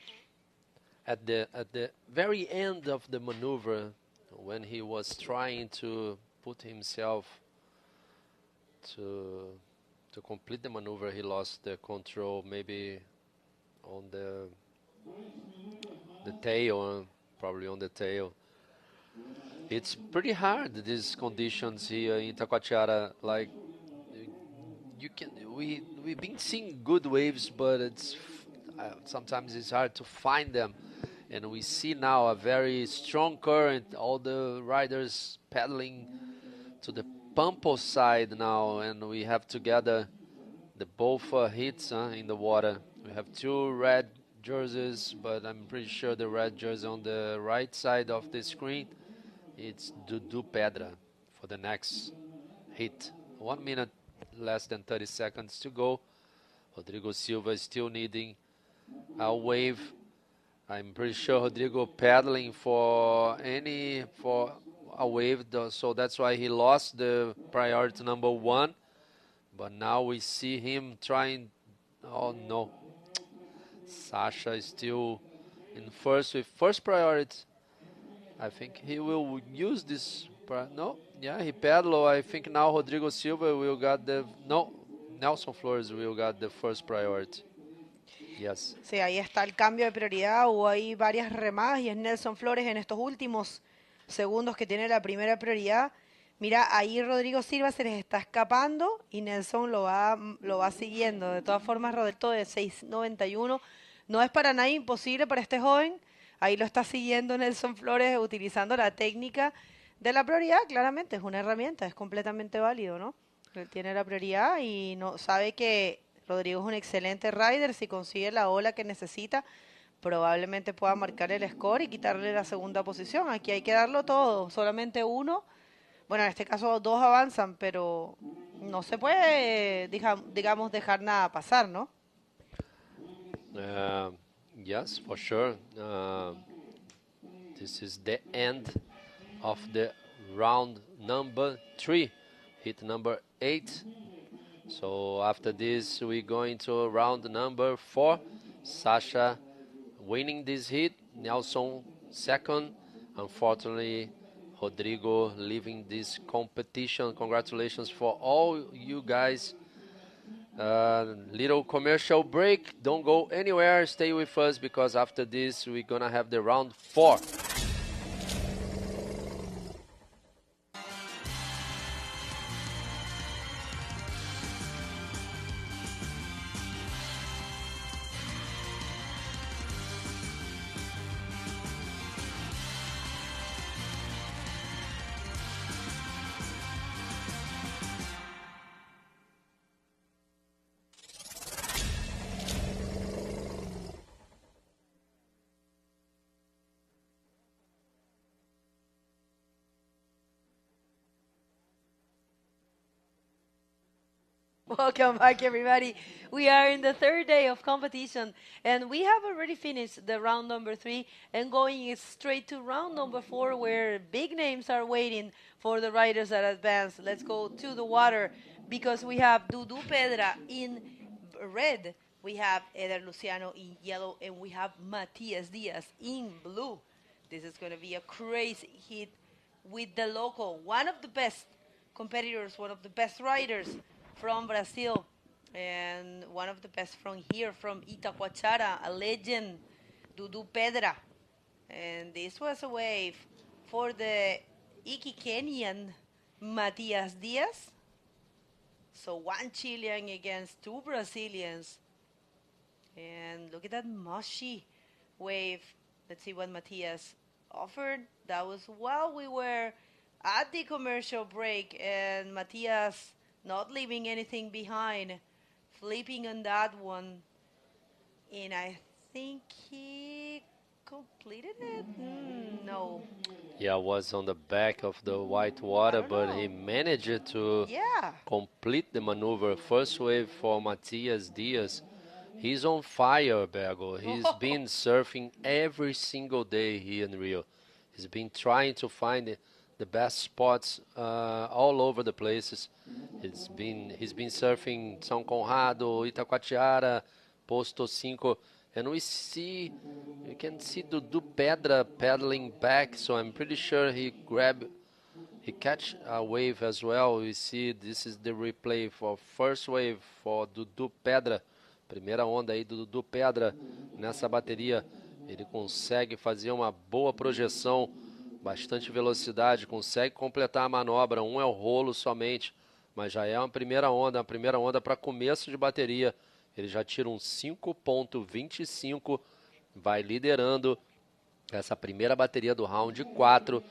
At the very end of the maneuver, when he was trying to put himself to complete the maneuver, he lost the control, maybe on the tail, probably on the tail. It's pretty hard, these conditions here in Itacoatiara. Like, we've been seeing good waves, but it's sometimes it's hard to find them. And we see now a very strong current, all the riders paddling to the Pampo side now, and we have together the both hits in the water. We have 2 red jerseys, but I'm pretty sure the red jersey on the right side of the screen, it's Dudu Pedra for the next hit. 1 minute, less than 30 seconds to go. Rodrigo Silva is still needing a wave. I'm pretty sure Rodrigo paddling for a wave, so that's why he lost the priority number 1. But now we see him trying. Oh no, Sasha is still in first with first priority. I think he will use this. No, yeah, he paddled. I think now Rodrigo Silva will got Nelson Flores will got the first priority. Yes. Sí, ahí está el cambio de prioridad. Hubo ahí varias remadas y es Nelson Flores en estos últimos segundos que tiene la primera prioridad. Mira, ahí Rodrigo Silva se les está escapando y Nelson lo va siguiendo. De todas formas, Roberto de 6.91 no es para nada imposible para este joven. Ahí lo está siguiendo Nelson Flores utilizando la técnica de la prioridad. Claramente es una herramienta, es completamente válido, ¿no? Él tiene la prioridad y no sabe que Rodrigo es un excelente rider. Si consigue la ola que necesita, probablemente pueda marcar el score y quitarle la segunda posición. Aquí hay que darlo todo, solamente 1. Bueno, en este caso 2 avanzan, pero no se puede, digamos, dejar nada pasar, ¿no? Yes, for sure. This is the end of the round number 3, hit number 8. So after this, we're going to round number 4. Sasha winning this hit, Nelson second. Unfortunately, Rodrigo leaving this competition. Congratulations for all you guys. Little commercial break. Don't go anywhere. Stay with us because after this, we're going to have the round 4. Welcome back, everybody. We are in the 3rd day of competition, and we have already finished the round number 3 and going straight to round number 4, where big names are waiting for the riders that advance. Let's go to the water because we have Dudu Pedra in red, we have Eder Luciano in yellow, and we have Matias Diaz in blue. This is going to be a crazy hit with the local, one of the best competitors, one of the best riders from Brazil, and one of the best from here, from Itacoatiara, a legend, Dudu Pedra. And this was a wave for the Iki Kenyan Matias Diaz. So one Chilean against two Brazilians. And look at that mushy wave. Let's see what Matias offered. That was while we were at the commercial break, and Matias not leaving anything behind, flipping on that one. And I think he completed it? No. Yeah, was on the back of the white water, but he managed to complete the maneuver. First wave for Matias Diaz. He's on fire, Bergo. He's been surfing every single day here in Rio. He's been trying to find the best spots all over the places. He's been surfing São Conrado, Itacoatiara, Posto 5, and you can see Dudu Pedra paddling back, so I'm pretty sure he catch a wave as well. We see this is the replay for first wave for Dudu Pedra. Primeira onda aí do Dudu Pedra nessa bateria. Ele consegue fazer uma boa projeção, bastante velocidade, consegue completar a manobra. Um é o rolo somente, mas já é uma primeira onda para começo de bateria. Ele já tira um 5.25, vai liderando essa primeira bateria do round 4,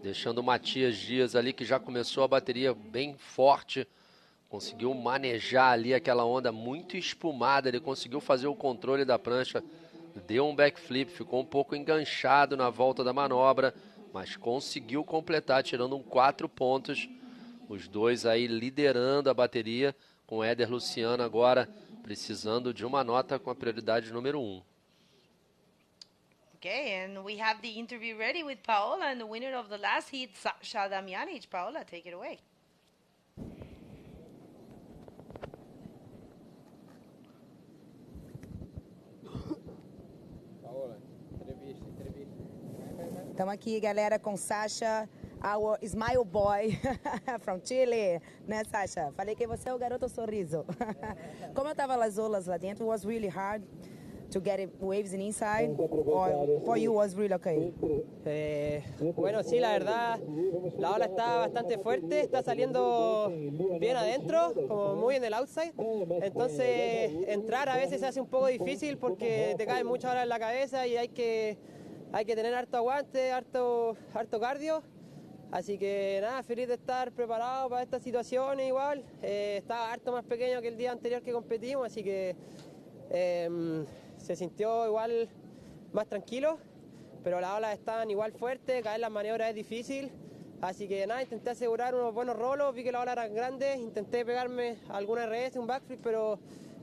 deixando o Matias Dias ali, que já começou a bateria bem forte. Conseguiu manejar ali aquela onda muito espumada, ele conseguiu fazer o controle da prancha, deu um backflip, ficou um pouco enganchado na volta da manobra, mas conseguiu completar, tirando 4 pontos. Os dois aí liderando a bateria, com o Éder Luciano agora precisando de uma nota com a prioridade número 1. Okay, and we have the interview ready with Paola and the winner of the last heat, Sasha Damianic. Paola, take it away. Estamos aqui, galera, com Sasha, our smile boy from Chile, né, Sasha? Falei que você é o garoto sorriso. Como eu estava las olas lá dentro, it was really hard to get waves in inside, or for you was really okay? Bueno, sí, la verdad, la ola está bastante fuerte, está saliendo bien adentro, como muy en el outside. Entonces, entrar a veces se hace un poco difícil porque te caen muchas horas en la cabeza y hay que tener harto aguante, harto cardio. Así que nada, feliz de estar preparado para estas situaciones igual. Estaba harto más pequeño que el día anterior que competimos, así que se sintió igual más tranquilo, pero las olas están igual fuertes, caer las maniobras es difícil. Así que nada, intenté asegurar unos buenos rolos, vi que las olas eran grandes, intenté pegarme alguna RS, un backflip, pero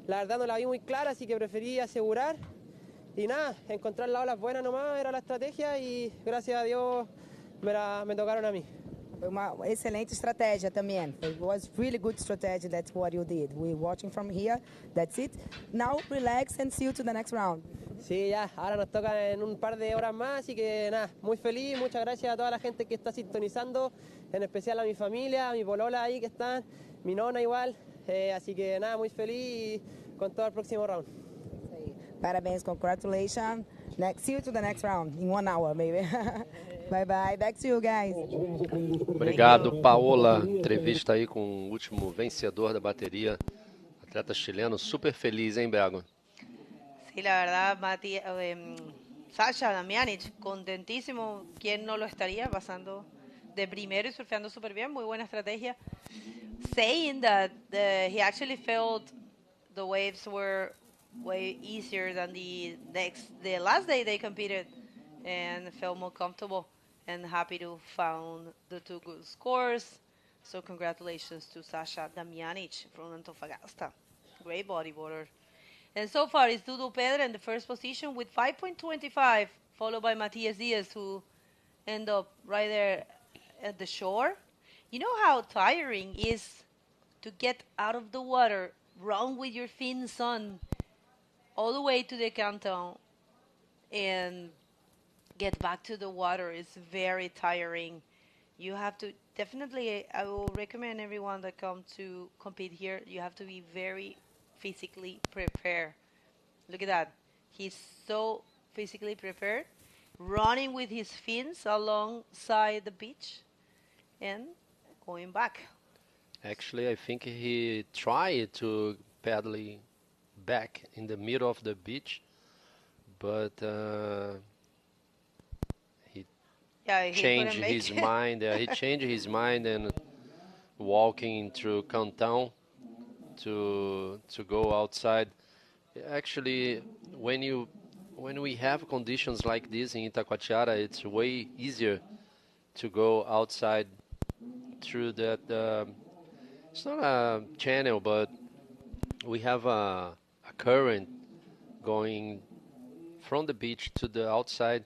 la verdad no la vi muy clara, así que preferí asegurar. Y nada, encontrar las olas buenas nomás era la estrategia y gracias a Dios me tocaron a mí. Foi uma excelente estratégia também. It was really good strategy. That's what you did. We're watching from here. That's it. Now relax and see you to the next round. Sí, ya, ahora nos toca en un par de horas más, así que nada, muy feliz, muchas gracias a toda la gente que está sintonizando, en especial a mi familia, a mi polola ahí que están, mi nona igual, así que nada, muy feliz y con todo el próximo round. Parabéns, congratulations. See you to the next round in 1 hour, maybe. Bye bye. Back to you guys. Obrigado, Paola. Entrevista aí com o último vencedor da bateria, atleta chileno, super feliz, hein, Bergo? Sí, la verdad, Sasha Damianic, contentísimo. ¿Quién no lo estaría pasando de primero y surfeando súper bien? Muy buena estrategia. Saying that he actually felt the waves were way easier than the last day they competed, and felt more comfortable and happy to found the 2 good scores. So congratulations to Sasha Damianic from Antofagasta. Great bodyboarder. And so far it's Dudu Pedra in the first position with 5.25, followed by Matias Diaz, who end up right there at the shore. You know how tiring is to get out of the water, run with your fins on all the way to the canton and get back to the water. Is very tiring. You have to definitely, I will recommend everyone that come to compete here, you have to be very physically prepared. Look at that. He's so physically prepared, running with his fins alongside the beach and going back. Actually, I think he tried to paddling back in the middle of the beach, but he Yeah, he changed couldn't make his it. mind. He changed his mind and walking through Cantão to go outside. Actually, when we have conditions like this in Itacoatiara, it's way easier to go outside through that. It's not a channel, but we have a current going from the beach to the outside,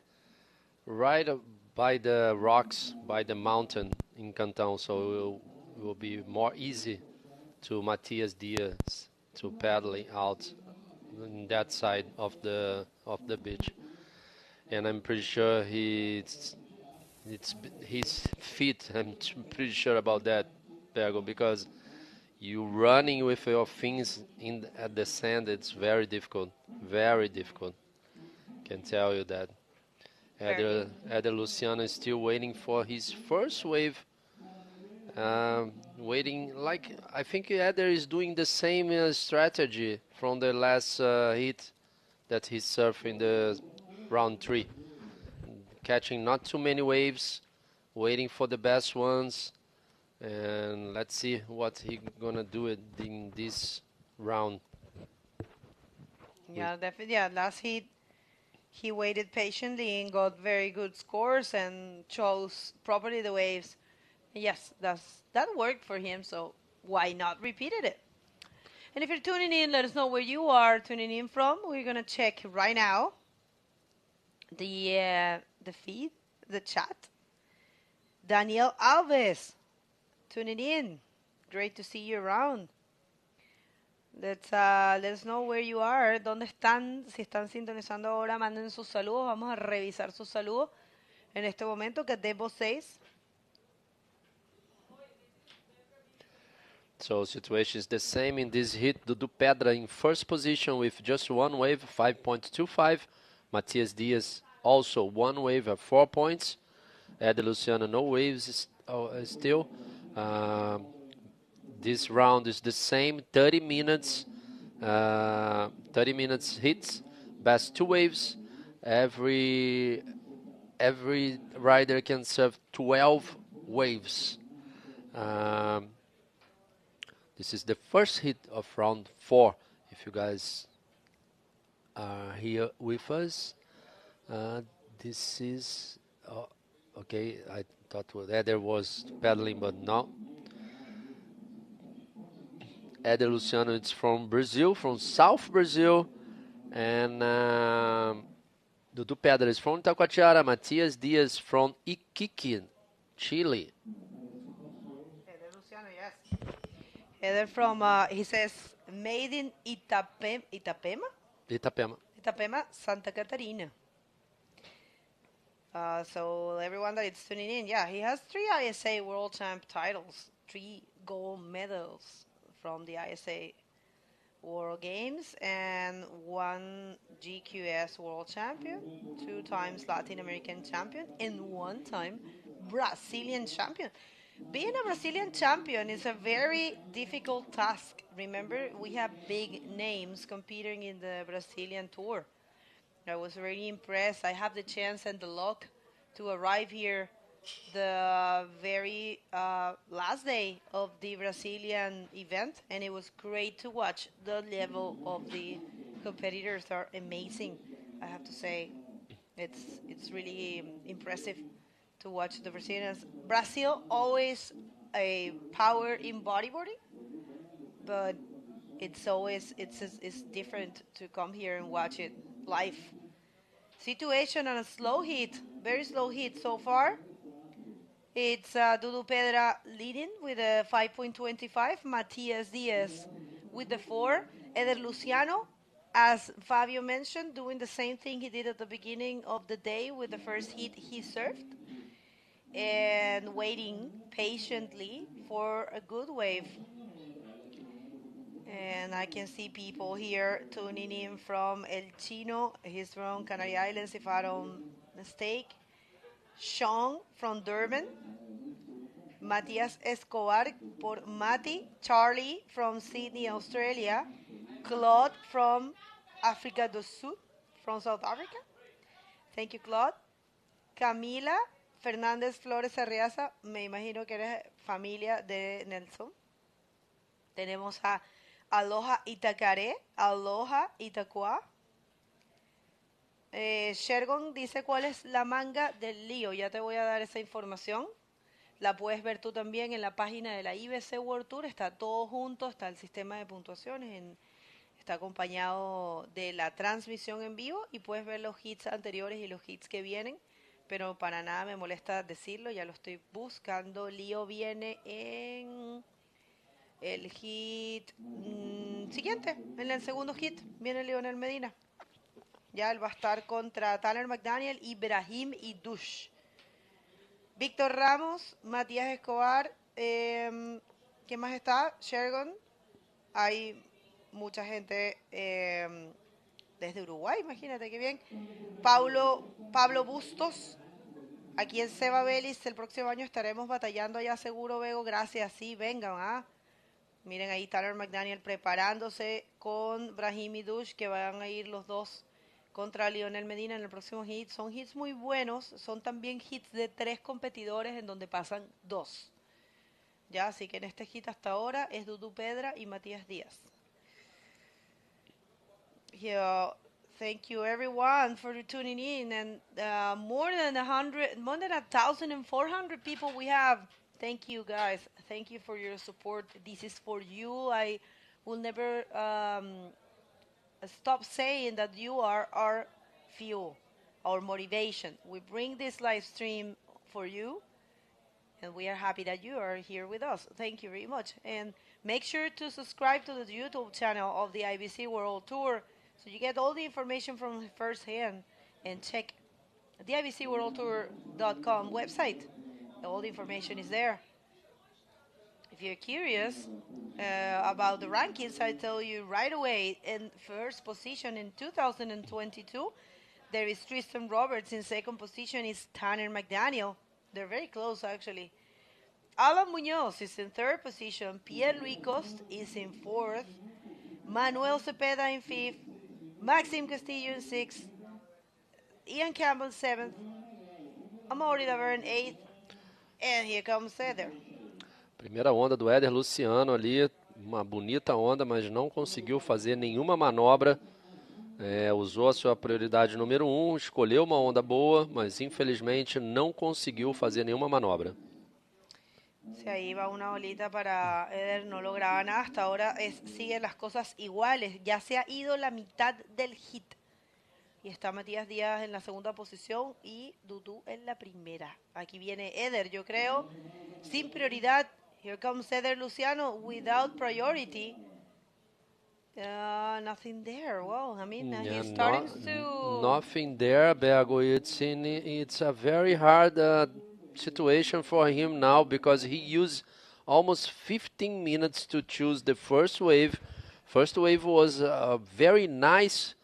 right by the rocks, by the mountain in Cantão. So it will be more easy to Matias Diaz to paddling out in that side of the beach. And I'm pretty sure his feet. I'm pretty sure about that, Pergo, because you running with your fins at the sand. It's very difficult, very difficult. Can tell you that. Eder Luciano is still waiting for his first wave. Waiting, like I think Eder is doing the same strategy from the last hit that he surfed in the round 3, catching not too many waves, waiting for the best ones, and let's see what he gonna do in this round. Yeah, definitely. Yeah, last hit, he waited patiently and got very good scores and chose properly the waves. Yes, that worked for him, so why not repeated it? And if you're tuning in, let us know where you are tuning in from. We're gonna check right now the feed, the chat. Daniel Alves, tuning in. Great to see you around. Let us know where you are. ¿Dónde están? Si están sintonizando ahora, manden sus saludos. Vamos a revisar sus saludos en este momento, que es Debo 6. So situation is the same in this hit. Dudu Pedra in first position with just one wave, 5.25. Matias Diaz also one wave at 4 points. Eder Luciano no waves still. This round is the same, 30 minutes. 30 minutes hits, best 2 waves. Every rider can serve 12 waves. This is the first hit of round 4. If you guys are here with us, this is okay. I thought Eder was paddling, but no. Eder Luciano is from Brazil, from South Brazil, and Dudu Pedra is from Itacoatiara. Matias Diaz from Iquique, Chile. Eder Luciano, yes. Eder from, he says, made in Itapema, Santa Catarina. So everyone that is tuning in, yeah, he has 3 ISA World Champ titles, 3 gold medals from the ISA World Games, and 1 GQS World Champion, 2 times Latin American Champion, and 1 time Brazilian Champion. Being a Brazilian champion is a very difficult task. Remember, we have big names competing in the Brazilian tour. I was really impressed. I have the chance and the luck to arrive here the very last day of the Brazilian event, and it was great to watch. The level of the competitors are amazing, I have to say. It's really impressive to watch the Brazilians. Brazil always a power in bodyboarding, but it's different to come here and watch it live. Situation on a slow hit, very slow hit so far. It's Dudu Pedra leading with a 5.25, Matias Diaz with the 4, Eder Luciano, as Fabio mentioned, doing the same thing he did at the beginning of the day with the first hit he served. and waiting patiently for a good wave. And I can see people here tuning in from El Chino. He's from Canary Islands, if I don't mistake. Sean from Durban. Matías Escobar por Mati. Charlie from Sydney, Australia. Claude from Africa do Sul, from South Africa. Thank you, Claude. Camila Fernández Flores Arriaza, me imagino que eres familia de Nelson. Tenemos a Aloha Itacaré, Aloha Itacoa. Shergon dice cuál es la manga del lío. Ya te voy a dar esa información. La puedes ver tú también en la página de la IBC World Tour. Está todo junto, está el sistema de puntuaciones, está acompañado de la transmisión en vivo y puedes ver los hits anteriores y los hits que vienen. Pero para nada me molesta decirlo, ya lo estoy buscando. Lío viene en el hit siguiente, en el segundo hit, viene Lionel Medina. Ya él va a estar contra Tanner McDaniel, Ibrahim y Dush. Víctor Ramos, Matías Escobar, ¿quién más está? Shergon. Hay mucha gente desde Uruguay, imagínate qué bien. Pablo Bustos. Aquí en Seba Belis, el próximo año estaremos batallando allá seguro, Vego. Gracias, sí, vengan. Miren ahí Tanner McDaniel preparándose con Brahim y Dush, que van a ir los dos contra Lionel Medina en el próximo hit. Son hits muy buenos, son también hits de 3 competidores en donde pasan 2. Ya, así que en este hit hasta ahora es Dudu Pedra y Matías Díaz. Yeah, thank you everyone for tuning in, and more than 1,400 people we have. Thank you guys. Thank you for your support. This is for you. I will never stop saying that you are our fuel, our motivation. We bring this live stream for you, and we are happy that you are here with us. Thank you very much. And make sure to subscribe to the YouTube channel of the IBC World Tour so you get all the information from first hand, and check the IBCWorldTour.com website. All the information is there. If you're curious about the rankings, I tell you right away, in first position in 2022, there is Tristan Roberts. In second position is Tanner McDaniel. They're very close, actually. Alan Munoz is in third position. Pierre-Louis Coste is in fourth. Manuel Cepeda in fifth. Maxime Castillo in sixth. Ian Campbell seventh. Amaury Laverne eighth. And here comes Eder. Primeira onda do Éder Luciano ali, uma bonita onda, mas não conseguiu fazer nenhuma manobra. Usou a sua prioridade número 1, escolheu uma onda boa, mas infelizmente não conseguiu fazer nenhuma manobra. Si ahí va una olita para Eder, no lograba nada. Hasta ahora siguen las cosas iguales. Ya se ha ido la mitad del hit. Y está Matías Díaz en la segunda posición y Dudu en la primera. Aquí viene Eder, yo creo, sin prioridad. Here comes Eder Luciano without priority. Nothing there. Well, I mean, he's starting to... Nothing there, Bergo. It's a very hard situation for him now because he used almost 15 minutes to choose the first wave. First wave was a very nice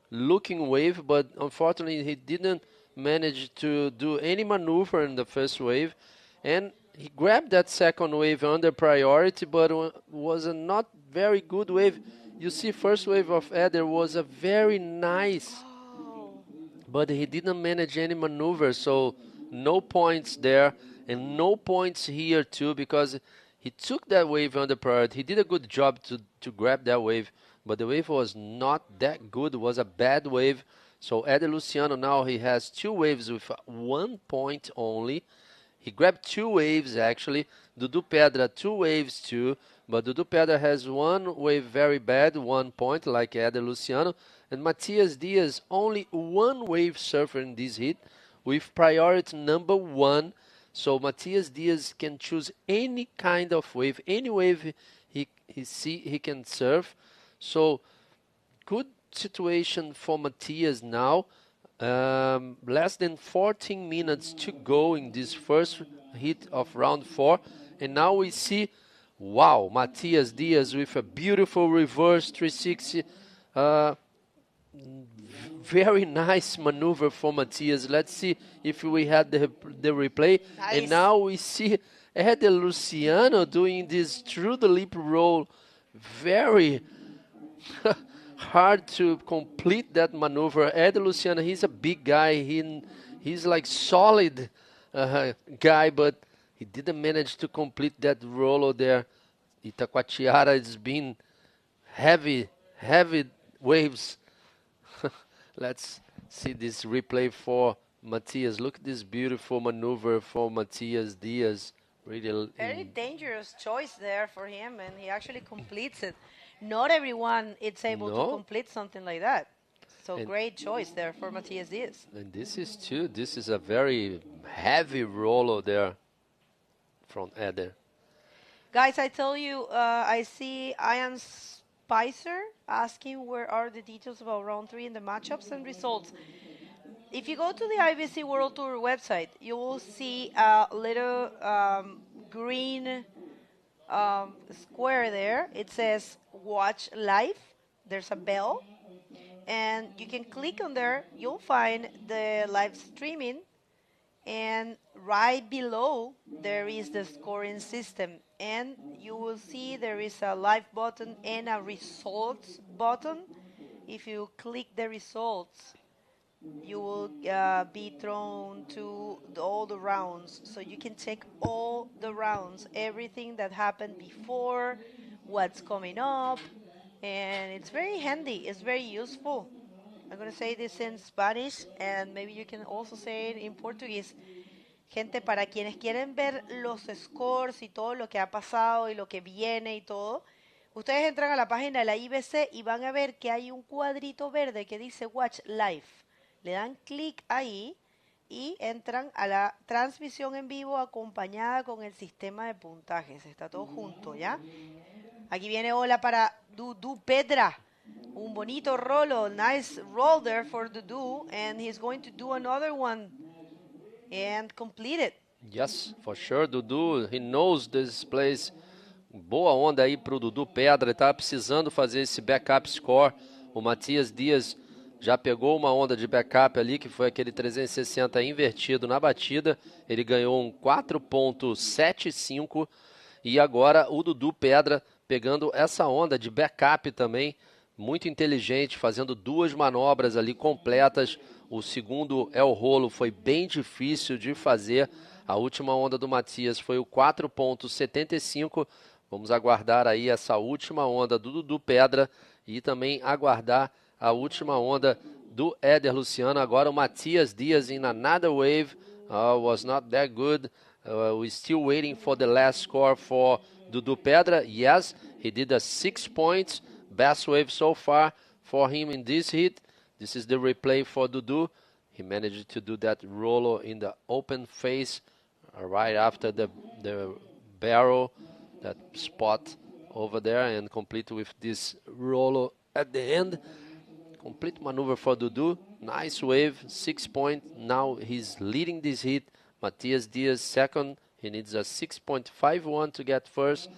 looking wave, but unfortunately he didn't manage to do any maneuver in the first wave, and he grabbed that second wave under priority, but was a not very good wave. You see, first wave of Eder was a very nice, but he didn't manage any maneuver, so no points there, and no points here too, because he took that wave under priority. He did a good job to grab that wave, but the wave was not that good. It was a bad wave. So Eder Luciano now he has 2 waves with 1 point only. He grabbed 2 waves actually. Dudu Pedra 2 waves too, but Dudu Pedra has 1 wave very bad, 1 point like Eder Luciano, and Matias Diaz only 1 wave surfer in this hit with priority number 1. So Matias Diaz can choose any kind of wave, any wave he can surf. So good situation for Matias now. Less than 14 minutes to go in this first hit of round 4. And now we see, wow, Matias Diaz with a beautiful reverse 360. Very nice maneuver for Matias. Let's see if we had the replay. Nice. And now we see Eder Luciano doing this through the lip roll. Very hard to complete that maneuver. Eder Luciano, he's a big guy. He's like solid guy, but he didn't manage to complete that roll there. Itacoatiara has been heavy waves. Let's see this replay for Matias. Look at this beautiful maneuver for Matias Diaz. Really very dangerous choice there for him, and he actually completes it. Not everyone is able to complete something like that. So and great choice there for Matias Diaz. And this is a very heavy roller there from Eder. Guys, I tell you, I see Ian Spicer asking where are the details about round 3 and the matchups and results. If you go to the IBC World Tour website, you will see a little green square there. It says watch live. There's a bell. And you can click on there. You'll find the live streaming. And right below, there is the scoring system. And you will see there is a live button and a results button. If you click the results, you will be thrown to all the rounds. So you can check all the rounds, everything that happened before, what's coming up. And it's very handy. It's very useful. I'm going to say this in Spanish, and maybe you can also say it in Portuguese. Gente, para quienes quieren ver los scores y todo lo que ha pasado y lo que viene y todo, ustedes entran a la página de la IBC y van a ver que hay un cuadrito verde que dice Watch Live. Le dan clic ahí y entran a la transmisión en vivo acompañada con el sistema de puntajes. Está todo junto, ¿ya? Aquí viene hola para Dudu Pedra. Un bonito rolo. Nice roll there for Dudu. And he's going to do another one and complete it. Yes, for sure. Dudu, he knows this place. Boa onda aí pro Dudu Pedra. Ele tá precisando fazer esse backup score. O Matias Diaz já pegou uma onda de backup ali, que foi aquele 360 invertido na batida. Ele ganhou um 4.75. E agora o Dudu Pedra pegando essa onda de backup também. Muito inteligente, fazendo duas manobras ali completas. O segundo el rolo foi bem difícil de fazer. A última onda do Matias foi o 4.75. Vamos aguardar aí essa última onda do Dudu Pedra e também aguardar a última onda do Eder Luciano. Agora o Matias Diaz in another wave. Was not that good. We're still waiting for the last score for Dudu Pedra. Yes, he did a 6 points. Best wave so far for him in this hit. This is the replay for Dudu. He managed to do that rolo in the open face right after the barrel, that spot over there, and complete with this rolo at the end. Complete maneuver for Dudu. Nice wave, 6 point. Now he's leading this hit. Matias Diaz second. He needs a 6.51 to get first.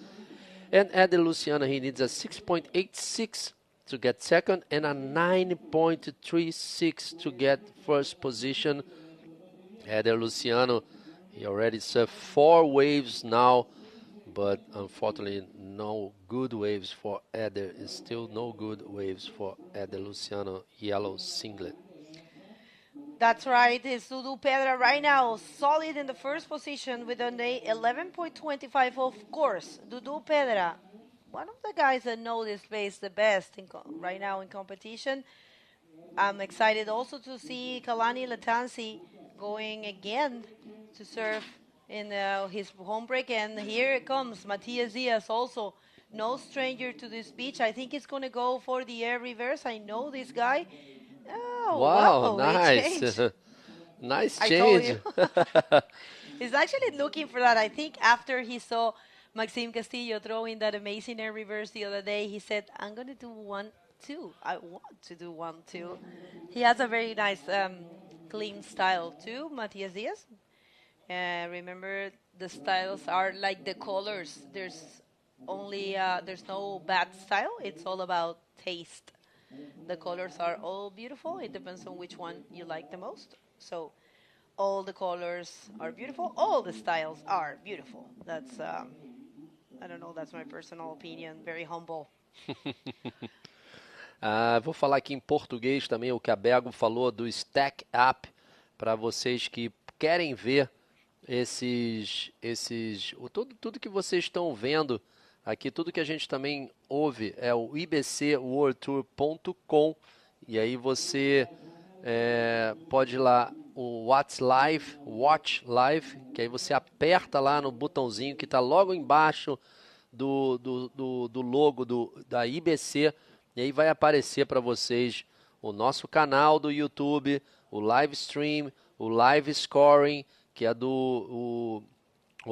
And Eder Luciano, he needs a 6.86 to get second and a 9.36 to get first position. Eder Luciano, he already surfed 4 waves now, but unfortunately no good waves for Eder. It's still no good waves for Eder Luciano, yellow singlet. That's right. It's Dudu Pedra right now, solid in the first position with an 11.25 of course. Dudu Pedra, one of the guys that know this place the best right now in competition. I'm excited also to see Kalani Latansi going again to serve in his home break. And here it comes, Matias Diaz also. No stranger to this beach. I think he's going to go for the air reverse. I know this guy. Oh, wow, nice. Nice change. He's actually looking for that. I think after he saw Maxime Castillo throwing that amazing air reverse the other day, he said, I'm going to do 1-2. I want to do 1-2. He has a very nice clean style too, Matias Diaz. Remember, the styles are like the colors. There's no bad style. It's all about taste. The colors are all beautiful. It depends on which one you like the most. So all the colors are beautiful. All the styles are beautiful. That's, I don't know, that's my personal opinion. Very humble. Vou falar aqui em português também o que a Bego falou do Stack Up, para vocês que querem ver tudo que vocês estão vendo aqui, tudo que a gente também ouve é o ibcworldtour.com, e aí você pode ir lá o Watch Live, que aí você aperta lá no botãozinho que está logo embaixo do logo da IBC, e aí vai aparecer para vocês o nosso canal do YouTube, o Livestream, o Livescoring, que é o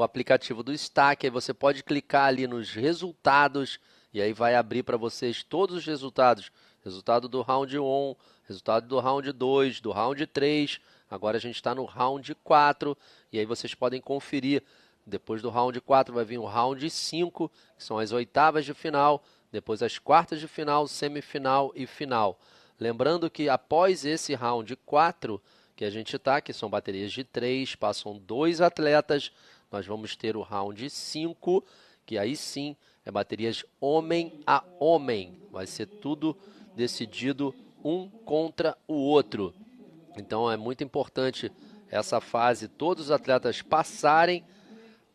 aplicativo do Stack. Aí você pode clicar ali nos resultados e aí vai abrir para vocês todos os resultados. Resultado do round 1, resultado do round 2, do round 3. Agora a gente está no round 4 e aí vocês podem conferir. Depois do round 4 vai vir o round 5, que são as oitavas de final. Depois as quartas de final, semifinal e final. Lembrando que após esse round 4 que a gente está, que são baterias de 3, passam 2 atletas, nós vamos ter o round 5, que aí sim é baterias homem a homem. Vai ser tudo decidido um contra o outro. Então é muito importante essa fase, todos os atletas passarem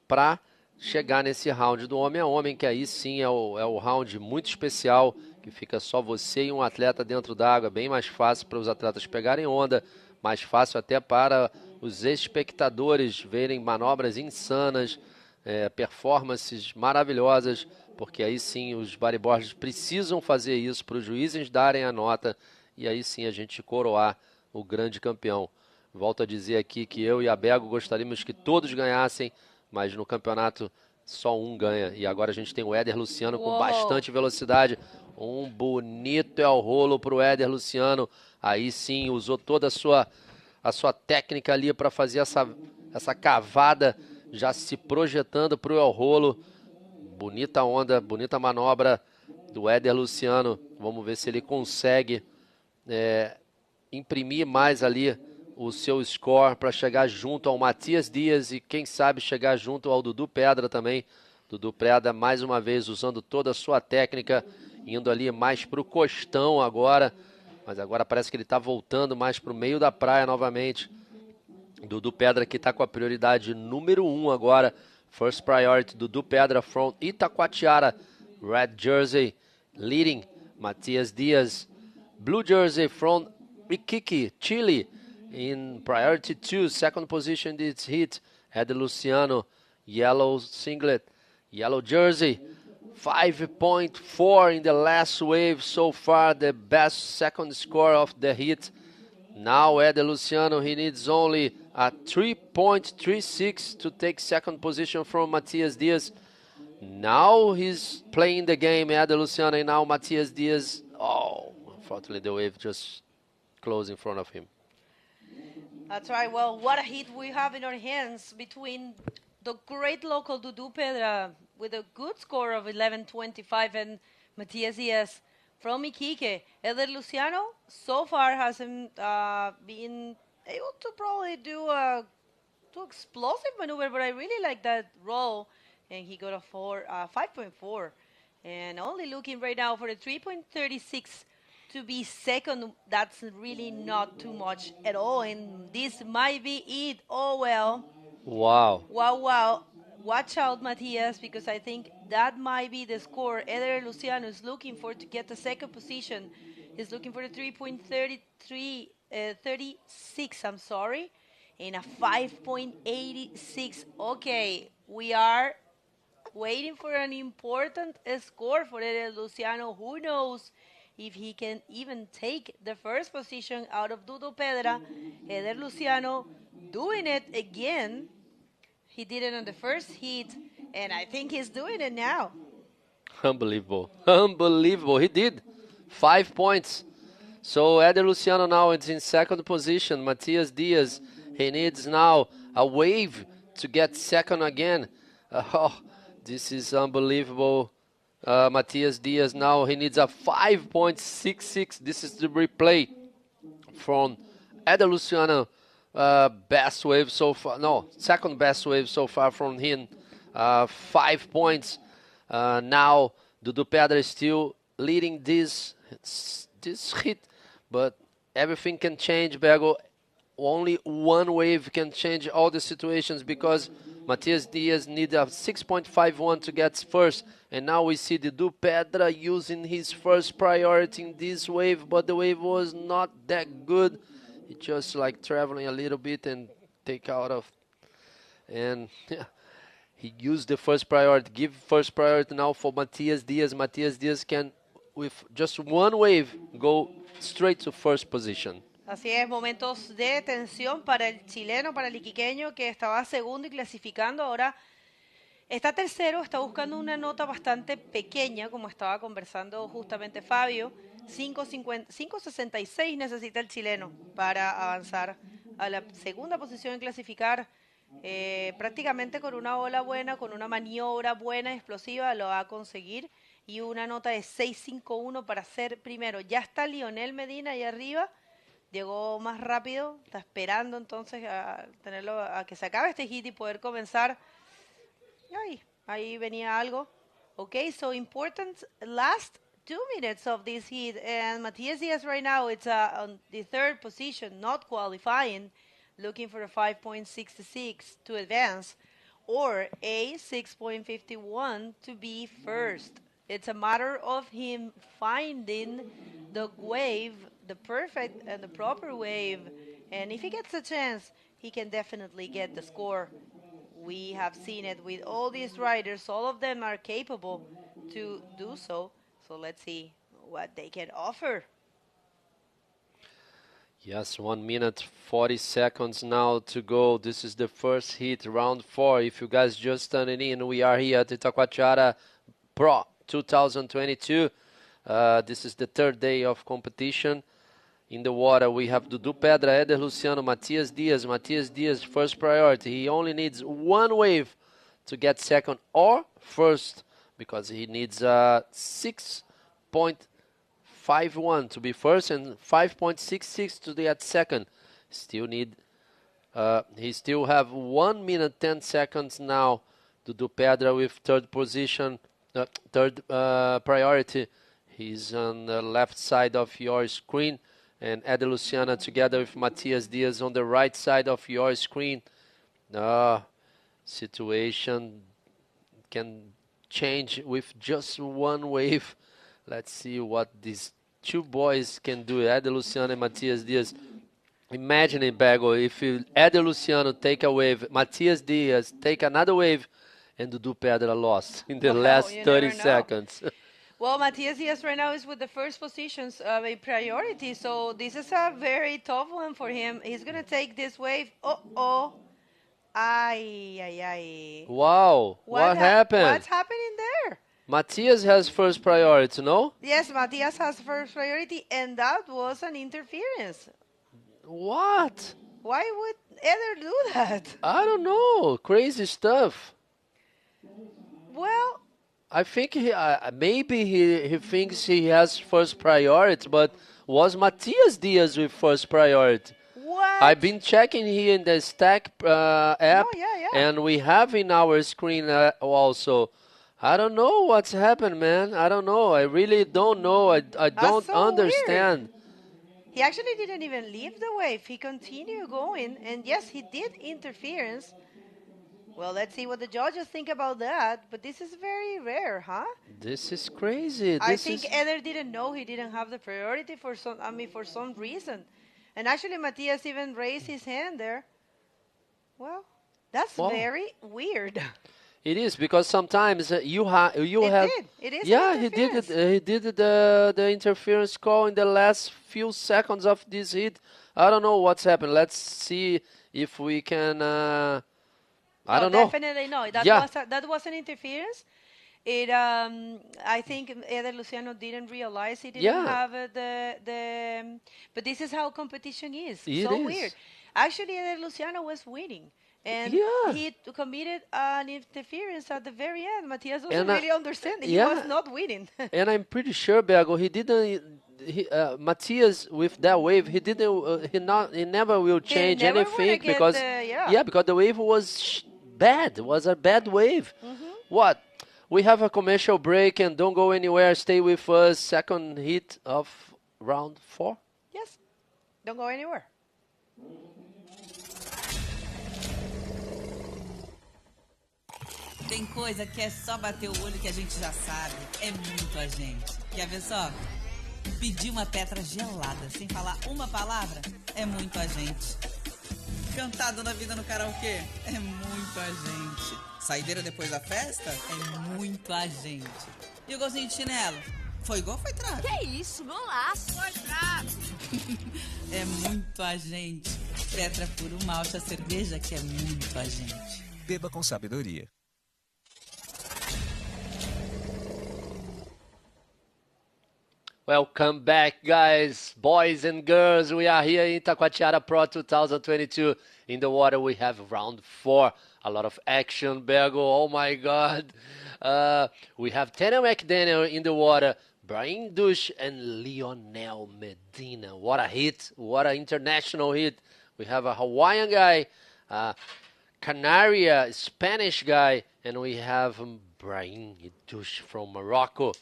para chegar nesse round do homem a homem, que aí sim é o round muito especial, que fica só você e um atleta dentro d'água, bem mais fácil para os atletas pegarem onda, mais fácil até para os espectadores verem manobras insanas, performances maravilhosas, porque aí sim os bodyboarders precisam fazer isso para os juízes darem a nota e aí sim a gente coroar o grande campeão. Volto a dizer aqui que eu e a Bego gostaríamos que todos ganhassem, mas no campeonato só um ganha. E agora a gente tem o Éder Luciano com bastante velocidade. Um bonito rolo para o Éder Luciano. Aí sim usou toda a sua técnica ali para fazer essa cavada, já se projetando para o rolo. Bonita onda, bonita manobra do Éder Luciano. Vamos ver se ele consegue imprimir mais ali o seu score para chegar junto ao Matias Dias e quem sabe chegar junto ao Dudu Pedra também. Dudu Pedra mais uma vez usando toda a sua técnica, indo ali mais para o costão agora, mas agora parece que ele está voltando mais para o meio da praia novamente. Dudu Pedra que está com a prioridade número 1 agora, first priority, Dudu Pedra from Itacoatiara, red jersey, leading, Matias Dias, blue jersey from Iquique, Chile, in priority 2, second position this heat, Ed Luciano, yellow singlet, yellow jersey, 5.4 in the last wave so far, the best second score of the heat. Now Ed Luciano, he needs only a 3.36 to take second position from Matias Dias. Now he's playing the game, Ed Luciano, and now Matias Dias, unfortunately the wave just closed in front of him. That's right. Well, what a hit we have in our hands between the great local Dudu Pedra with a good score of 11.25 and Matias Diaz from Iquique. Eder Luciano so far hasn't been able to probably do a too explosive maneuver, but I really like that roll, and he got a 5.4, and only looking right now for the 3.36 to be second. That's really not too much at all, and this might be it. Oh well. Wow. Wow. Watch out, Matias, because I think that might be the score Eder Luciano is looking for to get the second position. He's looking for the 3.36, I'm sorry, and a 5.86. Okay, we are waiting for an important score for Eder Luciano. Who knows if he can even take the first position out of Dudu Pedra. Eder Luciano doing it again. He did it on the first heat, and I think he's doing it now. Unbelievable. He did. 5 points. So Eder Luciano now is in second position. Matias Diaz, he needs now a wave to get second again. Oh, this is unbelievable. Matias Diaz now, he needs a 5.66. This is the replay from Eder Luciano. Best wave so far. No, second best wave so far from him. 5 points. Now, Dudu Pedra is still leading this hit. But everything can change, Bego. Only one wave can change all the situations because Matias Diaz needs a 6.51 to get first. And now we see Dudu Pedra using his first priority in this wave, but the wave was not that good. He just like traveling a little bit and take out of. And yeah, he used the first priority. Give first priority now for Matias Diaz. Matias Diaz can, with just one wave, go straight to first position. Así es, momentos de tensión para el chileno, para el iquiqueño, que estaba segundo y clasificando. Ahora está tercero, está buscando una nota bastante pequeña, como estaba conversando justamente Fabio. 5.66 necesita el chileno para avanzar a la segunda posición en clasificar. Prácticamente con una ola buena, con una maniobra buena, explosiva, lo va a conseguir. Y una nota de 6.51 para ser primero. Ya está Lionel Medina ahí arriba. Llegó más rápido. Está esperando entonces a tenerlo, a que se acabe este hit y poder comenzar. Y ahí venía algo. Okay, so important last 2 minutes of this hit. And Matias Diaz right now, it's on the third position, not qualifying. Looking for a 5.66 to advance. Or a 6.51 to be first. It's a matter of him finding the wave, the perfect and the proper wave. And if he gets a chance, he can definitely get the score. We have seen it with all these riders. All of them are capable to do so. So let's see what they can offer. Yes, 1 minute, 40 seconds now to go. This is the first hit, round 4. If you guys just tuning in, we are here at Itacoatiara Pro 2022. This is the third day of competition. In the water, we have Dudu Pedra, Eder Luciano, Matias Diaz. Matias Diaz, first priority. He only needs one wave to get second or first because he needs 6.51 to be first and 5.66 to get second. He still have 1 minute 10 seconds now. Dudu Pedra with third position. Third priority. He's on the left side of your screen, and Eder Luciano together with Matias Diaz on the right side of your screen. Situation can change with just one wave. Let's see what these two boys can do, Eder Luciano and Matias Diaz. Imagine it, Bego, if Eder Luciano take a wave, Matias Diaz take another wave, and Dudu Pedra lost in the last 30 seconds. Well, Matias Diaz right now is with the first positions of a priority, so this is a very tough one for him. He's going to take this wave. Wow, what happened? What's happening there? Matias has first priority, no? Yes, Matias has first priority, and that was an interference. What? Why would Eder do that? I don't know. Crazy stuff. Well, I think maybe he thinks he has first priority, but was Matias Diaz with first priority? What? I've been checking here in the Stack app, and we have in our screen also. I don't know what's happened, man. I don't know. I really don't know. I don't understand. Weird. He actually didn't even leave the wave. He continued going, and yes, he did interference. Well, let's see what the judges think about that. But this is very rare, huh? This is crazy. I think Eder didn't know he didn't have the priority for some reason. And actually, Matias even raised his hand there. Well, that's very weird. It is, because sometimes you have. It is. Yeah, he did it. He did the interference call in the last few seconds of this hit. I don't know what's happened. Let's see if we can. I don't know. Definitely no. That was an interference, I think Eder Luciano didn't realize he didn't have but this is how competition is. It so is. weird. Actually, Eder Luciano was winning. And he committed an interference at the very end. Matthias doesn't really understand. He was not winning. And I'm pretty sure, Bergo, he didn't. Matthias with that wave, he didn't. He never will change anything because because the wave was bad. It was a bad wave. What? We have a commercial break and don't go anywhere. Stay with us. Second hit of round 4. Yes. Don't go anywhere. Tem coisa que é só bater o olho que a gente já sabe. É muito a gente. Quer ver só? Pedir uma Petra gelada sem falar uma palavra é muito a gente. Cantado na vida no karaokê é muito a gente. Saideira depois da festa é muito a gente. E o golzinho de chinelo? Foi gol ou foi trave? Que isso, golaço. Foi trave. É muito a gente. Petra Puro Malte, a cerveja que é muito a gente. Beba com sabedoria. Welcome back, guys, boys and girls. We are here in Itacoatiara Pro 2022. In the water, we have round 4. A lot of action, Bergo. Oh, my God. We have Tanner McDaniel in the water, Brian Dush, and Lionel Medina. What a hit. What an international hit. We have a Hawaiian guy, Canaria, Spanish guy, and we have Brian Dush from Morocco.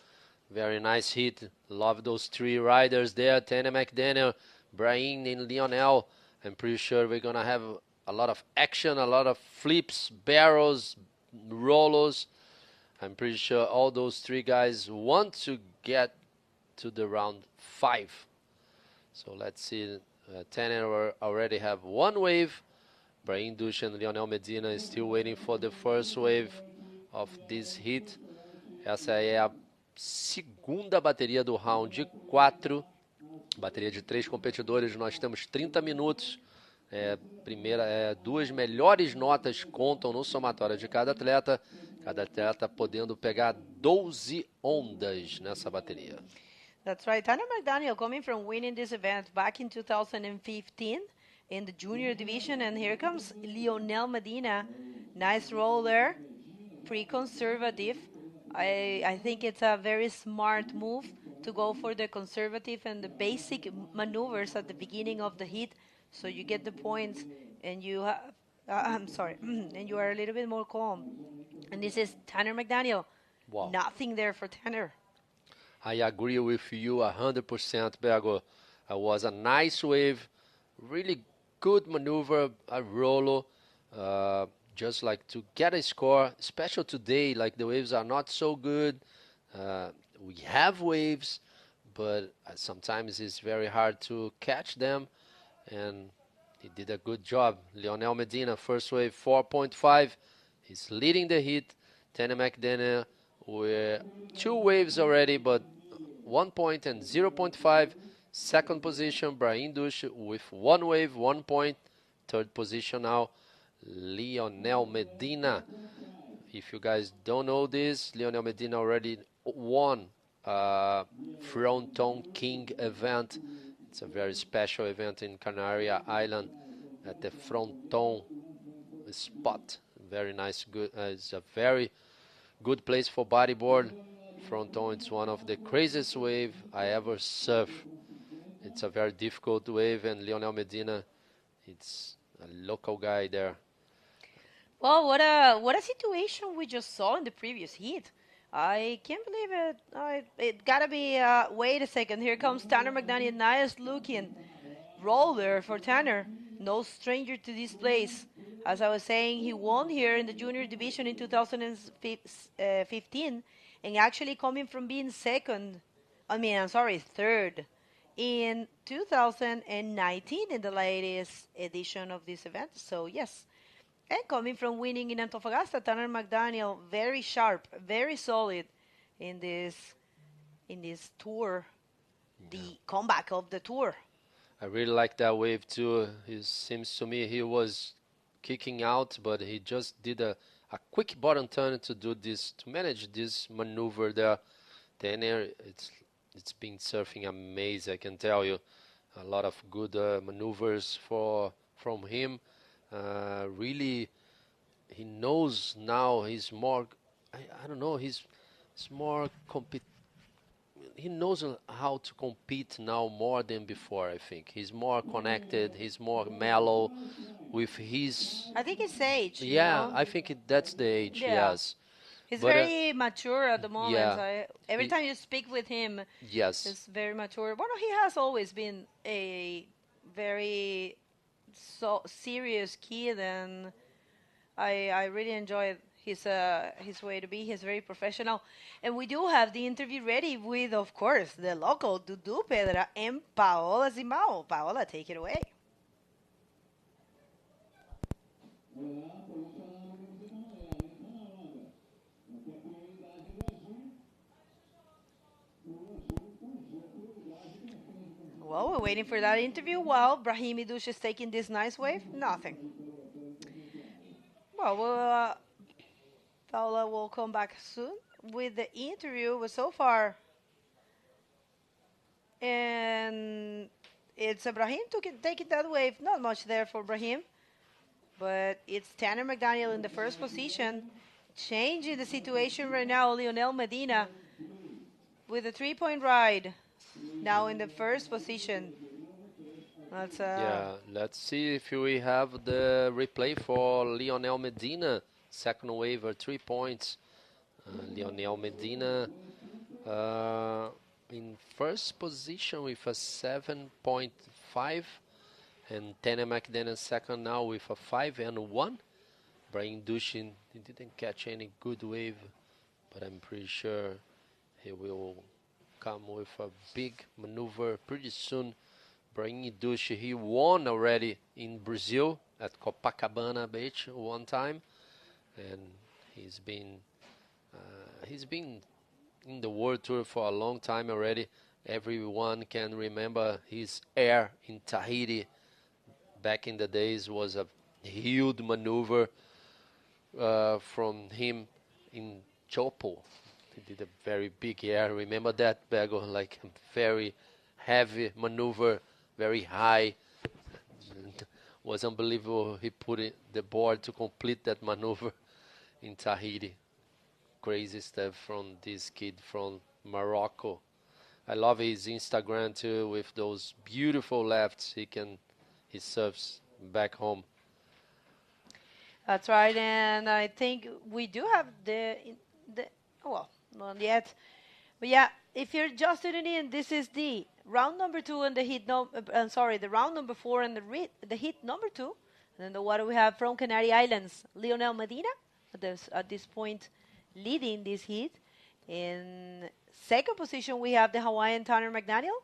Very nice hit. Love those 3 riders there. Tanner McDaniel, Brian, and Lionel. I'm pretty sure we're going to have a lot of action, a lot of flips, barrels, rollers. I'm pretty sure all those 3 guys want to get to the round 5. So let's see. Tanner already have 1 wave. Brian Dush and Lionel Medina is still waiting for the first wave of this hit. Essa é a segunda bateria do round 4, bateria de 3 competidores. Nós temos 30 minutos. Duas melhores notas contam no somatório de cada atleta podendo pegar 12 ondas nessa bateria. That's right. Tanner McDaniel coming from winning this event back in 2015 in the junior division, and here comes Lionel Medina. Nice roll there, pretty conservative. I think it's a very smart move to go for the conservative and the basic maneuvers at the beginning of the heat, so you get the points and you have, and you are a little bit more calm. And this is Tanner McDaniel. Wow. Nothing there for Tanner. I agree with you 100%, Bergo. It was a nice wave, really good maneuver, a rolo. Just like to get a score, especially today, like the waves are not so good. We have waves, but sometimes it's very hard to catch them, and he did a good job. Lionel Medina, first wave 4.5. He's leading the heat. Tanner McDaniel with 2 waves already, but 1 point and 0.5. Second position, Brian Dush with 1 wave, 1 point. Third position now, Lionel Medina. If you guys don't know this, Lionel Medina already won Fronton King event. It's a very special event in Canary Island at the Fronton spot. Very nice, good. It's a very good place for bodyboard. Fronton, it's one of the craziest wave I ever surf. It's a very difficult wave, and Lionel Medina, it's a local guy there. Well, what a situation we just saw in the previous heat. I can't believe it. It gotta be. Wait a second. Here comes Tanner McDaniel. Nice looking roller for Tanner. No stranger to this place. As I was saying, he won here in the junior division in 2015, and actually coming from being third in 2019 in the latest edition of this event. So yes. And coming from winning in Antofagasta, Tanner McDaniel, very sharp, very solid in this tour, the comeback of the tour. I really like that wave too. It seems to me he was kicking out, but he just did a a quick bottom turn to do this, to manage this maneuver there. Then it's been surfing amazing, I can tell you. A lot of good maneuvers from him. Really, he knows now. He's more, I don't know. He's more he knows how to compete now more than before, I think. He's more connected, he's more mellow with his... I think it's age. Yeah, you know? I think that's the age, Yeah. yes. He's But, very mature at the moment. yeah. Every time you speak with him, Yes. he's very mature. Well, he has always been a very serious kid, and I really enjoy his way to be. He's very professional. And we do have the interview ready with, of course, the local Dudu Pedra and Paola Zimao. Paola, take it away. Well, we're waiting for that interview while Brahim Idush is taking this nice wave. Nothing. Well, Paola will come back soon with the interview. But so far, and it's Brahim taking that wave. Not much there for Brahim, but it's Tanner McDaniel in the first position. Changing the situation right now, Lionel Medina with a 3-point ride. Now in the first position. Yeah, let's see if we have the replay for Lionel Medina. Second wave, 3 points. Lionel Medina in first position with a 7.5. And Tanner McDaniel second now with a 5 and 1. Brian Dushin, he didn't catch any good wave, but I'm pretty sure he will come with a big maneuver pretty soon. Brian Dushi, he won already in Brazil at Copacabana Beach one time, and he's been in the World Tour for a long time already. Everyone can remember his air in Tahiti back in the days. Was a huge maneuver from him in Chopo. He did a very big air. Remember that, Bego? Like a very heavy maneuver, very high. It was unbelievable. He put the board to complete that maneuver in Tahiti. Crazy stuff from this kid from Morocco. I love his Instagram too, with those beautiful lefts. He serves back home. That's right, and I think we do have well, not yet, but yeah. If you're just tuning in, this is the round number 2 and the heat the round number 4 and the heat number 2. And then what do we have from Canary Islands? Lionel Medina at this point leading this heat. In second position, we have the Hawaiian Tanner McDaniel,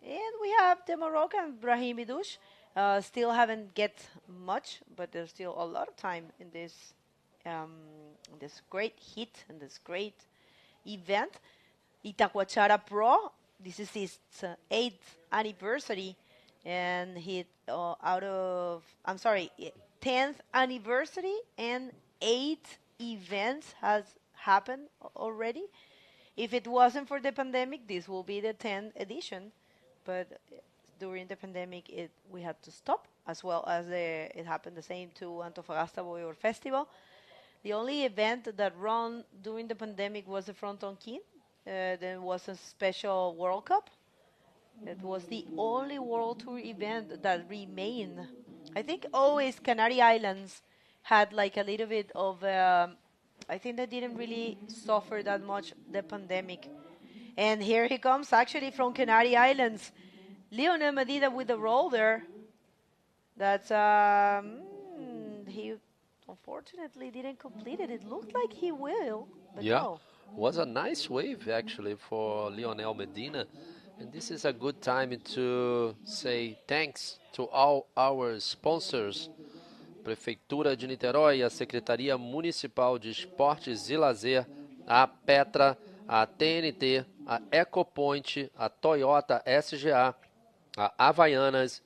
and we have the Moroccan Brahim Idush. Still haven't get much, but there's still a lot of time in this great heat and this great event. Itacoatiara Pro, this is his 8th anniversary, and 10th anniversary, and 8 events has happened already. If it wasn't for the pandemic, this will be the 10th edition, but during the pandemic, we had to stop, as well as it happened the same to Antofagasta Bodyboard Festival. The only event that ran during the pandemic was the Fronton King. There was a special World Cup. It was the only World Tour event that remained. I think always Canary Islands had like a little bit of, I think they didn't really suffer that much the pandemic. And here he comes actually from Canary Islands. Lionel Medina with the roll there. That's, he unfortunately didn't complete it. It looked like he will, but no. Was a nice wave actually for Lionel Medina, and this is a good time to say thanks to all our sponsors, Prefeitura de Niterói, a Secretaria Municipal de Esportes e Lazer, a Petra, a TNT, a Ecopoint, a Toyota SGA, a Havaianas,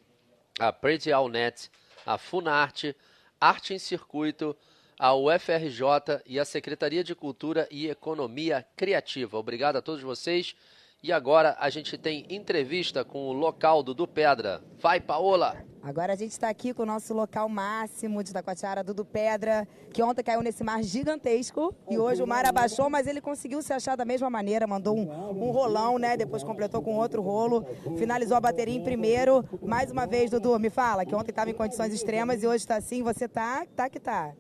a Predial Net, a Funarte, Arte em Circuito, a UFRJ e a Secretaria de Cultura e Economia Criativa. Obrigado a todos vocês. E agora a gente tem entrevista com o local Dudu Pedra. Vai, Paola! Agora a gente está aqui com o nosso local máximo de Itacoatiara, Dudu Pedra, que ontem caiu nesse mar gigantesco e hoje o mar abaixou, mas ele conseguiu se achar da mesma maneira, mandou um rolão, né? Depois completou com outro rolo, finalizou a bateria em primeiro. Mais uma vez, Dudu, me fala, que ontem estava em condições extremas e hoje está assim, você tá que tá.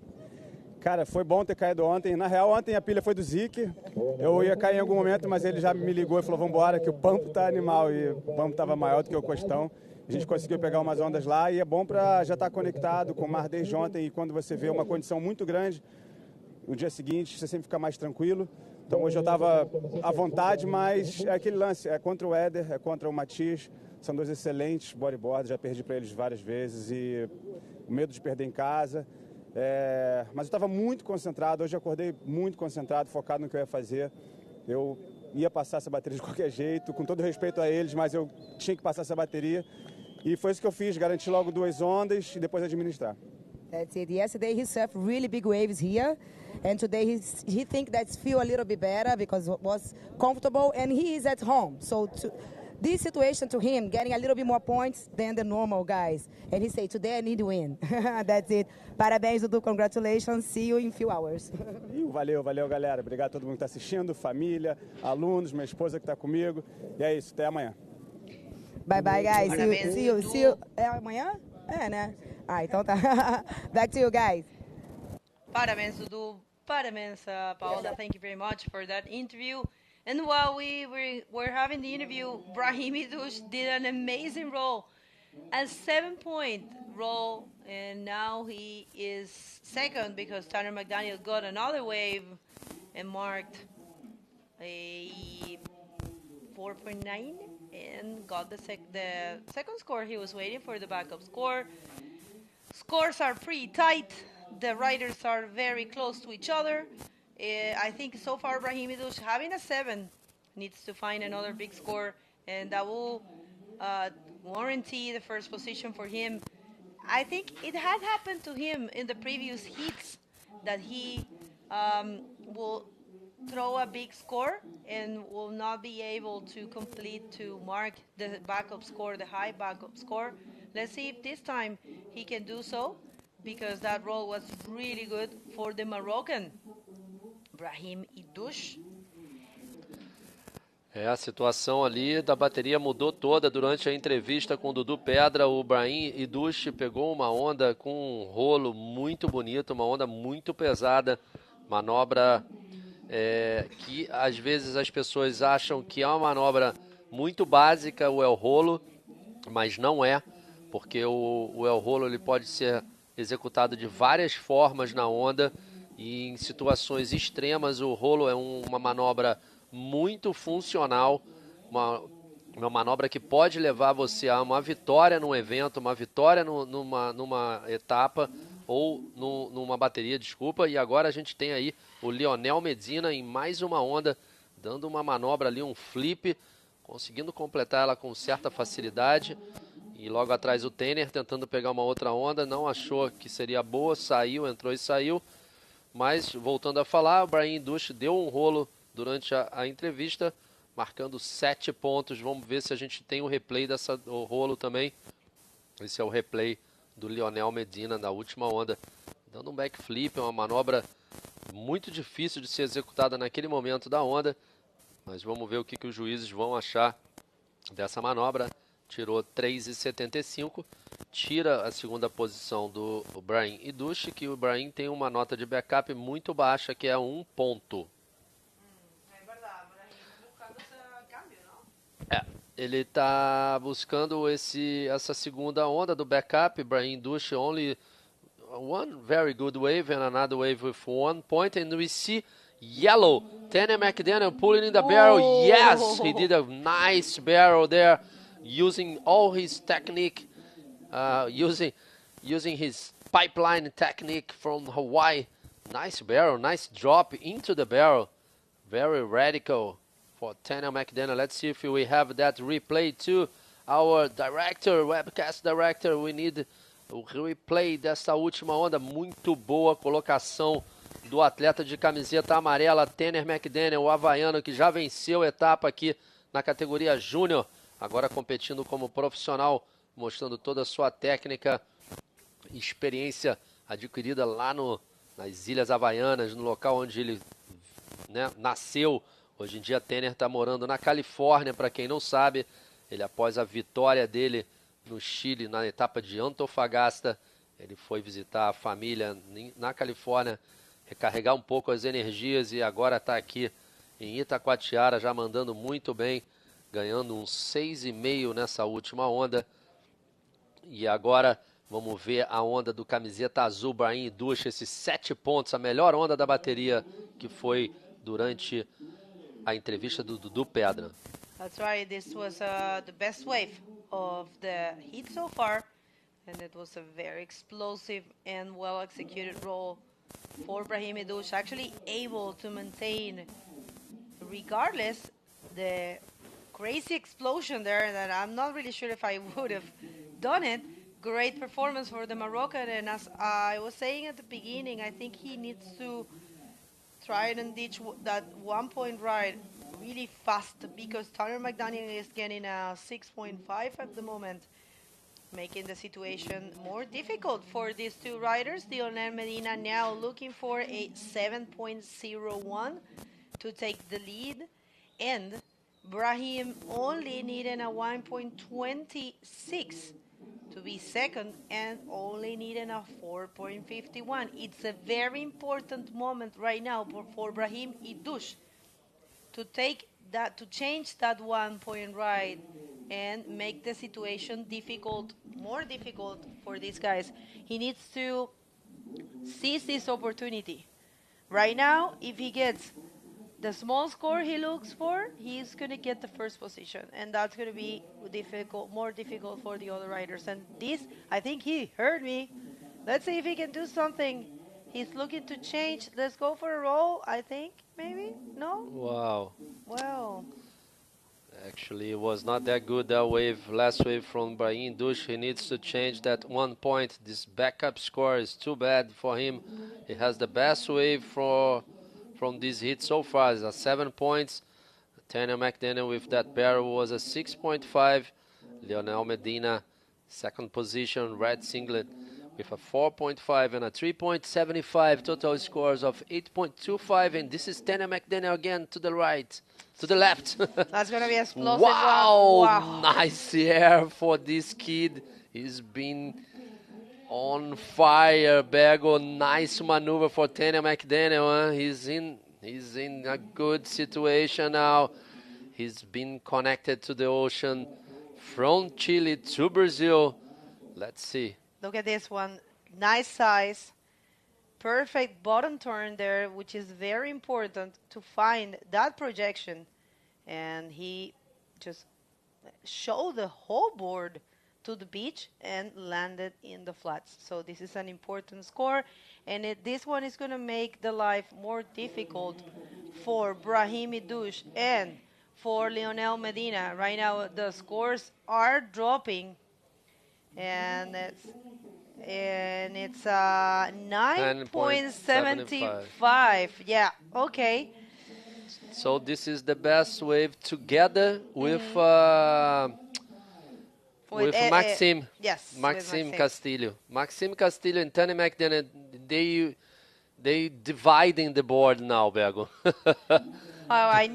Cara, foi bom ter caído ontem. Na real, ontem a pilha foi do Zic. Eu ia cair em algum momento, mas ele já me ligou e falou, vambora, que o pampo tá animal. E o pampo tava maior do que o costão. A gente conseguiu pegar umas ondas lá e é bom para já estar conectado com o mar desde ontem. E quando você vê uma condição muito grande, no dia seguinte você sempre fica mais tranquilo. Então hoje eu estava à vontade, mas é aquele lance, é contra o Éder, é contra o Matias. São dois excelentes bodyboards, já perdi para eles várias vezes e o medo de perder em casa. Mas eu estava muito concentrado, hoje eu acordei muito concentrado, focado no que eu ia fazer. Eu ia passar essa bateria de qualquer jeito, com todo respeito a eles, mas eu tinha que passar essa bateria. E foi isso que eu fiz, garanti logo 2 ondas e depois administrar. That's it. Yesterday he surfed really big waves here, and today he think that's feel a little bit better because it was comfortable and he is at home. So this situation to him, getting a little bit more points than the normal guys. And he said, today I need to win. That's it. Parabéns, Dudu. Congratulations. See you in few hours. Valeu, galera. Obrigado a todo mundo que está assistindo, família, alunos, minha esposa que está comigo. E é isso, até amanhã. Bye, bye, guys. See you. É amanhã? É, né? Então tá. Back to you, guys. Parabéns, Dudu. Parabéns, Paola. Thank you very much for that interview. And while we were having the interview, Brahim Idush did an amazing roll, a 7-point roll, and now he is second because Tanner McDaniel got another wave and marked a 4.9 and got the second score. He was waiting for the backup score. Scores are pretty tight. The riders are very close to each other. I think so far Brahim Idush having a 7 needs to find another big score, and that will warranty the first position for him. I think it had happened to him in the previous heats that he will throw a big score and will not be able to complete to mark the backup score, the high backup score. Let's see if this time he can do so, because that roll was really good for the Moroccan Brahim Idush. A situação ali da bateria mudou toda durante a entrevista com o Dudu Pedra. O Brahim Idush pegou uma onda com um rolo muito bonito, uma onda muito pesada, manobra que às vezes as pessoas acham que é uma manobra muito básica, o el rolo, mas não é, porque o el rolo ele pode ser executado de várias formas na onda. E em situações extremas, o rolo é uma manobra muito funcional, uma manobra que pode levar você a uma vitória num evento, uma vitória numa etapa ou numa bateria, desculpa. E agora a gente tem aí o Lionel Medina em mais uma onda, dando uma manobra ali, um flip, conseguindo completar ela com certa facilidade. E logo atrás o Tanner tentando pegar uma outra onda, não achou que seria boa, saiu, entrou e saiu. Mas, voltando a falar, o Brahim Idush deu um rolo durante a entrevista, marcando 7 pontos. Vamos ver se a gente tem o replay do rolo também. Esse é o replay do Lionel Medina da última onda. Dando um backflip, é uma manobra muito difícil de ser executada naquele momento da onda. Mas vamos ver o que os juízes vão achar dessa manobra. Tirou 3,75. Tira a segunda posição do Brahim Idush, que o Brahim tem uma nota de backup muito baixa, que é 1 ponto. É verdade, o Brahim buscando esse câmbio, não? Ele está buscando essa segunda onda do backup. Brahim Idush only one very good wave and another wave with 1 point, and we see yellow. Tanner McDaniel pulling in the barrel. Yes, he did a nice barrel there, using all his technique. Using his pipeline technique from Hawaii. Nice barrel, nice drop into the barrel. Very radical for Tanner McDaniel. Let's see if we have that replay too. Our director, webcast director, we need O replay dessa última onda, muito boa colocação do atleta de camiseta amarela, Tanner McDaniel, o havaiano que já venceu a etapa aqui na categoria Júnior, agora competindo como profissional, mostrando toda a sua técnica e experiência adquirida lá nas Ilhas Havaianas, no local onde ele, né, nasceu. Hoje em dia, Tanner está morando na Califórnia, para quem não sabe. Ele, após a vitória dele no Chile, na etapa de Antofagasta, ele foi visitar a família na Califórnia, recarregar um pouco as energias e agora está aqui em Itacoatiara, já mandando muito bem, ganhando um 6,5 nessa última onda. E agora vamos ver a onda do camiseta azul, Brahim Ducha, esses 7 pontos, a melhor onda da bateria que foi durante a entrevista do Dudu Pedra. That's right. This was the best wave of the heat so far, and it was a very explosive and well-executed roll for Brahim Dush, actually able to maintain, regardless, the crazy explosion there that I'm not really sure if I would have done it. Great performance for the Moroccan, and as I was saying at the beginning, I think he needs to try and ditch that 1-point ride really fast, because Tanner McDaniel is getting a 6.5 at the moment, making the situation more difficult for these two riders. Lionel Medina now looking for a 7.01 to take the lead, and Brahim only needing a 1.26 to be second, and only needing a 4.51. It's a very important moment right now for Brahim Idouche to take that, to change that 1-point ride and make the situation difficult, more difficult for these guys. He needs to seize this opportunity. Right now, if he gets the small score he looks for, he's going to get the first position, and that's going to be difficult, more difficult for the other riders. And this, I think he heard me. Let's see if he can do something. He's looking to change. Let's go for a roll, I think, maybe? No? Wow. Well. Actually, it was not that good, that wave, last wave from Brahim Dush. He needs to change that 1 point. This backup score is too bad for him. He has the best wave from this hit so far. It's a 7 points. Tanner McDaniel with that barrel was a 6.5. Lionel Medina, second position, red singlet, with a 4.5 and a 3.75. Total scores of 8.25. And this is Tanner McDaniel again to the right, to the left. That's going to be explosive. Wow, nice air for this kid. He's been on fire, Bego. Nice maneuver for Tanner McDaniel. Huh? He's in a good situation now. He's been connected to the ocean from Chile to Brazil. Let's see. Look at this one. Nice size. Perfect bottom turn there, which is very important to find that projection. And he just showed the whole board to the beach and landed in the flats. So this is an important score, and this one is going to make the life more difficult for Brahim Idouche and for Lionel Medina. Right now the scores are dropping, and it's 9.75. Yeah, okay. So this is the best wave together with Maxime. Yes, Maxime Castillo. Maxime Castillo and Tanner McDaniel, they dividing the board now, Bego. I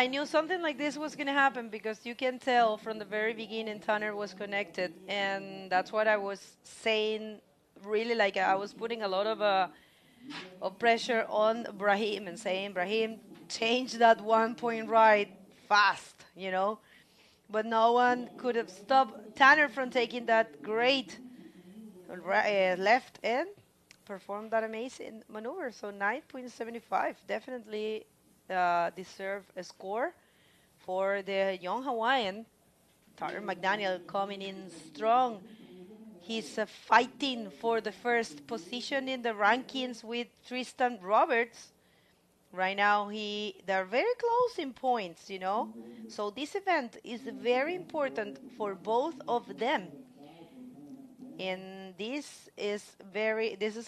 knew something like this was going to happen, because you can tell from the very beginning Tanner was connected, and that's what I was saying. Really, like, I was putting a lot of pressure on Brahim and saying, Brahim, change that 1-point ride fast, you know. But no one could have stopped Tanner from taking that great left and performed that amazing maneuver. So 9.75 definitely deserve a score for the young Hawaiian. Tanner McDaniel coming in strong. He's fighting for the first position in the rankings with Tristan Roberts. Right now, they're very close in points, you know. So this event is very important for both of them. And this is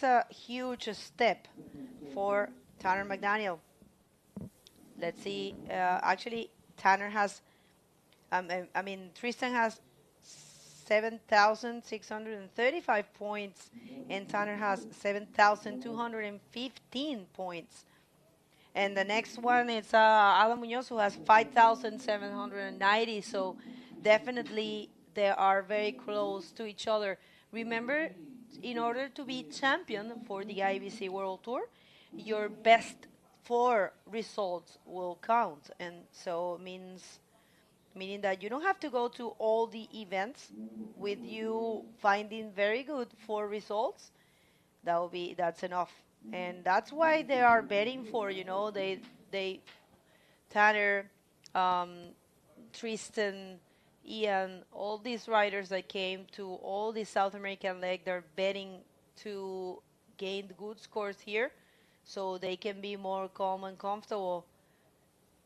a huge step for Tanner McDaniel. Let's see. Actually, Tanner has, Tristan has 7,635 points, and Tanner has 7,215 points. And the next one is Alan Munoz, who has 5,790. So definitely they are very close to each other. Remember, in order to be champion for the IBC World Tour, your best 4 results will count. And so meaning that you don't have to go to all the events with you finding very good 4 results. That's enough. And that's why they are betting for, Tanner, Tristan, Ian, all these riders that came to all the South American leg, they're betting to gain good scores here so they can be more calm and comfortable.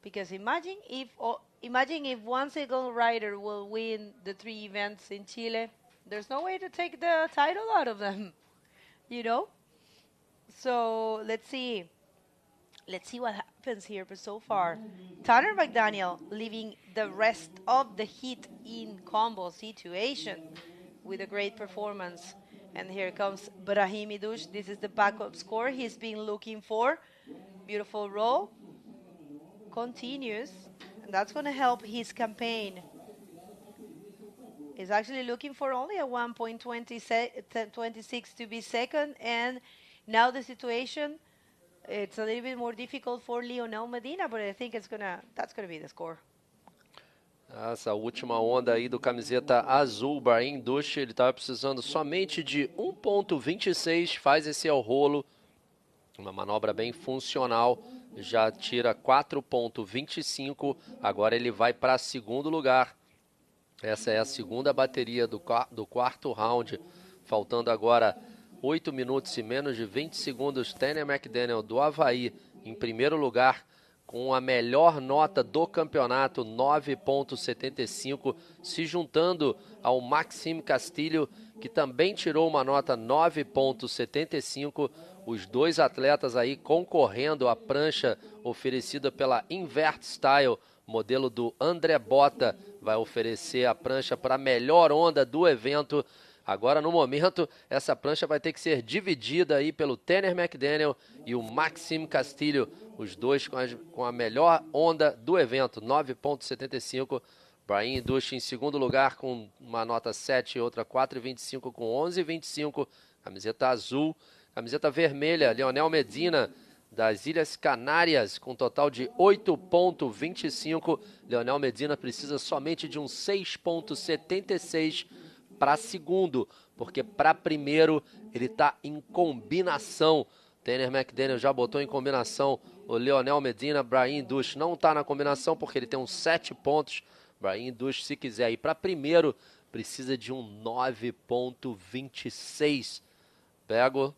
Because imagine if one single rider will win the 3 events in Chile, there's no way to take the title out of them, So let's see what happens here. But so far, Tanner McDaniel leaving the rest of the heat in combo situation with a great performance. And here comes Brahimi Dush. This is the backup score he's been looking for. Beautiful roll. Continues. And that's going to help his campaign. He's actually looking for only a 1.26 to be second. And now the situation, it's a little bit more difficult for Leonel Medina, but I think that's gonna be the score. Essa última onda aí do camiseta azul, Brahim Dush, ele estava precisando somente de 1.26, faz esse ao rolo, uma manobra bem funcional, já tira 4.25, agora ele vai para segundo lugar. Essa é a segunda bateria do 4º round, faltando agora 8 minutos e menos de 20 segundos. Tanner McDaniel do Havaí em primeiro lugar com a melhor nota do campeonato, 9.75, se juntando ao Maxime Castilho, que também tirou uma nota 9.75. Os dois atletas aí concorrendo à prancha oferecida pela Invert Style, modelo do André Botta, vai oferecer a prancha para a melhor onda do evento. Agora, no momento, essa prancha vai ter que ser dividida aí pelo Tanner McDaniel e o Maxime Castilho, os dois com a melhor onda do evento, 9.75. Brahim Dush em segundo lugar com uma nota 7 e outra 4.25 com 11.25. Camiseta azul, camiseta vermelha, Leonel Medina das Ilhas Canárias com total de 8.25. Leonel Medina precisa somente de um 6.76 para segundo, porque para primeiro ele está em combinação. Tanner McDaniel já botou em combinação o Leonel Medina. Brahim Dush não está na combinação porque ele tem uns 7 pontos. Brahim Dush, se quiser ir para primeiro, precisa de um 9.26. Pego.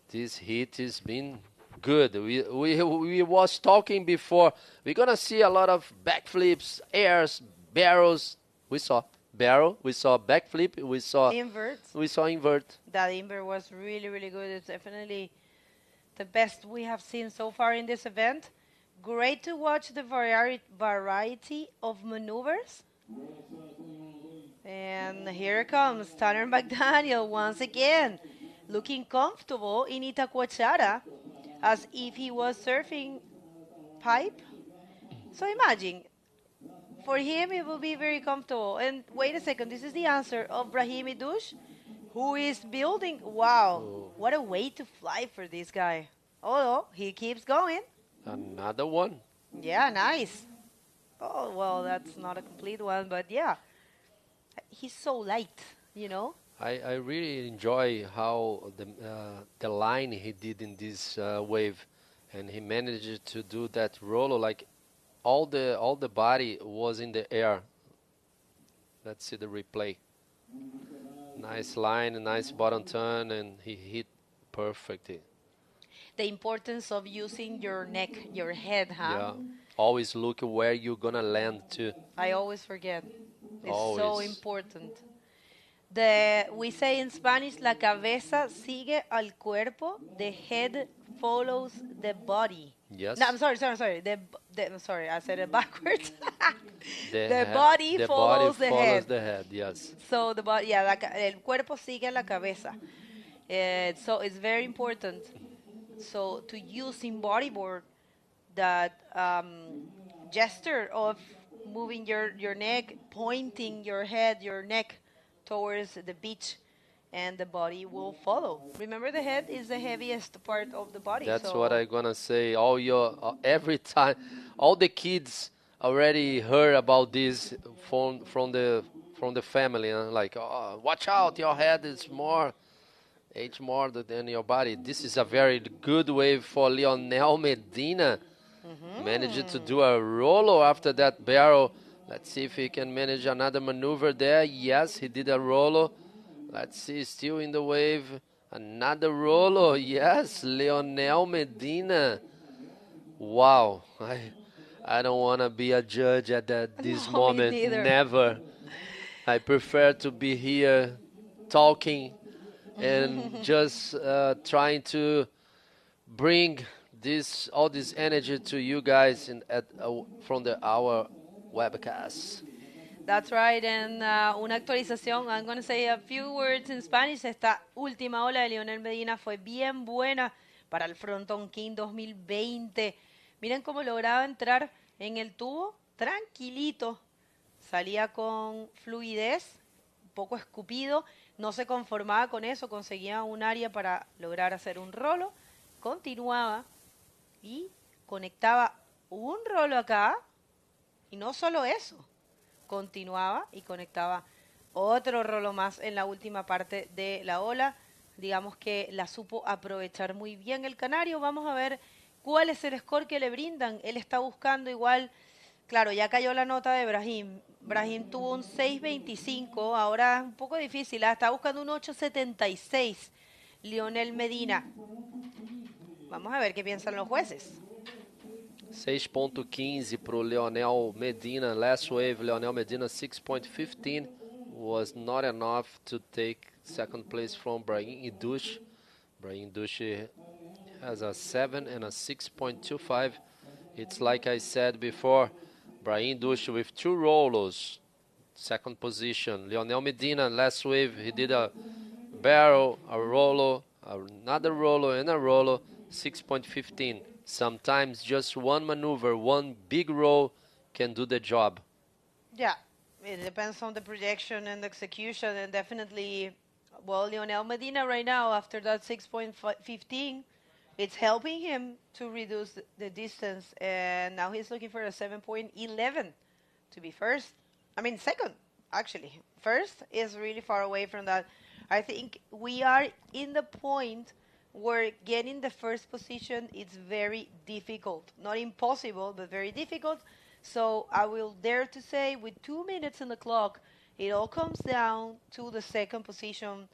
This heat has been good. We was talking before. We're gonna see a lot of backflips, airs, barrels. We saw barrel, we saw backflip, we saw invert. That invert was really, really good. It's definitely the best we have seen so far in this event. Great to watch the variety of maneuvers. And here comes Tanner McDaniel once again, looking comfortable in Itacoatiara, as if he was surfing pipe. So imagine, for him, it will be very comfortable. And wait a second, this is the answer of Brahimi Dush, who is building. Wow, what a way to fly for this guy. Oh, he keeps going. Another one. Yeah, nice. Oh, well, that's not a complete one, but yeah. He's so light, I really enjoy how the line he did in this wave. And he managed to do that roll like all the body was in the air. Let's see the replay. Nice line, nice bottom turn, and he hit perfectly. The importance of using your neck, your head, huh? Yeah. Always look where you're gonna land to. I always forget. It's so important. We say in Spanish, la cabeza sigue al cuerpo, the head follows the body. Yes. No, I'm sorry. I'm sorry, I said it backwards. The The body follows the head. the head, yes. So the body, yeah, el cuerpo sigue a la cabeza. So it's very important. So to use in bodyboard that gesture of moving your neck, pointing your head, your neck towards the beach, and the body will follow. Remember, the head is the heaviest part of the body. That's so what I'm gonna say. Every time, all the kids already heard about this from the family. Like, oh, watch out, your head is more than your body. This is a very good wave for Lionel Medina. Managed to do a rollo after that barrel. Let's see if he can manage another maneuver there. Yes, he did a rollo. Let's see, still in the wave. Another rollo. Yes, Lionel Medina. Wow. I don't want to be a judge at this moment. Never. I prefer to be here talking and just trying to bring all this energy to you guys from our webcast. That's right, and una actualización, I'm going to say a few words in Spanish. Esta última ola de Lionel Medina fue bien buena para el Fronton King 2020. Miren cómo lograba entrar en el tubo tranquilito. Salía con fluidez, un poco escupido, no se conformaba con eso, conseguía un área para lograr hacer un rolo, continuaba y conectaba un rolo acá, y no solo eso, continuaba y conectaba otro rolo más en la última parte de la ola. Digamos que la supo aprovechar muy bien el canario. Vamos a ver cuál es el score que le brindan. Él está buscando igual, claro, ya cayó la nota de Brahim. Brahim tuvo un 6.25, ahora es un poco difícil, está buscando un 8.76. Lionel Medina. Vamos a ver qué piensan los jueces. 6.15 para o Lionel Medina. Last wave, Lionel Medina 6.15 was not enough to take second place from Brahim Idouche. Brahim Idouche has a 7 and a 6.25. It's like I said before, Brahim Idouche with 2 rollos, second position. Lionel Medina, last wave, he did a barrel, a rollo, another rollo, and a rollo, 6.15. Sometimes just one maneuver, one big roll can do the job. Yeah, it depends on the projection and the execution, and definitely, well, Lionel Medina right now, after that 6.15, it's helping him to reduce the distance, and now he's looking for a 7.11 to be second, actually. First is really far away from that. I think we are in the point where getting the first position is very difficult. Not impossible, but very difficult. So I will dare to say, with 2 minutes on the clock, it all comes down to the second position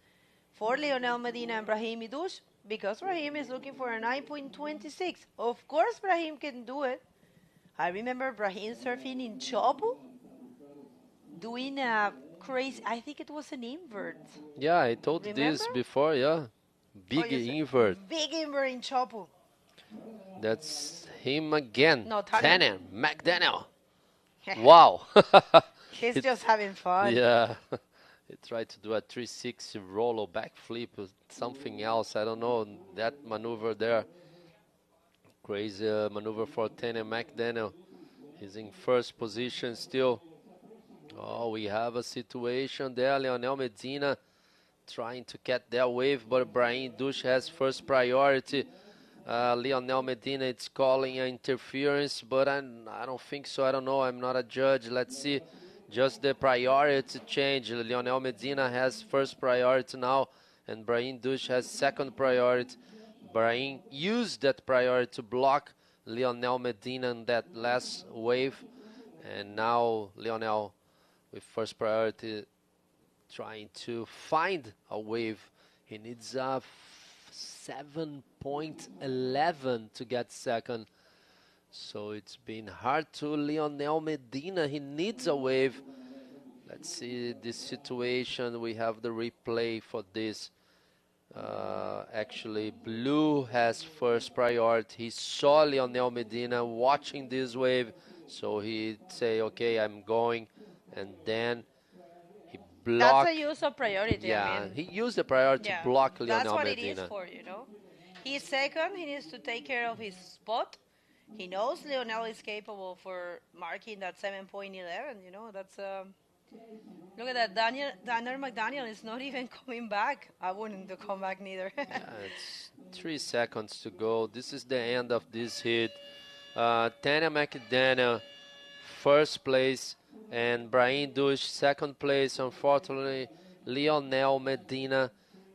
for Lionel Medina and Brahim Idouche, because Brahim is looking for a 9.26. Of course, Brahim can do it. I remember Brahim surfing in Chopu, doing a crazy, I think it was an invert. Yeah, I told this before, yeah. Big invert. Big invert in Chopu. That's him again. No, Tannen McDaniel. Wow. He's just having fun. Yeah. He tried to do a 360 roll or backflip or something else. I don't know. That maneuver there. Crazy maneuver for Tannen McDaniel. He's in first position still. Oh, we have a situation there. Lionel Medina trying to get that wave, but Brahim Idouche has first priority. Lionel Medina, it's calling an interference, but I don't think so. I don't know. I'm not a judge. Let's see. Just the priority change. Lionel Medina has first priority now, and Brahim Idouche has second priority. Brahim used that priority to block Lionel Medina in that last wave, and now Lionel with first priority trying to find a wave. He needs a 7.11 to get second. So it's been hard to Lionel Medina. He needs a wave. Let's see this situation. We have the replay for this. Actually, blue has first priority. He saw Lionel Medina watching this wave, so he say, okay, I'm going, and then he blocked. That's a use of priority. Yeah, I mean. he used the priority to block Lionel Medina. That's what it is for, He's second. He needs to take care of his spot. He knows Lionel is capable for marking that 7.11. That's look at that. Daniel McDaniel is not even coming back. I wouldn't come back neither. It's 3 seconds to go. This is the end of this hit. Tanya McDaniel, first place, and Brian Dush, second place. Unfortunately, Lionel Medina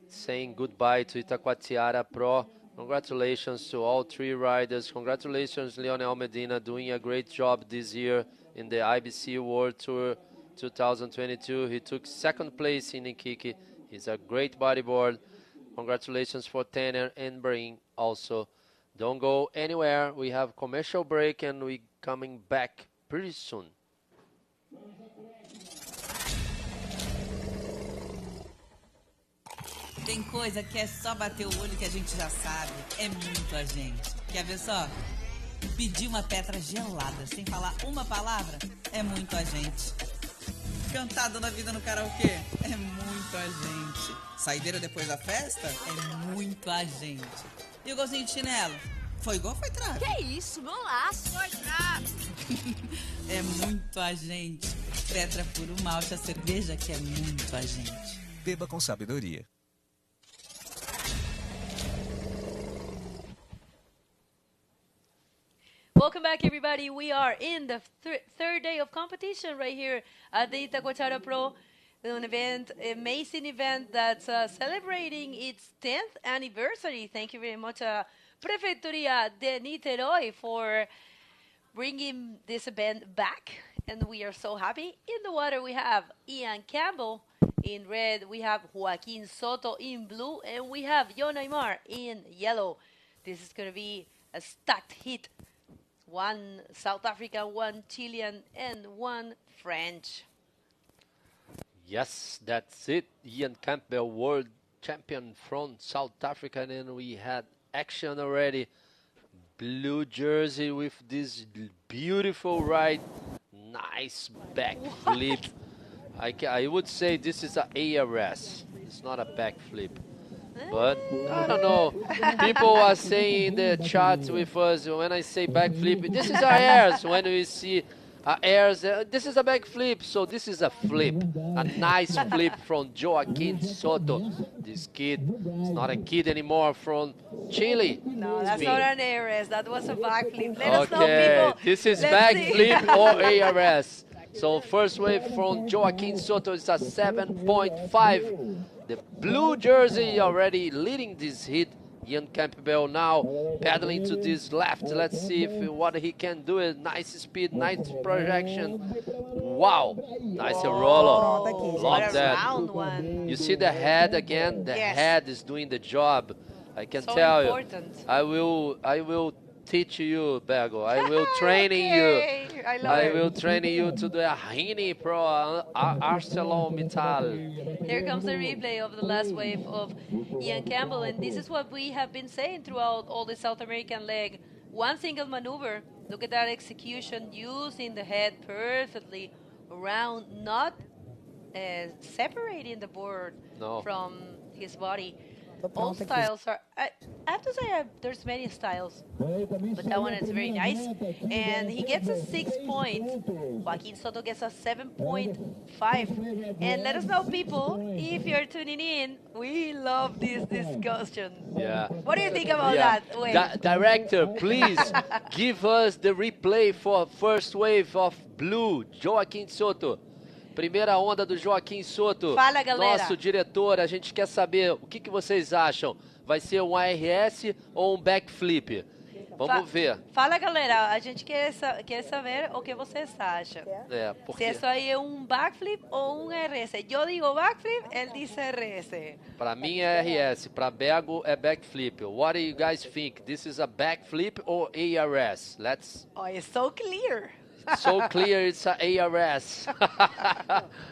saying goodbye to Itacoatiara Pro. Congratulations to all 3 riders. Congratulations, Lionel Medina, doing a great job this year in the IBC World Tour 2022. He took second place in Iquique. He's a great bodyboard. Congratulations for Tanner and Brian also. Don't go anywhere. We have commercial break and we coming back pretty soon. Tem coisa que é só bater o olho que a gente já sabe. É muito a gente. Quer ver só? Pedir uma Petra gelada sem falar uma palavra é muito a gente. Cantado na vida no karaokê é muito a gente. Saideira depois da festa é muito a gente. E o golzinho de chinelo? Foi gol ou foi trave? Que isso, golaço. Foi trave. É muito a gente. Petra Puro Malte, a cerveja que é muito a gente. Beba com sabedoria. Welcome back, everybody. We are in the third day of competition right here at the Itacoatiara Pro, an event, amazing event that's celebrating its 10th anniversary. Thank you very much, Prefectura de Niterói, for bringing this event back. And we are so happy. In the water, we have Ian Campbell in red. We have Joaquin Soto in blue. And we have Jon Aymar in yellow. This is going to be a stacked hit. 1 South African, 1 Chilean, and 1 French. Yes, that's it. Ian Campbell, world champion from South Africa, and we had action already. Blue jersey with this beautiful ride. Nice back flip. I would say this is a ARS. It's not a back flip. But I don't know. People are saying in the chat with us, when I say backflip, this is our airs. When we see airs, this is a backflip. So this is a flip. A nice flip from Joaquin Soto. This kid is not a kid anymore, from Chile. No, that's not an ARS. That was a backflip. Let us know, people. This is backflip or ARS. So first wave from Joaquin Soto is a 7.5. The blue jersey already leading this hit. Ian Campbell now pedaling to this left. Let's see what he can do. Nice speed, nice projection. Wow, nice roller. Love that. You see the head again? The head is doing the job. I can tell you. I will teach you, Bego. I will train you. I will train you to do a Hini Pro ArcelorMittal. Here comes the replay of the last wave of Ian Campbell, and this is what we have been saying throughout all the South American leg. One single maneuver. Look at that execution, using the head perfectly around, not separating the board from his body. All styles are, I have to say, there's many styles, but that one is very nice. And he gets a 6 point. Joaquin Soto gets a 7.5. And let us know, people, if you're tuning in, we love this discussion. Yeah. What do you think about that? Wait. Director, please give us the replay for first wave of blue, Joaquin Soto. Primeira onda do Joaquin Soto. Fala, galera. Nosso diretor, a gente quer saber o que vocês acham. Vai ser um ARS ou um backflip? Vamos ver. Fala, galera. A gente quer saber o que vocês acham. Porque se isso aí é um backflip ou um RS. Eu digo backflip, ele diz RS. Para mim é RS, para Bego é backflip. What do you guys think? This is a backflip or ARS? Let's... Oh, it's so clear. So clear it's a ARS.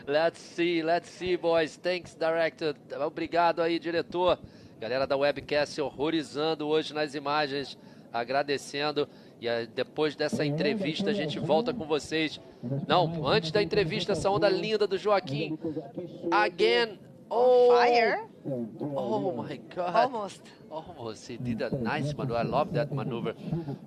Let's see, boys. Thanks, director. Obrigado aí, diretor. Galera da webcast horrorizando hoje nas imagens, agradecendo. E depois dessa entrevista a gente volta com vocês. Não, antes da entrevista, essa onda linda do Joaquim. Again. On fire. Oh my God. Almost. He did a nice maneuver. I love that maneuver.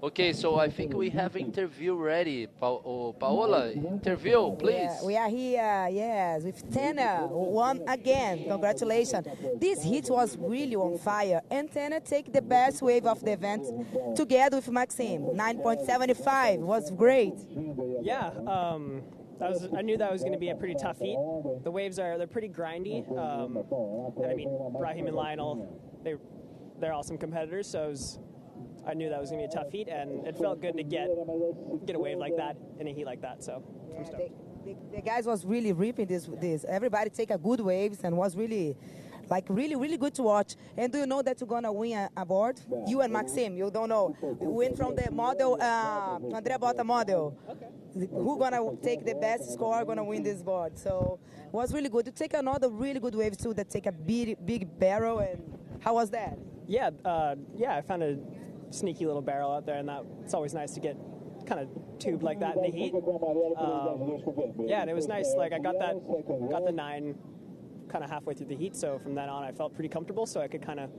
Okay, so I think we have interview ready. Paola, interview, please. Yeah, we are here, yes, with Tanner, won again. Congratulations. This heat was really on fire, and Tanner take the best wave of the event together with Maxime. 9.75 was great. Yeah, I knew that was going to be a pretty tough heat. The waves they're pretty grindy. And I mean, Brahim and Lionel, they're awesome competitors, so I knew that was going to be a tough heat, and it felt good to get a wave like that in a heat like that. So I'm stoked. The guys was really ripping this. Everybody take a good waves and was really good to watch. And do you know that you're gonna win a board? You and Maxime, you don't know. We win from the model, Andrea Botta model. Okay. Who gonna take the best score gonna win this board? So it was really good. You take another really good wave too that take a big barrel. And how was that? Yeah, I found a sneaky little barrel out there, and it's always nice to get kind of tubed like that in the heat. Yeah, and it was nice. Like I got the 9 kind of halfway through the heat, so from then on I felt pretty comfortable, so I could kind of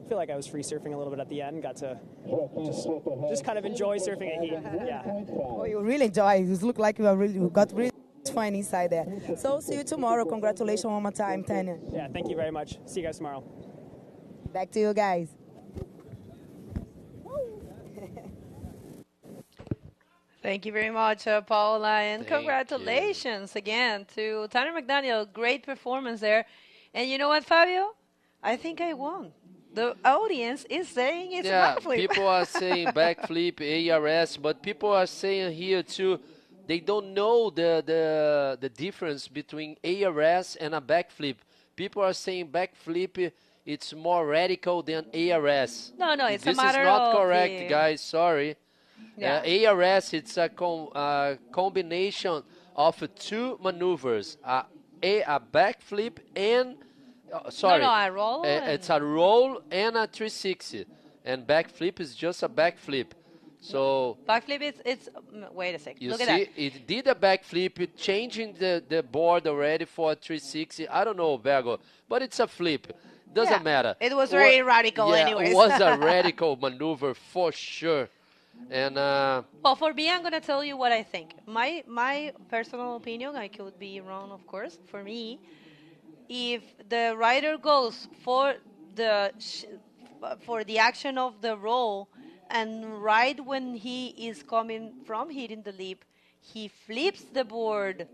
feel like I was free surfing a little bit at the end. Got to just kind of enjoy surfing at heat. Yeah. Oh, you really enjoy. You look like you got really fun inside there. So see you tomorrow. Congratulations one more time, Tanya. Yeah, thank you very much. See you guys tomorrow. Back to you guys. Thank you very much, Paula, and congratulations again to Tanner McDaniel. Great performance there. And you know what, Fabio? I think I won. The audience is saying it's backflip. People are saying backflip, ARS, but people are saying here too, they don't know the difference between ARS and a backflip. People are saying backflip, it's more radical than ARS. No, it's a matter of... This is not correct, guys. Sorry. Yeah. ARS, it's a combination of 2 maneuvers, a backflip and... a roll. It's a roll and a 360. And backflip is just a backflip. So... Backflip, it's wait a second. Look at see, that. it did a backflip, changing the board already for a 360. I don't know, Bergo, but it's a flip. Doesn't matter. It was very radical anyways. It was a radical maneuver for sure. And well, for me, I'm gonna tell you what I think. My personal opinion, I could be wrong, of course. For me, if the rider goes for the action of the roll, and right when he is coming from hitting the lip, he flips the board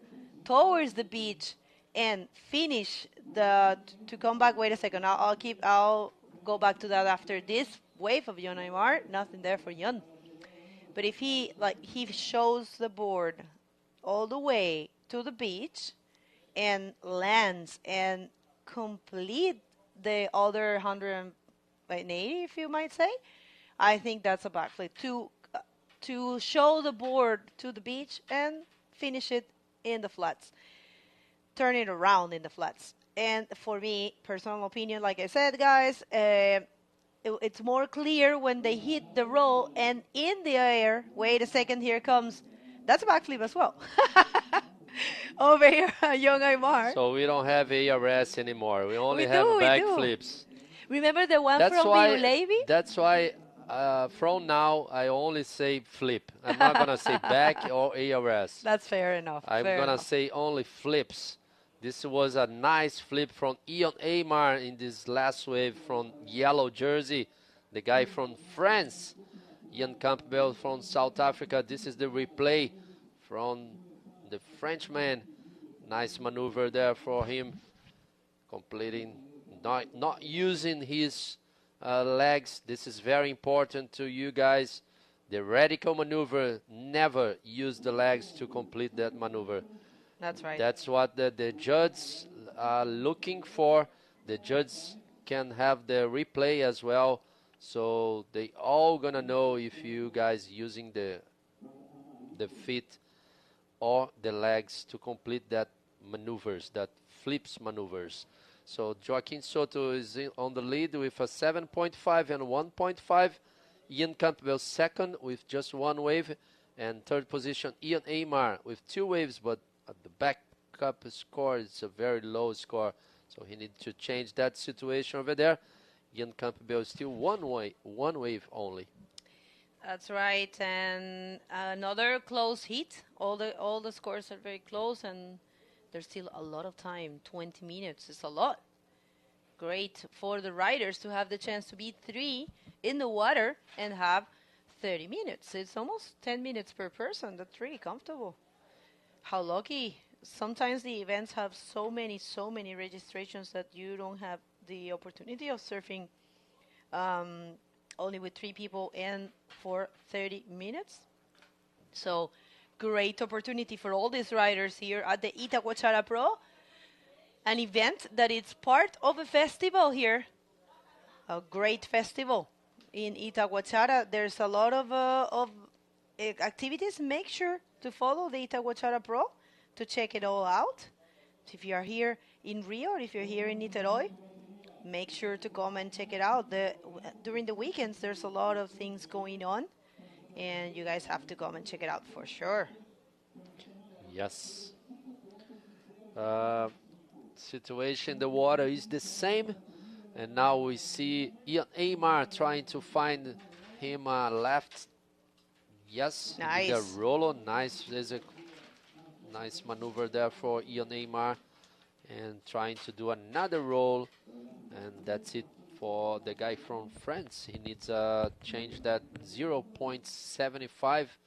towards the beach and finish to come back. Wait a second, I'll go back to that after this wave of Jon Aymar. Nothing there for Jon. But if he shows the board all the way to the beach and lands and complete the other 180, if you might say, I think that's a backflip. To show the board to the beach and finish it in the flats. Turn it around in the flats. And for me, personal opinion, like I said, guys, it's more clear when they hit the roll and in the air. Wait a second, here comes. That's a backflip as well. Over here, Jon Aymar. So we don't have ARS anymore. We only have backflips. Remember the one from Biru Levy? That's why from now I only say flip. I'm not going to say back or ARS. That's fair enough. I'm going to say only flips. This was a nice flip from Jon Aymar in this last wave from yellow jersey. The guy from France, Ian Campbell from South Africa. This is the replay from the Frenchman. Nice maneuver there for him. Completing, not using his legs. This is very important to you guys. The radical maneuver, never use the legs to complete that maneuver. That's right. That's what the judges are looking for. The judges can have the replay as well. So they all gonna know if you guys using the the feet or the legs to complete that maneuvers, that flips maneuvers. So Joaquim Soto is on the lead with a 7.5 and 1.5. Ian Campbell second with just 1 wave. And third position, Ian Aymar with 2 waves, but at the backup score is a very low score. So he needs to change that situation over there. Ian Campbell is still one wave only. That's right, and another close heat. All the scores are very close, and there's still a lot of time. 20 minutes is a lot. Great for the riders to have the chance to be 3 in the water and have 30 minutes. It's almost 10 minutes per person. That's really comfortable. How lucky. Sometimes the events have so many registrations that you don't have the opportunity of surfing only with 3 people and for 30 minutes. So great opportunity for all these riders here at the Itacoatiara Pro, an event that is part of a festival here, a great festival in Itacoatiara. There's a lot of activities. Make sure to follow the Itacoatiara Pro to check it all out. If you are here in Rio or if you're here in Niterói, make sure to come and check it out. During the weekends, there's a lot of things going on, and you guys have to come and check it out for sure. Yes. Situation in the water is the same, and now we see Ian Aymar trying to find him left. Yes, Nice. The roll. Nice. There's a nice maneuver there for Ian Aymar, and trying to do another roll, and that's it for the guy from France. He needs to change that 0.75.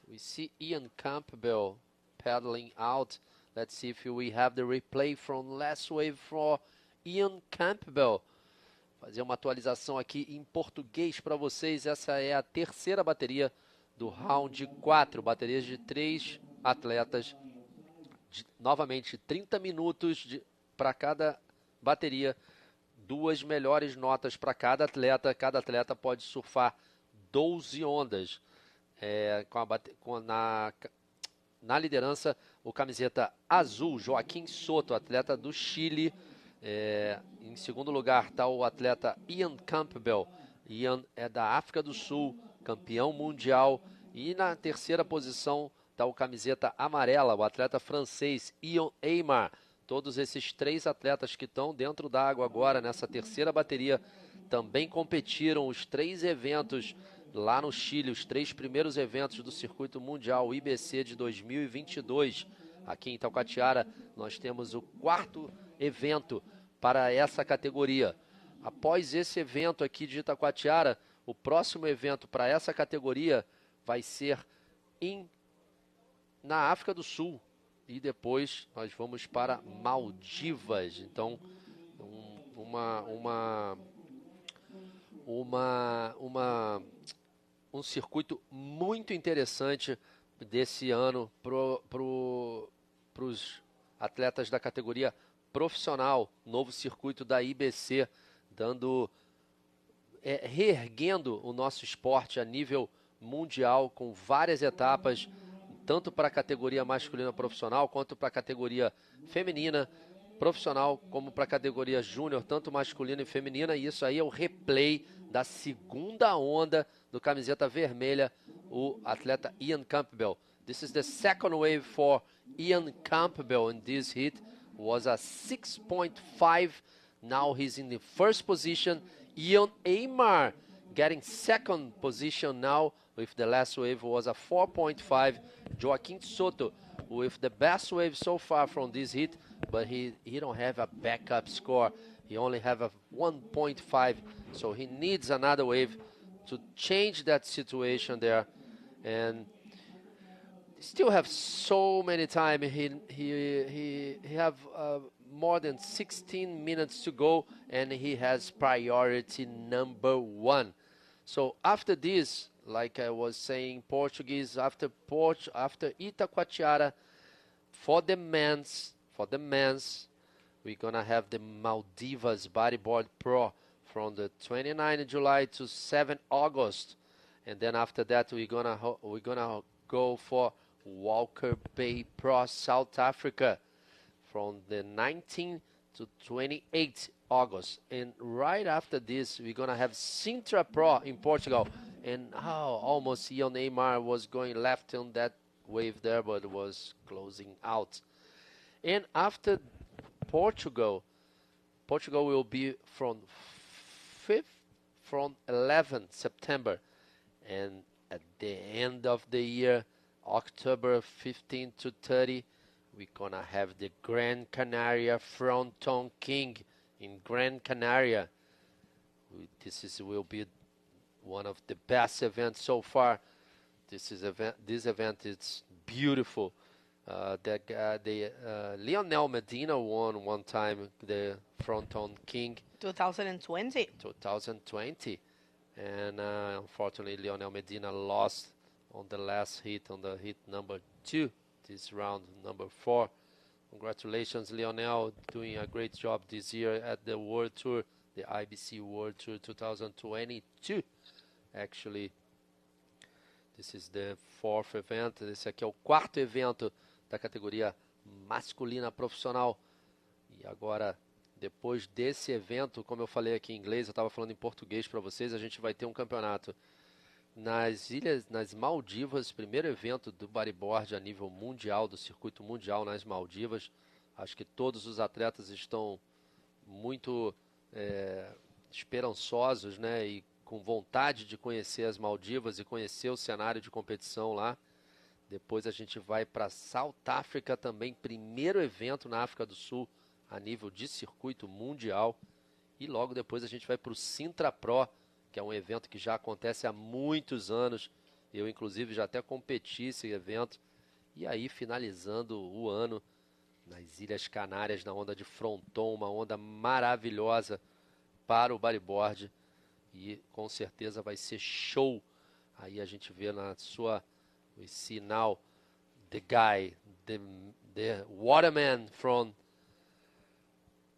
We see Ian Campbell paddling out. Let's see if we have the replay from last wave for Ian Campbell. Fazer uma atualização aqui em português para vocês. Essa é a terceira bateria do round 4. Baterias de 3 atletas. Novamente, 30 minutos para cada bateria. 2 melhores notas para cada atleta. Cada atleta pode surfar 12 ondas. Na liderança, o camiseta azul, Joaquim Soto, atleta do Chile. Em segundo lugar está o atleta Ian Campbell. Ian é da África do Sul, campeão mundial. E na terceira posição está o camiseta amarela, o atleta francês Ian Aymar. Todos esses 3 atletas que estão dentro da água agora, nessa terceira bateria, também competiram os 3 eventos lá no Chile, os 3 primeiros eventos do circuito mundial IBC de 2022. Aqui em Itacoatiara nós temos o 4º evento para essa categoria. Após esse evento aqui de Itacoatiara, o próximo evento para essa categoria vai ser na África do Sul. E depois nós vamos para Maldivas. Então, um circuito muito interessante desse ano para os atletas da categoria profissional. Novo circuito da IBC, reerguendo o nosso esporte a nível mundial, com várias etapas, tanto para a categoria masculina profissional, quanto para a categoria feminina profissional, como para a categoria júnior, tanto masculina e feminina. E isso aí é o replay da segunda onda do camiseta vermelha, o atleta Ian Campbell. This is the second wave for Ian Campbell in this heat. Was a 6.5. Now he's in the first position. Ian Aymar getting second position now, with the last wave was a 4.5. Joaquim Soto with the best wave so far from this heat, but he don't have a backup score. He only have a 1.5, so he needs another wave to change that situation there. And still have so many time. He have more than 16 minutes to go, and he has priority number 1. So after this, like I was saying, Portuguese, after Itacoatiara, for the men's, we're gonna have the Maldivas Bodyboard Pro from the 29th of July to 7 August, and then after that we're gonna go for Walker Bay Pro, South Africa, from the 19th to 28th August. And right after this, we're going to have Sintra Pro in Portugal. And almost Ian Neymar was going left on that wave there, but was closing out. And after Portugal will be from 11th September. And at the end of the year, October 15 to 30, we're going to have the Gran Canaria Fronton King in Gran Canaria. Will be one of the best events so far. This event is beautiful. Lionel Medina won one time the Fronton King. 2020. And unfortunately, Lionel Medina lost on the last hit, on the hit number 2, this round number 4. Congratulations, Lionel, doing a great job this year at the World Tour, the IBC World Tour 2022. Actually, this is the 4th event. Esse aqui é o 4º evento da categoria masculina profissional. E agora, depois desse evento, como eu falei aqui em inglês, eu estava falando em português para vocês, a gente vai ter um campeonato nas Maldivas, primeiro evento do bodyboard a nível mundial, do circuito mundial nas Maldivas. Acho que todos os atletas estão muito esperançosos, né, e com vontade de conhecer as Maldivas e conhecer o cenário de competição lá. Depois a gente vai para South Africa também, primeiro evento na África do Sul a nível de circuito mundial. E logo depois a gente vai para o Sintra Pro, que é um evento que já acontece há muitos anos. Eu, inclusive, já até competi esse evento. E aí, finalizando o ano nas Ilhas Canárias, na onda de Fronton, uma onda maravilhosa para o bodyboard. E com certeza vai ser show. Aí a gente vê na sua... We see now the guy, the waterman from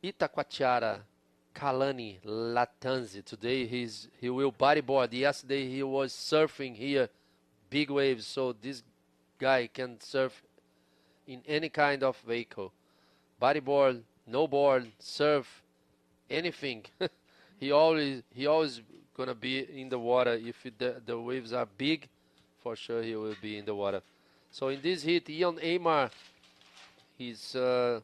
Itacoatiara, Kalani Latanzi. Today he will bodyboard. Yesterday he was surfing here, big waves. So this guy can surf in any kind of vehicle. Bodyboard, no board, surf, anything. He always gonna be in the water. If the waves are big, for sure he will be in the water. So in this heat, Ian Neymar, he's on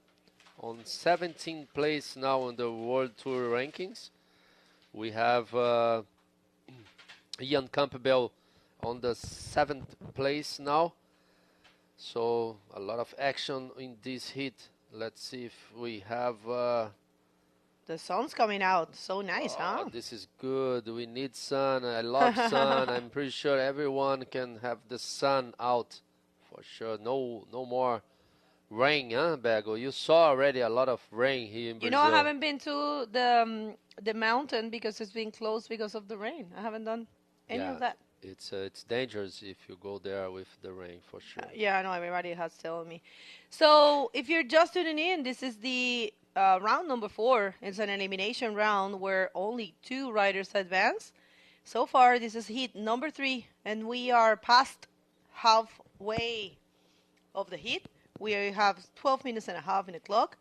17th place now in the World Tour rankings. We have Ian Campbell on the 7th place now. So a lot of action in this heat. Let's see if we have... the sun's coming out. So nice, huh? This is good. We need sun. I love sun. I'm pretty sure everyone can have the sun out for sure. No more rain, huh, Bago? You saw already a lot of rain here in Brazil. You know, I haven't been to the mountain because it's been closed because of the rain. I haven't done any of that. It's dangerous if you go there with the rain, for sure. Yeah, I know. Everybody has told me. So if you're just tuning in, this is the round number 4. It's an elimination round where only 2 riders advance. So far, this is heat number 3, and we are past halfway of the heat. We have 12 minutes and a half in the clock,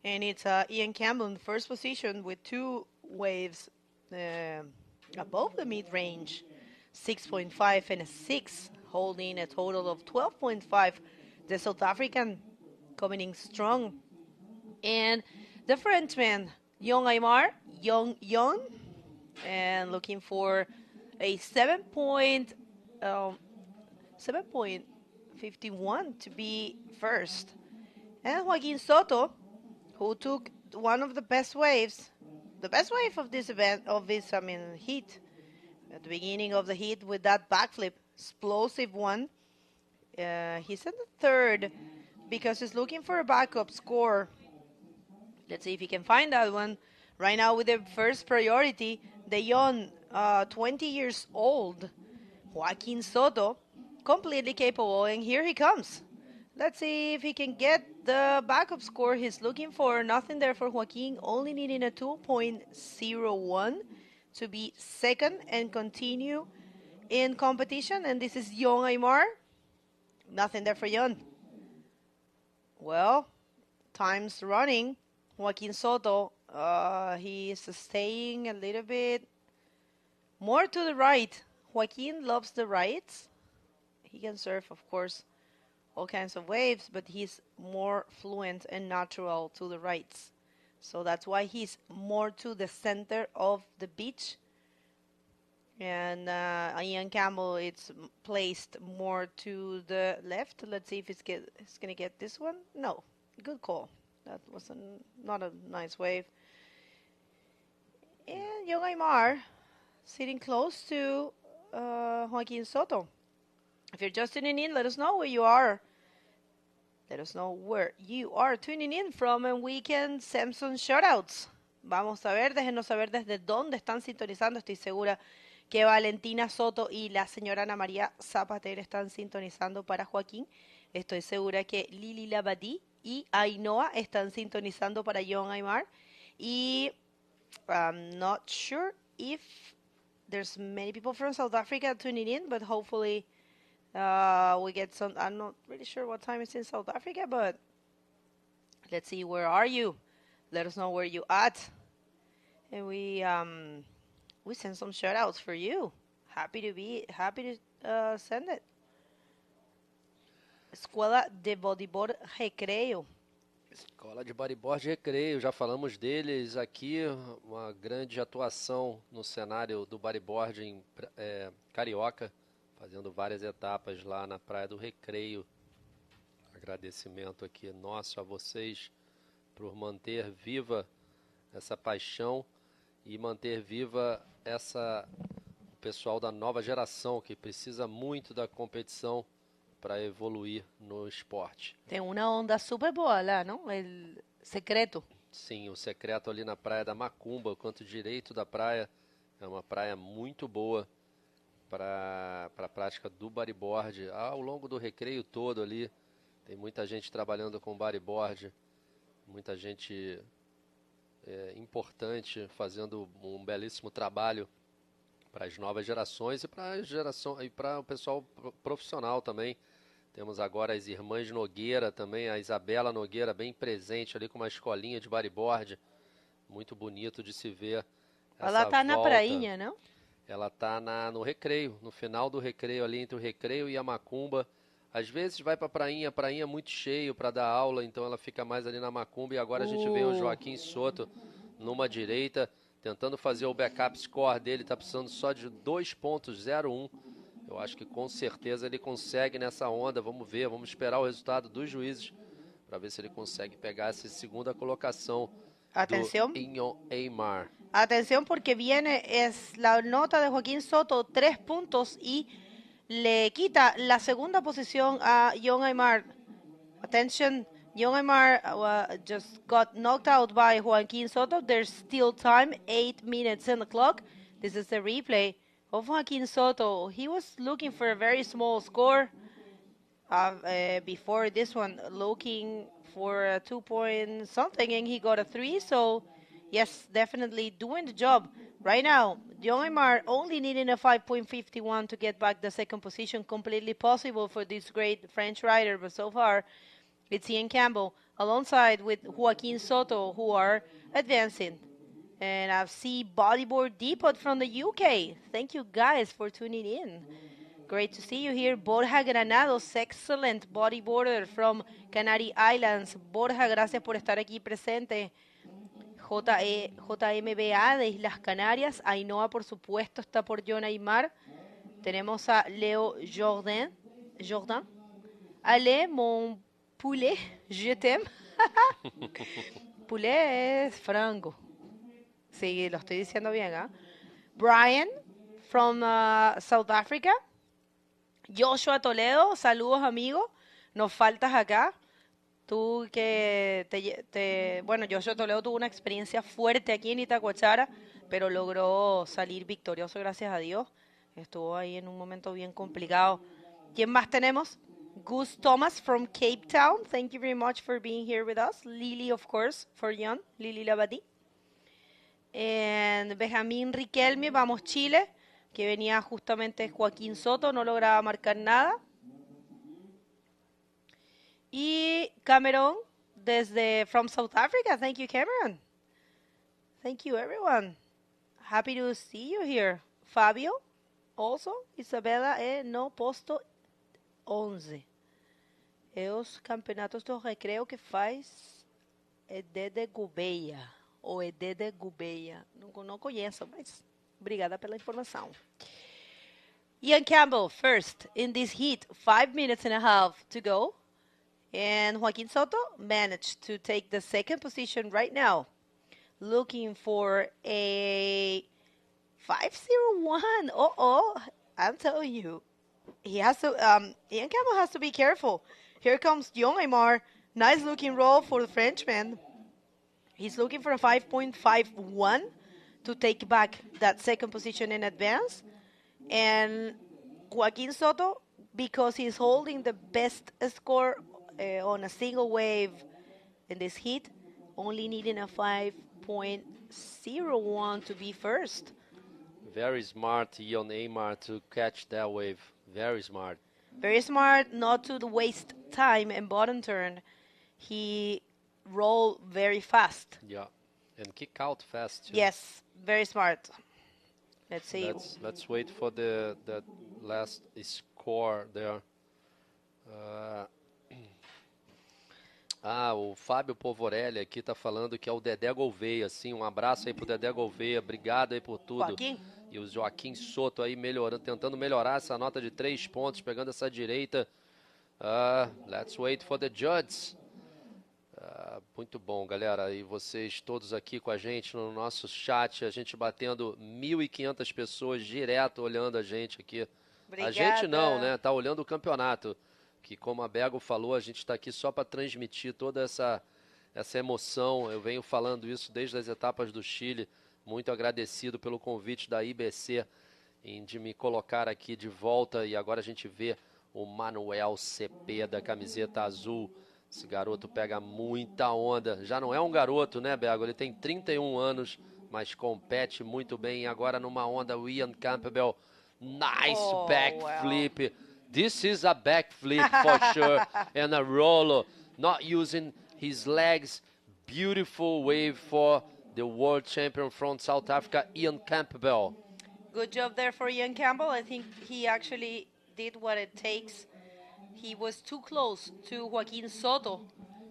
and it's Ian Campbell in first position with 2 waves above the mid-range, 6.5 and a 6, holding a total of 12.5. The South African coming in strong. And the Frenchman, Young Aymar, Young, and looking for a 7.51 to be first. And Joaquin Soto, who took one of the best waves, the best wave of this event, heat, at the beginning of the heat with that backflip, explosive one. He's in the 3rd because he's looking for a backup score. Let's see if he can find that one. Right now with the first priority, the young, 20 years old, Joaquin Soto, completely capable, and here he comes. Let's see if he can get the backup score he's looking for. Nothing there for Joaquin, only needing a 2.01 to be second and continue in competition. And this is Young Aymar. Nothing there for John. Well, time's running. Joaquin Soto, he is staying a little bit more to the right. Joaquin loves the rights. He can surf, of course, all kinds of waves, but he's more fluent and natural to the rights. So that's why he's more to the center of the beach. And Ian Campbell, it's placed more to the left. Let's see if it's going to get this one. No, good call. That was not a nice wave. And Young Aymar sitting close to Joaquin Soto. If you're just tuning in, let us know where you are. Let us know where you are tuning in from and we can send some shoutouts. Vamos a ver, déjenos saber desde dónde están sintonizando. Estoy segura que Valentina Soto y la señora Ana María Zapatero están sintonizando para Joaquín. Estoy segura que Lili Labadí y Ainhoa están sintonizando para John Aymar. Y I'm not sure if there's many people from South Africa tuning in, but hopefully we get some. I'm not really sure what time it's in South Africa, but let's see, where are you? Let us know where you at. And we send some shout outs for you. Happy to send it. Escola de Bodyboard Recreio. Escola de Bodyboard Recreio, já falamos deles aqui, uma grande atuação no cenário do bodyboarding carioca, fazendo várias etapas lá na Praia do Recreio. Agradecimento aqui nosso a vocês por manter viva essa paixão e manter viva o pessoal da nova geração que precisa muito da competição para evoluir no esporte. Tem uma onda super boa lá, não? O secreto. Sim, o secreto ali na Praia da Macumba, o canto direito da praia, é uma praia muito boa para a prática do bodyboard. Ao longo do recreio todo ali, tem muita gente trabalhando com bodyboard, muita gente importante fazendo um belíssimo trabalho para as novas gerações e para o pessoal profissional também. Temos agora as irmãs Nogueira também, a Isabela Nogueira bem presente ali com uma escolinha de bodyboard. Muito bonito de se ver essa Ela tá volta. na prainha, não? Ela tá no recreio, no final do recreio ali entre o recreio e a Macumba. Às vezes vai para a prainha muito cheio para dar aula, então ela fica mais ali na Macumba. E agora a gente vê o Joaquim Soto numa direita, tentando fazer o backup score dele, tá precisando só de 2.01. Eu acho que com certeza ele consegue nessa onda. Vamos ver, vamos esperar o resultado dos juízes para ver se ele consegue pegar essa segunda colocação do John Aymar. Atención porque viene la nota de Joaquín Soto, 3 puntos y le quita la segunda posición a John Aymar. Attention, John Aymar just got knocked out by Joaquín Soto. There's still time, 8 minutes in the clock. This is the replay of Joaquín Soto. He was looking for a very small score before this one, looking for a 2 point something, and he got a 3. So, yes, definitely doing the job. Right now, John Aymar only needing a 5.51 to get back the second position. Completely possible for this great French rider, but so far, it's Ian Campbell alongside with Joaquin Soto who are advancing. And I see Bodyboard Depot from the UK. Thank you guys for tuning in. Great to see you here. Borja Granados, excellent bodyboarder from Canary Islands. Borja, gracias por estar aquí presente. JMBA de Islas Canarias. Ainhoa, por supuesto, está por John Aymar. Tenemos a Leo Jordan. Ale, mon poulet, je t'aime. Poulet es frango. Sí, lo estoy diciendo bien, ¿ah? Brian, from South Africa. Joshua Toledo, saludos, amigo. Nos faltas acá. Tú que bueno, Joshua Toledo tuvo una experiencia fuerte aquí en Itacoatiara, pero logró salir victorioso, gracias a Dios. Estuvo ahí en un momento bien complicado. ¿Quién más tenemos? Gus Thomas from Cape Town. Thank you very much for being here with us. Lily, of course, for John. Lily Labadí. And Benjamín Riquelme, vamos Chile, que venía justamente Joaquín Soto, no lograba marcar nada. Y Cameron, from South Africa. Thank you, Cameron. Thank you, everyone. Happy to see you here. Fabio, also. Isabela no posto 11. É os campeonatos do recreio que faz Edede Gouveia. Ou Edede Gouveia. Não conheço, mas obrigada pela informação. Ian Campbell, first in this heat. 5 minutes and a half to go. And Joaquin Soto managed to take the second position right now. Looking for a 5:01. I'm telling you. He has to, Ian Campbell has to be careful. Here comes John Aymar. Nice looking roll for the Frenchman. He's looking for a 5.51 to take back that second position in advance. And Joaquin Soto, because he's holding the best score on a single wave in this heat, only needing a 5.01 to be first. Very smart, Ian Aymar, to catch that wave. Very smart. Very smart, not to waste time in bottom turn. He rolled very fast. Yeah, and kick out fast too. Yes, very smart. Let's see. Let's wait for the last score there. O Fábio Povorelli aqui tá falando que é o Dedé Gouveia, sim, um abraço aí pro Dedé Gouveia, obrigado aí por tudo. Joaquim. E o Joaquim Soto aí tentando melhorar essa nota de 3 pontos, pegando essa direita. Let's wait for the judges. Muito bom, galera, e vocês todos aqui com a gente no nosso chat, a gente batendo 1.500 pessoas direto olhando a gente aqui. Obrigada. A gente não, né? Tá olhando o campeonato, que como a Bego falou, a gente está aqui só para transmitir toda essa emoção. Eu venho falando isso desde as etapas do Chile. Muito agradecido pelo convite da IBC de me colocar aqui de volta. E agora a gente vê o Manuel CP da camiseta azul. Esse garoto pega muita onda. Já não é um garoto, né, Bego? Ele tem 31 anos, mas compete muito bem. E agora numa onda, o Ian Campbell. Nice backflip. Wow. This is a backflip for sure. And a roller. Not using his legs. Beautiful wave for the world champion from South Africa, Ian Campbell. Good job there for Ian Campbell. I think he actually did what it takes. He was too close to Joaquin Soto.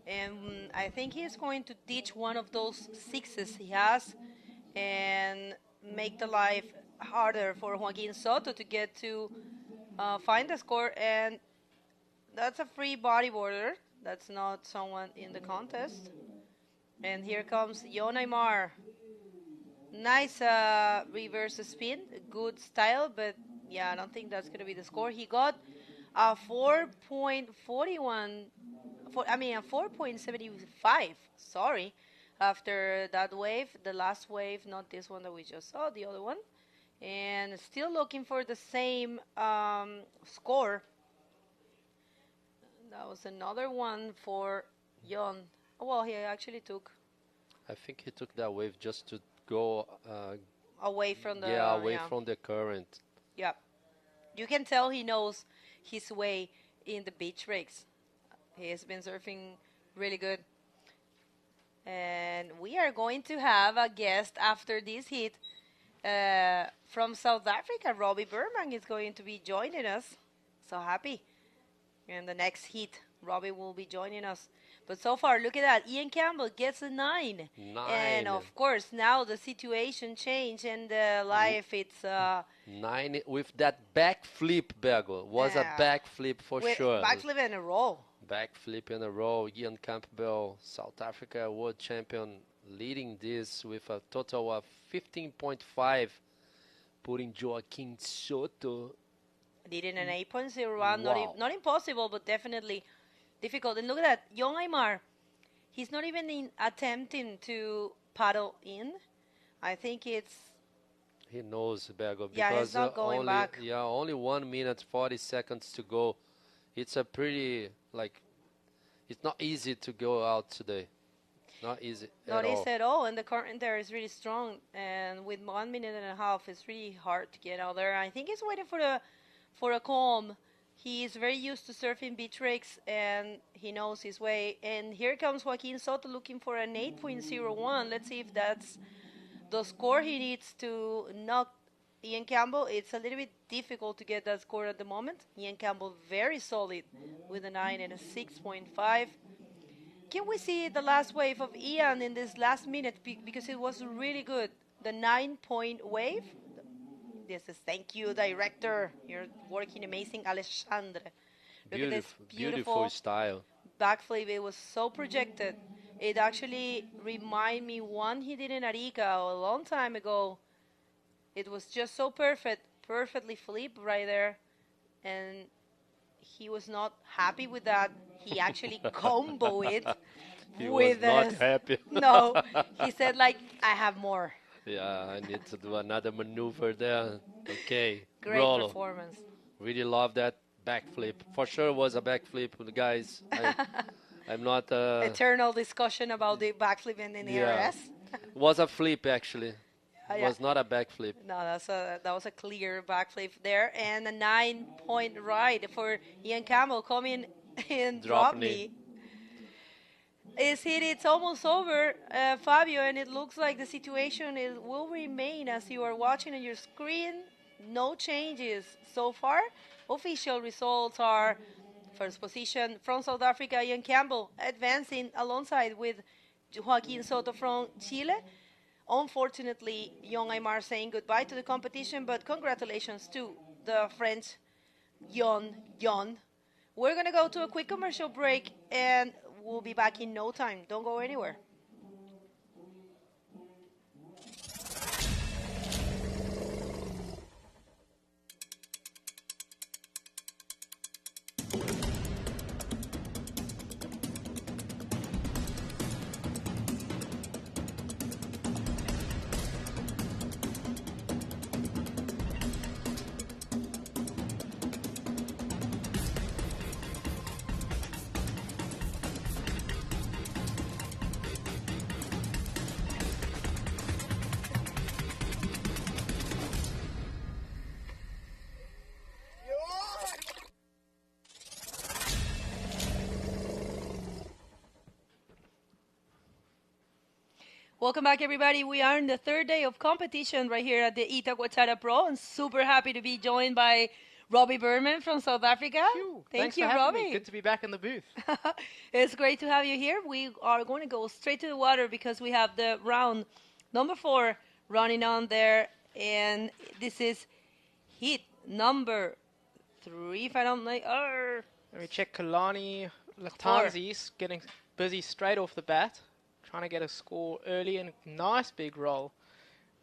And I think he's going to ditch one of those sixes he has and make the life harder for Joaquin Soto to get to find the score. And that's a free bodyboarder. That's not someone in the contest. And here comes Jon Aymar. Nice reverse spin, good style, but yeah, I don't think that's going to be the score. He got a 4.41, a 4.75, sorry, after that wave, the last wave, not this one that we just saw, the other one. And still looking for the same score. That was another one for Jon. Well, he actually took. I think he took that wave just to go away from the from the current. Yeah, you can tell he knows his way in the beach breaks. He has been surfing really good. And we are going to have a guest after this heat from South Africa. Robbie Berman is going to be joining us. So happy. In the next heat, Robbie will be joining us. But so far, look at that. Ian Campbell gets a 9. And, of course, now the situation changed and life, it's... 9 with that backflip, Bego. Was a backflip for sure. Backflip and a roll. Backflip and a roll. Ian Campbell, South Africa world champion, leading this with a total of 15.5, putting Joaquin Soto. Leading an 8.01. Wow. Not impossible, but definitely... difficult. And look at that, Jon Aymar. He's not even attempting to paddle in. I think it's... He knows, Bego. Yeah, he's not going back. Yeah, only 1 minute, 40 seconds to go. It's a pretty, it's not easy to go out today. Not easy Not easy at all. And the current there is really strong. And with 1 minute and a half, it's really hard to get out there. I think he's waiting for a calm He is very used to surfing beach rakes, and he knows his way. And here comes Joaquin Soto looking for an 8.01. Let's see if that's the score he needs to knock Ian Campbell. It's a little bit difficult to get that score at the moment. Ian Campbell very solid with a 9 and a 6.5. Can we see the last wave of Ian in this last minute? Because it was really good. The 9-point wave. This is thank you, director. You're working amazing, Alexandre. Look at this Beautiful style. backflip. It was so projected. It actually reminded me one he did in Arica a long time ago. It was just so perfectly flipped right there. And he was not happy with that. He actually combo it. He was not happy. No, he said like, I have more. Yeah, I need to do another maneuver there. Okay. Great Rolo. performance. Really love that backflip. For sure was a backflip, guys. I'm not... Eternal discussion about the backflip and the ARS. Was a flip, actually. It was not a backflip. No, that was a clear backflip there. And a 9-point ride for Ian Campbell coming and drop knee. It's almost over, Fabio, and it looks like the situation will remain as you are watching on your screen. No changes so far. Official results are first position from South Africa, Ian Campbell, advancing alongside with Joaquin Soto from Chile. Unfortunately, Young Aymar saying goodbye to the competition, but congratulations to the French Yon. We're going to go to a quick commercial break, and we'll be back in no time. Don't go anywhere. Welcome back, everybody. We are in the third day of competition right here at the Itacoatiara Pro. I'm super happy to be joined by Robbie Berman from South Africa. Thank you, Robbie. Me. Good to be back in the booth. It's great to have you here. We are going to go straight to the water because we have the round number 4 running on there. And this is heat number 3, if I don't like. Let me check. Kalani Latanzi's getting busy straight off the bat. Trying to get a score early and nice big roll.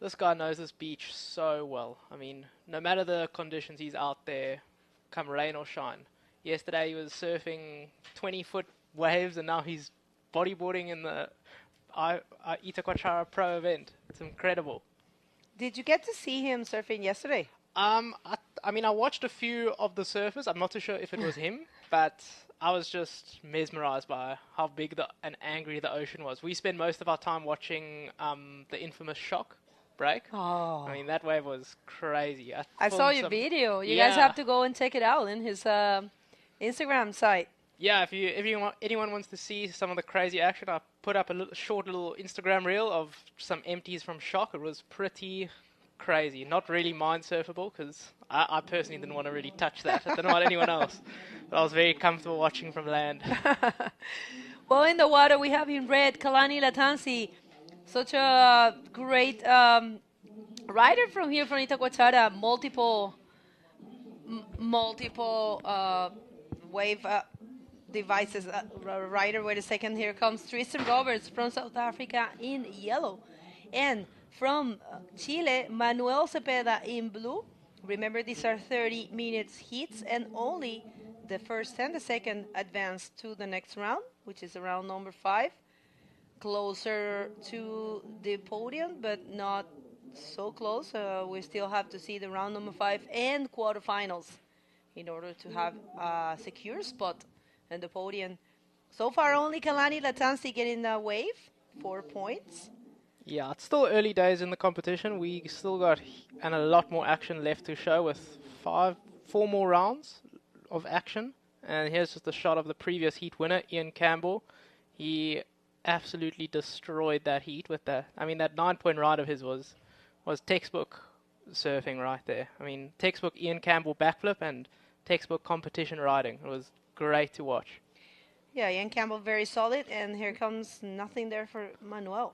This guy knows this beach so well. I mean, no matter the conditions, he's out there, come rain or shine. Yesterday he was surfing 20-foot waves, and now he's bodyboarding in the Itacoatiara Pro event. It's incredible. Did you get to see him surfing yesterday? I mean, I watched a few of the surfers. I'm not too sure if it was him, but I was just mesmerized by how big and angry the ocean was. We spent most of our time watching the infamous shock break. Oh. I mean, that wave was crazy. I saw your video. You guys have to go and check it out in his Instagram site. Yeah, if anyone wants to see some of the crazy action, I put up a short little Instagram reel of some empties from shock. It was pretty crazy. Not really mind surfable because I personally didn't want to really touch that. I don't know about anyone else, but I was very comfortable watching from land. Well, in the water we have in red Kalani Latanzi, such a great rider from here from Itacoatiara, multiple wave devices rider. Wait a second, here comes Tristan Roberts from South Africa in yellow, and from Chile, Manuel Cepeda in blue. Remember, these are 30 minutes heats, and only the first and the second advance to the next round, which is round number 5. Closer to the podium, but not so close. We still have to see the round number 5 and quarterfinals in order to have a secure spot in the podium. So far, only Kalani Latanzi getting the wave, 4 points. Yeah, it's still early days in the competition. We still got a lot more action left to show with 4 more rounds. of action. And here's just a shot of the previous heat winner, Ian Campbell. He absolutely destroyed that heat with that. I mean, that 9-point ride of his was textbook surfing right there. I mean, textbook Ian Campbell backflip and textbook competition riding. It was great to watch. Yeah, Ian Campbell very solid, and here comes nothing there for Manuel.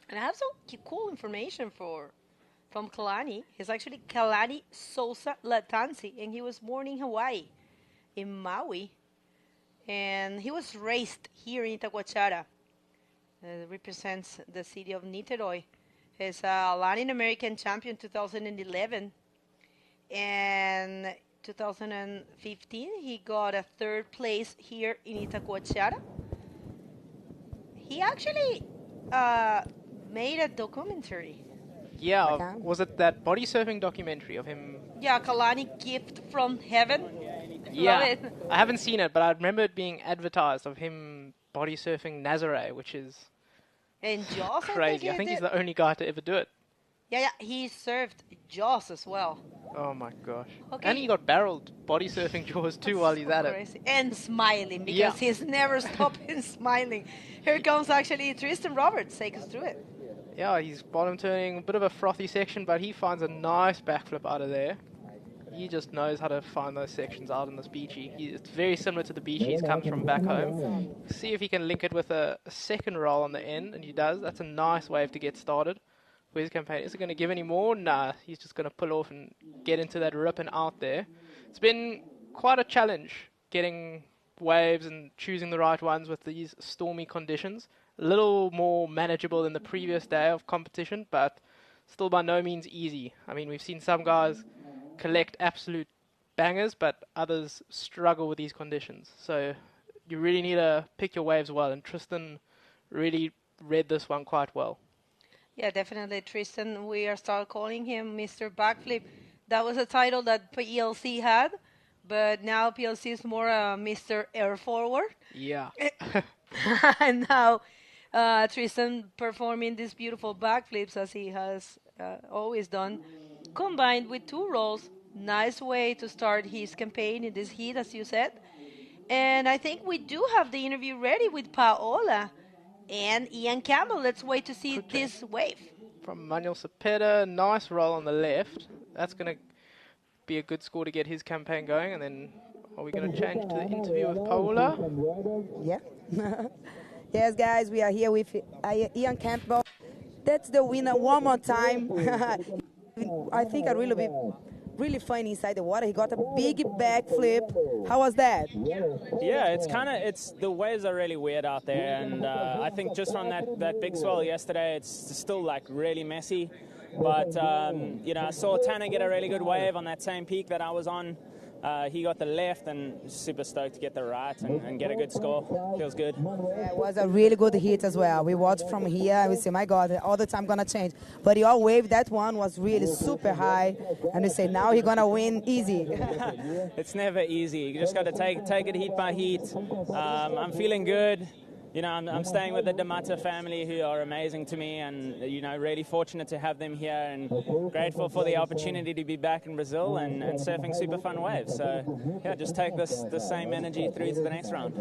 And I have some cool information from Kalani. He's actually Kalani Sousa Latansi, and he was born in Hawaii, in Maui. And he was raised here in Itacoatiara. Represents the city of Niterói. He's a Latin American champion 2011. And 2015, he got a 3rd place here in Itacoatiara. He actually made a documentary. Yeah, was it that body surfing documentary of him? Yeah, Kalani Gift from Heaven. Yeah, Love it. I haven't seen it, but I remember it being advertised of him body surfing Nazare, which is And Jaws, crazy. I think he's the only guy to ever do it. Yeah, he surfed Jaws as well. Oh my gosh. Okay. And he got barreled body surfing Jaws too while he's at it. Crazy. And smiling, because Yeah. he's never stopping smiling. Here comes actually Tristan Roberts, take us through it. Yeah, he's bottom turning, a bit of a frothy section, but he finds a nice backflip out of there. He just knows how to find those sections out in this beachy. It's very similar to the beachy he comes from back home. See if he can link it with a second roll on the end, and he does. That's a nice wave to get started for his campaign. Is it going to give any more? Nah, he's just going to pull off and get into that rip and out there. It's been quite a challenge getting waves and choosing the right ones with these stormy conditions. A little more manageable than the previous day of competition, but still by no means easy. I mean, we've seen some guys collect absolute bangers, but others struggle with these conditions. So you really need to pick your waves well, and Tristan really read this one quite well. Yeah, definitely, Tristan. We are start calling him Mr. Backflip. That was a title that PLC had, but now PLC is more Mr. Air Forward. Yeah. And now Tristan performing these beautiful backflips as he has always done, combined with 2 rolls. Nice way to start his campaign in this heat, as you said. And I think we do have the interview ready with Paola and Ian Campbell. Let's wait to see this wave. From Manuel Cepeda, nice roll on the left. That's going to be a good score to get his campaign going. And then are we going to change to the interview with Paola? Yeah. Yes, guys, we are here with Ian Campbell. That's the winner one more time. I think I really fun inside the water. He got a big backflip. How was that? Yeah, it's the waves are really weird out there, and I think just from that big swell yesterday, it's still like really messy. But you know, I saw Tanner get a really good wave on that same peak that I was on. He got the left, and super stoked to get the right and get a good score. Feels good. Yeah, it was a really good hit as well. We watched from here and we say, my God, all the time gonna change. But your wave, that one was really super high, and we say now he's gonna win easy. It's never easy. You just got to take it heat by heat. I'm feeling good. You know, I'm staying with the Damata family, who are amazing to me, and, you know, really fortunate to have them here, and grateful for the opportunity to be back in Brazil and surfing super fun waves. So, yeah, just take the same energy through to the next round.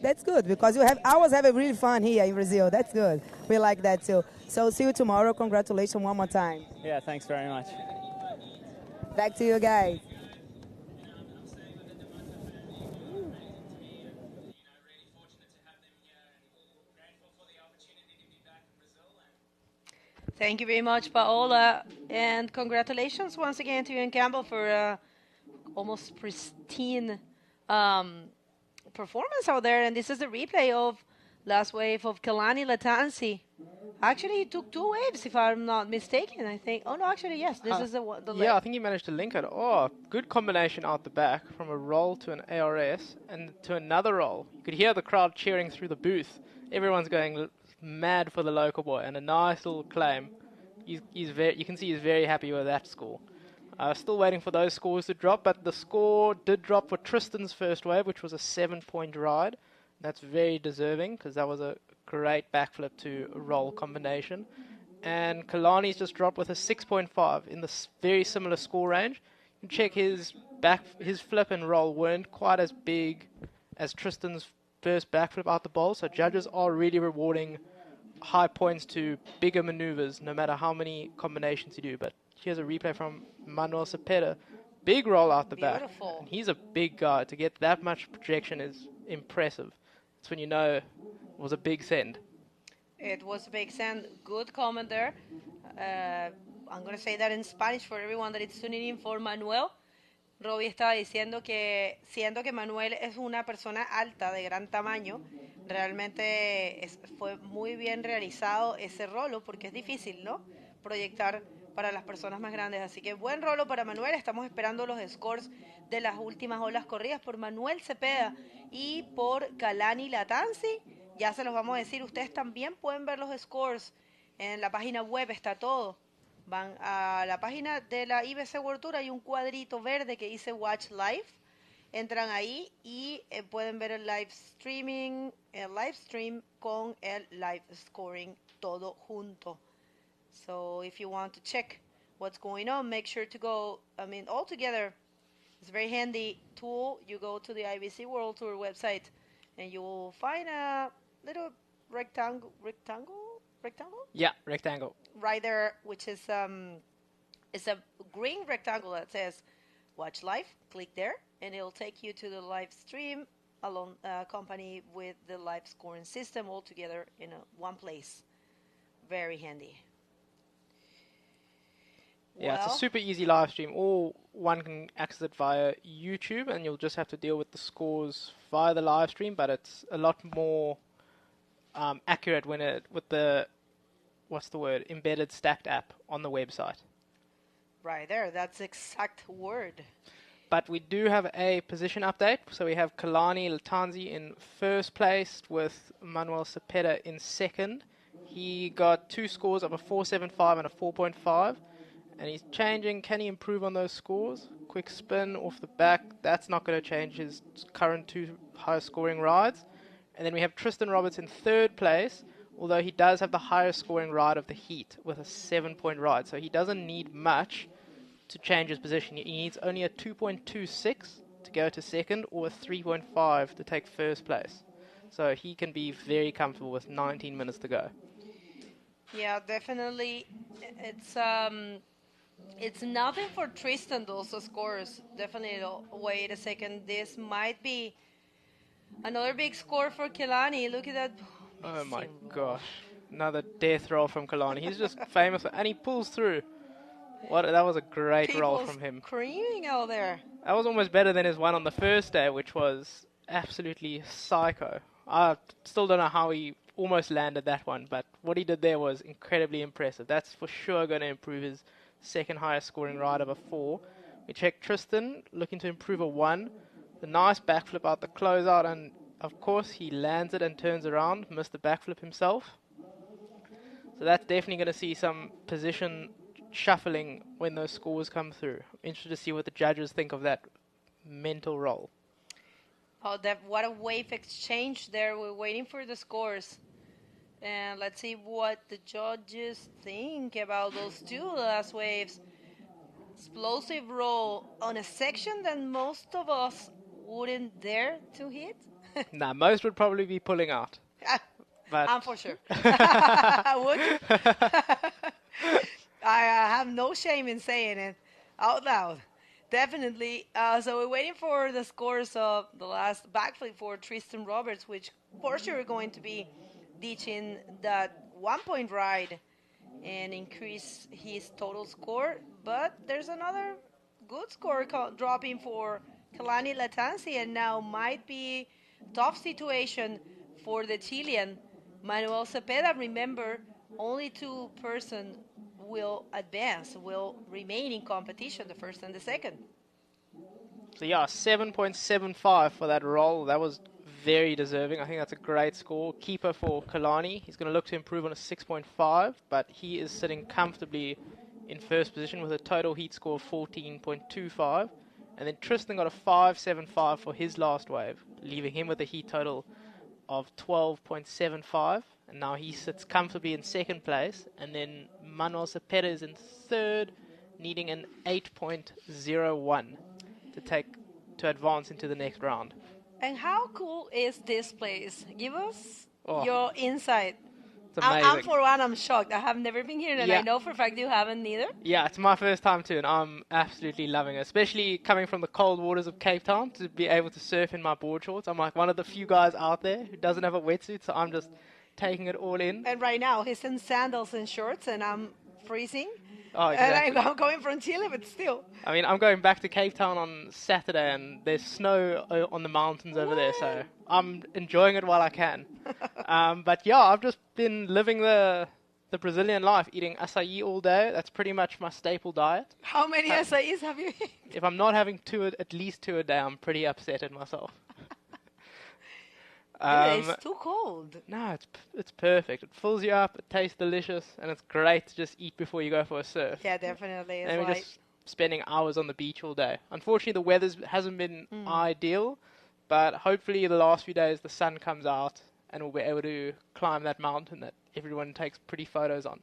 That's good, because I was having really fun here in Brazil. That's good. We like that too. So see you tomorrow. Congratulations one more time. Yeah, thanks very much. Back to you guys. Thank you very much, Paola, and congratulations once again to Ian Campbell for almost pristine performance out there. And this is the replay of last wave of Kalani Latansi. Actually, he took 2 waves, if I'm not mistaken, I think. Oh, no, actually, yes, this is the yeah, I think he managed to link it. Oh, good combination out the back from a roll to an ARS and to another roll. You could hear the crowd cheering through the booth. Everyone's going mad for the local boy, and a nice little claim. You can see he's very happy with that score. Still waiting for those scores to drop, but the score did drop for Tristan's first wave, which was a 7-point ride. That's very deserving, because that was a great backflip to roll combination. And Kalani's just dropped with a 6.5 in the very similar score range. You can check his his flip and roll weren't quite as big as Tristan's first backflip out the bowl, so judges are really rewarding high points to bigger maneuvers, no matter how many combinations you do. But here's a replay from Manuel Cepeda. Big roll out the back. And he's a big guy. To get that much projection is impressive. That's when you know it was a big send. It was a big send. Good comment there. I'm going to say that in Spanish for everyone that is tuning in for Manuel. Robbie estaba diciendo que siendo que Manuel es una persona alta, de gran tamaño, realmente fue muy bien realizado ese rolo, porque es difícil, ¿no?, proyectar para las personas más grandes. Así que buen rolo para Manuel. Estamos esperando los scores de las últimas olas corridas por Manuel Cepeda y por Kalani Latanzi. Ya se los vamos a decir. Ustedes también pueden ver los scores en la página web, está todo. Van a la página de la IBC World Tour, hay un cuadrito verde que dice Watch Live. Entran ahí y pueden ver el livestream con el Livescoring todo junto. So if you want to check what's going on, make sure to go, all together. It's a very handy tool. You go to the IBC World Tour website and you will find a little rectangle? Yeah, rectangle. Right there, which is it's a green rectangle that says Watch Live. Click there and it'll take you to the live stream along accompanied with the live scoring system all together in one place. Very handy. Yeah, it's a super easy live stream. Or one can access it via YouTube, and you'll just have to deal with the scores via the live stream. But it's a lot more accurate with the embedded stacked app on the website. Right there, that's the exact word. But we do have a position update. So we have Kalani Latanzi in first place with Manuel Cepeda in second. He got two scores of a 4.75 and a 4.5. And he's changing. Can he improve on those scores? Quick spin off the back. That's not going to change his current two highest scoring rides. And then we have Tristan Roberts in third place, although he does have the highest scoring ride of the heat with a 7-point ride. So he doesn't need much to change his position. He needs only a 2.26 to go to second or a 3.5 to take first place. So he can be very comfortable with 19 minutes to go. Yeah, definitely. It's nothing for Tristan, those scores. Definitely, wait a second. This might be another big score for Kelani. Look at that. Oh my gosh. Another death roll from Kalani. He's just famous, and he pulls through. That was a great roll from him. Screaming out there. That was almost better than his one on the first day, which was absolutely psycho. I still don't know how he almost landed that one, but what he did there was incredibly impressive. That's for sure going to improve his second highest scoring ride of a 4. We check Tristan, looking to improve a 1. The nice backflip out the closeout, and of course he lands it and turns around, missed the backflip himself. So that's definitely going to see some position shuffling when those scores come through. Interested to see what the judges think of that mental roll. Oh, what a wave exchange there. We're waiting for the scores. And let's see what the judges think about those two last waves. Explosive roll on a section that most of us wouldn't dare to hit. Nah, most would probably be pulling out. But I'm for sure. Would you? I have no shame in saying it out loud. Definitely. So we're waiting for the scores of the last backflip for Tristan Roberts, which for sure are going to be ditching that 1-point ride and increase his total score. But there's another good score dropping for Kalani Latanzi, and now might be tough situation for the Chilean Manuel Cepeda. Remember, only 2 persons will advance, will remain in competition, the first and the second. So yeah, 7.75 for that roll. That was very deserving. I think that's a great score. Keeper for Kalani. He's going to look to improve on a 6.5, but he is sitting comfortably in first position with a total heat score of 14.25. And then Tristan got a 5.75 for his last wave, leaving him with a heat total of 12.75. And now he sits comfortably in second place. And then Manuel Cepeda is in third, needing an 8.01 to to advance into the next round. And how cool is this place? Give us Oh. your insight. It's amazing. I'm for one, I'm shocked. I have never been here, and Yeah. I know for a fact you haven't either. Yeah, it's my first time too, and I'm absolutely loving it. Especially coming from the cold waters of Cape Town to be able to surf in my board shorts. I'm like one of the few guys out there who doesn't have a wetsuit, so I'm just taking it all in. And right now, he's in sandals and shorts, and I'm freezing. Oh, exactly. And I'm going from Chile, but still. I mean, I'm going back to Cape Town on Saturday, and there's snow on the mountains over there, so I'm enjoying it while I can. But yeah, I've just been living the Brazilian life, eating acai all day. That's pretty much my staple diet. How many acais have you eaten? If I'm not having at least two a day, I'm pretty upset at myself. It's too cold. No, it's perfect. It fills you up, it tastes delicious, and it's great to just eat before you go for a surf. Yeah, definitely. And we're just spending hours on the beach all day. Unfortunately, the weather hasn't been ideal, but hopefully the last few days the sun comes out and we'll be able to climb that mountain that everyone takes pretty photos on.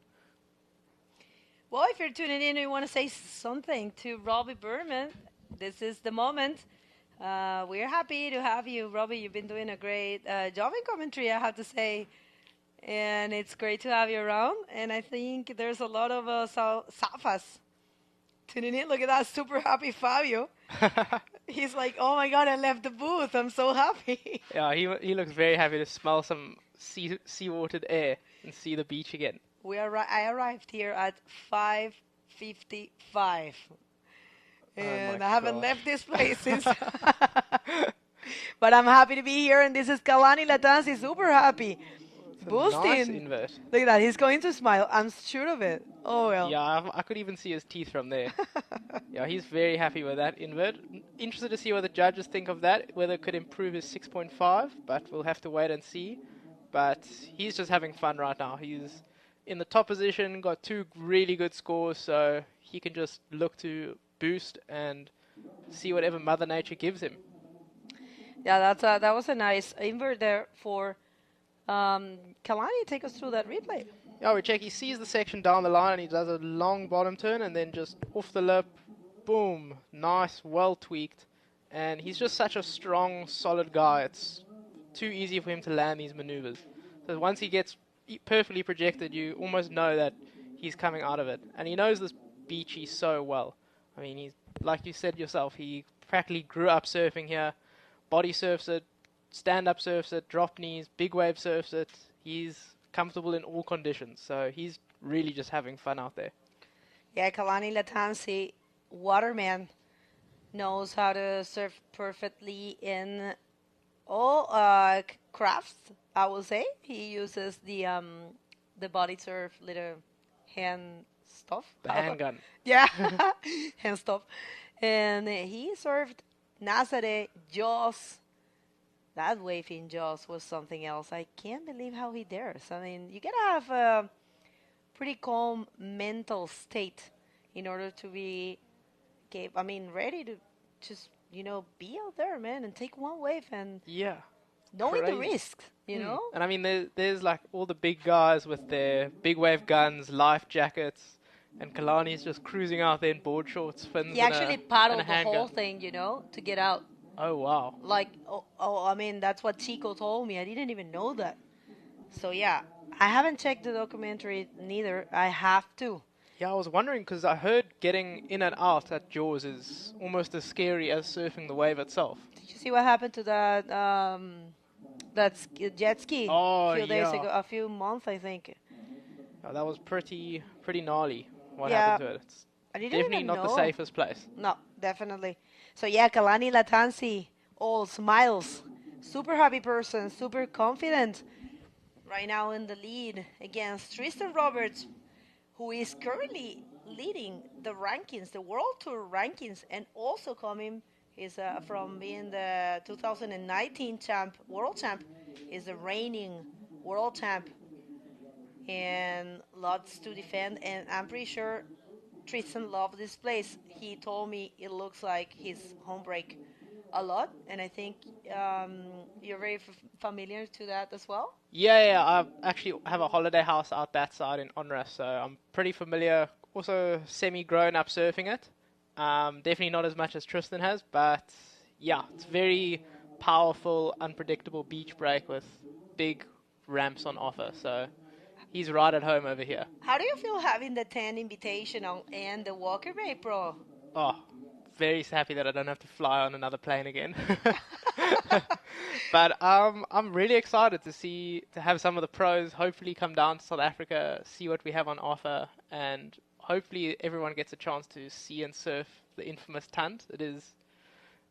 Well, if you're tuning in and you want to say something to Robbie Berman, this is the moment. We're happy to have you, Robbie. You've been doing a great job in commentary, I have to say. And it's great to have you around. And I think there's a lot of Safas tuning in. Look at that super happy Fabio. He's like, oh my God, I left the booth. I'm so happy. Yeah, he looks very happy to smell some seawatered air and see the beach again. I arrived here at 5:55. And I haven't left this place since. But I'm happy to be here, and this is Kalani Latansi, super happy. Boosting. Nice invert. Look at that, he's going to smile. I'm sure of it. Oh, well. Yeah, I could even see his teeth from there. Yeah, he's very happy with that invert. Interested to see what the judges think of that, whether it could improve his 6.5, but we'll have to wait and see. But he's just having fun right now. He's in the top position, got two really good scores, so he can just look to boost and see whatever Mother Nature gives him. Yeah, that was a nice invert there for Kalani. Take us through that replay. Yeah, we check. He sees the section down the line and he does a long bottom turn and then just off the lip, boom, nice, well tweaked. And he's just such a strong, solid guy. It's too easy for him to land these maneuvers. So once he gets perfectly projected, you almost know that he's coming out of it. And he knows this beachy so well. I mean, he's, like you said yourself, he practically grew up surfing here. Body surfs it, stand-up surfs it, drop knees, big wave surfs it. He's comfortable in all conditions, so he's really just having fun out there. Yeah, Kalani Latansi, waterman, knows how to surf perfectly in all crafts, I will say. He uses the body surf little hand stuff. The handgun. Yeah, hand stuff. And he surfed Nazare, Jaws. That wave in Jaws was something else. I can't believe how he dares. I mean, you gotta have a pretty calm mental state in order to be, ready to just, be out there, man, and take one wave and knowing the risks, you know? And I mean, there's like all the big guys with their big wave guns, life jackets, and Kalani's just cruising out there in board shorts, fins. He actually paddled the whole thing, to get out. Oh, wow. That's what Chico told me. I didn't even know that. So, yeah, I haven't checked the documentary neither. I have to. Yeah, I was wondering because I heard getting in and out at Jaws is almost as scary as surfing the wave itself. Did you see what happened to that jet ski a few days ago? A few months, I think. Oh, that was pretty gnarly what happened to it. It's definitely not the safest place. No, definitely. So, yeah, Kalani Latansi, all smiles. Super happy person, super confident. Right now in the lead against Tristan Roberts, who is currently leading the rankings, the World Tour rankings, and also coming from being the 2019 world champ, is the reigning world champ, and lots to defend. And I'm pretty sure Tristan loved this place. He told me it looks like his home break a lot, and I think you're very familiar to that as well. Yeah, I actually have a holiday house out that side in Onras, so I'm pretty familiar. Also, semi-grown up surfing it, Definitely not as much as Tristan has, but yeah, it's very powerful, unpredictable beach break with big ramps on offer. So he's right at home over here. How do you feel having the 10 Invitational and the Walker Bay Pro? Oh, very happy that I don't have to fly on another plane again. But I'm really excited to have some of the pros hopefully come down to South Africa, see what we have on offer, and hopefully everyone gets a chance to see and surf the infamous Tunt.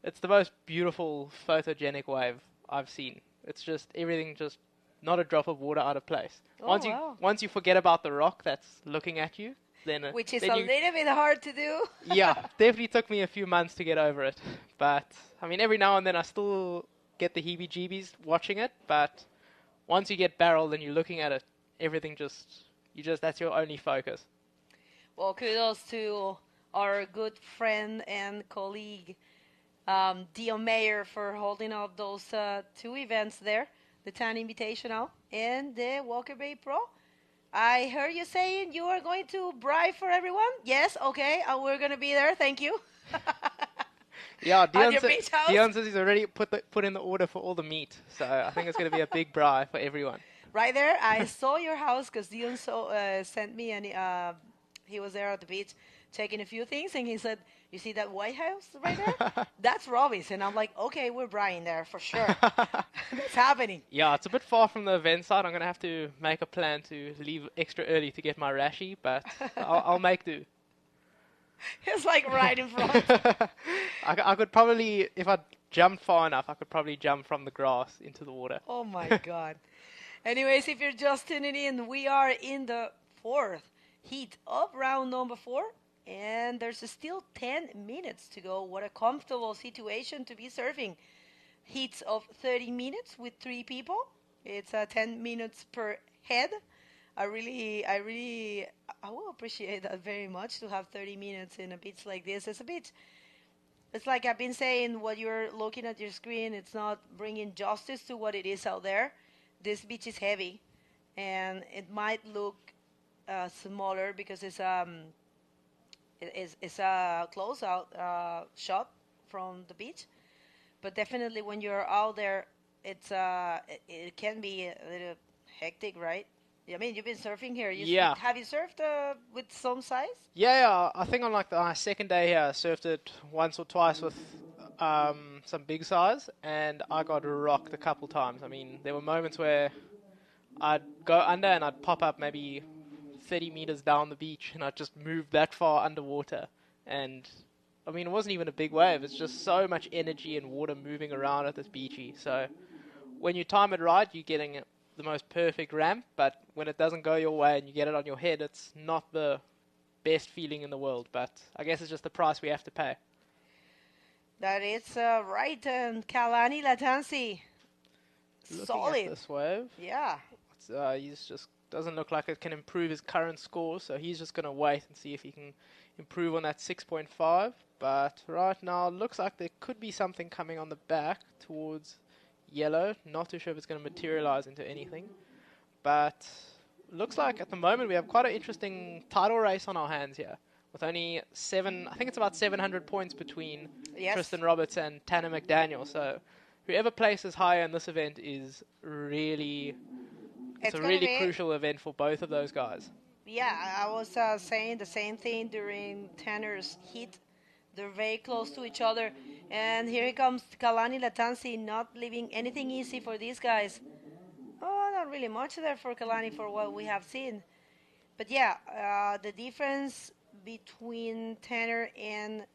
It's the most beautiful photogenic wave I've seen. It's just everything, just not a drop of water out of place. Oh, Once you forget about the rock that's looking at you, then which is then a little bit hard to do. Yeah, definitely took me a few months to get over it. But I mean, every now and then I still get the heebie-jeebies watching it. But once you get barreled and you're looking at it, everything that's your only focus. Well, kudos to our good friend and colleague, Dion Mayer, for holding up those two events there, the Tan Invitational and the Walker Bay Pro. I heard you saying you are going to bribe for everyone. Yes, okay, we're going to be there. Thank you. Yeah, Dion says he's already put in the order for all the meat. So I think it's going to be a big bribe for everyone. Right there, I saw your house because Dion sent me, and he was there at the beach checking a few things, and he said, "You see that White House right there? That's Robbie's." And I'm like, "Okay, we're Brian there for sure." That's happening. Yeah, it's a bit far from the event site. I'm going to have to make a plan to leave extra early to get my rashi, but I'll make do. It's like right in front. I could probably, if I jumped far enough, I could probably jump from the grass into the water. Oh my God. Anyways, if you're just tuning in, we are in the fourth heat of round number 4, and there's still 10 minutes to go. What a comfortable situation to be surfing. Heats of 30 minutes with 3 people. It's 10 minutes per head. I will appreciate that very much, to have 30 minutes in a beach like this. It's like I've been saying, what you're looking at your screen, it's not bringing justice to what it is out there. This beach is heavy, and it might look smaller because it's a close-out shot from the beach. But definitely when you're out there, it can be a little hectic, right? I mean, you've been surfing here. Yeah. Have you surfed with some size? Yeah, I think on like the second day here, I surfed it once or twice with some big size, and I got rocked a couple times. I mean, there were moments where I'd go under and I'd pop up maybe 30 meters down the beach, and I'd just move that far underwater. And I mean, it wasn't even a big wave. It's just so much energy and water moving around at this beachy. So when you time it right, you're getting the most perfect ramp, but when it doesn't go your way and you get it on your head, it's not the best feeling in the world. But I guess it's just the price we have to pay. That is right, and Kalani Latansi, solid. At this wave, yeah. He's just doesn't look like it can improve his current score, so he's just going to wait and see if he can improve on that 6.5. But right now, it looks like there could be something coming on the back towards yellow. Not too sure if it's going to materialize into anything, but looks like at the moment we have quite an interesting title race on our hands here, with only I think it's about 700 points between Tristan Roberts and Tanner McDaniel. So whoever places higher in this event is really, it's a really crucial event for both of those guys. Yeah, I was saying the same thing during Tanner's heat. They're very close to each other. And here he comes, Kalani Latansi, not leaving anything easy for these guys. Oh, not really much there for Kalani for what we have seen. But yeah, the difference between Tanner and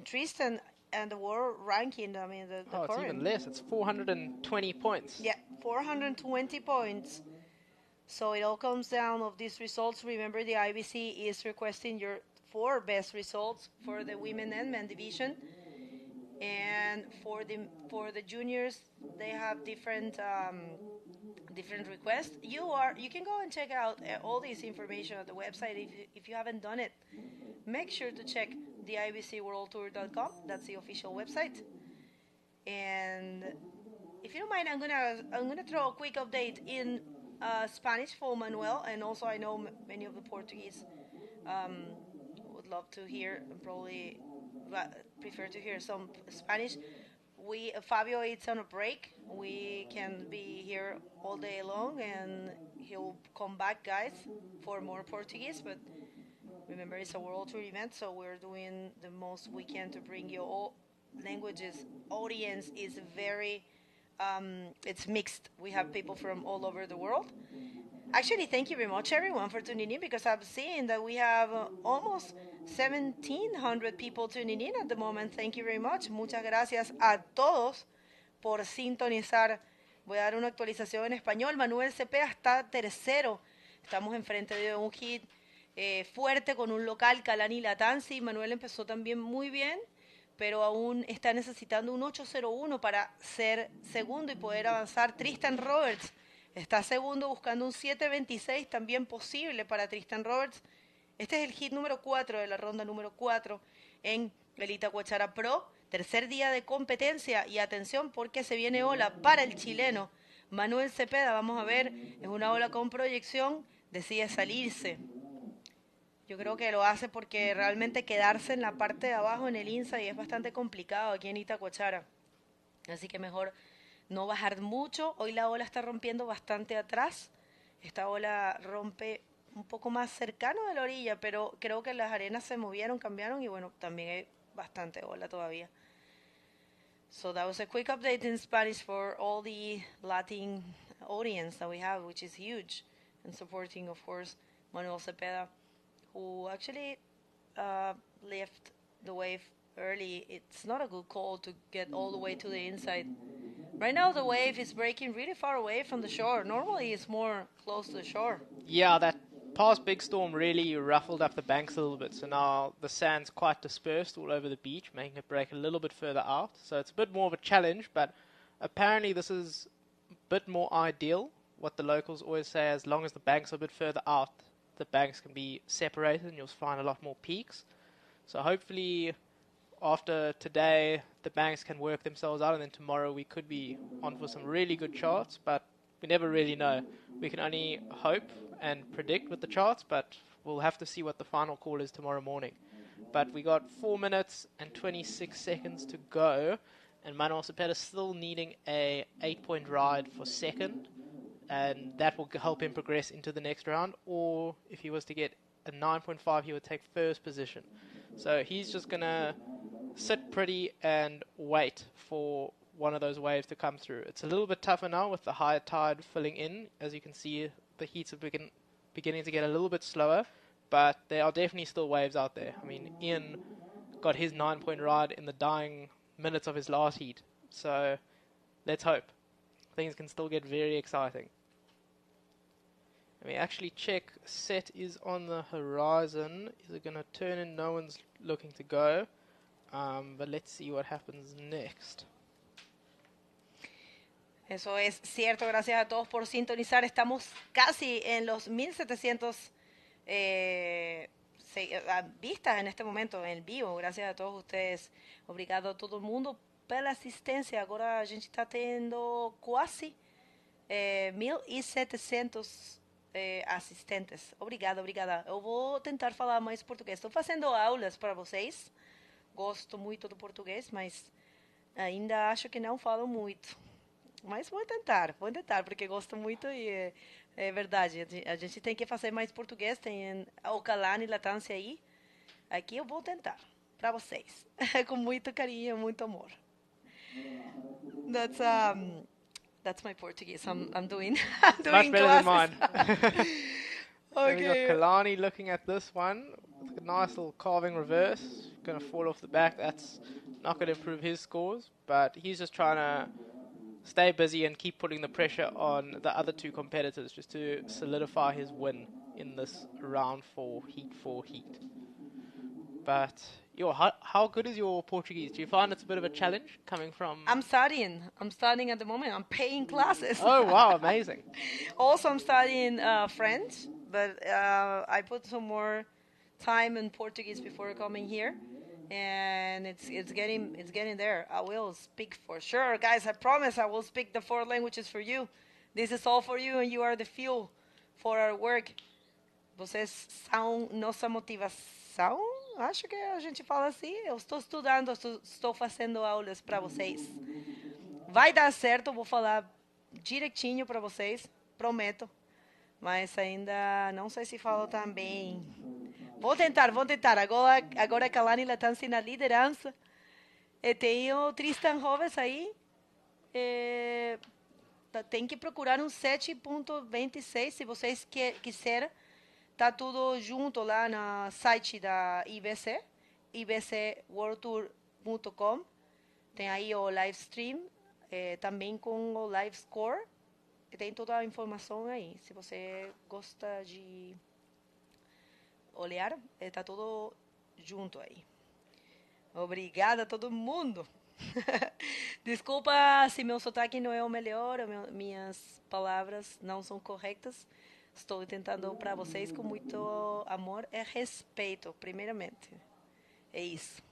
Tristan and the world ranking, I mean, the it's current. even less. It's 420 points. Yeah, 420 points. So it all comes down of these results. Remember, the IBC is requesting your 4 best results for the women and men division, and for the juniors, they have different requests. You can go and check out all this information at the website if you haven't done it. Make sure to check the ibcworldtour.com. That's the official website. And if you don't mind, I'm gonna throw a quick update in Spanish for Manuel, and also I know many of the Portuguese would love to hear, and probably prefer to hear some Spanish. Fabio is on a break. We can be here all day long, and he'll come back, guys, for more Portuguese. But remember, it's a world tour event, so we're doing the most we can to bring you all languages. Audience is very, it's mixed. We have people from all over the world. Actually, thank you very much, everyone, for tuning in, because I've seen that we have almost 1,700 people tuning in at the moment. Thank you very much. Muchas gracias a todos por sintonizar. Voy a dar una actualización en español. Manuel Cepeda está tercero. Estamos enfrente de un hit fuerte con un local, Kalani Latanzi. Manuel empezó también muy bien, pero aún está necesitando un 8.01 para ser segundo y poder avanzar. Tristan Roberts está segundo buscando un 7.26, también posible para Tristan Roberts. Este es el hit número 4 de la ronda número 4 en el Itacoatiara Pro. Tercer día de competencia y atención porque se viene ola para el chileno Manuel Cepeda. Vamos a ver, es una ola con proyección, decide salirse. Yo creo que lo hace porque realmente quedarse en la parte de abajo en el INSA y es bastante complicado aquí en Itacoatiara. Así que mejor no bajar mucho. Hoy la ola está rompiendo bastante atrás. Esta ola rompe un poco más cercano de la orilla, pero creo que las arenas se movieron, cambiaron y bueno, también hay bastante ola todavía. So that was a quick update in Spanish for all the Latin audience that we have, which is huge, and supporting, of course, Manuel Cepeda, who actually left the wave early. It's not a good call to get all the way to the inside. Right now the wave is breaking really far away from the shore. Normally it's more close to the shore. Yeah, that past big storm really ruffled up the banks a little bit. So now the sand's quite dispersed all over the beach, making it break a little bit further out. So it's a bit more of a challenge, but apparently this is a bit more ideal. What the locals always say, as long as the banks are a bit further out, the banks can be separated and you'll find a lot more peaks. So hopefully after today, the banks can work themselves out, and then tomorrow we could be on for some really good charts, but we never really know. We can only hope and predict with the charts, but we'll have to see what the final call is tomorrow morning. But we got 4 minutes and 26 seconds to go, and Manuel Cepeda is still needing a 8-point ride for second, and that will help him progress into the next round, or if he was to get a 9.5, he would take first position. So he's just going to sit pretty and wait for one of those waves to come through. It's a little bit tougher now with the high tide filling in. As you can see, the heats are beginning to get a little bit slower, but there are definitely still waves out there. I mean, Ian got his 9-point ride in the dying minutes of his last heat, so let's hope. Things can still get very exciting. Let me actually check. Set is on the horizon. Is it going to turn in? No one's looking to go. But let's see what happens next. Eso es cierto. Gracias a todos por sintonizar. Estamos casi en los 1.700 vistas en este momento, en vivo. Gracias a todos ustedes. Obrigado a todo mundo pela assistência. Agora a gente está tendo quase 1.700 assistentes. Obrigada. Eu vou tentar falar mais português. Estou fazendo aulas para vocês. Gosto muito do português, mas ainda acho que não falo muito. Mas vou tentar, porque gosto muito e é verdade. A gente tem que fazer mais português. Tem o Kalani Latância aí. Aqui eu vou tentar, para vocês. Com muito carinho, muito amor. That's my Portuguese. I'm doing Much better classes. than mine. Okay. We got Kalani looking at this one. A nice little carving reverse. Going to fall off the back. That's not going to improve his scores, but he's just trying to stay busy and keep putting the pressure on the other two competitors just to solidify his win in this round 4, heat 4 heat. But how good is your Portuguese? Do you find it's a bit of a challenge coming from... I'm studying at the moment. I'm paying classes. Oh, wow, amazing. Also, I'm studying French, but I put some more time in Portuguese before coming here, and it's getting there. I will speak for sure, guys. I promise I will speak the 4 languages for you. This is all for you, and you are the fuel for our work. Vocês são nossa motivação. acho que a gente fala assim. Eu estou estudando, estou fazendo aulas para vocês. Vai dar certo, vou falar direitinho para vocês, prometo. Mas ainda não sei se falo tão bem. Vou tentar. Agora a Kalani Latansi na liderança. E tem o Tristan Roves aí. Tem que procurar um 7.26 se vocês quiserem. Tá tudo junto lá no site da IBC, ibcworldtour.com. Tem aí o Livestream, também com o Livescore. Tem toda a informação aí. Se você gosta de olhar, tá tudo junto aí. Obrigada a todo mundo. Desculpa se meu sotaque não é o melhor, minhas palavras não são corretas. Estou tentando para vocês com muito amor e respeito, primeiramente. É isso.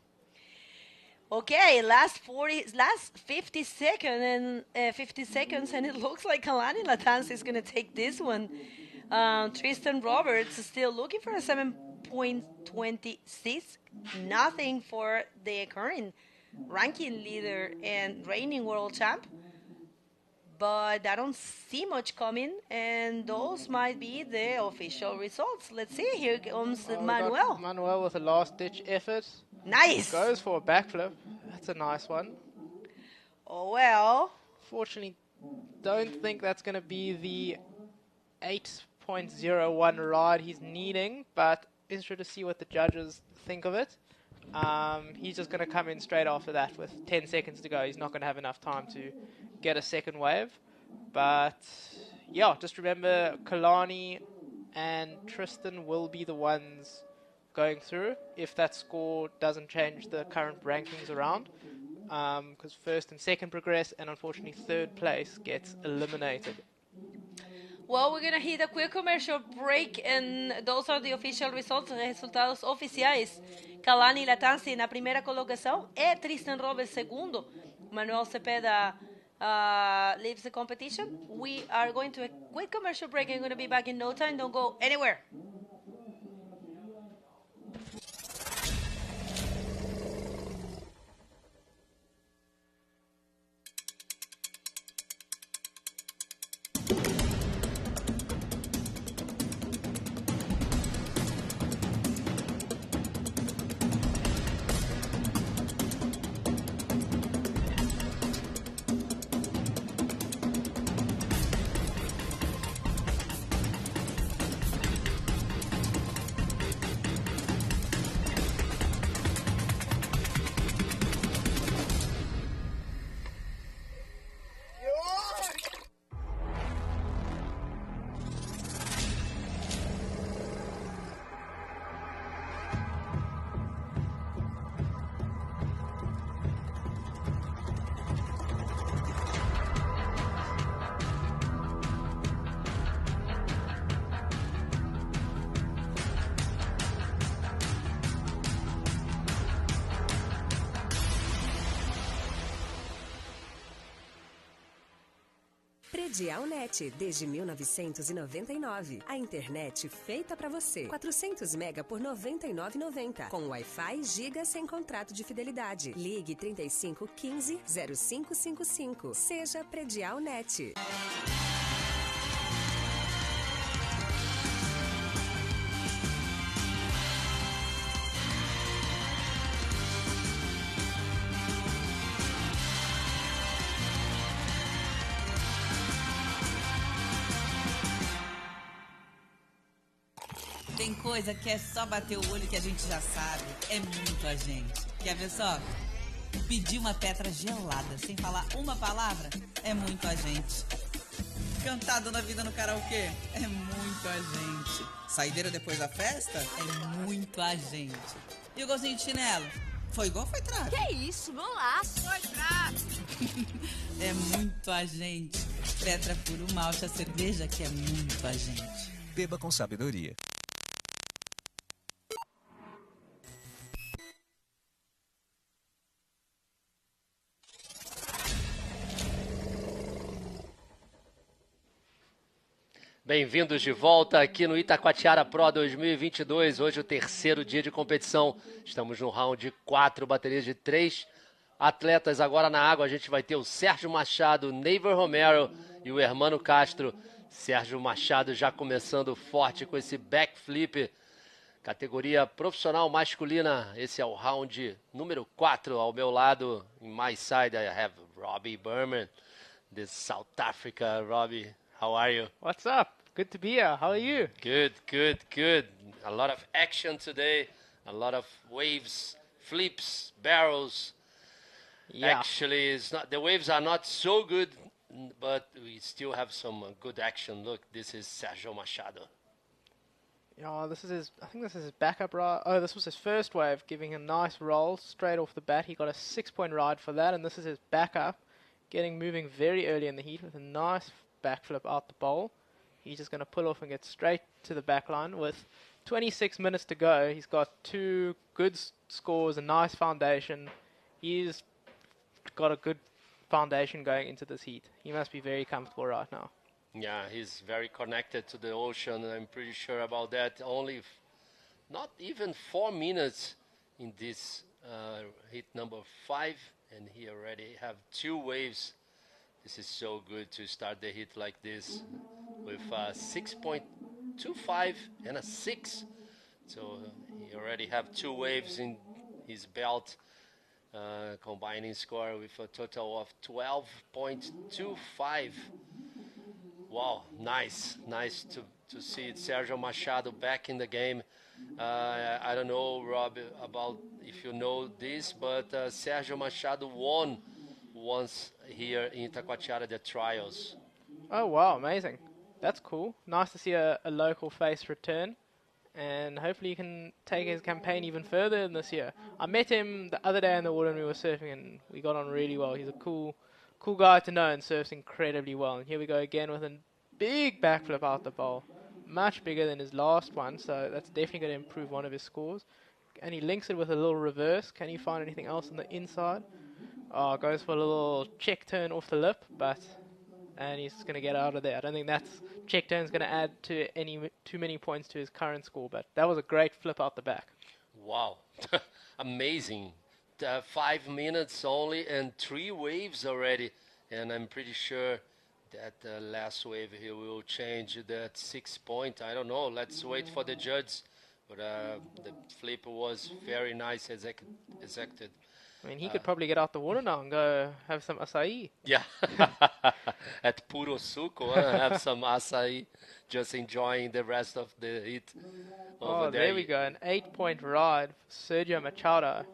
Okay, last 50 seconds, and it looks like Kalani Latansi is going to take this one. Tristan Roberts is still looking for a 7.26. Nothing for the current ranking leader and reigning world champ. But I don't see much coming, and those might be the official results. Let's see. Here comes Manuel. Manuel with a last-ditch effort. Nice. Goes for a backflip. That's a nice one. Oh, well. Fortunately, don't think that's going to be the 8.01 ride he's needing, but interested to see what the judges think of it. He's just going to come in straight after that with 10 seconds to go. He's not going to have enough time to get a second wave. But, yeah, just remember Kalani and Tristan will be the ones going through if that score doesn't change the current rankings around. Because first and second progress, and unfortunately third place gets eliminated. Well, we're going to hit a quick commercial break, and those are the official results, resultados oficiais. Kalani Latansi na primeira colocação e Tristan Roberts segundo. Manuel Cepeda leaves the competition. We are going to a quick commercial break and we're going to be back in no time. Don't go anywhere. Predialnet, desde 1999. A internet feita pra você. 400 mega por R$ 99,90. Com Wi-Fi Giga sem contrato de fidelidade. Ligue 35 15 0555. Seja Predialnet. Tem coisa que é só bater o olho que a gente já sabe. É muito a gente. Quer ver só? Pedir uma Petra gelada sem falar uma palavra é muito a gente. Cantar Dona Vida no karaokê é muito a gente. Saideira depois da festa é muito a gente. E o golzinho de chinelo? Foi gol ou foi trave? Que isso, golaço. Foi trave. É muito a gente. Petra Puro Malte, a cerveja que é muito a gente. Beba com sabedoria. Bem-vindos de volta aqui no Itacoatiara Pro 2022, hoje o terceiro dia de competição. Estamos no round 4, baterias de 3 atletas. Agora na água a gente vai ter o Sérgio Machado, Neiver Romero e o Hermano Castro. Sérgio Machado já começando forte com esse backflip, categoria profissional masculina. Esse é o round número 4. Ao meu lado, in my side, I have Robbie Berman, the South Africa. Robbie, how are you? What's up? Good to be here. How are you? Good, good, good. A lot of action today. A lot of waves, flips, barrels. Yeah. Actually, the waves are not so good, but we still have some good action. Look, this is Sérgio Machado. Oh, I think this is his backup ride. Oh, this was his first wave, giving a nice roll straight off the bat. He got a 6-point ride for that, and this is his backup, moving very early in the heat with a nice backflip out the bowl. He's just going to pull off and get straight to the back line. With 26 minutes to go, he's got 2 good scores, a nice foundation. He's got a good foundation going into this heat. He must be very comfortable right now. Yeah, he's very connected to the ocean. I'm pretty sure about that. Only not even 4 minutes in this heat number 5, and he already have 2 waves. This is so good to start the heat like this with 6.25 and a 6. So he already have 2 waves in his belt, combining score with a total of 12.25. Wow, nice to see Sérgio Machado back in the game. I don't know, Rob, about if you know this, but Sérgio Machado won once here in Itacoatiara, the trials. Oh, wow, amazing. That's cool. Nice to see a local face return, and hopefully he can take his campaign even further in this year. I met him the other day in the water when we were surfing, and we got on really well. He's a cool guy to know and surfs incredibly well. And here we go again with a big backflip out the bowl. Much bigger than his last one, so that's definitely going to improve one of his scores. And he links it with a little reverse. Can he find anything else on the inside? Oh, goes for a little check turn off the lip, and he's going to get out of there. I don't think that check turn's going to add to too many points to his current score, but that was a great flip out the back. Wow, amazing. 5 minutes only and 3 waves already, and I'm pretty sure that last wave he will change that 6 point. I don't know, let's wait for the judges, but the flip was very nice executed. I mean, he could probably get out the water now and go have some acai. Yeah, at Puro Suco, have some acai, just enjoying the rest of the heat over there. There we go, an 8-point ride for Sergio Machado.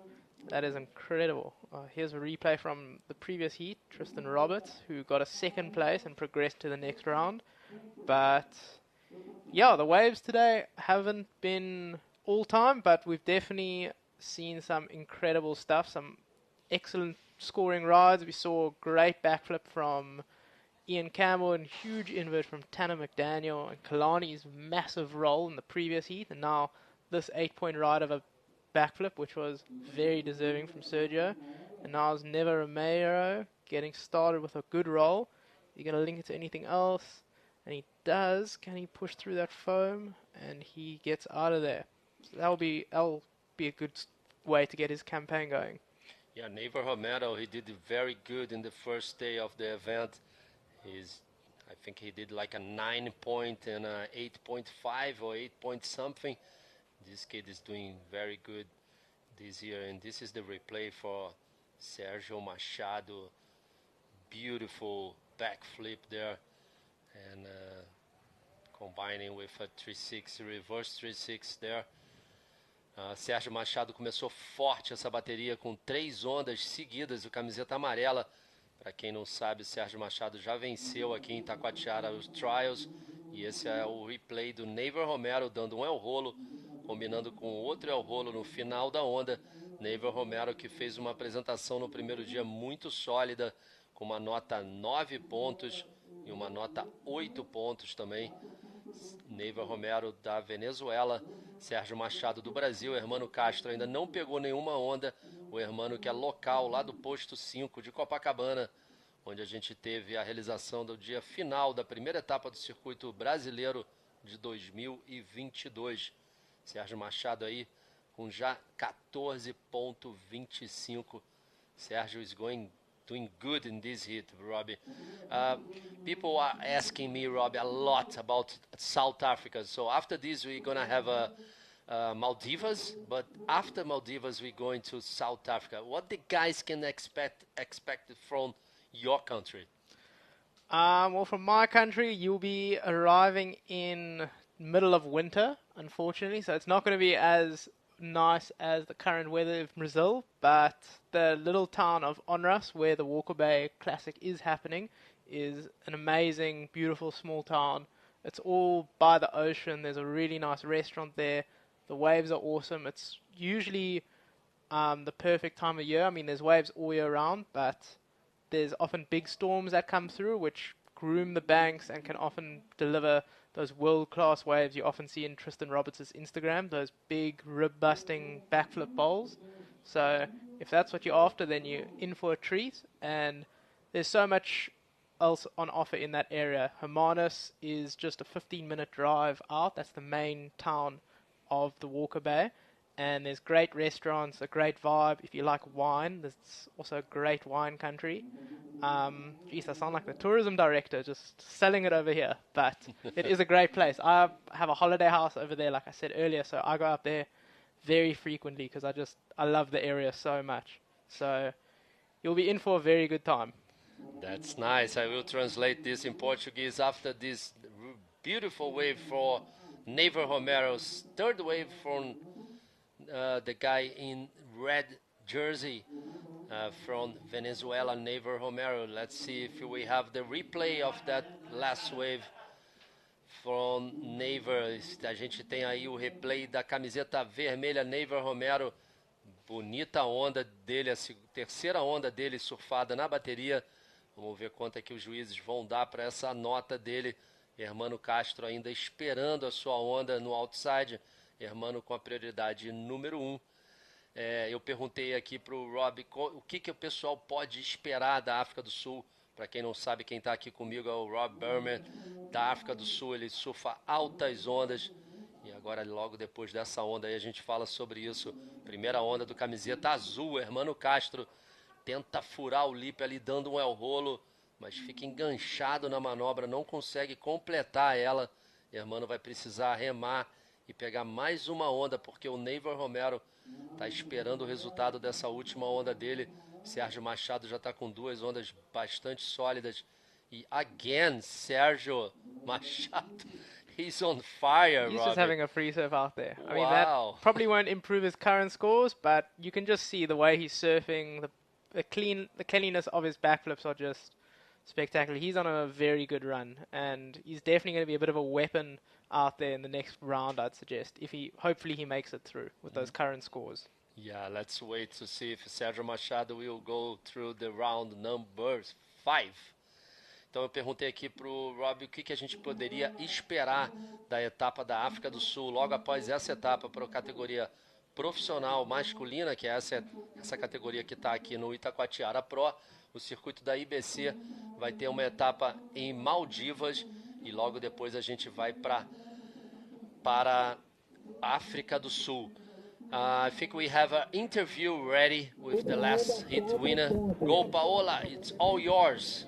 That is incredible. Here's a replay from the previous heat, Tristan Roberts, who got a 2nd place and progressed to the next round. But yeah, the waves today haven't been all time, but we've definitely seen some incredible stuff, some excellent scoring rides. We saw a great backflip from Ian Campbell and huge invert from Tanner McDaniel, and Kalani's massive roll in the previous heat, and now this 8-point ride of a backflip, which was very deserving from Sergio. And now it's Neiver Romero getting started with a good roll. You're going to link it to anything else, and he does. Can he push through that foam? And he gets out of there. So that'll be a good way to get his campaign going. Yeah, Neiver Romero, he did very good in the first day of the event. I think he did like a 9 point and a 8.5 or 8 point something. This kid is doing very good this year, and this is the replay for Sérgio Machado. Beautiful backflip there, and combining with a 3-6, reverse 3-6 there. Sérgio Machado começou forte essa bateria com 3 ondas seguidas, o camiseta amarela. Para quem não sabe, Sérgio Machado já venceu aqui em Itacoatiara os trials, e esse é o replay do Neiver Romero dando um el rolo, combinando com outro el rolo no final da onda. Neiver Romero, que fez uma apresentação no primeiro dia muito sólida, com uma nota 9 pontos e uma nota 8 pontos também. Neiver Romero da Venezuela, Sérgio Machado do Brasil. Hermano Castro ainda não pegou nenhuma onda. O Hermano, que é local lá do posto 5 de Copacabana, onde a gente teve a realização do dia final da primeira etapa do circuito brasileiro de 2022. Sérgio Machado aí com já 14.25. Sérgio is doing good in this heat, Robbie. People are asking me, Robbie, a lot about South Africa. So after this, we're going to have Maldives, but after Maldives, we're going to South Africa. What the guys can expect from your country? Well, from my country, you'll be arriving in middle of winter, unfortunately, so it's not going to be as nice as the current weather of Brazil, but the little town of Onras, where the Walker Bay Classic is happening, is an amazing, beautiful small town. It's all by the ocean. There's a really nice restaurant there. The waves are awesome. It's usually the perfect time of year. I mean, there's waves all year round, but there's often big storms that come through which groom the banks and can often deliver those world-class waves you often see in Tristan Roberts' Instagram, those big rib-busting backflip bowls. So if that's what you're after, then you're in for a treat. And there's so much else on offer in that area. Hermanus is just a 15-minute drive out. That's the main town of the Walker Bay. And there's great restaurants, a great vibe. If you like wine, there's also a great wine country. Geez, I sound like the tourism director, just selling it over here. But it is a great place. I have a holiday house over there, like I said earlier, so I go up there very frequently because I love the area so much. So you'll be in for a very good time. That's nice. I will translate this in Portuguese after this beautiful wave for Neiver Romero's third wave from the guy in red jersey from Venezuela, Neiver Romero. Let's see if we have the replay of that last wave from Neiver. A gente tem aí o replay da camiseta vermelha, Neiver Romero. Bonita onda dele, a terceira onda dele surfada na bateria. Vamos ver quanto é que os juízes vão dar para essa nota dele. Hermano Castro ainda esperando a sua onda no outside. Hermano com a prioridade número 1. Eu perguntei aqui para o Rob o que o pessoal pode esperar da África do Sul. Para quem não sabe, quem está aqui comigo é o Rob Berman, da África do Sul. Ele surfa altas ondas. E agora, logo depois dessa onda aí, a gente fala sobre isso. Primeira onda do camiseta azul, Hermano Castro tenta furar o lip ali, dando um el rolo, mas fica enganchado na manobra, não consegue completar ela. Hermano vai precisar remar e pegar mais uma onda, porque o Neiver Romero está esperando o resultado dessa última onda dele. Sérgio Machado já está com duas ondas bastante sólidas. E again, Sérgio Machado, he's on fire, He's Robbie. just having a free surf out there. I mean, Wow. that probably won't improve his current scores, but you can just see the way he's surfing, the cleanliness of his backflips are just spectacular. He's on a very good run, and he's definitely going to be a bit of a weapon out there in the next round, I'd suggest. Hopefully he makes it through with those current scores. Yeah, let's wait to see if Sérgio Machado will go through the round number 5. Então eu perguntei aqui para o Rob o que a gente poderia esperar da etapa da África do Sul logo após essa etapa para a categoria profissional masculina, que é essa categoria que está aqui no Itacoatiara Pro. O circuito da IBC vai ter uma etapa em Maldivas e logo depois a gente vai para a África do Sul. I think we have an interview ready with the last hit winner. Go Paola, it's all yours.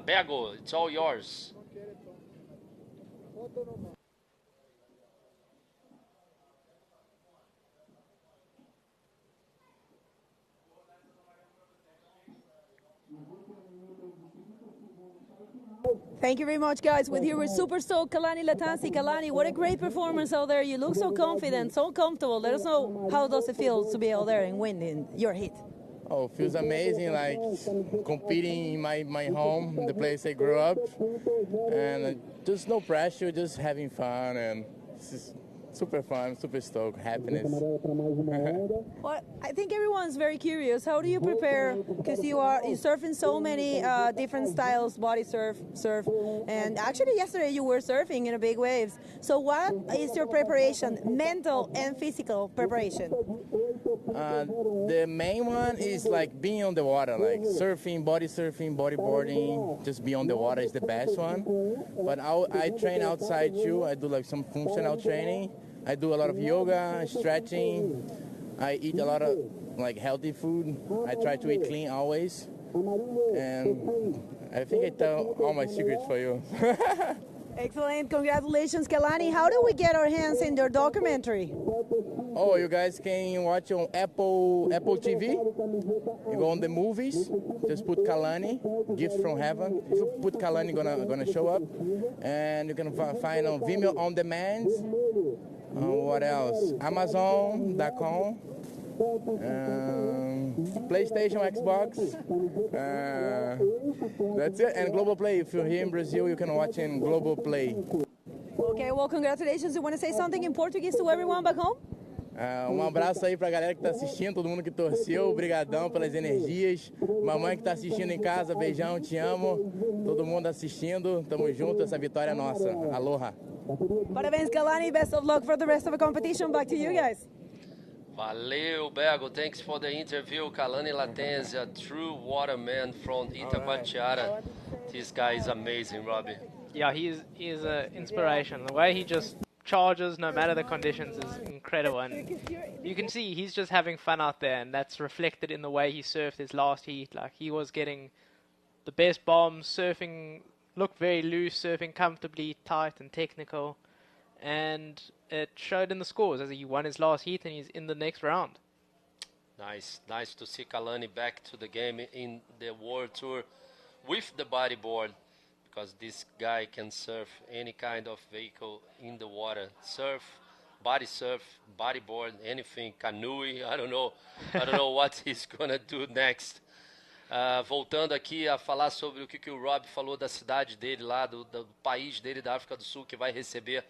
Bego, it's all yours. Thank you very much, guys. We're here with Super Stoked Kalani Latansi. Kalani, what a great performance out there. You look so confident, so comfortable. Let us know, how does it feel to be out there and win in your heat? Oh, it feels amazing, like competing in my home, the place I grew up. And just no pressure, just having fun. And it's just super fun, super stoked, happiness. Well, I think everyone's very curious. How do you prepare? Because you surf in so many different styles, body surf, and actually yesterday you were surfing in a big waves. So what is your preparation, mental and physical preparation? The main one is like being on the water, like surfing, bodyboarding. Just be on the water is the best one. But I train outside too. I do like some functional training. I do a lot of yoga, stretching. I eat a lot of like healthy food. I try to eat clean always. And I think I tell all my secrets for you. Excellent. Congratulations, Kalani. How do we get our hands in your documentary? Oh, you guys can watch on Apple TV. You go on the movies, just put Kalani, Gift from Heaven. If you put Kalani, gonna show up. And you can find on Vimeo On Demand. What else? Amazon.com. PlayStation, Xbox. That's it. And Global Play. If you're here in Brazil, you can watch in Global Play. Okay, well, congratulations. You want to say something in Portuguese to everyone back home? Abraço aí pra galera que tá assistindo, todo mundo que torceu, obrigadão pelas energias. Mamãe que tá assistindo em casa, beijão, te amo. Todo mundo assistindo, tamo junto, essa vitória é nossa. Aloha. Parabéns, Kalani. Best of luck for the rest of the competition. Back to you guys. Valeu, Bego. Thanks for the interview. Kalani Latenzi, a true waterman from Itacoatiara. This guy is amazing, Robbie. Yeah, he is an inspiration. The way he just charges, no matter the conditions, is incredible. And you can see he's just having fun out there, and that's reflected in the way he surfed his last heat. Like, he was getting the best bombs, surfing, looked very loose, surfing comfortably, tight and technical. And it showed in the scores as he won his last heat and he's in the next round. Nice to see Kalani back to the game in the World Tour with the bodyboard, because this guy can surf any kind of vehicle in the water. Surf, bodyboard, anything, canoe, I don't know what he's gonna do next. Voltando aqui a falar sobre o que o Rob falou da cidade dele lá, do país dele, da África do Sul, que vai receber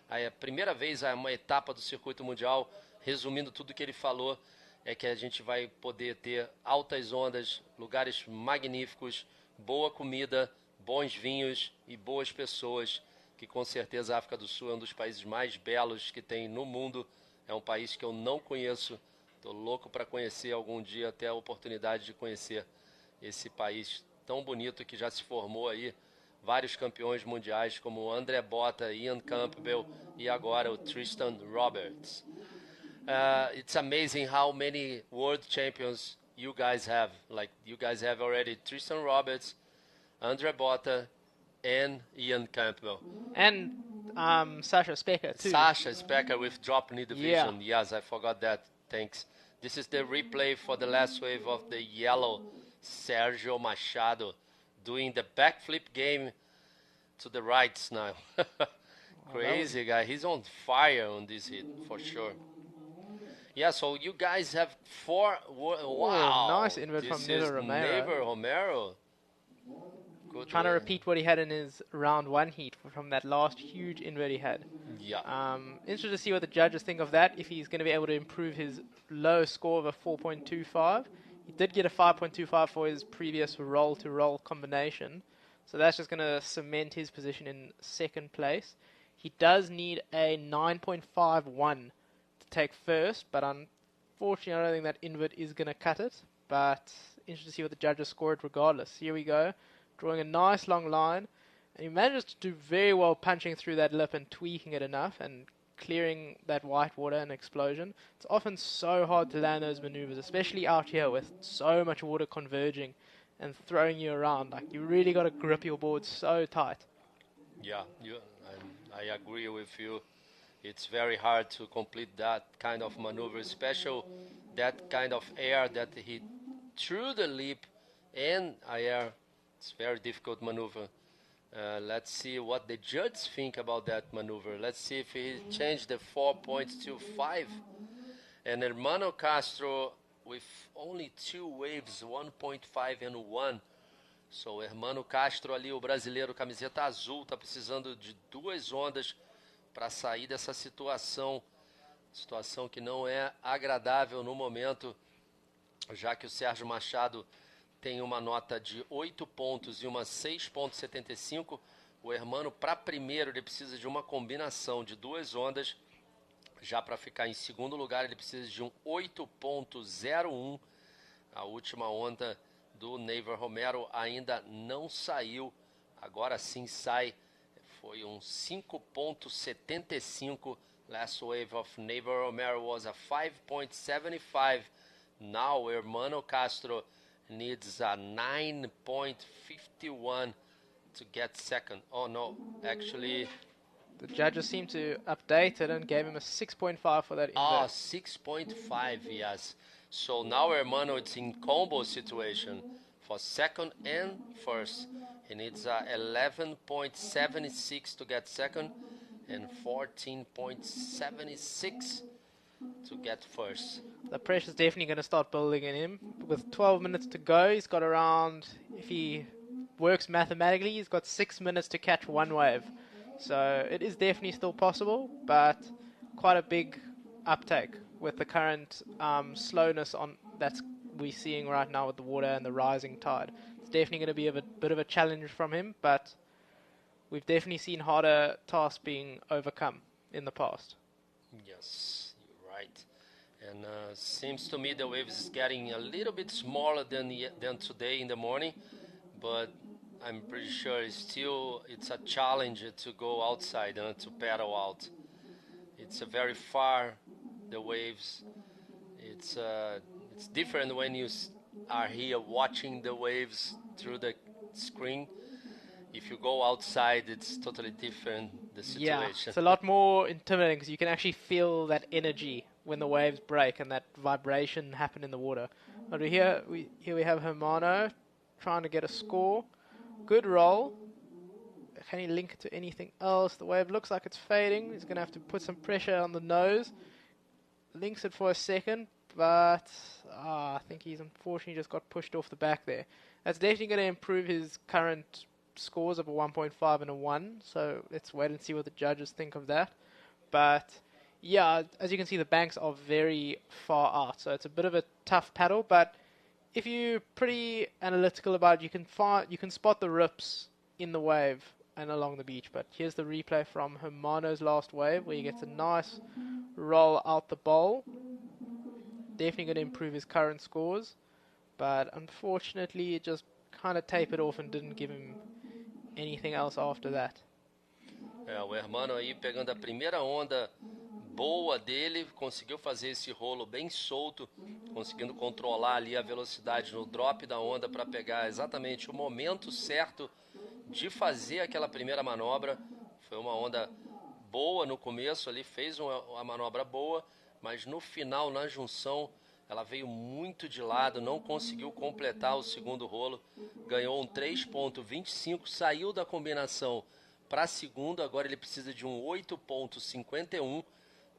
a primeira vez uma etapa do circuito mundial. Resumindo tudo que ele falou, é que a gente vai poder ter altas ondas, lugares magníficos, boa comida, bons vinhos e boas pessoas, que com certeza a África do Sul é um dos países mais belos que tem no mundo. É um país que eu não conheço, estou louco para conhecer algum dia, ter a oportunidade de conhecer esse país tão bonito que já se formou aí vários campeões mundiais como André Botta, Ian Campbell e agora o Tristan Roberts. It's amazing how many world champions you guys have. Like, you guys have already Tristan Roberts, André Botta, and Ian Campbell. And Sasha Specker too. Sasha Specker with drop knee division. Yeah. Yes, I forgot that. Thanks. This is the replay for the last wave of the yellow Sergio Machado doing the backflip game to the rights now. Crazy guy. He's on fire on this hit for sure. Yeah, so you guys have four. Wow. Nice invert from Neighbor Romero. Neighbor Romero. Good Trying to repeat what he had in his round one heat from that last huge invert he had. Yeah. Interested to see what the judges think of that, if he's going to be able to improve his low score of a 4.25. He did get a 5.25 for his previous roll-to-roll combination. So that's just going to cement his position in second place. He does need a 9.51 to take first, but unfortunately I don't think that invert is going to cut it. But interested to see what the judges score it regardless. Here we go. Drawing a nice long line. And he manages to do very well punching through that lip and tweaking it enough and clearing that white water and explosion. It's often so hard to land those maneuvers, especially out here with so much water converging and throwing you around. Like, you really got to grip your board so tight. Yeah, I agree with you. It's very hard to complete that kind of maneuver, especially that kind of air that he threw the lip and air. It's very difficult maneuver. Let's see what the judges think about that maneuver. Let's see if he changed the 4.25. And Hermano Castro with only 2 waves, 1.5 and 1. So Hermano Castro ali, o brasileiro, camiseta azul, tá precisando de 2 ondas para sair dessa situação. Situação que não é agradável no momento, já que o Sérgio Machado tem uma nota de 8 pontos e uma 6.75. O Hermano, para primeiro, ele precisa de uma combinação de 2 ondas. Já para ficar em segundo lugar, ele precisa de um 8.01. A última onda do Neiver Romero ainda não saiu. Agora sim sai. Foi um 5.75. Last wave of Neiver Romero was a 5.75. Now Hermano Castro needs a 9.51 to get second. Oh no, actually... The judges seem to update it and gave him a 6.5 for that invert. Ah, 6.5, yes. So now Hermano is in combo situation for second and first. He needs 11.76 to get second and 14.76 to get first. The pressure's definitely going to start building in him. With 12 minutes to go, he's got around, if he works mathematically, he's got 6 minutes to catch one wave. So it is definitely still possible, but quite a big uptake with the current slowness on that we're seeing right now with the water and the rising tide. It's definitely going to be a bit of a challenge from him, but we've definitely seen harder tasks being overcome in the past. Yes, you're right. And seems to me the wave is getting a little bit smaller than today in the morning, but I'm pretty sure it's a challenge to go outside and to paddle out. It's very far, the waves. It's different when you are here watching the waves through the screen. If you go outside, it's totally different, the situation. Yeah, it's a lot more intimidating because you can actually feel that energy when the waves break and that vibration happen in the water. But here we have Hermano trying to get a score. Good roll. Can he link it to anything else? The wave looks like it's fading. He's going to have to put some pressure on the nose. Links it for a second, but I think he's unfortunately just got pushed off the back there. That's definitely going to improve his current scores of a 1.5 and a 1, so let's wait and see what the judges think of that. But yeah, as you can see, the banks are very far out, so it's a bit of a tough paddle, but if you're pretty analytical about it, you can spot the rips in the wave and along the beach. But here's the replay from Hermano's last wave, where he gets a nice roll out the bowl. Definitely going to improve his current scores, but unfortunately it just kind of tapered off and didn't give him anything else after that. O Hermano aí pegando a primeira onda boa dele, conseguiu fazer esse rolo bem solto, conseguindo controlar ali a velocidade no drop da onda para pegar exatamente o momento certo de fazer aquela primeira manobra. Foi uma onda boa no começo ali, fez uma manobra boa, mas no final, na junção, ela veio muito de lado, não conseguiu completar o segundo rolo, ganhou um 3.25, saiu da combinação para segundo, agora ele precisa de um 8.51,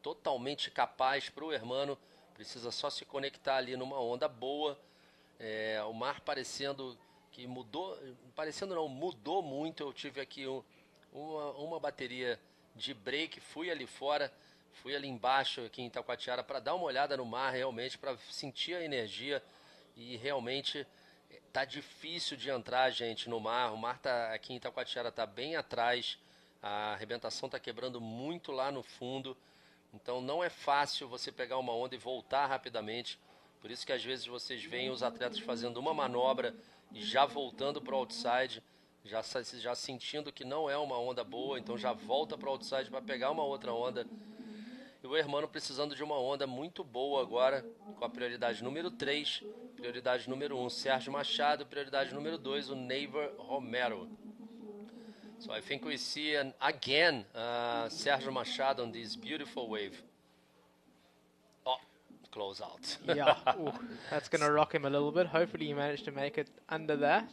totalmente capaz para o Hermano, precisa só se conectar ali numa onda boa. O mar parecendo que mudou, mudou muito. Eu tive aqui uma bateria de break, fui ali fora, fui ali embaixo aqui em Itacoatiara para dar uma olhada no mar realmente, para sentir a energia, e realmente tá difícil de entrar, gente, no mar. O mar aqui em Itacoatiara tá bem atrás, a arrebentação tá quebrando muito lá no fundo. Então não é fácil você pegar uma onda e voltar rapidamente. Por isso que às vezes vocês veem os atletas fazendo uma manobra e já voltando para o outside, já sentindo que não é uma onda boa, então já volta para o outside para pegar uma outra onda. E o Hermano precisando de uma onda muito boa agora, com a prioridade número 3, prioridade número 1, Sérgio Machado, prioridade número 2, o Neiver Romero. So I think we see again Sérgio Machado on this beautiful wave. Oh, close out. Yeah, ooh, that's going to rock him a little bit. Hopefully he managed to make it under that.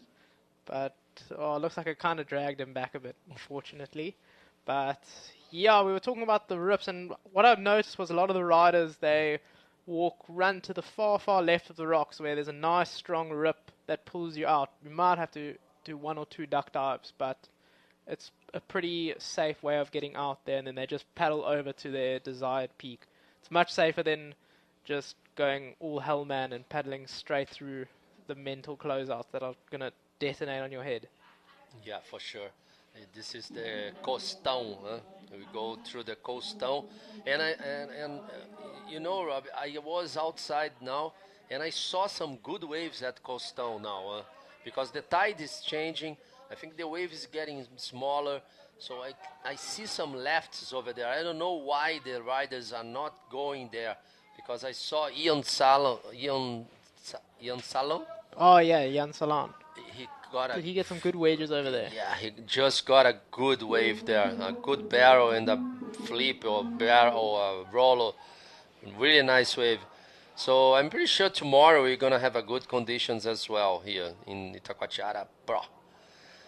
But it looks like it kind of dragged him back a bit, unfortunately. But yeah, we were talking about the rips, and what I've noticed was a lot of the riders, they run to the far left of the rocks where there's a nice strong rip that pulls you out. You might have to do 1 or 2 duck dives, but it's a pretty safe way of getting out there, and then they just paddle over to their desired peak. It's much safer than just going all hellman and paddling straight through the mental closeouts that are going to detonate on your head. Yeah, for sure. This is the costão, We go through the coastão, and you know, Rob, I was outside now, and I saw some good waves at coastão now, because the tide is changing. I think the wave is getting smaller, so I see some lefts over there. I don't know why the riders are not going there, because I saw Ian Salon. Oh yeah, Jan Salon. Did he get some good wages over there? Yeah, he just got a good wave there, a good barrel and a flip or barrel or a roller. Really nice wave. So I'm pretty sure tomorrow we're going to have a good conditions as well here in Itacoatiara Pro.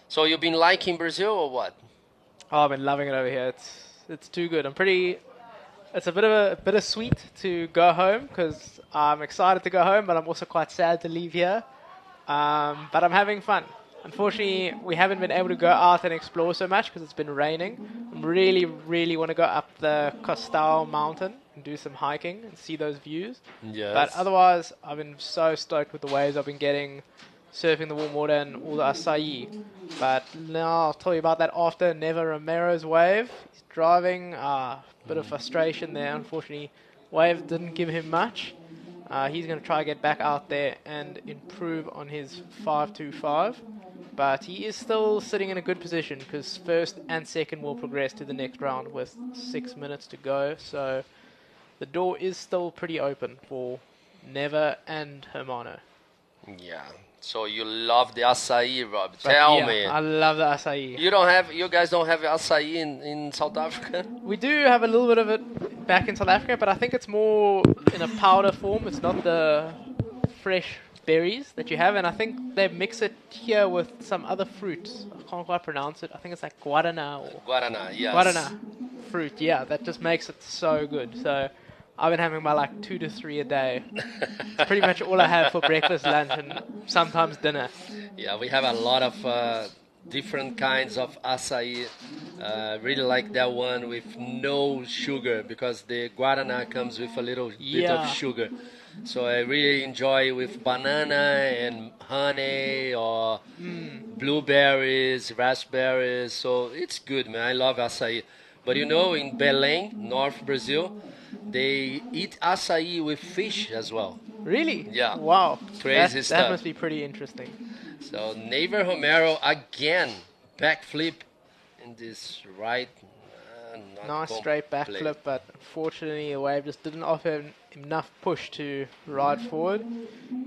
So you've been liking Brazil or what? Oh, I've been loving it over here. It's too good. It's a bit of a bittersweet to go home because I'm excited to go home, but I'm also quite sad to leave here. But I'm having fun. Unfortunately, we haven't been able to go out and explore so much because it's been raining. I really, really want to go up the Costão mountain and do some hiking and see those views. Yes. But otherwise, I've been so stoked with the waves I've been getting, surfing the warm water and all the acai. But now I'll tell you about that after. Never Romero's wave. He's driving. Bit of frustration there. Unfortunately, wave didn't give him much. He's going to try to get back out there and improve on his 5.25. But he is still sitting in a good position because first and second will progress to the next round with 6 minutes to go. So the door is still pretty open for Never and Hermano. Yeah. So you love the acai, Rob. Tell me. I love the acai. You guys don't have acai in South Africa? We do have a little bit of it back in South Africa, but I think it's more in a powder form. It's not the fresh berries that you have, and I think they mix it here with some other fruit. I can't quite pronounce it. I think it's like guarana. Guarana, yes. Guarana fruit, yeah. That just makes it so good. So I've been having my 2 to 3 a day. It's pretty much all I have for breakfast, lunch, and sometimes dinner. Yeah, we have a lot of different kinds of acai. Really like that one with no sugar because the guarana comes with a little bit of sugar. So I really enjoy with banana and honey or blueberries, raspberries. So it's good, man. I love acai. But you know, in Belém, North Brazil, they eat acai with fish as well. Really? Yeah. Wow. Crazy stuff. That must be pretty interesting. So Never Romero again, backflip in this right. Nice straight backflip, but unfortunately the wave just didn't offer him enough push to ride forward.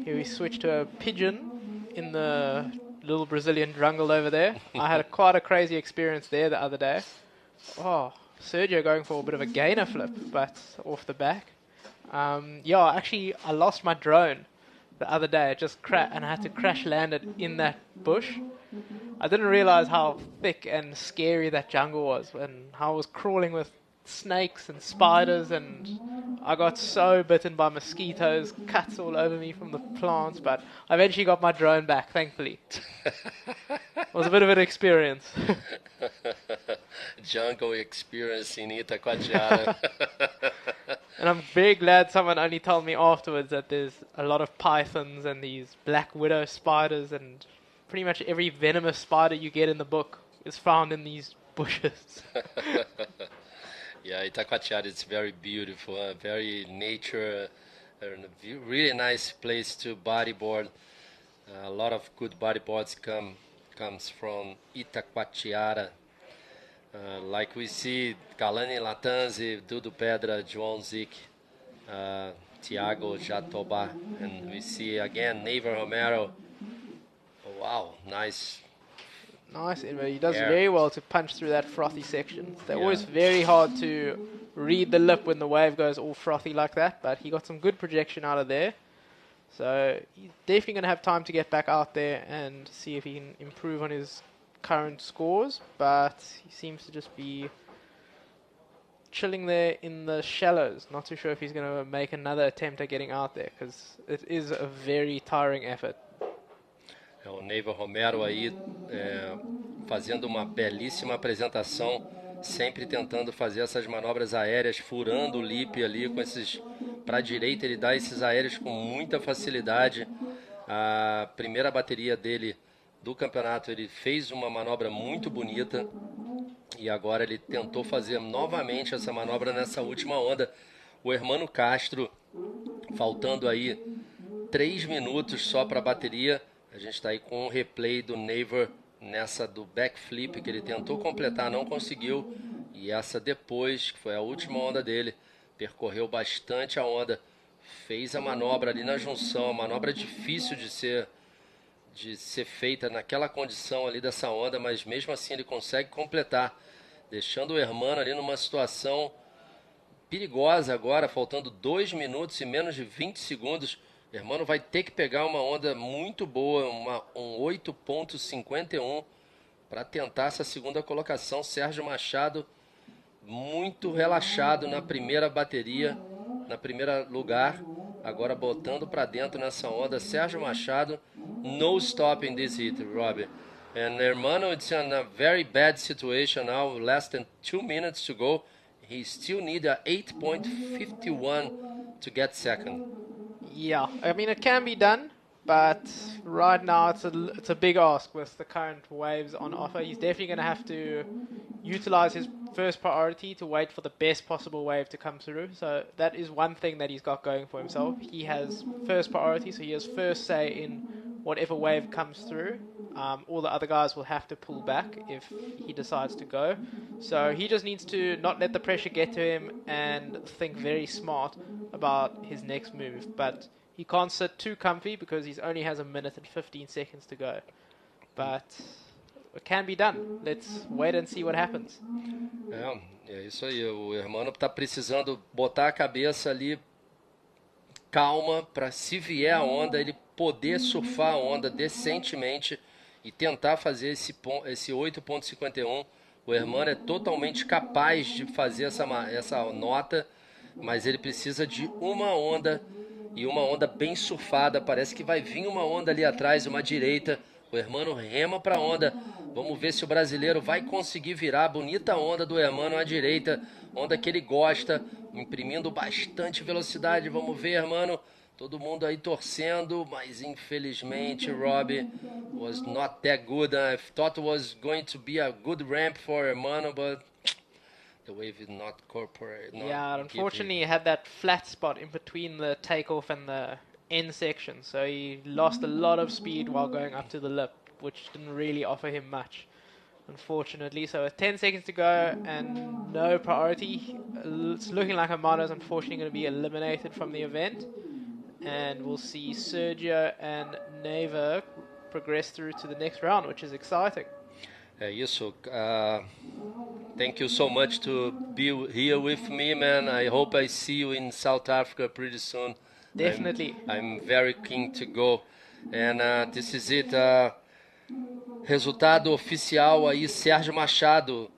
Here we switched to a pigeon in the little Brazilian jungle over there. I had quite a crazy experience there the other day. Oh, Sergio going for a bit of a gainer flip, but off the back. Actually, I lost my drone the other day. It just and I had to crash land it in that bush. I didn't realize how thick and scary that jungle was, and how I was crawling with snakes and spiders, and I got so bitten by mosquitoes, cuts all over me from the plants, but I eventually got my drone back, thankfully. It was a bit of an experience. Jungle experience in Itacoatiara. And I'm very glad someone only told me afterwards that there's a lot of pythons and these black widow spiders, and pretty much every venomous spider you get in the book is found in these bushes. Yeah, Itacoatiara is very beautiful, very nature, really nice place to bodyboard. A lot of good bodyboards comes from Itacoatiara. Like we see Kalani Latanzi, Dudu Pedra, João Zic, Thiago Jatobá, and we see again Never Romero. Oh, wow, nice. Nice, he does very well to punch through that frothy section. They're always very hard to read the lip when the wave goes all frothy like that, but he got some good projection out of there. So he's definitely going to have time to get back out there and see if he can improve on his current scores, but he seems to just be chilling there in the shallows. Not too sure if he's going to make another attempt at getting out there, because it is a very tiring effort. O Never Romero aí fazendo uma belíssima apresentação, sempre tentando fazer essas manobras aéreas, furando o lip ali com esses para a direita, ele dá esses aéreos com muita facilidade. A primeira bateria dele do campeonato, ele fez uma manobra muito bonita. E agora ele tentou fazer novamente essa manobra nessa última onda. O Hermano Castro, faltando aí 3 minutos só para a bateria. A gente está aí com um replay do Naver nessa do backflip que ele tentou completar, não conseguiu. E essa depois, que foi a última onda dele, percorreu bastante a onda. Fez a manobra ali na junção, a manobra difícil de ser feita naquela condição ali dessa onda, mas mesmo assim ele consegue completar, deixando o Hermano ali numa situação perigosa agora, faltando 2 minutos e menos de 20 segundos. O Hermano vai ter que pegar uma onda muito boa, um 8.51 para tentar essa segunda colocação. Sérgio Machado muito relaxado na primeira bateria, na primeira lugar, agora botando para dentro nessa onda. Sérgio Machado, no stop in this heat, Robbie. And Hermano, it's in a very bad situation now, less than 2 minutes to go. He still needs a 8.51 to get second. Yeah, I mean, it can be done, but right now it's a big ask with the current waves on offer. He's definitely going to have to utilize his first priority to wait for the best possible wave to come through. So that is one thing that he's got going for himself. He has first priority, so he has first say in whatever wave comes through. All the other guys will have to pull back if he decides to go. So he just needs to not let the pressure get to him and think very smart about his next move. But he can't sit too comfy because he only has 1 minute and 15 seconds to go. But it can be done. Let's wait and see what happens. É isso aí. O Hermano está precisando botar a cabeça ali calma para, se vier a onda, ele poder surfar a onda decentemente e tentar fazer esse 8.51. O Hermano é totalmente capaz de fazer essa nota, mas ele precisa de uma onda, e uma onda bem surfada. Parece que vai vir uma onda ali atrás, uma direita. O Hermano rema para a onda. Vamos ver se o brasileiro vai conseguir virar. Bonita onda do Hermano à direita, onda que ele gosta, imprimindo bastante velocidade. Vamos ver, Hermano. Todo mundo aí torcendo, mas infelizmente, Robbie, was not that good. I thought it was going to be a good ramp for Hermano, but the wave is not corporate. Yeah, unfortunately, he had that flat spot in between the takeoff and the end section, so he lost a lot of speed while going up to the lip, which didn't really offer him much, unfortunately. So with 10 seconds to go and no priority, it's looking like Hermano's unfortunately going to be eliminated from the event. And we'll see Sergio and Neva progress through to the next round, which is exciting. É isso. Thank you so much to be here with me, man. I hope I see you in South Africa pretty soon. Definitely. I'm very keen to go. And this is it. Resultado oficial aí, Sérgio Machado,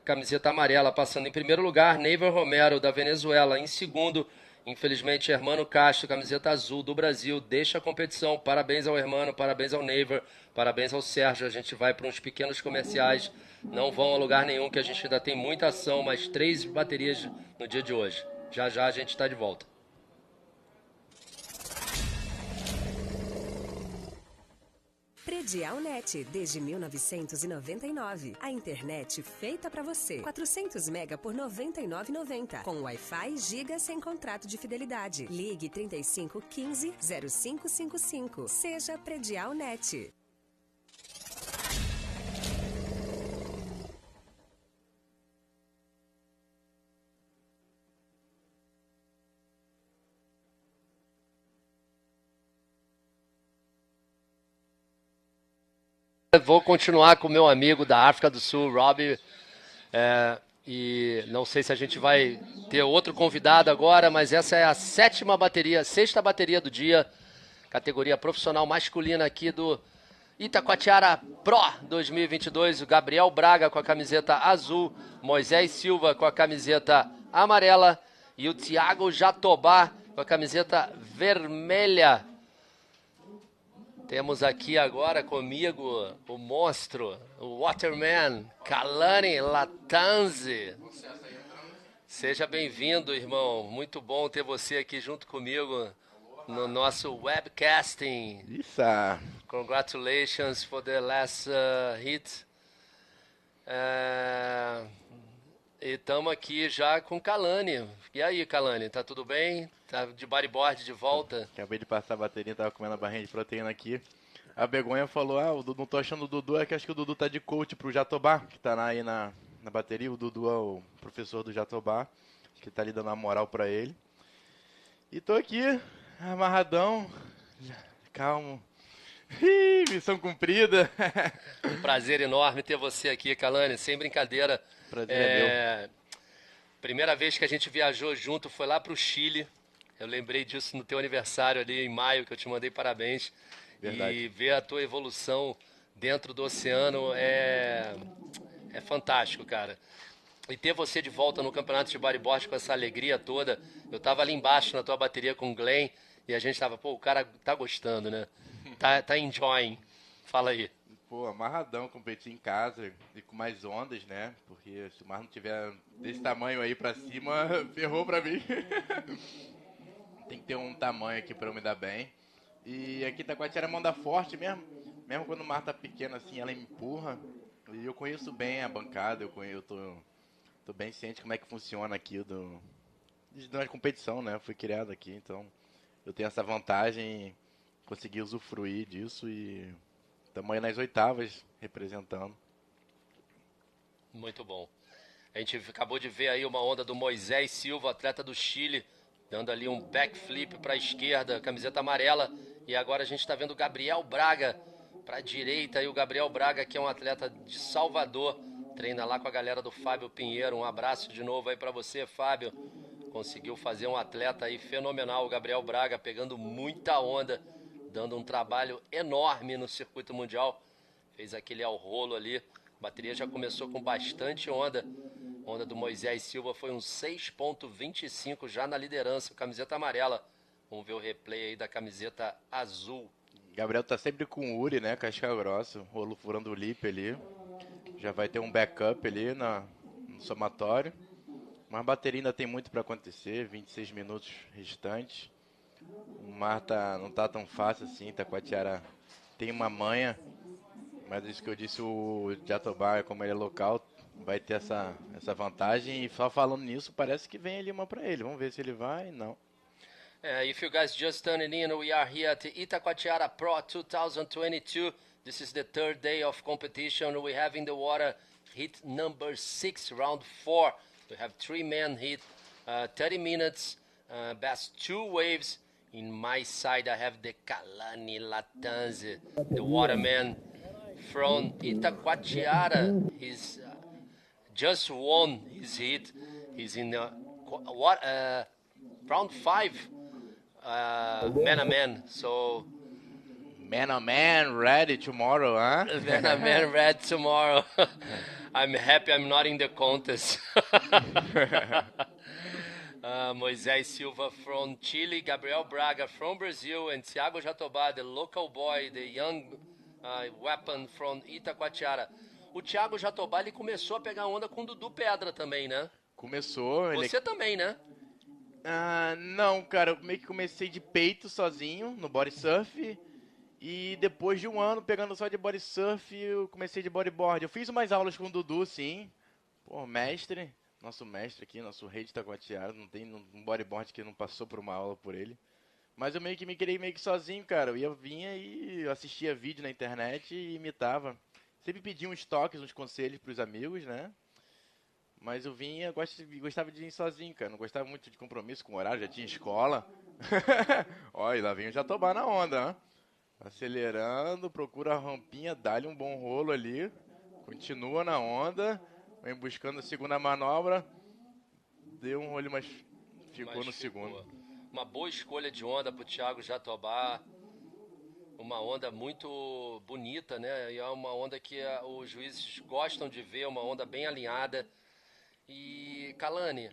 camiseta amarela, passando em primeiro lugar. Neiver Romero, da Venezuela, em segundo. Infelizmente, Hermano Castro, camiseta azul do Brasil, deixa a competição. Parabéns ao Hermano, parabéns ao Neiver, parabéns ao Sérgio. A gente vai para uns pequenos comerciais, não vão a lugar nenhum, que a gente ainda tem muita ação, mais 3 baterias no dia de hoje. Já já a gente está de volta. Predial Net, desde 1999. A internet feita para você. 400 mega por R$ 99,90. Com Wi-Fi giga sem contrato de fidelidade. Ligue 35 15 0555. Seja Predial Net. Vou continuar com o meu amigo da África do Sul, Robbie, e não sei se a gente vai ter outro convidado agora, mas essa é a sexta bateria do dia, categoria profissional masculina aqui do Itacoatiara Pro 2022, o Gabriel Braga com a camiseta azul, Moisés Silva com a camiseta amarela e o Thiago Jatobá com a camiseta vermelha. Temos aqui agora comigo o monstro, o Waterman, Kalani Latanzi. Seja bem-vindo, irmão. Muito bom ter você aqui junto comigo no nosso webcasting. Isso. Congratulations for the last hit. E estamos aqui já com Kalani. E aí, Kalani, tá tudo bem? Tá de bodyboard de volta? Acabei de passar a bateria, tava comendo a barrinha de proteína aqui. A Begonha falou, não tô achando o Dudu, é que acho que o Dudu tá de coach pro Jatobá, que tá aí na bateria. O Dudu é o professor do Jatobá, que tá ali dando uma moral pra ele. E tô aqui, amarradão, calmo. Missão cumprida. Um prazer enorme ter você aqui, Kalani, sem brincadeira. Prazer é meu. Primeira vez que a gente viajou junto foi lá pro Chile. Eu lembrei disso no teu aniversário ali em maio, que eu te mandei parabéns. Verdade. E ver a tua evolução dentro do oceano é fantástico, cara. E ter você de volta no campeonato de bodyboard com essa alegria toda. Eu tava ali embaixo na tua bateria com o Glenn e a gente tava, o cara tá gostando, né? Tá enjoying. Fala aí. Pô, amarradão competir em casa e com mais ondas, né? Porque se o mar não tiver desse tamanho aí pra cima, ferrou pra mim. Tem que ter um tamanho aqui pra eu me dar bem. E aqui Itacoatiara é manda forte mesmo. Mesmo quando o mar tá pequeno assim, ela me empurra. E eu conheço bem a bancada, eu tô bem ciente como é que funciona aqui da competição, né? Eu fui criado aqui, então eu tenho essa vantagem, consegui usufruir disso e estamos aí nas oitavas representando. Muito bom. A gente acabou de ver aí uma onda do Moisés Silva, atleta do Chile, dando ali um backflip para a esquerda, camiseta amarela. E agora a gente está vendo o Gabriel Braga para a direita. E o Gabriel Braga, que é um atleta de Salvador, treina lá com a galera do Fábio Pinheiro. Um abraço de novo aí para você, Fábio. Conseguiu fazer um atleta aí fenomenal, o Gabriel Braga, pegando muita onda, dando um trabalho enorme no circuito mundial. Fez aquele ao rolo ali. A bateria já começou com bastante onda. A onda do Moisés Silva foi um 6.25 já na liderança, camiseta amarela. Vamos ver o replay aí da camiseta azul. Gabriel tá sempre com o Uri, né? Casca grossa, rolo furando o lip ali. Já vai ter um backup ali no somatório. Mas a bateria ainda tem muito para acontecer, 26 minutos restantes. O mar não tá tão fácil assim, Itacoatiara tem uma manha. Mas isso que eu disse, o Jatobá, como ele é local, vai ter essa vantagem. E só falando nisso, parece que vem ali uma para ele. Vamos ver se ele vai, não. If you guys just tuning in, we are here at the Itacoatiara Pro 2022. This is the third day of competition. We have in the water heat number 6, round 4. We have 3 men hit, 30 minutes, best 2 waves. In my side, I have the Kalani Latanze, the waterman from Itacoatiara. He's just won his heat. He's in round 5. Man-a-man, so... Man-a-man, ready tomorrow, huh? Man-a-man, ready tomorrow. I'm happy I'm not in the contest. Moisés Silva from Chile, Gabriel Braga from Brazil, and Thiago Jatobá, the local boy, the young weapon from Itacoatiara. O Thiago Jatobá, ele começou a pegar onda com o Dudu Pedra também, né? Começou. Você também, né? Não, cara, eu meio que comecei de peito sozinho, no body surf, e depois de um ano pegando só de body surf, eu comecei de bodyboard. Eu fiz umas aulas com o Dudu, sim, mestre, nosso mestre aqui, nosso rei de Itacoatiara, não tem um bodyboard que não passou por uma aula por ele. Mas eu meio que me criei meio que sozinho, cara, vinha e assistia vídeo na internet e imitava. Sempre pedia uns toques, uns conselhos pros amigos, né? Mas eu vinha, gostava de ir sozinho, cara. Não gostava muito de compromisso com o horário, já tinha escola. Olha, lá vem o Jatobá na onda, hein? Acelerando, procura a rampinha, dá-lhe um bom rolo ali. Continua na onda, vem buscando a segunda manobra. Deu um rolo, mas ficou no segundo. Uma boa escolha de onda pro Thiago Jatobá. Uma onda muito bonita, né? E é uma onda que os juízes gostam de ver, uma onda bem alinhada. E, Kalani,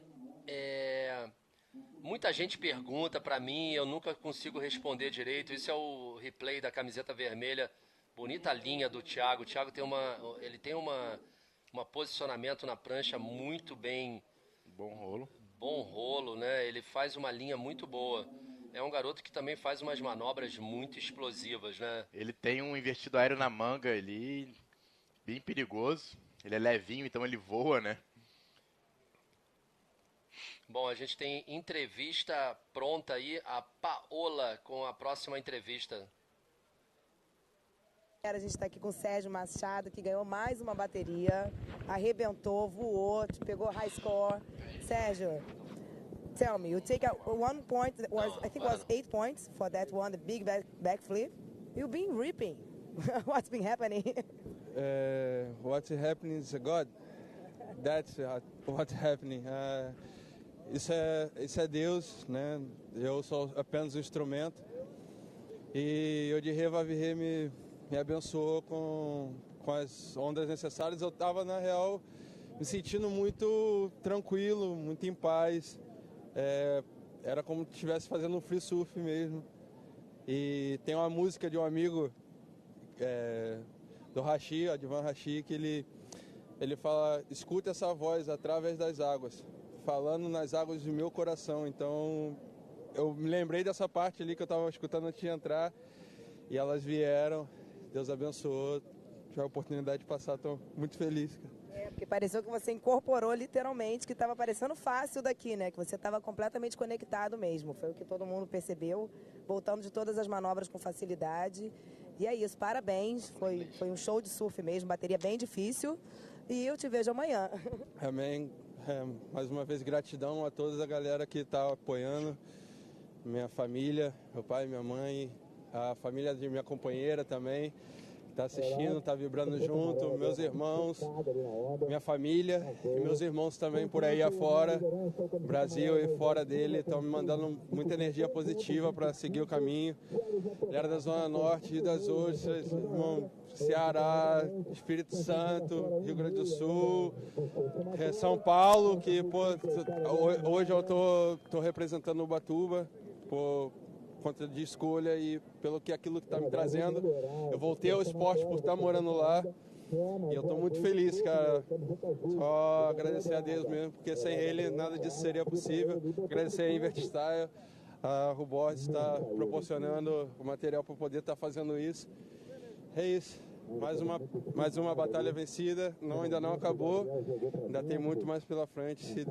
muita gente pergunta pra mim, eu nunca consigo responder direito. Isso é o replay da camiseta vermelha, bonita linha do Thiago. O Thiago tem um posicionamento na prancha muito bem. Bom rolo, né? Ele faz uma linha muito boa. É um garoto que também faz umas manobras muito explosivas, né? Ele tem um invertido aéreo na manga ali, bem perigoso. Ele é levinho, então ele voa, né? Bom, a gente tem entrevista pronta aí, a Paola com a próxima entrevista. A gente está aqui com o Sérgio Machado, que ganhou mais uma bateria, arrebentou, voou, pegou high score. Sérgio, tell me, you take 1 point, I think it was 8 points for that one, the big backflip. You've been ripping. What's been happening? What's happening is God. That's what's happening. Isso é Deus, né? Eu sou apenas um instrumento. E o de Revavirê me abençoou com as ondas necessárias. Eu estava, na real, me sentindo muito tranquilo, muito em paz. Era como se estivesse fazendo um free surf mesmo. E tem uma música de um amigo do Hashi, Advan Hashi, que ele fala: escuta essa voz através das águas, falando nas águas do meu coração. Então eu me lembrei dessa parte ali que eu estava escutando antes de entrar, e elas vieram. Deus abençoou, tive a oportunidade de passar, estou muito feliz, cara. Porque pareceu que você incorporou literalmente, que estava parecendo fácil daqui, né? Que você estava completamente conectado mesmo. Foi o que todo mundo percebeu, voltando de todas as manobras com facilidade. E é isso, parabéns. Foi um show de surf mesmo, bateria bem difícil. E eu te vejo amanhã. Amém. Mais uma vez, gratidão a toda a galera que está apoiando. Minha família, meu pai, minha mãe, a família de minha companheira também. Está assistindo, está vibrando junto, meus irmãos, minha família e meus irmãos também por aí afora, Brasil e fora dele, estão me mandando muita energia positiva para seguir o caminho. Galera da Zona Norte, Rio das Ostras, Ceará, Espírito Santo, Rio Grande do Sul, São Paulo, que hoje eu tô representando Ubatuba, por conta de escolha e pelo que aquilo que está me trazendo. Eu voltei ao esporte por estar morando lá e eu estou muito feliz, cara. Só agradecer a Deus mesmo, porque sem ele nada disso seria possível. Agradecer a Invert Style, a Rubord está proporcionando o material para poder estar fazendo isso. É isso. Mais uma batalha vencida, ainda não acabou, ainda tem muito mais pela frente, se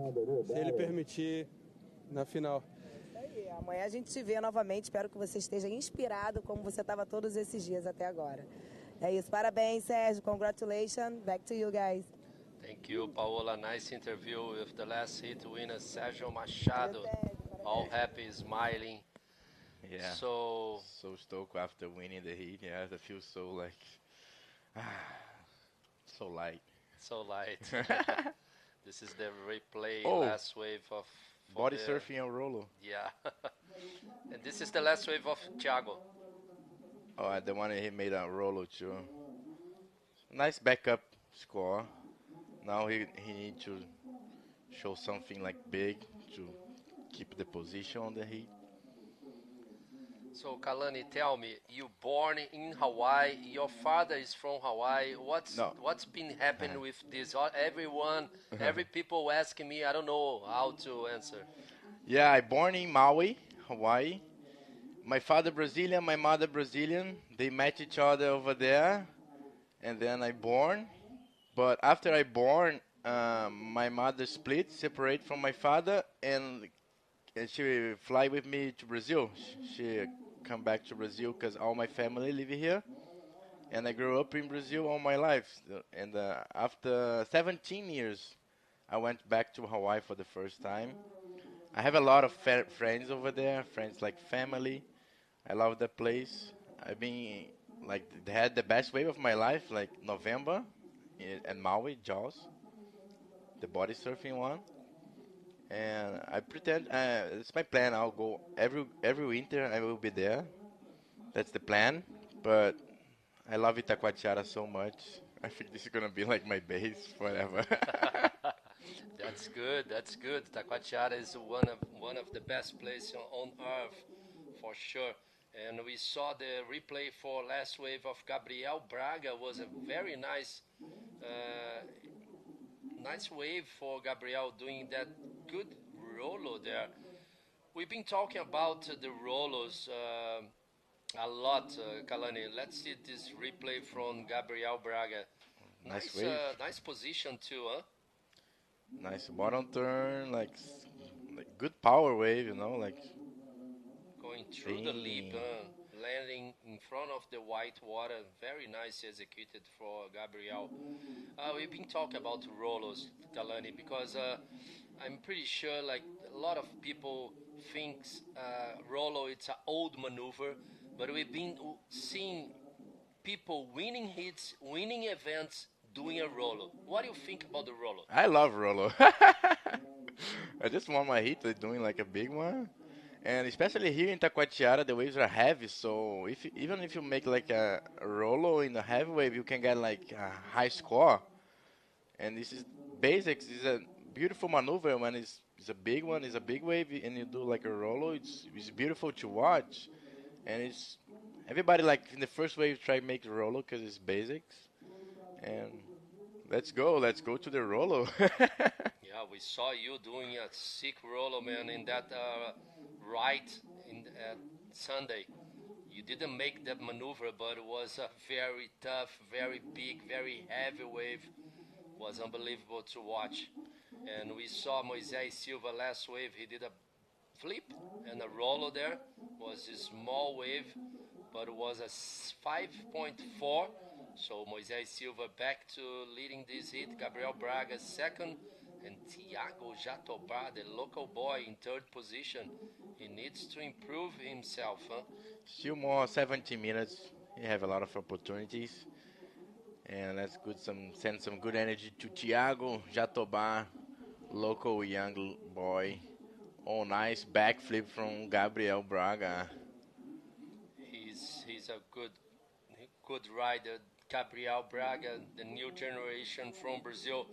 ele permitir, na final. Amanhã a gente te vê novamente. Espero que você esteja inspirado como você estava todos esses dias até agora. É isso. Parabéns, Sérgio. Congratulations. Back to you guys. Thank you, Paola. Nice interview with the last heat winner, Sérgio Machado. All happy, smiling. Yeah. So stoked after winning the heat. Yeah, I feel so like so light. So light. This is the replay, Oh. last wave of Body surfing and Rolo. Yeah. And this is the last wave of Thiago. Oh, the one he made a Rolo too. Nice backup score. Now he needs to show something like big to keep the position on the heat. So Kalani, tell me, you born in Hawaii, your father is from Hawaii. What's been happening with this? Every people asking me, I don't know how to answer. Yeah, I born in Maui, Hawaii. My father Brazilian, my mother Brazilian. They met each other over there, and then I born. But after I born, my mother separate from my father, and she fly with me to Brazil. She come back to Brazil because all my family live here, and I grew up in Brazil all my life. And after 17 years, I went back to Hawaii for the first time. I have a lot of friends over there, friends like family. I love the place. I've been they had the best wave of my life, like November, in Maui, Jaws, the body surfing one. And I pretend it's my plan. I'll go every winter. I will be there. That's the plan. But I love Itacoatiara so much. I think this is gonna be like my base forever. That's good. That's good. Itacoatiara is one of the best places on earth, for sure. And we saw the replay for last wave of Gabriel Braga. Was a very nice wave for Gabriel doing that good rolo there. We've been talking about the rolos a lot, Kalani. Let's see this replay from Gabriel Braga. Nice wave. Nice position too, huh? Nice bottom turn, like good power wave, you know, like going through the lip, landing in front of the white water. Very nice executed for Gabriel. We've been talking about Rolos, Kalani, because I'm pretty sure like a lot of people thinks Rolo it's an old maneuver, but we've been seeing people winning hits, winning events, doing a Rolo. What do you think about the Rolo? I love Rolo. I just want my heat doing like a big one. And especially here in Itacoatiara, the waves are heavy, so even if you make like a Rolo in a heavy wave, you can get like a high score. And this is basics. It's a beautiful maneuver when it's a big one, it's a big wave, and you do like a Rolo. It's beautiful to watch. And it's everybody like in the first wave try to make the Rolo because it's basics. And let's go to the Rolo. Yeah, we saw you doing a sick Rolo, man, in that right in Sunday. You didn't make that maneuver, but it was a very tough, very big, very heavy wave. It was unbelievable to watch. And we saw Moisés Silva last wave. He did a flip and a Rolo there. It was a small wave, but it was a 5.4. So Moisés Silva back to leading this hit. Gabriel Braga second. And Thiago Jatobá, the local boy, in third position. He needs to improve himself. Huh? Still more 70 minutes. You have a lot of opportunities. And let's send some good energy to Thiago Jatobá, local young boy. Oh, nice backflip from Gabriel Braga. He's a good rider. Gabriel Braga, the new generation from Brazil.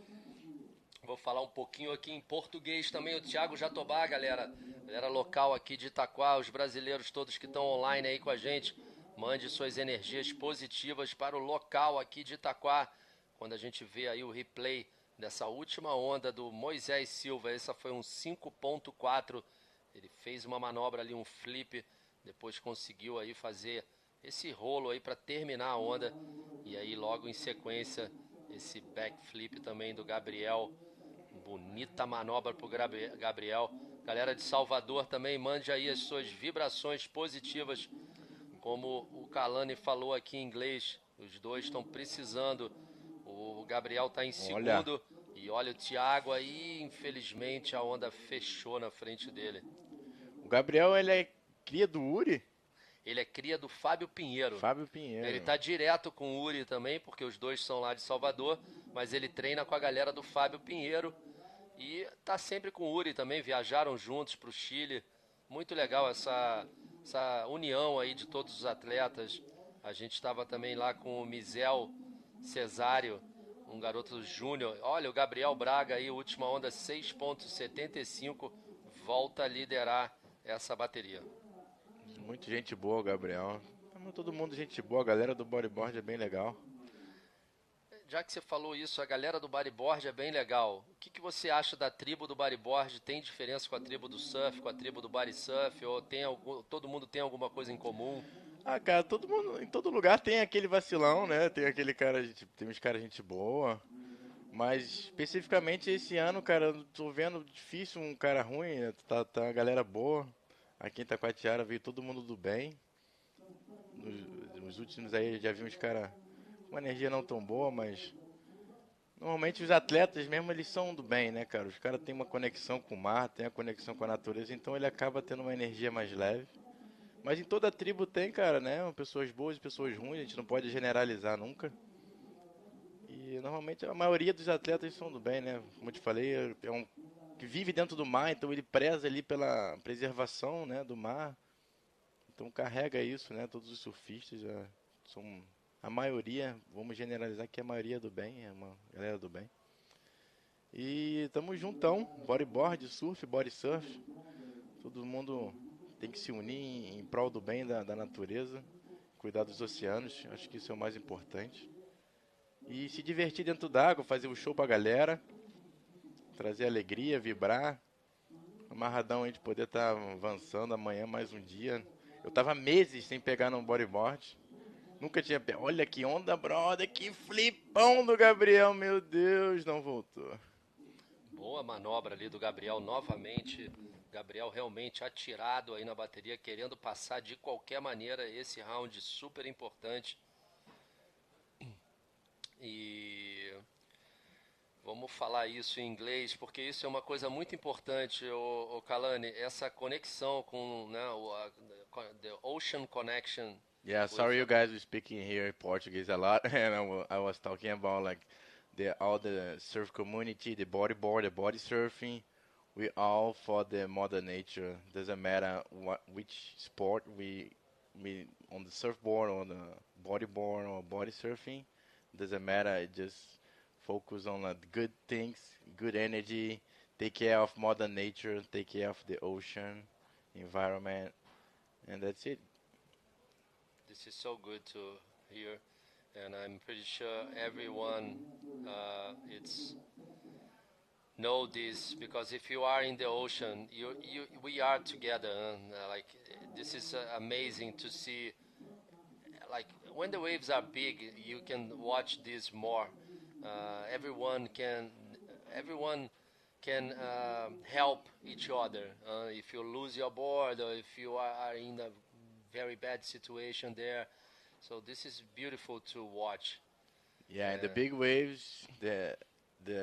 Vou falar um pouquinho aqui em português também, o Thiago Jatobá, galera local aqui de Itaquá, os brasileiros todos que estão online aí com a gente, mande suas energias positivas para o local aqui de Itaquá, quando a gente vê aí o replay dessa última onda do Moisés Silva, essa foi um 5.4, ele fez uma manobra ali, um flip, depois conseguiu aí fazer esse rolo aí para terminar a onda, e aí logo em sequência, esse backflip também do Gabriel. Bonita manobra pro Gabriel. Galera de Salvador também, mande aí as suas vibrações positivas. Como o Kalani falou aqui em inglês, os dois estão precisando. O Gabriel está em segundo. E olha o Thiago aí, infelizmente a onda fechou na frente dele. O Gabriel, ele é cria do Uri? Ele é cria do Fábio Pinheiro. Fábio Pinheiro. Ele tá direto com o Uri também, porque os dois são lá de Salvador, mas ele treina com a galera do Fábio Pinheiro e tá sempre com o Uri também, viajaram juntos pro Chile. Muito legal essa união aí de todos os atletas. A gente estava também lá com o Misel Cesário, um garoto júnior. Olha, o Gabriel Braga aí, última onda 6.75, volta a liderar essa bateria. Muito gente boa, Gabriel. Todo mundo gente boa, a galera do bodyboard é bem legal. Já que você falou isso, a galera do bodyboard é bem legal. O que você acha da tribo do bodyboard? Tem diferença com a tribo do surf, com a tribo do body surf? Ou todo mundo tem alguma coisa em comum? Ah, cara, todo mundo, em todo lugar tem aquele vacilão, né? Tem aquele cara, tem uns caras gente boa. Mas especificamente esse ano, cara, eu tô vendo difícil um cara ruim, né? Tá a galera boa. Aqui em Itacoatiara veio todo mundo do bem. Nos últimos aí já vi uns caras com uma energia não tão boa, mas normalmente os atletas mesmo, eles são do bem, né, cara? Os caras têm uma conexão com o mar, têm a conexão com a natureza, então ele acaba tendo uma energia mais leve. Mas em toda a tribo tem, cara, né? Pessoas boas e pessoas ruins, a gente não pode generalizar nunca. E normalmente a maioria dos atletas são do bem, né? Como eu te falei, é um que vive dentro do mar, então ele preza ali pela preservação, né, do mar. Então carrega isso, né? Todos os surfistas são a maioria, vamos generalizar que a maioria é do bem, é uma galera do bem. E estamos juntão, bodyboard, surf, body surf. Todo mundo tem que se unir em prol do bem da natureza, cuidar dos oceanos, acho que isso é o mais importante. E se divertir dentro d'água, fazer um show pra galera, trazer alegria, vibrar. Amarradão aí de poder estar avançando amanhã mais um dia. Eu tava meses sem pegar no bodyboard. Nunca tinha... Olha que onda, brother. Que flipão do Gabriel. Meu Deus, não voltou. Boa manobra ali do Gabriel novamente. Gabriel realmente atirado aí na bateria, querendo passar de qualquer maneira esse round super importante. E vamos falar isso em inglês, porque isso é uma coisa muito importante, o Kalani, essa conexão com, né, the ocean connection. Yeah, sorry you guys were speaking here in Portuguese a lot, and I was talking about like all the surf community, the bodyboard, the body surfing. We all for the mother nature. Doesn't matter which sport we on the surfboard or the bodyboard or body surfing. Doesn't matter. It just focus on good things, good energy. Take care of mother nature. Take care of the ocean, environment, and that's it. This is so good to hear, and I'm pretty sure everyone it's know this, because if you are in the ocean, we are together, and like this is amazing to see. Like when the waves are big, you can watch this more. Everyone can help each other. If you lose your board, or if you are in a very bad situation there, so this is beautiful to watch. Yeah, and the big waves, the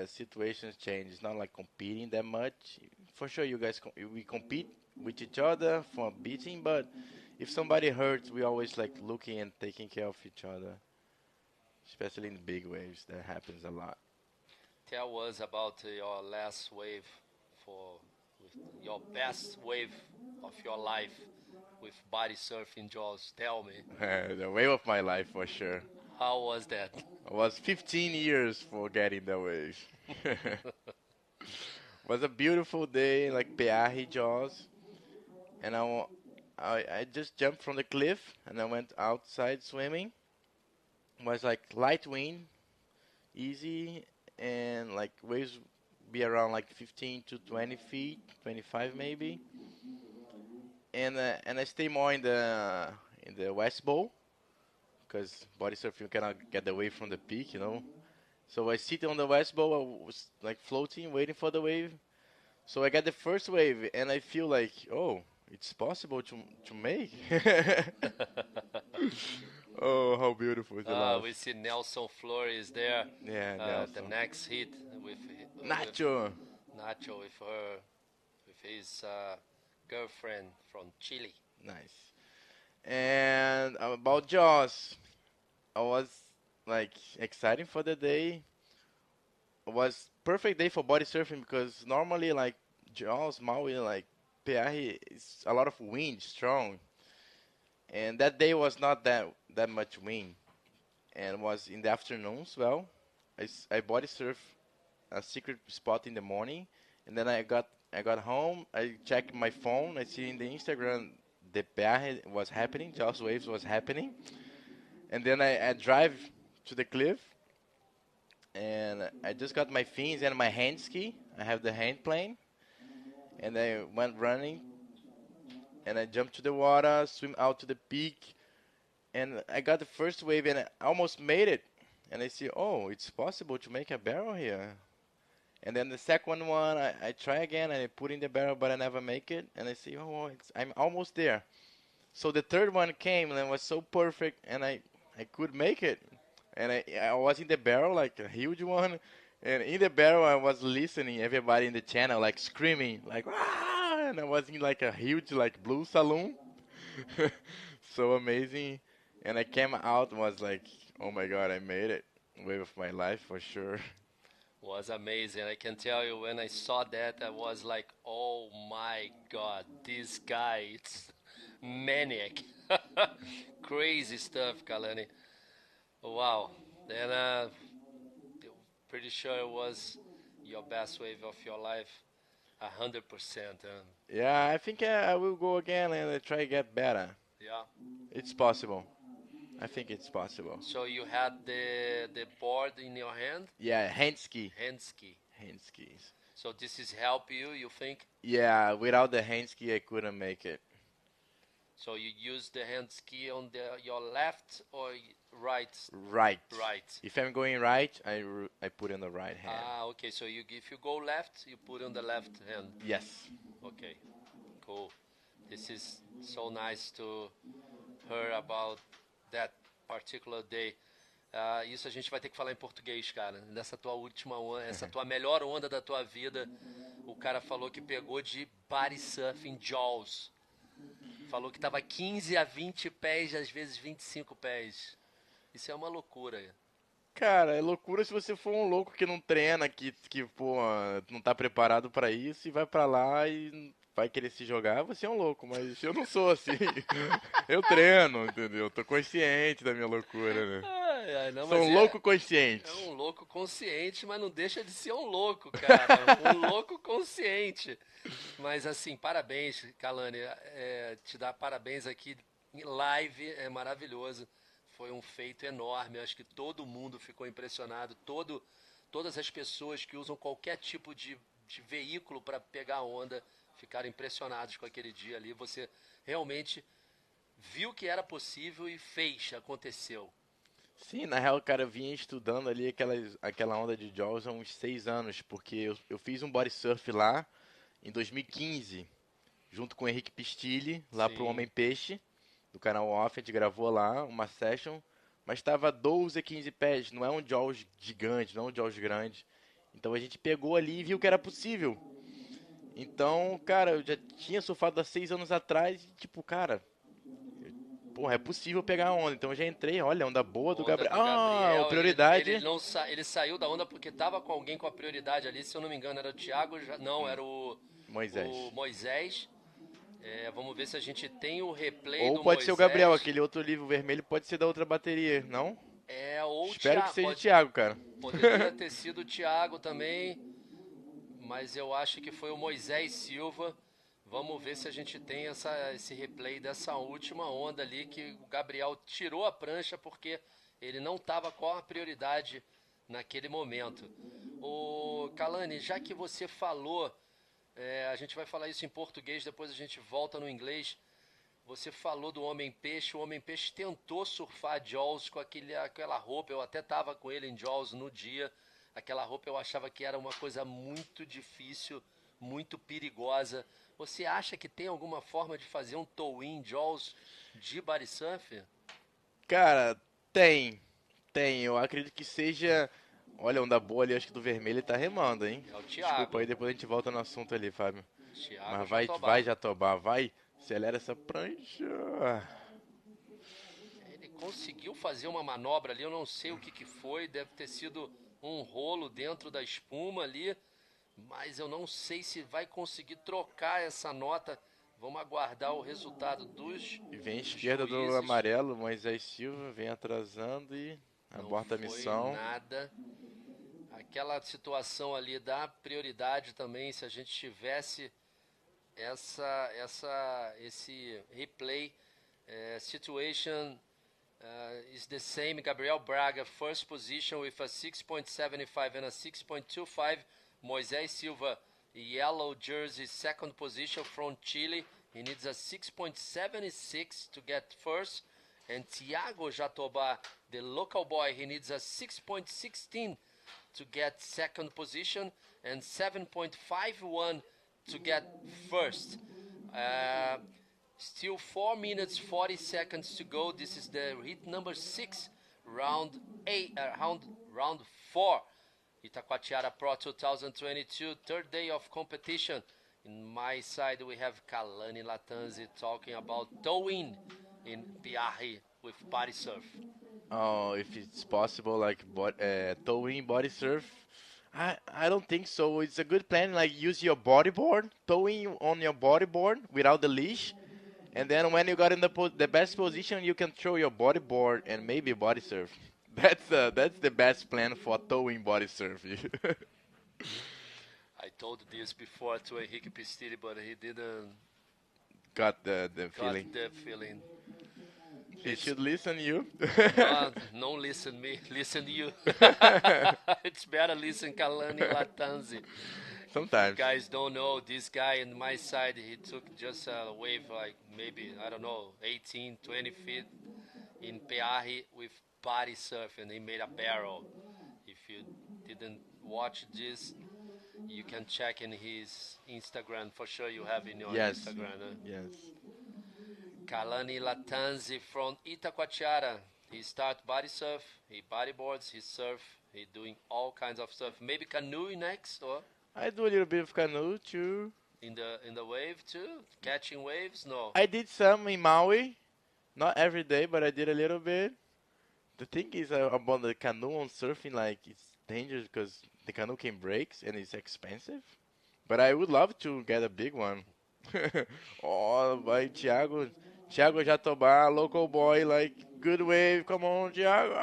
situations change. It's not like competing that much. For sure, you guys we compete with each other for beating, but if somebody hurts, we always like looking and taking care of each other. Especially in the big waves, that happens a lot. Tell us about your last wave, your best wave of your life with body surfing, Jaws. Tell me. The wave of my life, for sure. How was that? I was 15 years for getting the wave. Was a beautiful day, like Peahi Jaws, and I just jumped from the cliff and I went outside swimming. It was like light wind, easy, and like waves be around like 15 to 20 feet, 25 maybe. And I stay more in the west bowl, because body surfing you cannot get away from the peak, you know. So I sit on the west bowl, I was like floating, waiting for the wave. So I get the first wave, and I feel like, oh, it's possible to make. Oh, how beautiful is the love. We see Nelson Flores there. Yeah, Nelson. The next hit with Nacho. Nacho with his girlfriend from Chile. Nice. And about Jaws, I was like excited for the day. It was perfect day for body surfing, because normally like Jaws, Maui, like Peahi, is a lot of wind, strong. And that day was not that much wind, and was in the afternoon as well. I body surf a secret spot in the morning, and then I got home. I checked my phone. I see in the Instagram the Peahi was happening, Jaws waves was happening, and then I drive to the cliff, and I just got my fins and my hand ski. I have the hand plane, and I went running. And I jumped to the water, swim out to the peak, and I got the first wave, and I almost made it. And I see, oh, it's possible to make a barrel here. And then the second one, I try again, and I put in the barrel, but I never make it. And I see, oh, I'm almost there. So the third one came, and it was so perfect, and I could make it. And I was in the barrel, like a huge one. And in the barrel, I was listening, everybody in the channel, like screaming, like, ah! And I was in like a huge like blue saloon. So amazing. And I came out, was like, oh my god, I made it. Wave of my life for sure. Was amazing. I can tell you, when I saw that, I was like, oh my god, this guy, it's maniac. Crazy stuff, Kalani. Wow. Then pretty sure it was your best wave of your life. 100%. Yeah, I think I will go again and try to get better. Yeah. It's possible. I think it's possible. So you had the board in your hand? Yeah, hand ski. Hand ski. Hand skis. So this is help you think? Yeah, without the hand ski, I couldn't make it. So you use the hand ski on your left or right? Right. Right. If I'm going right, I put in the right hand. Ah, okay. So if you go left, you put on the left hand. Yes. Okay. Cool. This is so nice to hear about that particular day. Isso a gente vai ter que falar em português, cara. Nessa tua última onda, essa tua melhor onda da tua vida, o cara falou que pegou de body surf em Jaws. Falou que tava 15 a 20 pés, às vezes 25 pés. Isso é uma loucura. Cara, é loucura se você for um louco que não treina, que pô, não tá preparado pra isso e vai pra lá e vai querer se jogar, você é um louco, mas eu não sou assim. Eu treino, entendeu? Tô consciente da minha loucura, né? Não, sou um louco consciente. É um louco consciente, mas não deixa de ser um louco, cara. Um louco consciente. Mas assim, parabéns, Kalani. Te dar parabéns aqui em live, é maravilhoso. Foi um feito enorme. Acho que todo mundo ficou impressionado. Todas as pessoas que usam qualquer tipo de veículo para pegar onda ficaram impressionados com aquele dia ali. Você realmente viu que era possível e aconteceu. Sim, na real, cara, eu vinha estudando ali aquela onda de Jaws há uns 6 anos, porque eu fiz um body surf lá em 2015, junto com o Henrique Pistilli, lá pro Homem Peixe, do canal Off. A gente gravou lá uma session, mas estava 12 a 15 pés, não é um Jaws gigante, não é um Jaws grande. Então a gente pegou ali e viu que era possível. Então, cara, eu já tinha surfado há 6 anos atrás e, tipo, cara, porra, é possível pegar a onda. Então eu já entrei, olha, onda boa do Gabriel. Ah, prioridade. Ele saiu da onda porque tava com alguém com a prioridade ali, se eu não me engano, era o Thiago, não, era o Moisés. Vamos ver se a gente tem o replay do Moisés. Ou pode ser o Gabriel, aquele outro livro vermelho pode ser da outra bateria, não? Ou Espero que seja o Thiago, cara. Poderia ter sido o Thiago também, mas eu acho que foi o Moisés Silva. Vamos ver se a gente tem esse replay dessa última onda ali que o Gabriel tirou a prancha porque ele não estava com a prioridade naquele momento. Ô, Kalani, já que você falou, a gente vai falar isso em português, depois a gente volta no inglês. Você falou do Homem-Peixe, o Homem-Peixe tentou surfar Jaws com aquela roupa, eu até estava com ele em Jaws no dia, aquela roupa eu achava que era uma coisa muito difícil, muito perigosa. Você acha que tem alguma forma de fazer um tow-in Jaws de body surf? Cara, tem. Eu acredito que seja... Olha, onda boa ali, acho que do vermelho ele tá remando, hein? É o Thiago. Desculpa aí, depois a gente volta no assunto ali, Fábio. Thiago, mas vai Jatobá, vai. Acelera essa prancha. Ele conseguiu fazer uma manobra ali, eu não sei o que foi, deve ter sido um rolo dentro da espuma ali. Mas eu não sei se vai conseguir trocar essa nota. Vamos aguardar o resultado dos E vem a esquerda do amarelo, Moisés Silva, vem atrasando e aborta a missão. Não foi nada. Aquela situação ali da prioridade também, se a gente tivesse esse replay, situation is the same. Gabriel Braga, first position with a 6.75 and a 6.25. Moisés Silva, yellow jersey, second position from Chile. He needs a 6.76 to get first. And Thiago Jatobá, the local boy, he needs a 6.16 to get second position and 7.51 to get first. Still 4 minutes 40 seconds to go. This is the heat number 6, round 4. Itacoatiara Pro 2022, third day of competition. In my side, we have Kalani Latanzi talking about towing in Piahi with body surf. Oh, if it's possible, like towing body surf, I don't think so. It's a good plan. Like use your bodyboard, towing on your bodyboard without the leash, and then when you got in the best position, you can throw your bodyboard and maybe body surf. That's the best plan for towing body surf. I told this before to Henrique Pistilli, but he didn't got the feeling. Got the feeling. He should listen you. No listen me, listen you. It's better listen Kalani Latanzi. Sometimes. You guys don't know, this guy on my side, he took just a wave like maybe, I don't know, 18, 20 feet in Peahi with body surf, and he made a barrel. If you didn't watch this, you can check in his Instagram. For sure you have in your Instagram. Yes. Kalani Latanzi from Itacoatiara. He start body surf, he bodyboards, he surf, he doing all kinds of stuff. Maybe canoe next, or I do a little bit of canoe too. in the wave too, catching waves. No, I did some in Maui, not every day, but I did a little bit. The thing is about the canoe on surfing, like it's dangerous because the canoe can break and it's expensive. But I would love to get a big one. Oh, vai Thiago Jatobá, local boy, like good wave, come on, Thiago.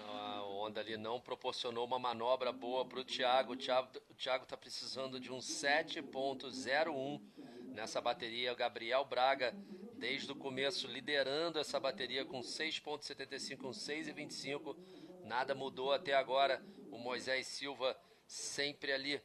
a onda ali não proporcionou uma manobra boa para o Thiago. O Thiago está precisando de um 7.01 nessa bateria. O Gabriel Braga, desde o começo, liderando essa bateria com 6.75, com 6.25. Nada mudou até agora. O Moisés Silva sempre ali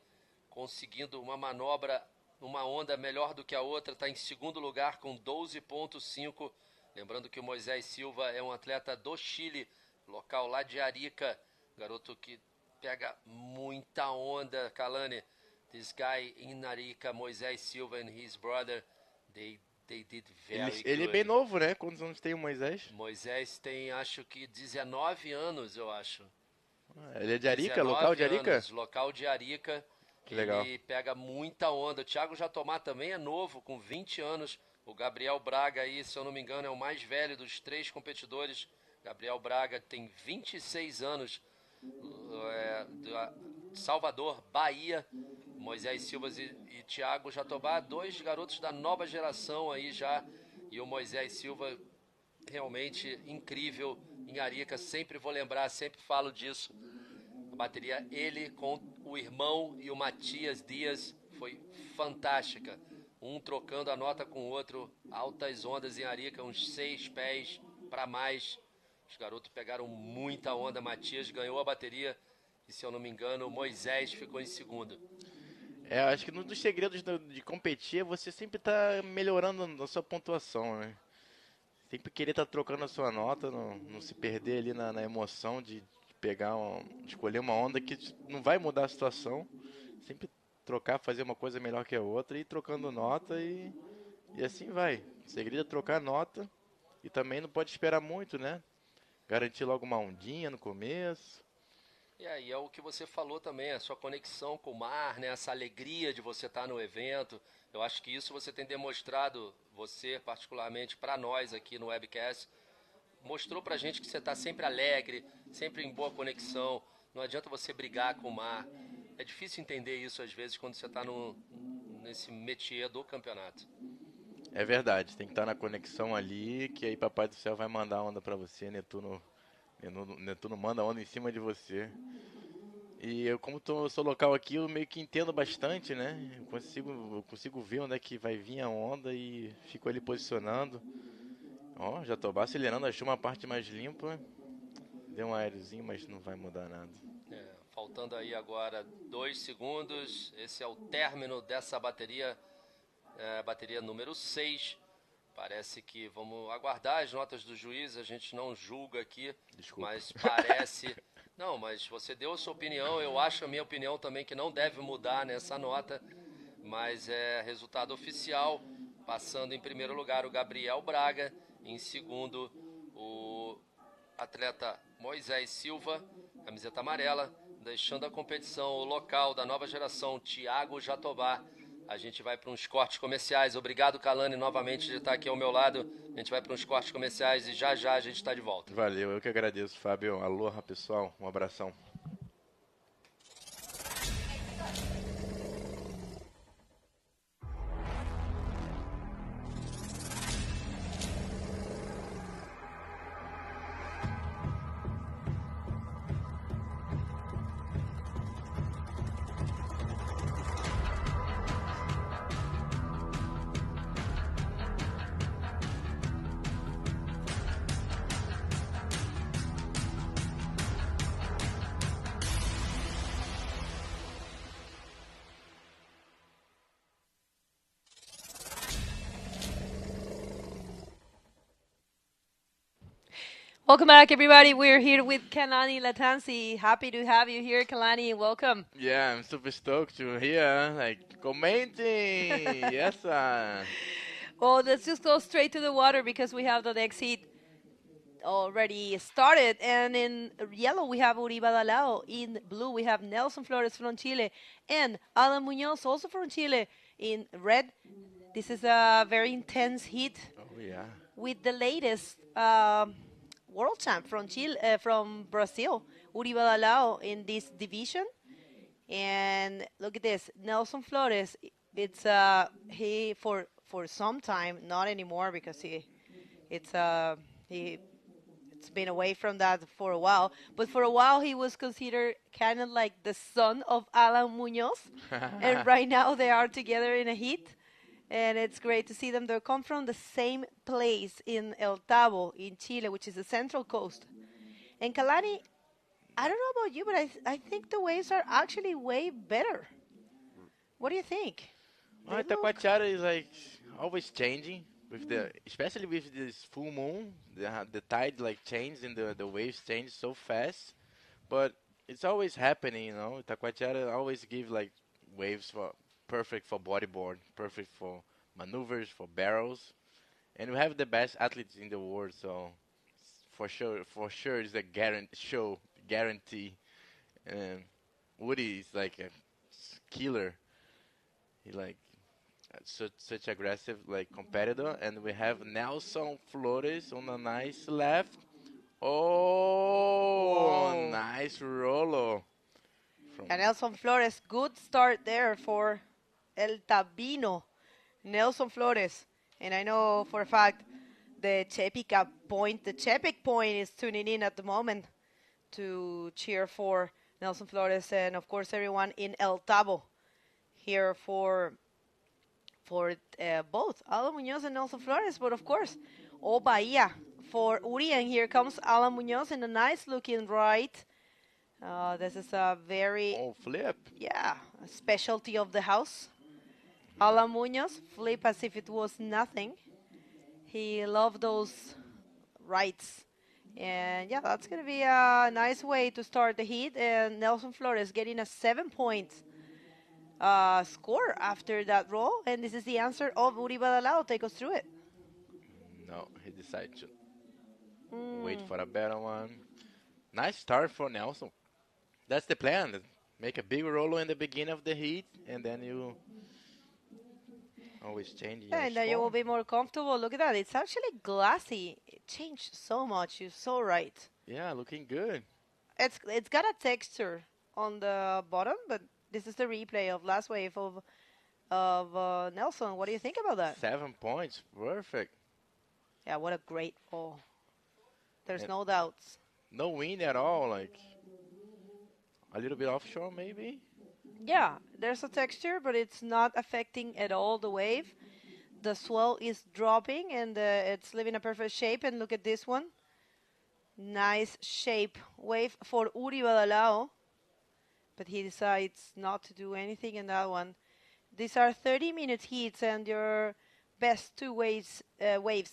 conseguindo uma manobra, uma onda melhor do que a outra. Está em segundo lugar com 12.5. Lembrando que o Moisés Silva é um atleta do Chile, local lá de Arica. Garoto que pega muita onda, Kalani. This guy in Arica, Moisés Silva and his brother, they did very good. Ele é bem novo, né? Quantos anos tem o Moisés? Moisés tem, acho que 19 anos, eu acho. Ele é de Arica, local de Arica? Anos, local de Arica. Que legal. Ele pega muita onda. O Thiago Jatobá também é novo, com 20 anos. O Gabriel Braga aí, se eu não me engano, é o mais velho dos 3 competidores. Gabriel Braga tem 26 anos. Salvador, Bahia. Moisés Silva e Thiago Jatobá, 2 garotos da nova geração aí já. E o Moisés Silva realmente incrível em Arica. Sempre vou lembrar, sempre falo disso. A bateria, ele com o irmão e o Matias Dias, foi fantástica. Um trocando a nota com o outro, altas ondas em Arica, uns 6 pés para mais. Os garotos pegaram muita onda. Matias ganhou a bateria e, se eu não me engano, o Moisés ficou em segundo. Acho que um dos segredos de competir é você sempre estar melhorando a sua pontuação, né? Sempre querer estar trocando a sua nota, não se perder ali na emoção de pegar, de escolher uma onda que não vai mudar a situação. Sempre trocar, fazer uma coisa melhor que a outra, e ir trocando nota e assim vai. O segredo é trocar nota e também não pode esperar muito, né? Garantir logo uma ondinha no começo. E aí é o que você falou também, a sua conexão com o mar, né? Essa alegria de você estar no evento. Eu acho que isso você tem demonstrado, você particularmente para nós aqui no webcast, mostrou pra gente que você está sempre alegre, sempre em boa conexão. Não adianta você brigar com o mar. É difícil entender isso às vezes quando você está nesse métier do campeonato. É verdade, tem que estar na conexão ali, que aí Papai do Céu vai mandar onda pra você, Netuno manda onda em cima de você. E eu, como eu sou local aqui, eu meio que entendo bastante, né? Eu consigo ver onde é que vai vir a onda e fico ali posicionando. Ó, já tô acelerando, achei uma parte mais limpa. Deu um aéreozinho, mas não vai mudar nada. Faltando aí agora 2 segundos. Esse é o término dessa bateria. Bateria número 6. Parece que vamos aguardar as notas do juiz. A gente não julga aqui. Desculpa. Mas parece... Não, mas você deu a sua opinião. Eu acho a minha opinião também que não deve mudar nessa nota. Mas é resultado oficial. Passando em primeiro lugar o Gabriel Braga. Em segundo o atleta Moisés Silva, camiseta amarela. Deixando a competição o local da nova geração, Thiago Jatobá. A gente vai para uns cortes comerciais. Obrigado, Kalani, novamente de estar aqui ao meu lado. A gente vai para uns cortes comerciais e já a gente está de volta. Valeu, eu que agradeço, Fábio. Aloha, pessoal. Um abração. Welcome back, everybody. We're here with Kalani Latansi. Happy to have you here, Kalani. Welcome. Yeah, I'm super stoked to hear, like, commenting. Yes, Well, let's just go straight to the water because we have the next heat already started. And in yellow, we have Uri Badalao. In blue, we have Nelson Flores from Chile. And Alan Munoz, also from Chile. In red, this is a very intense heat. Oh, yeah. With the latest world champ from Chile, from Brazil, Uri Badalao in this division. And look at this, Nelson Flores. It's he for some time, not anymore because it's been away from that for a while. But for a while, he was considered kind of like the son of Alan Munoz. And right now, they are together in a heat. And it's great to see them. They come from the same place in El Tabo in Chile, which is the central coast. And Kalani, I don't know about you, but I think the waves are actually way better. What do you think? Well, Itacoatiara is like always changing with especially with this full moon. The tide like changes and the waves change so fast. But it's always happening, you know. Itacoatiara always give like waves perfect for bodyboard, perfect for maneuvers, for barrels, and we have the best athletes in the world. So for sure, it's a guarantee. And Woody is like a killer. He like such aggressive like competitor, and we have Nelson Flores on a nice left. Oh, Whoa. Nice rolo. And Nelson Flores, good start there for El Tabino, Nelson Flores. And I know for a fact the Chepic point is tuning in at the moment to cheer for Nelson Flores, and of course everyone in El Tabo here for both Alan Munoz and Nelson Flores, but of course all Bahia for Uri. And here comes Alan Munoz in a nice looking right. This is a very flip. Yeah, a specialty of the house. Alan Munoz flip as if it was nothing. He loved those rights. And yeah, that's going to be a nice way to start the heat. And Nelson Flores getting a 7-point score after that roll. And this is the answer of Uri Badalao. Take us through it. No, he decided to wait for a better one. Nice start for Nelson. That's the plan. Make a big roll in the beginning of the heat, and then you always change your and then you will be more comfortable. Look at that. It's actually glassy. It changed so much. You're so right. Yeah, looking good. It's got a texture on the bottom, but this is the replay of last wave of Nelson. What do you think about that? 7 points. Perfect. Yeah, what a great roll. There's no doubts. No wind at all, like a little bit offshore maybe? Yeah, there's a texture, but it's not affecting at all the wave. The swell is dropping, and it's leaving a perfect shape. And look at this one. Nice shape wave for Uri Badalao. But he decides not to do anything in that one. These are 30-minute heats, and your best two waves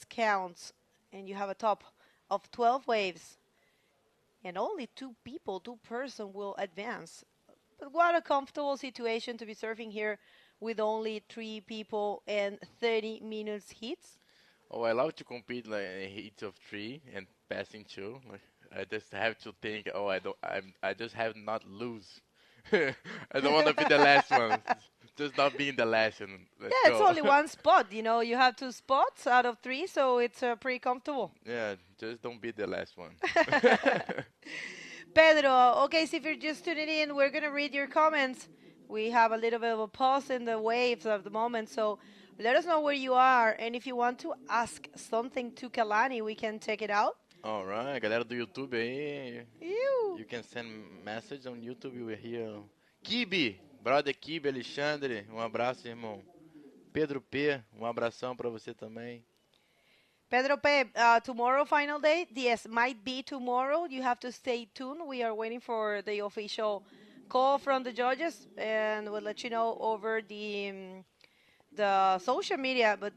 counts. And you have a top of 12 waves. And only two person will advance. But what a comfortable situation to be surfing here with only 3 people and 30 minutes heats. Oh, I love to compete like in heats of 3 and passing 2. Like, I just have to think, I just have not lose. I don't want to be the last one. Just not being the last one. It's only one spot. You know, you have 2 spots out of 3, so it's pretty comfortable. Yeah, just don't be the last one. Pedro, okay, so if you're just tuning in, we're going to read your comments. We have a little bit of a pause in the waves at the moment, so let us know where you are. And if you want to ask something to Kalani, we can check it out. All right, galera do YouTube aí. You can send message on YouTube. We're here. Kibe, brother Kibe, Alexandre, abraço, irmão. Pedro P, abração para você também. Pedro P, tomorrow final day? Yes, might be tomorrow. You have to stay tuned. We are waiting for the official call from the judges, and we'll let you know over the the social media, but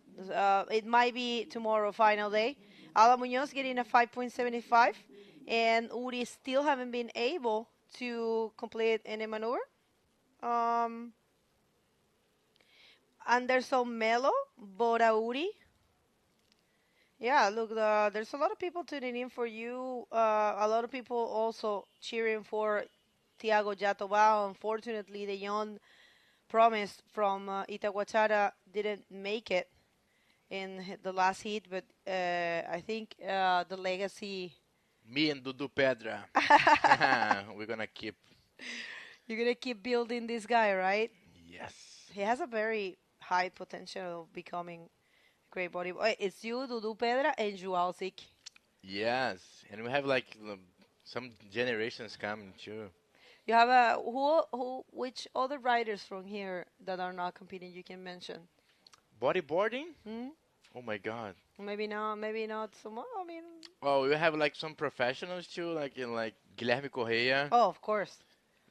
it might be tomorrow final day. Alan Munoz getting a 5.75, and Uri still haven't been able to complete any maneuver. Anderson Melo, Bora Uri. Yeah, look, there's a lot of people tuning in for you. A lot of people also cheering for Thiago Jatobá. Unfortunately, the young promise from Itacoatiara didn't make it in the last heat, but I think the legacy... Me and Dudu Pedra. We're going to keep... You're going to keep building this guy, right? Yes. He has a very high potential of becoming great body. It's you, Dudu Pedra, and Joao Zik. Yes, and we have like some generations coming too. You have which other riders from here that are not competing you can mention? Bodyboarding? Oh my God. Maybe not so much. I mean. Oh, we have like some professionals too, like Guilherme Correia. Oh, of course.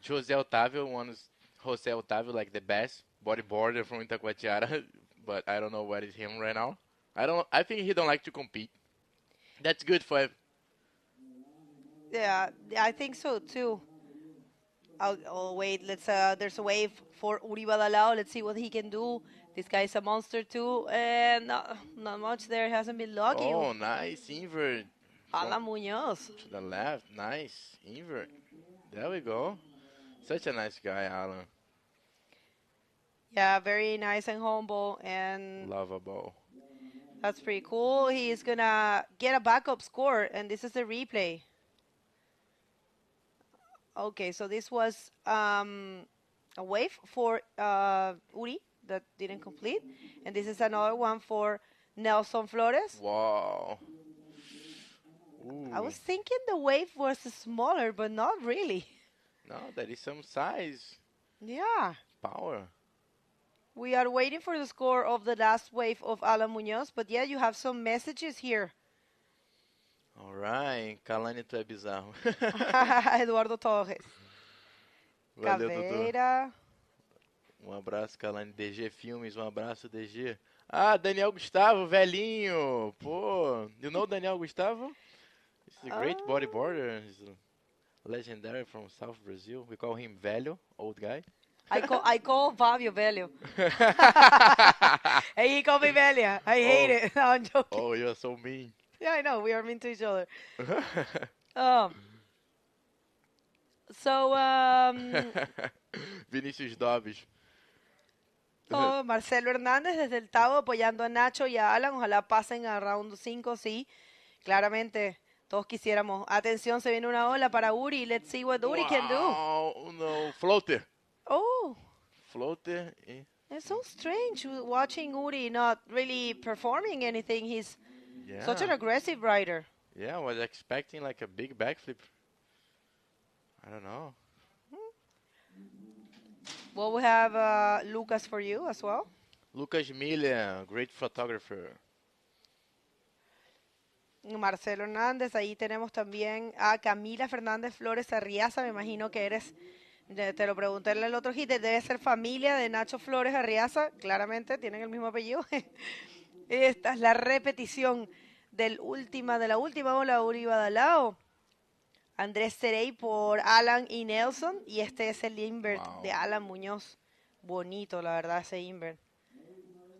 José Otávio, like the best bodyboarder from Itacoatiara. But I don't know what is him right now. I think he don't like to compete. That's good for him. Yeah, I think so too. I'll wait. There's a wave for Uri Badalao. Let's see what he can do. This guy's a monster too, and not much there. Hasn't been lucky. Oh, nice invert. Alan Munoz. To the left, nice invert. There we go. Such a nice guy, Alan. Yeah, very nice and humble and lovable. That's pretty cool. He's gonna get a backup score, and this is the replay. Okay, so this was a wave for Uri that didn't complete, and this is another one for Nelson Flores. Wow. Ooh. I was thinking the wave was smaller, but not really. No, that is some size. Yeah. Power. We are waiting for the score of the last wave of Alan Munoz, but yeah, you have some messages here. All right, Kalani, tu é bizarro. Eduardo Torres. Valeu, Caveira. Dudu. Abraço, Kalani. DG Filmes, abraço, DG. Ah, Daniel Gustavo, velhinho. Pô, you know Daniel Gustavo? He's a great bodyboarder. He's a legendary from South Brazil. We call him Velho, old guy. I call Fabio Velho. And he called me Velha. I hate it. No, I'm joking. Oh, you're so mean. Yeah, I know. We are mean to each other. Vinicius Dobbs. Oh, Marcelo Hernández desde el Tavo apoyando a Nacho y a Alan. Ojalá pasen a round 5, sí. Claramente, todos quisiéramos. Atención, se viene una ola para Uri. Let's see what Uri can do. Oh, no. Floater. Oh. Floater. It's so strange watching Uri not really performing anything. He's such an aggressive rider. Yeah, I was expecting like a big backflip. I don't know. Well, we have Lucas for you as well. Lucas Miller, great photographer. Marcelo Hernández, ahí tenemos también a Camila Fernández Flores Arriaza, me imagino que eres, te lo pregunté en el otro hit, debe ser familia de Nacho Flores Arriaza, claramente tienen el mismo apellido. Esta es la repetición de la última ola Uri Badalao. Andrés Cerey por Alan y Nelson, y este es el invert de Alan Muñoz. Bonito, la verdad, ese invert.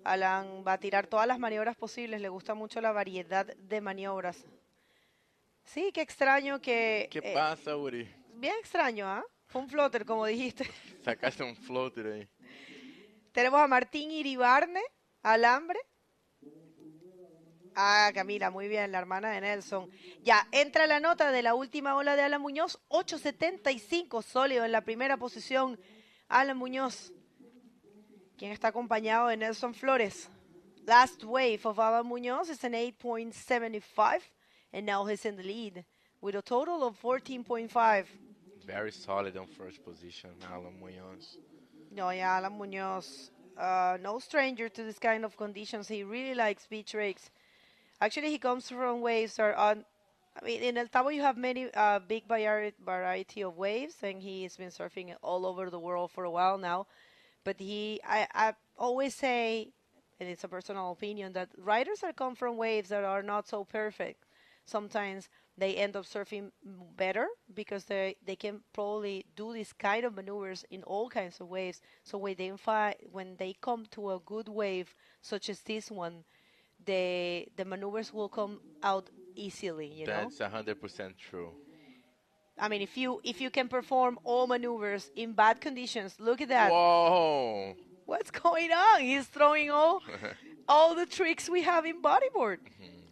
Alan va a tirar todas las maniobras posibles, le gusta mucho la variedad de maniobras. Sí, qué extraño que... ¿Qué pasa, Uri? Bien extraño, ¿ah? Fue un floater, como dijiste. Sacaste un floater ahí. Tenemos a Martín Iribarne, Alambre. Ah, Camila, muy bien, la hermana de Nelson. Ya, entra la nota de la última ola de Alan Muñoz, 8.75, sólido en la primera posición. Alan Muñoz, quien está acompañado de Nelson Flores. Last wave of Alan Muñoz is an 8.75, and now he's in the lead with a total of 14.5. Very solid on first position, Alan Muñoz. No, yeah, Alan Muñoz, no stranger to this kind of conditions. He really likes beach rakes. Actually, he comes from waves in El Tabo you have many big variety of waves, and he's been surfing all over the world for a while now. But always say, and it's a personal opinion, that riders that come from waves that are not so perfect, sometimes they end up surfing better because they can probably do this kind of maneuvers in all kinds of waves. So when they come to a good wave, such as this one, the maneuvers will come out easily, you know? That's 100% true. I mean, if you can perform all maneuvers in bad conditions, look at that. Whoa! What's going on? He's throwing all the tricks we have in bodyboard.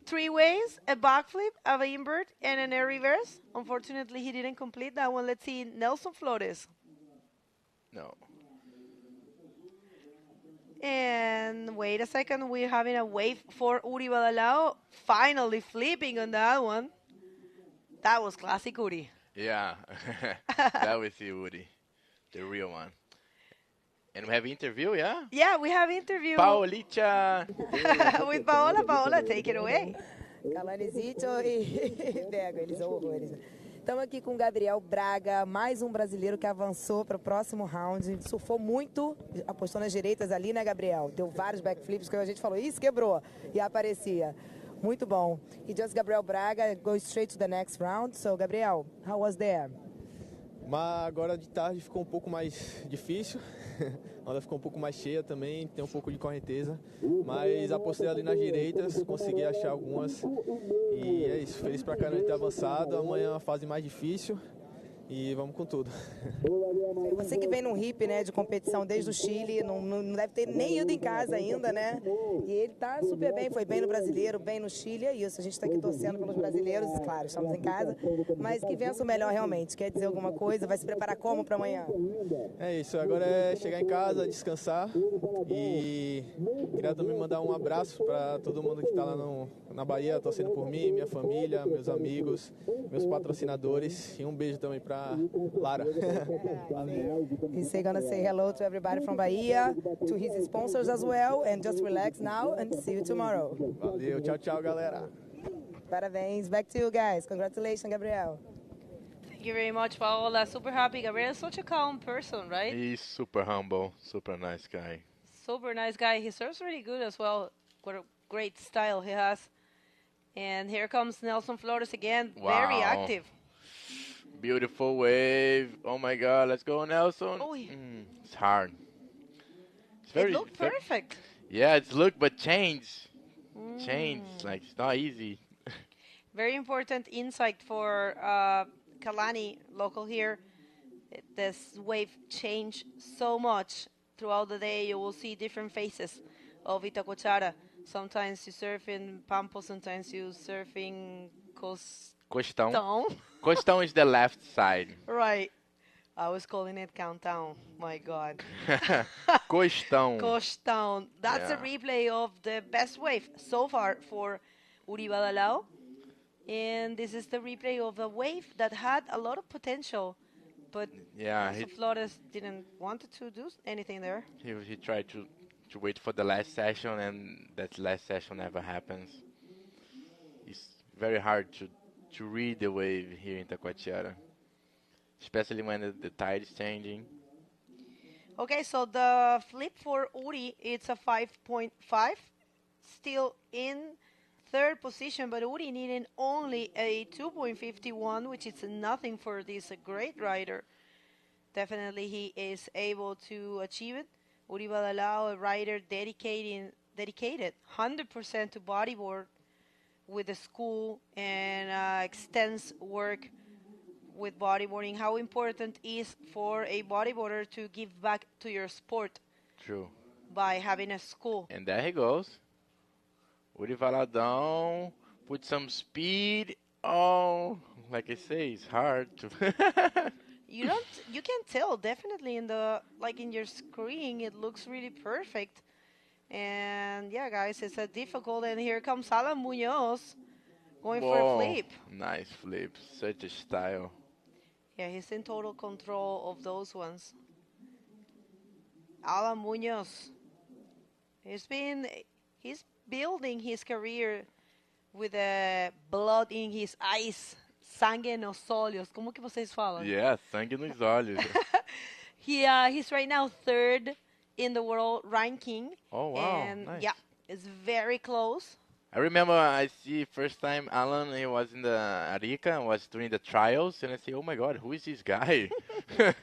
3 ways, a backflip, a invert, and an air reverse. Unfortunately, he didn't complete that one. Let's see Nelson Flores. No. And wait a second, we're having a wave for Uri Badalao. Finally flipping on that one. That was classic Uri. Yeah, that was you, Woody, the real one. And we have interview, yeah? Yeah, we have interview. Paolita. With Paola. Paola, take it away. Calanizito e pega, eles são horrores. Estamos aqui com o Gabriel Braga, mais um brasileiro que avançou para o próximo round. Surfou muito, apostou nas direitas ali, né, Gabriel? Deu vários backflips que a gente falou, isso quebrou. E aparecia. Muito bom. E just Gabriel Braga goes straight to the next round. So, Gabriel, how was there? Mas agora de tarde ficou um pouco mais difícil. A onda ficou um pouco mais cheia também, tem um pouco de correnteza. Mas apostei ali nas direitas, consegui achar algumas. E é isso, feliz pra caramba de ter avançado. Amanhã é uma fase mais difícil. E vamos com tudo. Você que vem num hip, né, de competição desde o Chile, não deve ter nem ido em casa ainda, né? E ele tá super bem, foi bem no Brasileiro, bem no Chile, é isso. A gente tá aqui torcendo pelos brasileiros, claro, estamos em casa, mas que vença o melhor realmente. Quer dizer alguma coisa? Vai se preparar como para amanhã? É isso, agora é chegar em casa, descansar e queria também mandar um abraço para todo mundo que tá lá na Bahia, torcendo por mim, minha família, meus amigos, meus patrocinadores e um beijo também para Lara. He's gonna say hello to everybody from Bahia, to his sponsors as well, and just relax now and see you tomorrow. Valeu, tchau, tchau, galera. Parabéns, back to you guys. Congratulations, Gabriel. Thank you very much, Paola. Super happy. Gabriel is such a calm person, right? He's super humble, super nice guy. Super nice guy. He serves really good as well. What a great style he has. And here comes Nelson Flores again, very active. Beautiful wave. Oh my God, let's go, Nelson. It's hard. It's it looked perfect. Yeah, it's look, but change. Like, it's not easy. Very important insight for Kalani, local here. This wave changed so much throughout the day. You will see different faces of Itacoatiara. Sometimes you surf in Pampo, sometimes you surf in Costão. Costão is the left side. Right. I was calling it countdown. My God. Costão. Costão. That's a replay of the best wave so far for Uri Badalao. And this is the replay of a wave that had a lot of potential. But Flores didn't want to do anything there. He tried to wait for the last session, and that last session never happens. It's very hard to read the wave here in Itacoatiara, especially when the tide is changing. Okay, so the flip for Uri, it's a 5.5, still in third position, but Uri needing only a 2.51, which is nothing for this great rider. Definitely he is able to achieve it. Uri Badalao, a rider dedicated 100% to bodyboard, with the school and extensive work with bodyboarding. How important is for a bodyboarder to give back to your sport? True. By having a school. And there he goes. Uri Valadão, put some speed. Oh, like I say, it's hard to. You can tell definitely in your screen. It looks really perfect. And yeah, guys, it's a difficult. And here comes Alan Munoz going for a flip. Nice flip, such a style. Yeah, he's in total control of those ones. Alan Munoz. He's building his career with blood in his eyes. Sangue nos olhos. Como que vocês falam? Yeah, sangue nos olhos. He's right now third in the world ranking. Oh, wow. And Nice. yeah, it's very close. I remember I see first time Alan, he was in the Arica, was doing the trials, and I say, oh my God, who is this guy? That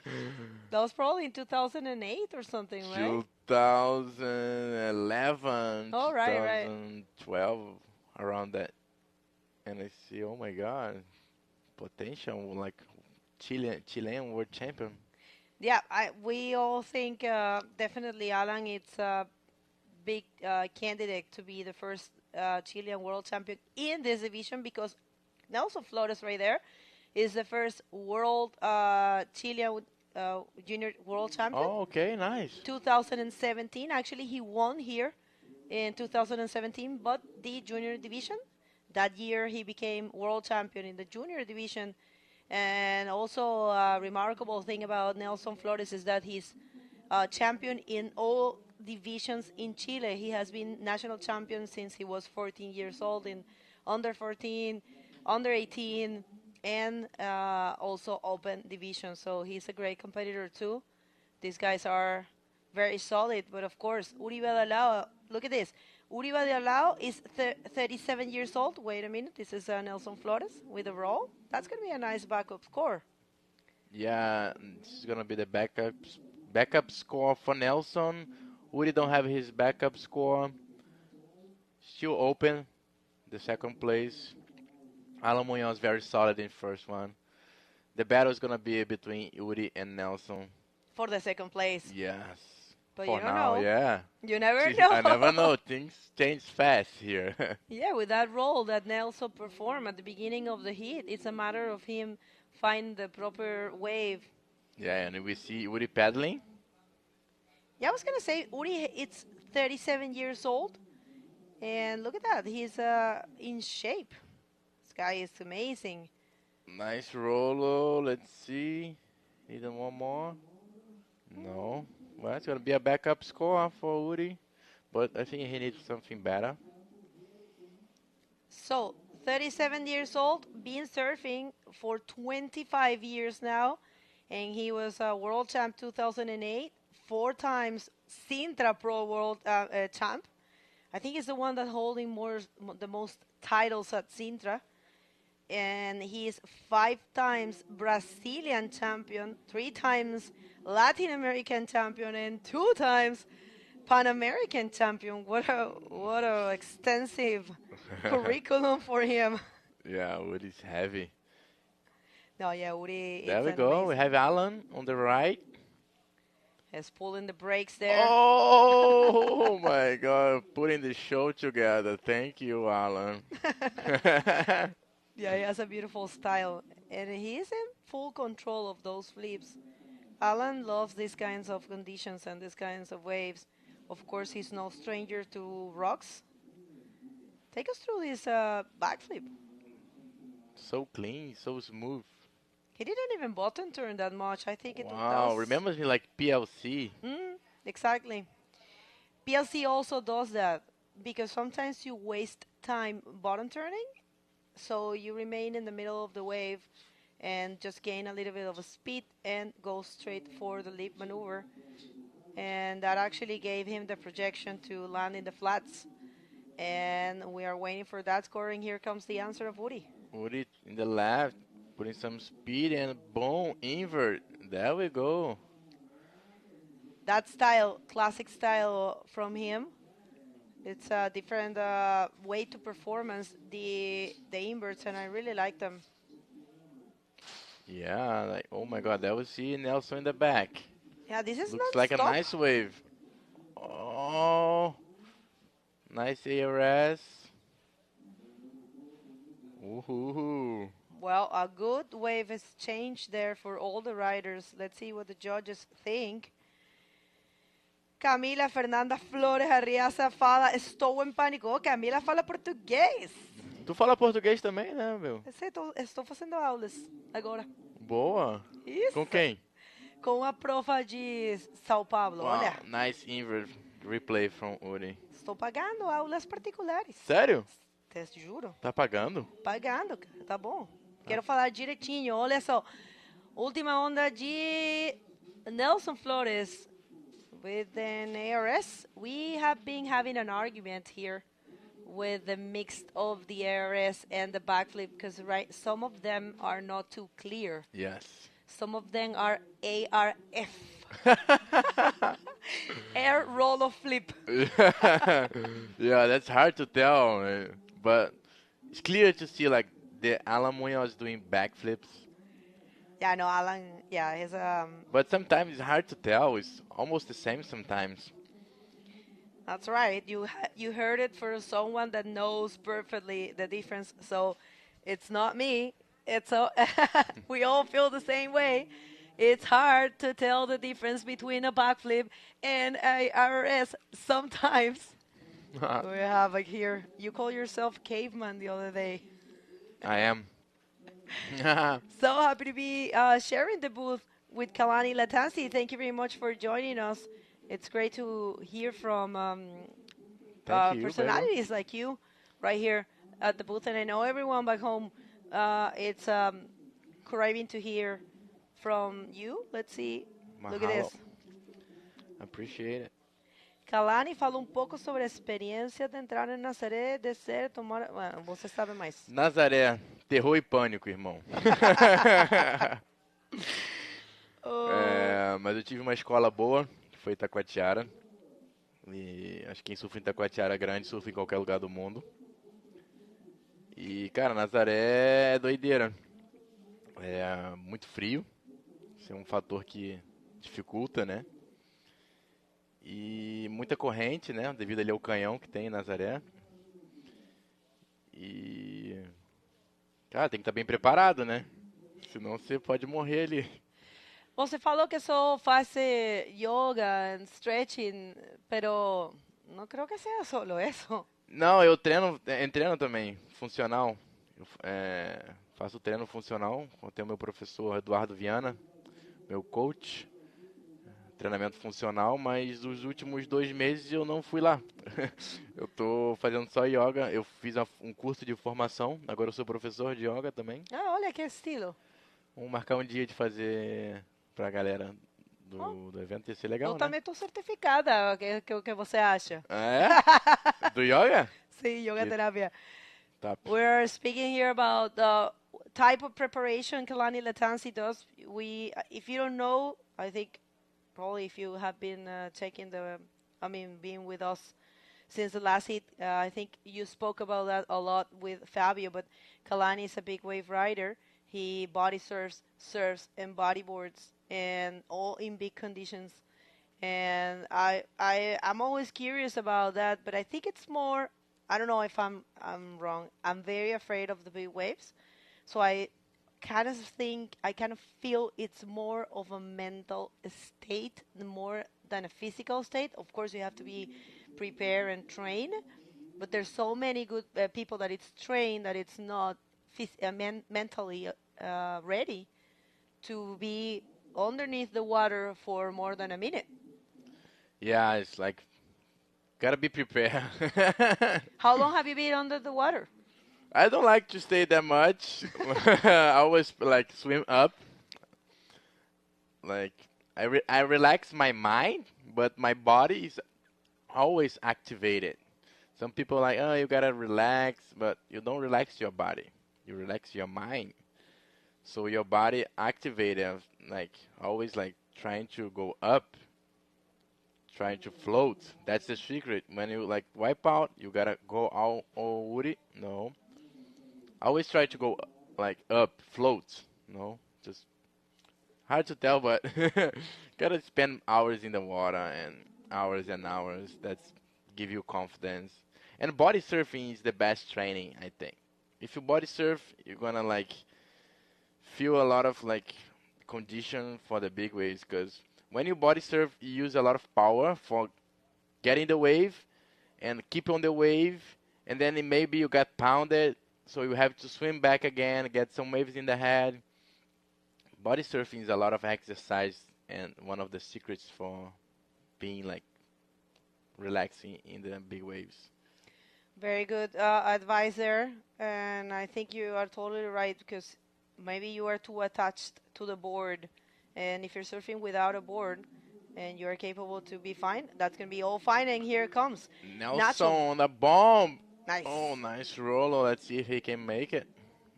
was probably in 2008 or something, right? 2011, Oh, right. 2012, around that. And I see, oh my God, potential, like Chilean world champion. Yeah, we all think definitely Alan is a big candidate to be the first Chilean world champion in this division, because Nelson Flores right there is the first world Chilean junior world champion. Oh, okay, nice. 2017. Actually, he won here in 2017, but the junior division. That year, he became world champion in the junior division. And also, a remarkable thing about Nelson Flores is that he's champion in all divisions in Chile. He has been national champion since he was 14 years old in under 14, under 18, and also open division. So he's a great competitor too. These guys are very solid. But of course, Uribe de Alao, look at this. Uribe de Alao is 37 years old. Wait a minute. This is Nelson Flores with a roll. That's going to be a nice backup score. Yeah, this is going to be the backup score for Nelson. Uri don't have his backup score. Still open, the second place. Alan Munoz very solid in first one. The battle is going to be between Uri and Nelson. For the second place. Yes. But for you don't now, know. yeah. You never know. I never know. Things change fast here. Yeah, with that roll that Nelson performed at the beginning of the heat, it's a matter of him finding the proper wave. Yeah, and we see Uri paddling. Yeah, I was going to say, Uri, it's 37 years old. And look at that. He's in shape. This guy is amazing. Nice roll. Let's see. Need one more? No. Well, it's going to be a backup score for Uri. But I think he needs something better. So, 37 years old, been surfing for 25 years now. And he was a world champ 2008. 4 times Sintra Pro World champ. I think he's the one that holding the most titles at Sintra. And he is 5 times Brazilian champion, 3 times Latin American champion, and 2 times Pan American champion. What a extensive curriculum for him. Yeah, Uri's heavy. No, yeah, Uri. There we go. Amazing. We have Alan on the right. He's pulling the brakes there. Oh my God, putting the show together. Thank you, Alan. Yeah, he has a beautiful style, and he is in full control of those flips. Alan loves these kinds of conditions and these kinds of waves. Of course, he's no stranger to rocks. Take us through this backflip. So clean, so smooth. He didn't even bottom turn that much. I think it Wow, does. remembers me like PLC. Exactly. PLC also does that because sometimes you waste time bottom turning, so you remain in the middle of the wave and just gain a little bit of a speed and go straight for the leap maneuver. And that actually gave him the projection to land in the flats. And we are waiting for that scoring. Here comes the answer of Uri. Uri in the left, putting some speed and boom, invert. There we go. That style, classic style from him. It's a different way to performance the inverts, and I really like them. Yeah, like, oh my God, there we see Nelson in the back. Yeah, this is Looks like a non-stop. nice wave. Oh, nice ARS. Woohoo. Well, a good wave has changed there for all the riders. Let's see what the judges think. Camila Fernanda Flores Arriaza fala, estou em pânico. Oh, Camila fala português. Tu fala português também, né, meu? Eu sei, estou fazendo aulas agora. Boa. Isso. Com quem? Com a prova de São Paulo. Wow, Olha, nice invert replay from Uri. estou pagando aulas particulares. Sério? Te juro. Tá pagando? Pagando, cara. Tá bom. Quero falar direitinho. Olha só. Última onda de Nelson Flores. with an ARS. We have been having an argument here with the mix of the ARS and the backflip because some of them are not too clear. Yes. Some of them are ARF. Air roll of flip. Yeah, that's hard to tell, but it's clear to see like the Alan Munoz doing backflips. Yeah, no, Alan. Yeah, he's But sometimes it's hard to tell. It's almost the same sometimes. That's right. You heard it from someone that knows perfectly the difference. So it's not me. It's we all feel the same way. It's hard to tell the difference between a backflip and a RS sometimes. We have like here. You call yourself caveman the other day. I am. So happy to be sharing the booth with Kalani Latansi. Thank you very much for joining us. It's great to hear from personalities like you right here at the booth. And I know everyone back home, it's craving to hear from you. Let's see. Mahalo. Look at this. Appreciate it. Kalani falou pouco sobre a experiência de entrar em Nazaré, descer, tomar... Bueno, você sabe mais. Nazaré, terror e pânico, irmão. Mas eu tive uma escola boa, que foi Itacoatiara. E acho que quem surfa em Itacoatiara é grande, surfa em qualquer lugar do mundo. E, cara, Nazaré é doideira. É muito frio. Isso é um fator que dificulta, né? E muita corrente, né? Devido ali ao canhão que tem em Nazaré. E... cara, tem que estar bem preparado, né? Senão você pode morrer ali. Você falou que só faz yoga, stretching, pero não creo que seja solo isso. Não, eu treino também, funcional. Eu, faço treino funcional. Eu tenho meu professor Eduardo Viana, meu coach. Treinamento funcional, mas os últimos 2 meses eu não fui lá. Eu tô fazendo só yoga. Eu fiz um curso de formação. Agora eu sou professor de yoga também. Ah, olha que estilo. Vamos marcar um dia de fazer pra galera do evento. Ia ser legal, eu também tô certificada. O que você acha? É? Do yoga? Sim, yoga terapia. Top. We're speaking here about the type of preparation Kalani Latansi does. If you don't know, I think probably if you have been being with us since the last hit, I think you spoke about that a lot with Fabio, but Kalani is a big wave rider. He body surfs, and bodyboards, and all in big conditions. And I'm always curious about that, but I think it's more, I don't know if I'm wrong. I'm very afraid of the big waves. So I kind of feel it's more of a mental state more than a physical state. Of course, you have to be prepared and trained, but there's so many good people that it's trained that it's not mentally ready to be underneath the water for more than a minute. Yeah, it's like, gotta be prepared. How long have you been under the water? I don't like to stay that much. I always like swim up. Like I relax my mind, but my body is always activated. Some people are like, oh, you gotta relax, but you don't relax your body. You relax your mind. So your body activated, like always like trying to go up, trying to float. That's the secret. When you like wipe out, you gotta go all woody. No. Always try to go like up, float. No, just hard to tell, but gotta spend hours in the water and hours. That's give you confidence. And body surfing is the best training, I think. If you body surf, you're gonna like feel a lot of like condition for the big waves, because when you body surf, you use a lot of power for getting the wave and keep on the wave, and then maybe you got pounded. So you have to swim back again, get some waves in the head. Body surfing is a lot of exercise, and one of the secrets for being like relaxing in the big waves. Very good advice there, and I think you are totally right, because maybe you are too attached to the board, and if you're surfing without a board, and you're capable to be fine, that's going to be all fine. And here it comes. Nelson Nacho. on the bomb. Nice. Oh, nice roll. Let's see if he can make it.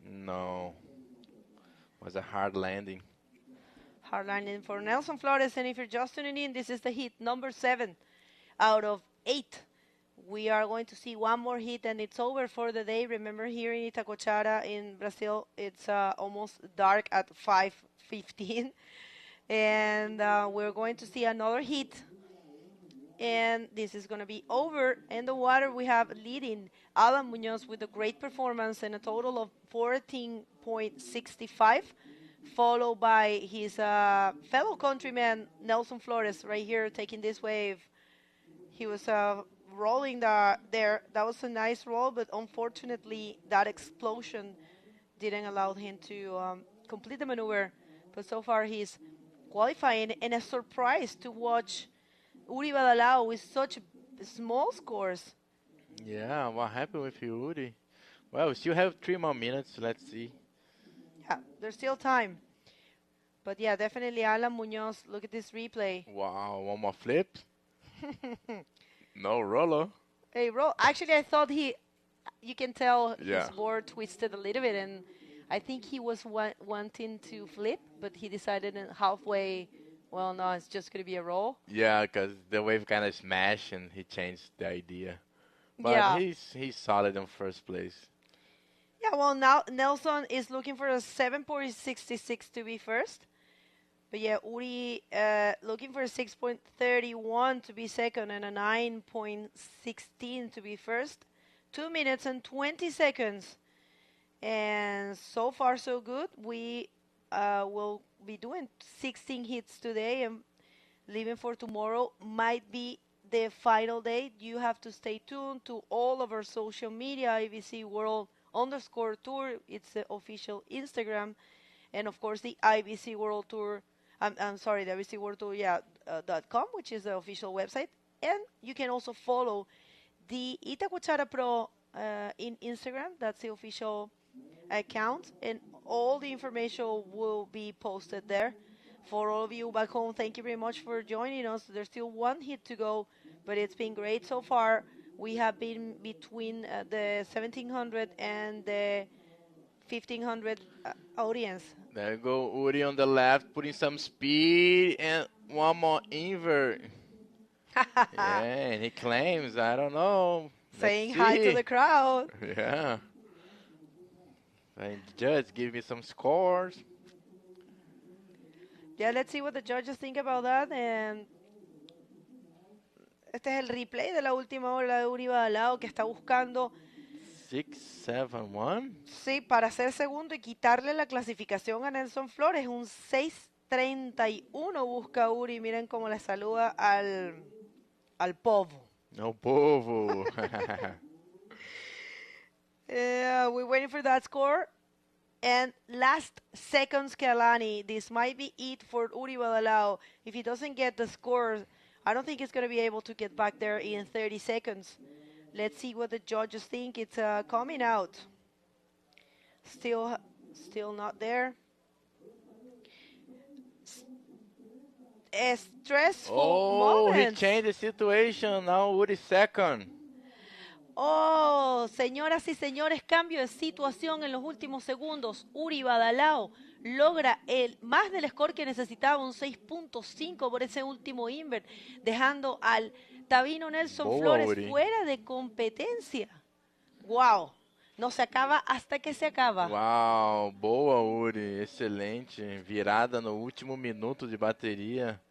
No. Was a hard landing. Hard landing for Nelson Flores. And if you're just tuning in, this is the hit number 7 out of 8. We are going to see one more hit, and it's over for the day. Remember, here in Itacoatiara in Brazil, it's almost dark at 5:15. And we're going to see another hit. And this is going to be over. In the water, we have leading Alan Munoz with a great performance and a total of 14.65, followed by his fellow countryman, Nelson Flores, right here taking this wave. He was rolling there. That was a nice roll, but unfortunately, that explosion didn't allow him to complete the maneuver. But so far, he's qualifying, and a surprise to watch Uri Badalao with such small scores. Yeah, what happened with you, Uri? Well, we still have 3 more minutes. Let's see. Yeah, there's still time. But yeah, definitely Alan Munoz. Look at this replay. Wow, one more flip. No roller. Hey, roll. Actually, I thought you can tell Yeah. his board twisted a little bit, and I think he was wanting to flip, but he decided halfway, well, no, it's just going to be a roll. Yeah, because the wave kind of smashed and he changed the idea. But Yeah. he's solid in first place. Yeah, well, now Nelson is looking for a 7.66 to be first. But yeah, Uri looking for a 6.31 to be second and a 9.16 to be first. 2 minutes and 20 seconds. And so far, so good. We will be doing 16 hits today, and leaving for tomorrow might be the final day. You have to stay tuned to all of our social media, IBC World _Tour. It's the official Instagram. And, of course, the IBC World Tour. I'm sorry, the IBC World Tour, .com, which is the official website. And you can also follow the Itacoatiara Pro in Instagram. That's the official account, and all the information will be posted there. For all of you back home, thank you very much for joining us. There's still one hit to go, but it's been great so far. We have been between the 1700 and the 1500 audience. There you go, Uri on the left, putting some speed, and one more invert. Yeah, and he claims, I don't know. Saying hi to the crowd. Yeah. And judge, give me some scores. Yeah, let's see what the judges think about that. And este es el replay de la última hora de Uri Badalao, que está buscando 6-7-1. Sí, para ser segundo y quitarle la clasificación a Nelson Flores. Un 6.31 busca Uri. Miren cómo le saluda al povo. No povo. We're waiting for that score. And last seconds, Kalani. This might be it for Uri Badalao. If he doesn't get the score, I don't think he's going to be able to get back there in 30 seconds. Let's see what the judges think. It's coming out. Still not there. A stressful moment. He changed the situation. Now Uri second. Oh, señoras y señores, cambio de situación en los últimos segundos. Uri Badalao logra más del score que necesitaba, un 6.5 por ese último invert, dejando al Tabino Nelson Flores Uri. fuera de competencia. ¡Wow! No se acaba hasta que se acaba. Uau, boa Uri, excelente. Virada no último minuto de bateria.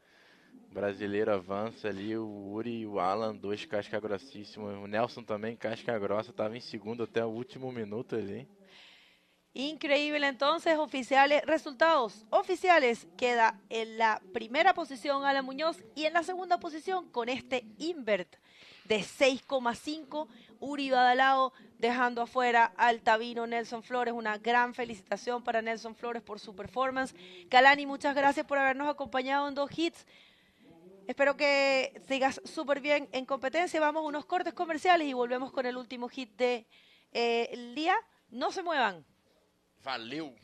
O brasileiro avança ali, o Uri e o Alan, dois casca grossíssimos. O Nelson também, casca grossa, estava em segundo até o último minuto ali. Increíble, entonces, resultados oficiales. Queda en la primera posición Alan Muñoz y en la segunda posición con este invert de 6.5, Uri Badalao dejando afuera al Tabino Nelson Flores. Una gran felicitación para Nelson Flores por su performance. Kalani, muchas gracias por habernos acompañado en 2 hits. Espero que sigas súper bien en competencia. Vamos a unos cortes comerciales y volvemos con el último hit del día. No se muevan. Valeu!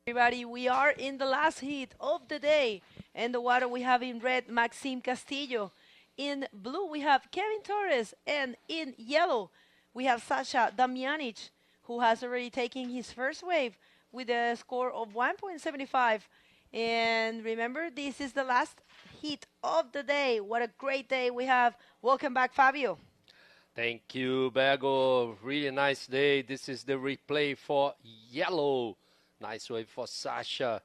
Everybody, we are in the last heat of the day. In the water, we have in red Maxime Castillo. In blue, we have Kevin Torres. And in yellow, we have Sasha Damjanic, who has already taken his first wave with a score of 1.75. And remember, this is the last heat of the day. What a great day we have. Welcome back, Fabio. Thank you, Bego. Really nice day. This is the replay for yellow. Nice wave for Sasha.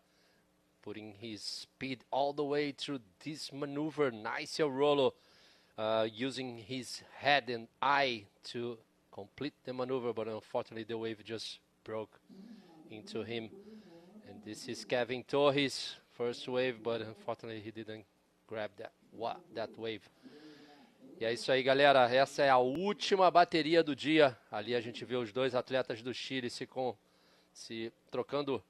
Putting his speed all the way through this maneuver. Nice Rollo. Using his head and eye to complete the maneuver. But unfortunately, the wave just broke into him. And this is Kevin Torres. First wave, but unfortunately, he didn't grab that wave. E é isso aí, galera. Essa é a última bateria do dia. Ali a gente vê os dois atletas do Chile se trocando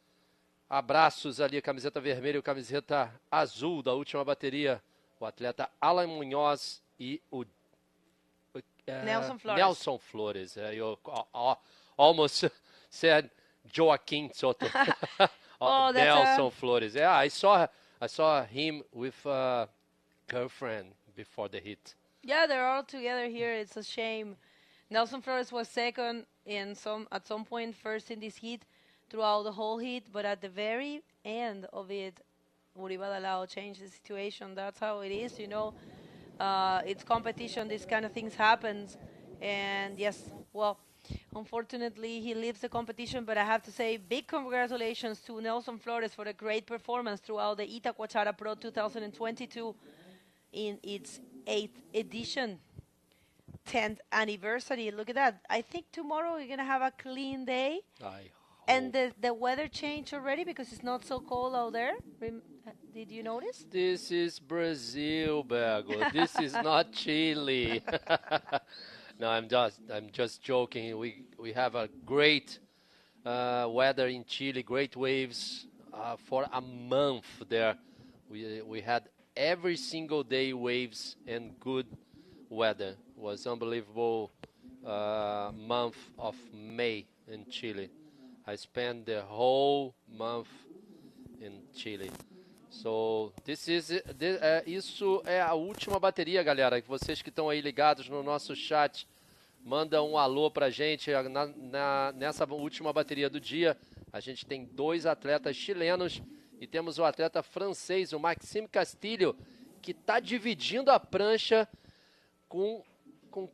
abraços ali, a camiseta vermelha e a camiseta azul da última bateria. O atleta Alan Munhoz e o Nelson Flores. You almost said Joaquim Soto. Nelson Flores. Yeah, I saw him with a girlfriend before the hit. Yeah, they're all together here. It's a shame. Nelson Flores was second at some point first in this heat throughout the whole heat, but at the very end of it, Uribe Dalao changed the situation. That's how it is, you know. It's competition. These kind of things happens, and yes, well, unfortunately, he leaves the competition, but I have to say big congratulations to Nelson Flores for a great performance throughout the Itacoatiara Pro 2022 in its 8th edition, 10th anniversary. Look at that. I think tomorrow we're going to have a clean day. And the weather changed already because it's not so cold out there. Did you notice? This is Brazil, Bego. This is not Chile. No, I'm just joking. We have a great weather in Chile, great waves for a month there. We had every single day waves and good weather. It was unbelievable month of May in Chile. I spent the whole month in Chile. So, isso é a última bateria, galera. Vocês que estão aí ligados no nosso chat, manda um alô pra gente. Nessa última bateria do dia, a gente tem 2 atletas chilenos e temos o atleta francês, o Maxime Castillo, que está dividindo a prancha com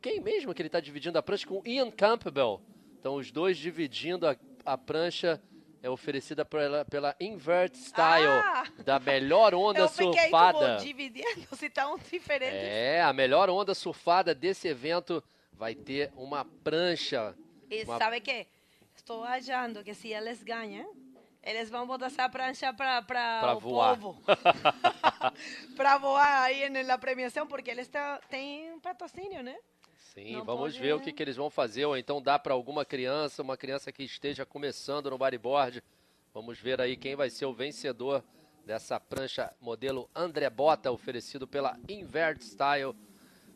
quem mesmo que ele está dividindo a prancha? Com Ian Campbell. Então, os dois dividindo a prancha é oferecida pela Invert Style, da melhor onda surfada. Dividindo, se tão diferentes. É, a melhor onda surfada desse evento vai ter uma prancha. E sabe que? Estou achando que se eles ganham, eles vão botar essa prancha para o voar. povo. Para voar aí na premiação, porque eles têm patrocínio, né? Sim, não vamos ver o que eles vão fazer, ou então dá para alguma criança, uma criança que esteja começando no bodyboard. Vamos ver aí quem vai ser o vencedor dessa prancha modelo André Bota, oferecido pela Invert Style,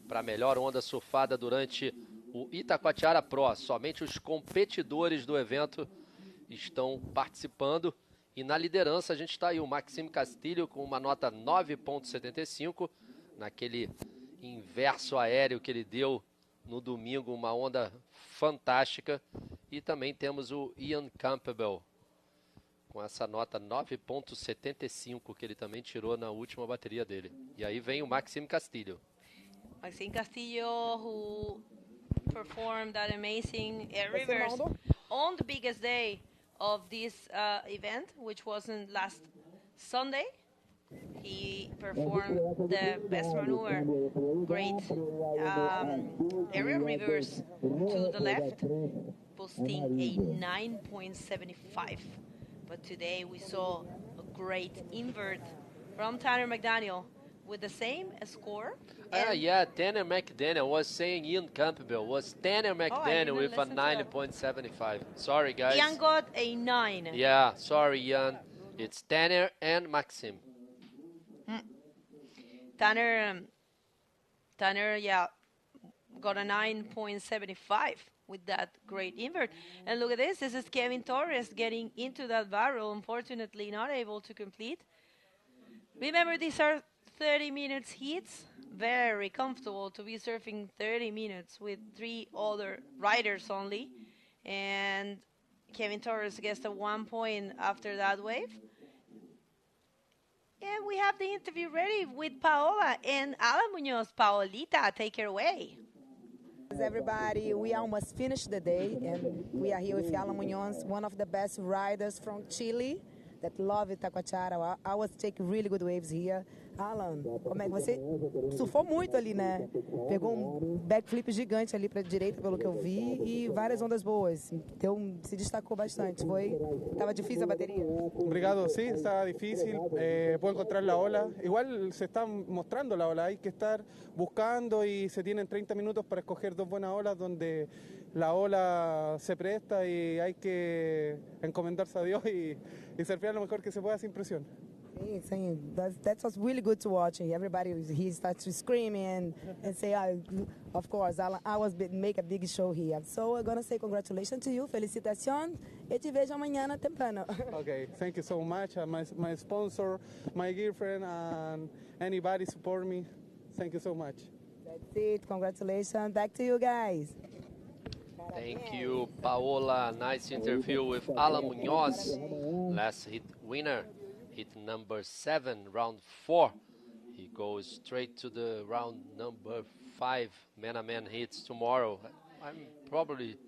para a melhor onda surfada durante o Itacoatiara Pro. Somente os competidores do evento estão participando. E na liderança a gente está aí o Maxime Castillo com uma nota 9.75, naquele inverso aéreo que ele deu no domingo, uma onda fantástica. E também temos o Ian Campbell com essa nota 9.75 que ele também tirou na última bateria dele. E aí vem o Maxime Castillo. Maxime Castillo, who performed that amazing air reverse on the biggest day of this event, which wasn't last Sunday. He performed the best maneuver, great aerial reverse to the left, posting a 9.75. But today we saw a great invert from Tanner McDaniel with the same score. Yeah, Tanner McDaniel was saying Ian Campbell was Tanner McDaniel with a 9.75. Sorry, guys. Ian got a 9. Yeah, sorry, Ian. It's Tanner and Maxim. Tanner, yeah, got a 9.75. with that great invert. And look at this. This is Kevin Torres getting into that barrel. Unfortunately, not able to complete. Remember, these are 30 minutes heats. Very comfortable to be surfing 30 minutes with 3 other riders only. And Kevin Torres gets a 1 point after that wave. And we have the interview ready with Paola and Alan Munoz. Paolita, take her away. Everybody, we almost finished the day, and we are here with Alan Munoz, one of the best riders from Chile that love Itacoatiara. I was taking really good waves here. Alan, como é que você surfou muito ali, né? Pegou backflip gigante ali para direita, pelo que eu vi, e várias ondas boas. Então, se destacou bastante. Tava difícil a bateria? Obrigado, sí, está difícil. Puedo encontrar la ola. Igual se está mostrando la ola. Hay que estar buscando y se tienen 30 minutos para escoger 2 buenas olas donde la ola se presta y hay que encomendarse a Dios y surfear lo mejor que se pueda sin presión. Sim, that was really good to watch. Everybody he starts to scream and say, of course, I was make a big show here. So I'm gonna say congratulations to you, felicitación, e te vejo amanhã temprano. Okay, thank you so much. My sponsor, my girlfriend, and anybody support me. Thank you so much. That's it. Congratulations. Back to you guys. Thank you, Paola. Nice interview with Alan Munoz, last hit winner. Hit number 7, round 4. He goes straight to the round number 5, man-to-man hits tomorrow. I'm probably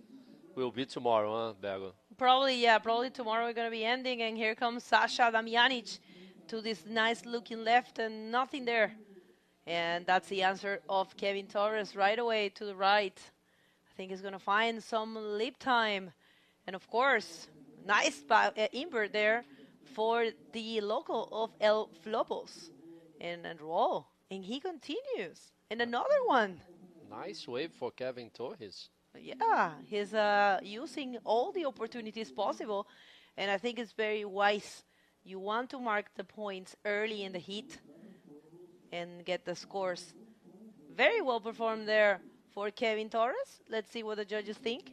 will be tomorrow, huh, Bergo? Probably, yeah. Probably tomorrow we're going to be ending. And here comes Sasha Damjanic to this nice-looking left and nothing there. And that's the answer of Kevin Torres right away to the right. I think he's going to find some lip time. And, of course, nice invert there for the local of El Flopos and roll. And he continues. And another one. Nice wave for Kevin Torres. Yeah, he's using all the opportunities possible. And I think it's very wise. You want to mark the points early in the heat and get the scores. Very well performed there for Kevin Torres. Let's see what the judges think.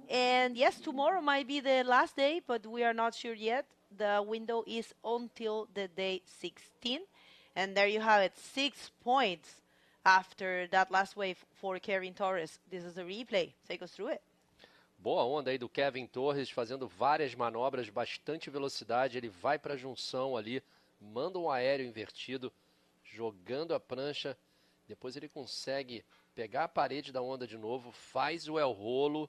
And yes, tomorrow might be the last day, but we are not sure yet. The window is until the day 16. And there you have it, 6 points after that last wave for Kevin Torres. This is a replay. Take us through it. Boa onda aí do Kevin Torres, fazendo várias manobras, bastante velocidade. Ele vai para a junção ali, manda um aéreo invertido, jogando a prancha. Depois ele consegue pegar a parede da onda de novo, faz o el rolo,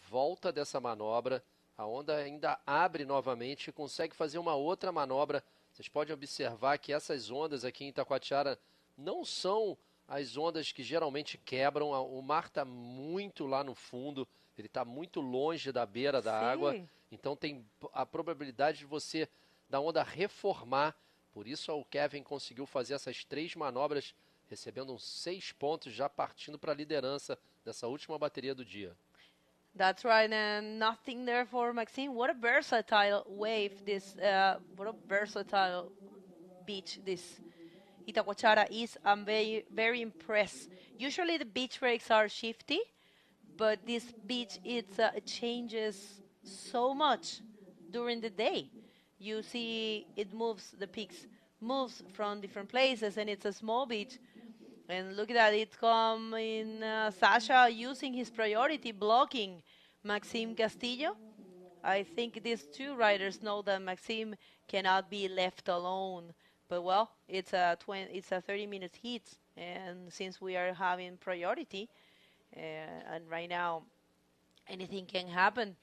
volta dessa manobra. A onda ainda abre novamente e consegue fazer uma outra manobra. Vocês podem observar que essas ondas aqui em Itacoatiara não são as ondas que geralmente quebram. O mar está muito lá no fundo, ele está muito longe da beira da água. Então tem a probabilidade de você, da onda, reformar. Por isso o Kevin conseguiu fazer essas 3 manobras, recebendo 6 pontos, já partindo para a liderança dessa última bateria do dia. That's right, and nothing there for Maxime. What a versatile wave this, what a versatile beach this Itacoatiara is. I'm very, very impressed. Usually the beach breaks are shifty, but this beach, it changes so much during the day. You see it moves, the peaks moves from different places, and it's a small beach. And look at that, it's coming, Sasha using his priority, blocking Maxime Castillo. I think these 2 riders know that Maxime cannot be left alone. But, well, it's a 30-minute heat, and since we are having priority, and right now anything can happen.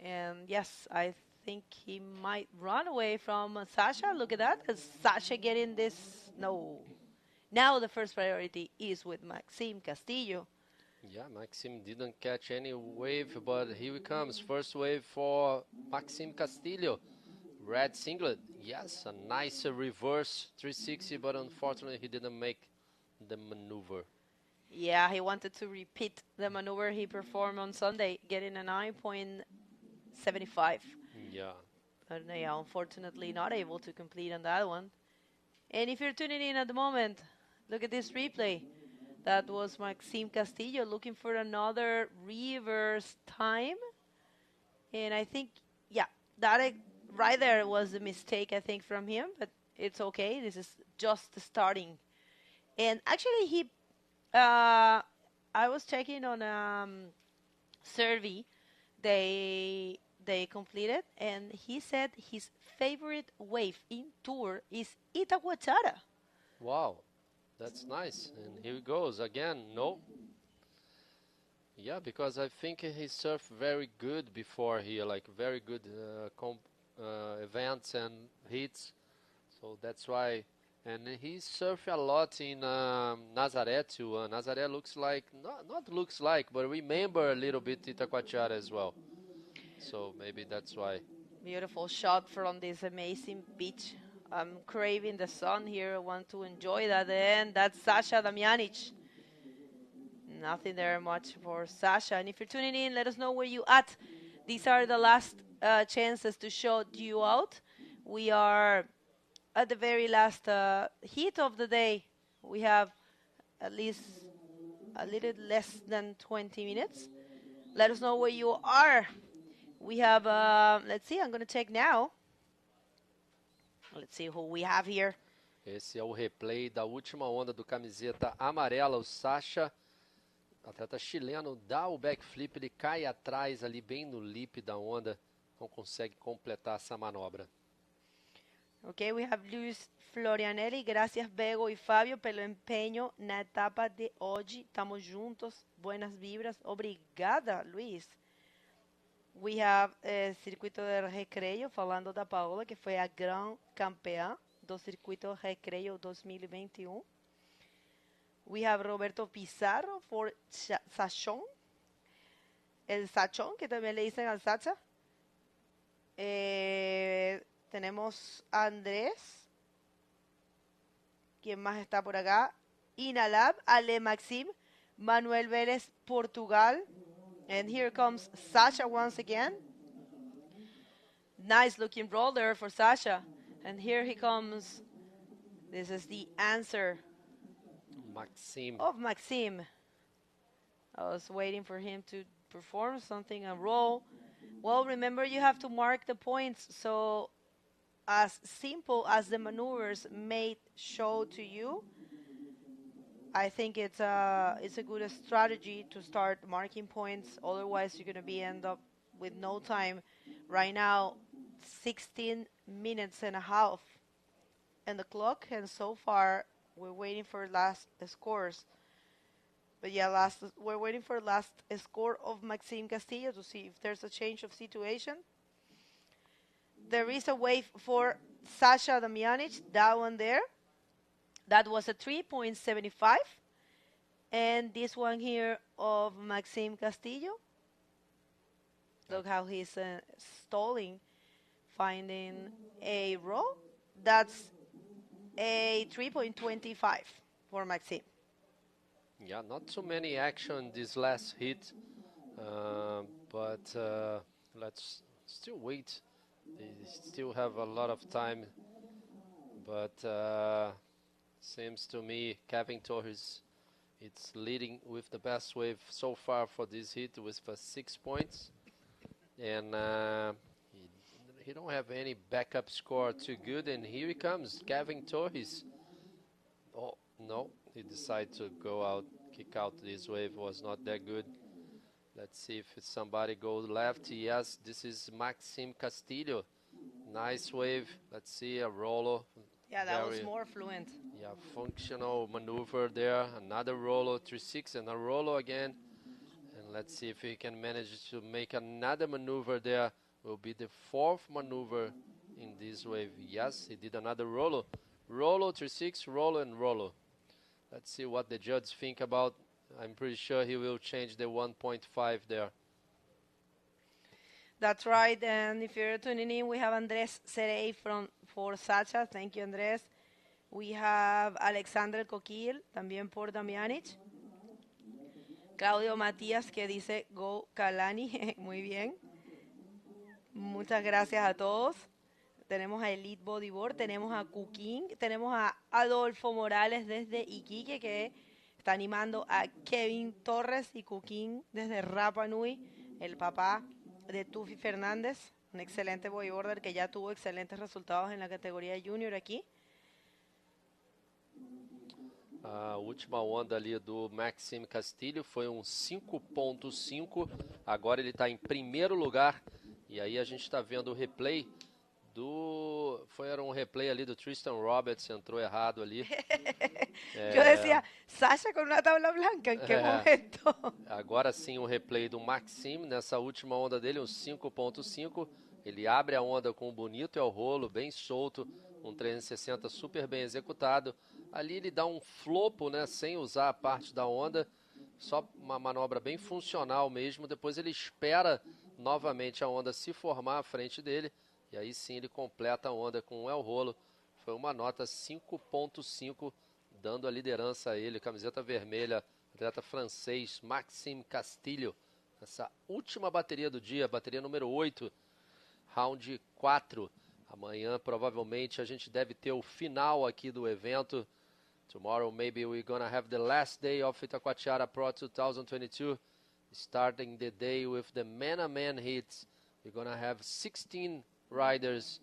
And, yes, I think he might run away from Sasha. Look at that. Is Sasha getting this? No. Now the first priority is with Maxime Castillo. Yeah, Maxime didn't catch any wave, but here he comes. First wave for Maxime Castillo. Red singlet. Yes, a nice reverse 360, but unfortunately he didn't make the maneuver. Yeah, he wanted to repeat the maneuver he performed on Sunday, getting a 9.75. Yeah. But yeah, unfortunately not able to complete on that one. And if you're tuning in at the moment, look at this replay. That was Maxime Castillo looking for another reverse time. And I think, yeah, that right there was a mistake, I think, from him. But it's okay. This is just starting. And actually, I was checking on survey they completed, and he said his favorite wave in tour is Itacoatiara. Wow, that's nice. And here he goes again. No. Yeah, because I think he surfed very good before here, like very good events and hits. So that's why. And he surfed a lot in Nazaré too. Nazaré looks like, not looks like, but remember a little bit Itacoatiara as well. So maybe that's why. Beautiful shot from this amazing beach. I'm craving the sun here. I want to enjoy that. And that's Sasha Damjanic. Nothing there much for Sasha. And if you're tuning in, let us know where you at. These are the last chances to shout you out. We are at the very last heat of the day. We have at least a little less than 20 minutes. Let us know where you are. We have, let's see, I'm going to check now. Let's see who we have here. Esse é o replay da última onda do camiseta amarela, o Sasha. Atleta chileno dá o backflip, ele cai atrás ali bem no lip da onda. Não consegue completar essa manobra. Okay, we have Luis Florianelli. Gracias, Bego y Fabio, pelo empeño na etapa de hoje. Estamos juntos. Buenas vibras. Obrigada, Luis. We have Circuito de Recreio, falando da Paola, que foi a gran campeã do Circuito Recreio 2021. We have Roberto Pizarro for Sachon. El Sachon, que también le dicen al Sacha. Tenemos a Andrés. ¿Quién más está por acá? Inalab, Ale Maxim, Manuel Vélez, Portugal. And here comes Sasha once again. Nice looking roll there for Sasha. And here he comes. This is the answer of Maxime. I was waiting for him to perform something, a roll. Well, remember, you have to mark the points. So as simple as the maneuvers may show to you, I think it's a good strategy to start marking points. Otherwise, you're going to end up with no time. Right now, 16 minutes and a half in the clock, and so far we're waiting for last scores. But yeah, we're waiting for last score of Maxime Castillo to see if there's a change of situation. There is a wave for Sasha Damjanic, that one there. That was a 3.75. And this one here of Maxime Castillo. Look how he's stalling, finding a roll. That's a 3.25 for Maxime. Yeah, not too many action this last hit, but let's still wait. They still have a lot of time, but seems to me Kevin Torres, it's leading with the best wave so far for this hit with 6 points, and he don't have any backup score too good. And here he comes, Kevin Torres. Oh no, he decided to go out, kick out. This wave was not that good. Let's see if somebody goes left. Yes, this is Maxime Castillo. Nice wave. Let's see a rollo. Yeah, that was more fluent. Yeah, functional maneuver there. Another rollo, 3-6, and a rollo again. And let's see if he can manage to make another maneuver there. Will be the fourth maneuver in this wave. Yes, he did another rollo. Rollo, 3-6, rollo, and rollo. Let's see what the judges think about. I'm pretty sure he will change the 1.5 there. That's right. And if you're tuning in, we have Andrés Cerey for Sacha. Thank you, Andrés. We have Alexander Coquil, también por Damjanic. Claudio Matías, que dice Go Kalani. Muy bien. Muchas gracias a todos. Tenemos a Elite Bodyboard, tenemos a Cooking, tenemos a Adolfo Morales desde Iquique, que Está animando a Kevin Torres y Cuquín desde Rapa Nui, el papá de Tufi Fernández, un excelente bodyboarder que ya tuvo excelentes resultados en la categoría junior aqui. A última onda ali do Maxime Castilho foi um 5.5. Agora ele está em primeiro lugar. E aí a gente está vendo o replay do... Era um replay ali do Tristan Roberts, entrou errado ali. Eu decía, Sasha com uma tabla blanca, em que momento? Agora sim o replay do Maxime, nessa última onda dele, um 5.5. Ele abre a onda com um bonito el rolo, bem solto, um 360 super bem executado. Ali ele dá um flopo, né, sem usar a parte da onda, só uma manobra bem funcional mesmo. Depois ele espera novamente a onda se formar à frente dele, e aí sim ele completa a onda com um el rolo. Foi uma nota 5.5, dando a liderança a ele, camiseta vermelha, atleta francês Maxime Castilho. Essa última bateria do dia, bateria número 8, round 4. Amanhã provavelmente a gente deve ter o final aqui do evento. Tomorrow maybe we're gonna have the last day of Itacoatiara Pro 2022, starting the day with the man-a-man hits. We're gonna have 16 riders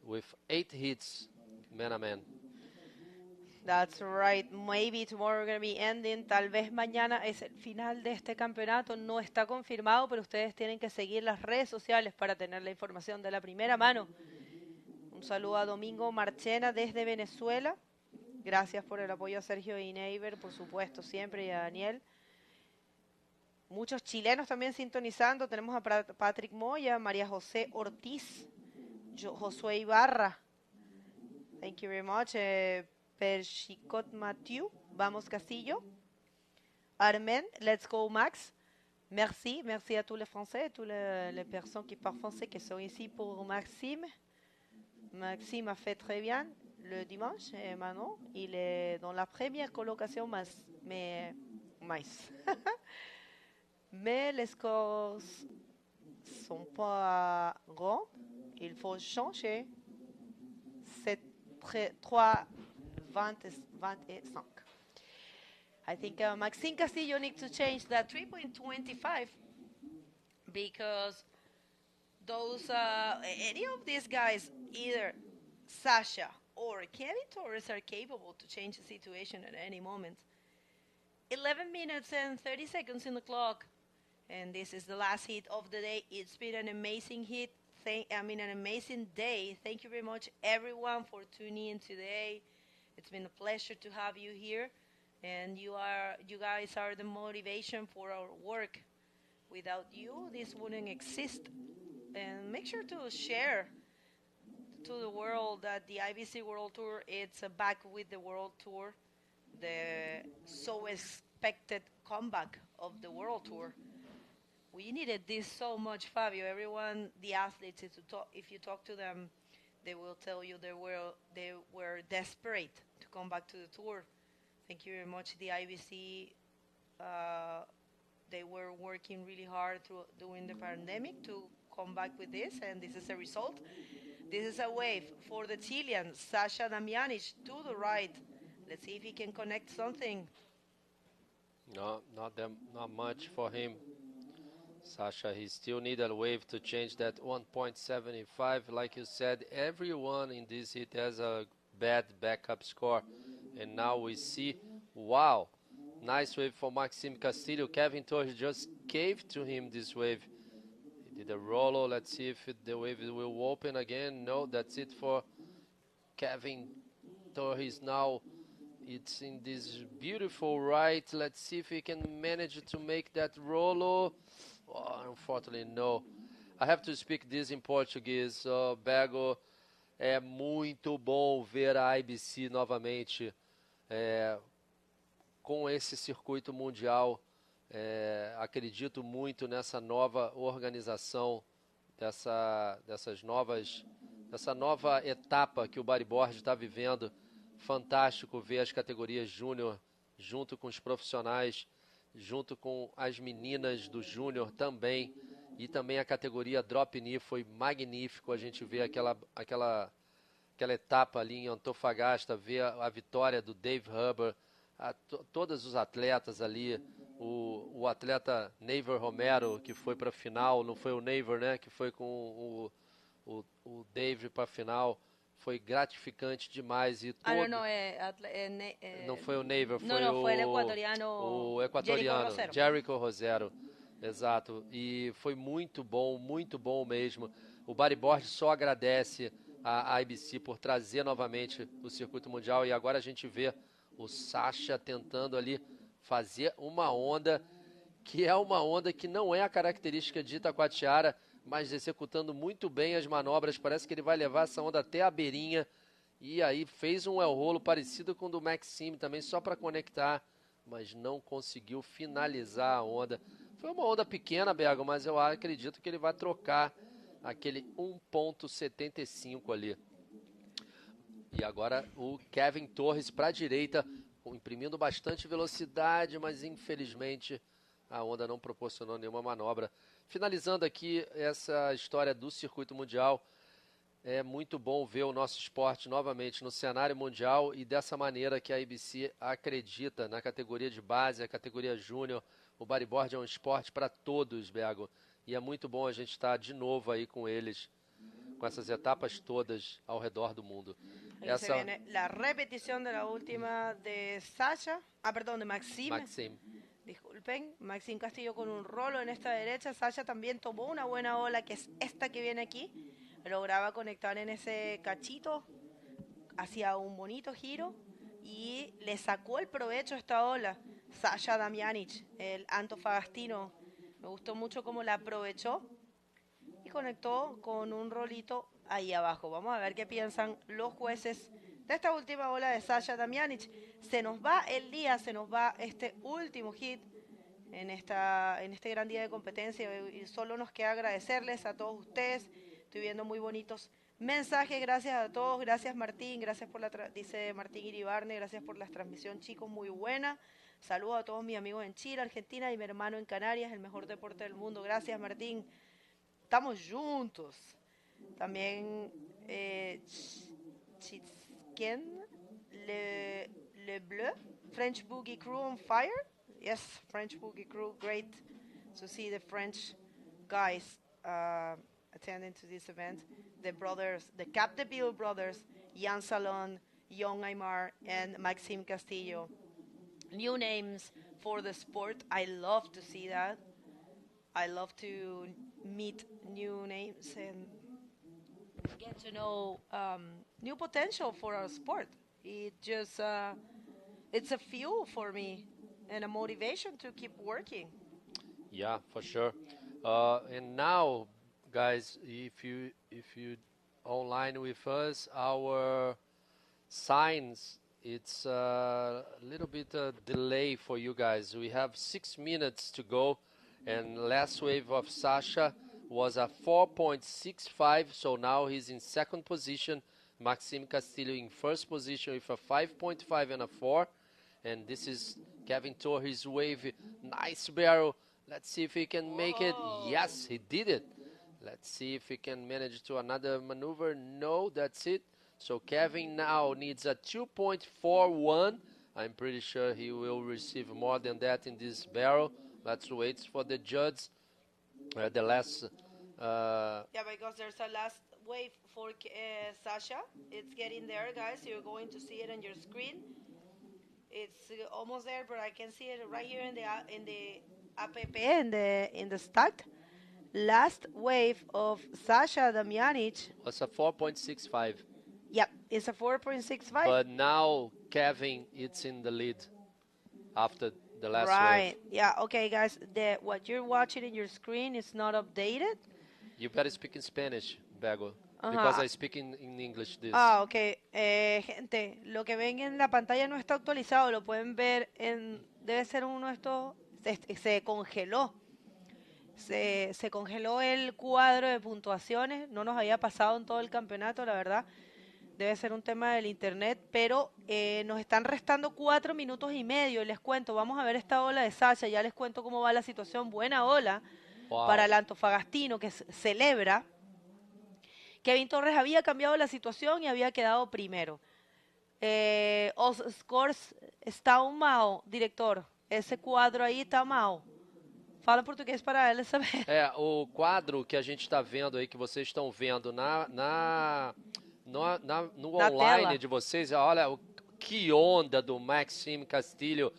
with 8 hits man-a-man. That's right. Maybe tomorrow we're going to be ending. Tal vez mañana es el final de este campeonato. No está confirmado, pero ustedes tienen que seguir las redes sociales para tener la información de la primera mano. Un saludo a Domingo Marchena desde Venezuela. Gracias por el apoyo a Sergio y Neiber, por supuesto, siempre, y a Daniel. Muchos chilenos también sintonizando. Tenemos a Patrick Moya, María José Ortiz, Josué Ibarra. Thank you very much. Perchicot Mathieu, Vamos Castillo. Armen, Let's Go Max. Merci, merci à tous les Français, toutes les personnes qui parlent français qui sont ici pour Maxime. Maxime a fait très bien le dimanche et maintenant il est dans la première colocation, mais les scores sont pas grands. Il faut changer. C'est 3.25. I think Maxime Castillo needs to change that 3.25 because those any of these guys, either Sasha or Kevin Torres, are capable to change the situation at any moment. 11 minutes and 30 seconds in the clock, and this is the last hit of the day. It's been an amazing hit. An amazing day. Thank you very much, everyone, for tuning in today. It's been a pleasure to have you here, and you guys are the motivation for our work. Without you, this wouldn't exist. And make sure to share to the world that the IBC World Tour, it's back with the World Tour, the so expected comeback of the World Tour. We needed this so much, Fabio. Everyone, the athletes, if you talk to them, they will tell you they were desperate to come back to the tour. Thank you very much. The IBC, they were working really hard during the pandemic to come back with this, and this is a result. This is a wave for the Chilean, Sasha Damianic, to the right. Let's see if he can connect something. No, not much for him. Sasha, he still needs a wave to change that 1.75. Like you said, everyone in this heat has a bad backup score. And now we see, wow, nice wave for Maxime Castillo. Kevin Torres just gave to him this wave. He did a rollo. Let's see if the wave will open again. No, that's it for Kevin Torres now. It's in this beautiful right. Let's see if he can manage to make that rollo. Oh, unfortunately, no. I have to speak this in Portuguese. Bego, é muito bom ver a IBC novamente com esse circuito mundial. Acredito muito nessa nova organização, dessa nova etapa que o bodyboard está vivendo. Fantástico ver as categorias júnior junto com os profissionais, junto com as meninas do júnior também, e também a categoria drop knee. Foi magnífico a gente ver aquela etapa ali em Antofagasta, ver a vitória do Dave Huber, todos os atletas ali, o atleta Neiver Romero, que foi para a final, não foi o Neiver, né, que foi com o David para a final, foi gratificante demais. E todo... não foi o Neiver, foi o equatoriano, Jericho Rosero. Exato, e foi muito bom mesmo. O bodyboard só agradece a IBC por trazer novamente o circuito mundial, e agora a gente vê o Sasha tentando ali fazer uma onda que é uma onda que não é a característica de Itacoatiara, mas executando muito bem as manobras. Parece que ele vai levar essa onda até a beirinha, e aí fez um el rolo parecido com o do Maxime também, só para conectar, mas não conseguiu finalizar a onda. Foi uma onda pequena, Bergo, mas eu acredito que ele vai trocar aquele 1.75 ali. E agora o Kevin Torres para a direita, imprimindo bastante velocidade, mas infelizmente a onda não proporcionou nenhuma manobra. Finalizando aqui essa história do circuito mundial, é muito bom ver o nosso esporte novamente no cenário mundial, e dessa maneira que a IBC acredita na categoria de base, a categoria júnior. O bodyboard é um esporte para todos, Bergo, e é muito bom a gente estar de novo aí com eles, com essas etapas todas ao redor do mundo. Ahí se viene la repetición de la última de Sasha, perdón, de Maxime. Disculpen, Maxime Castillo con un rolo en esta derecha. Sasha también tomó una buena ola, que es esta que viene aquí. Lograba conectar en ese cachito, hacía un bonito giro y le sacó el provecho a esta ola. Sasha Damjanic, el antofagastino, me gustó mucho cómo la aprovechó y conectó con un rolito ahí abajo. Vamos a ver qué piensan los jueces de esta última ola de Sasha Damjanic. Se nos va el día, se nos va este último hit en este gran día de competencia, y solo nos queda agradecerles a todos ustedes. Estoy viendo muy bonitos mensajes, gracias a todos, gracias Martín, gracias por dice Martín Iribarne, gracias por la transmisión, chicos, muy buena. Saludos a todos mis amigos en Chile, Argentina, y mi hermano en Canarias, el mejor deporte del mundo. Gracias, Martín. Estamos juntos. También ¿quién? Le Bleu, French Boogie Crew on fire. Yes, French Boogie Crew, great to see the French guys attending to this event. The brothers, the Capdeville brothers, Jan Salon, Young Aymar, and Maxime Castillo. New names for the sport. I love to see that. I love to meet new names and get to know new potential for our sport. It just it's a fuel for me and a motivation to keep working. Yeah, for sure. And now, guys, if you online with us, our signs, it's a little bit delay for you guys. We have 6 minutes to go, and last wave of Sasha was a 4.65, so now he's in second position. Maxime Castillo in first position with a 5.5 and a 4, and this is Kevin Torres' wave. Nice barrel. Let's see if he can make it. Yes, he did it. Let's see if he can manage to another maneuver. No, that's it. So Kevin now needs a 2.41. I'm pretty sure he will receive more than that in this barrel. Let's wait for the judge. The last... yeah, because there's a last wave for Sasha. It's getting there, guys. You're going to see it on your screen. It's almost there, but I can see it right here in the app in the start. Last wave of Sasha Damjanic was a 4.65. Yep, it's a 4.65. But now Kevin, it's in the lead after the last wave. Right. Yeah. Okay, guys. What you're watching in your screen is not updated. You better speak in Spanish, Bego, because I speak in English. This. Okay. Gente, lo que ven en la pantalla no está actualizado. Lo pueden ver debe ser uno de estos. Se congeló. Se congeló el cuadro de puntuaciones. No nos había pasado en todo el campeonato, la verdad. Debe ser un tema del internet, pero nos están restando 4 minutos y medio. Les cuento, vamos a ver esta ola de Sasha. Ya les cuento cómo va la situación. Buena ola para el antofagastino, que celebra. Kevin Torres había cambiado la situación y había quedado primero. Os scores estão mal, diretor. Esse quadro aí está mal. Fala português para ela saber. O quadro que a gente está vendo aí, que vocês estão vendo no online tela. de vocês, olha que onda do Maxime Castilho.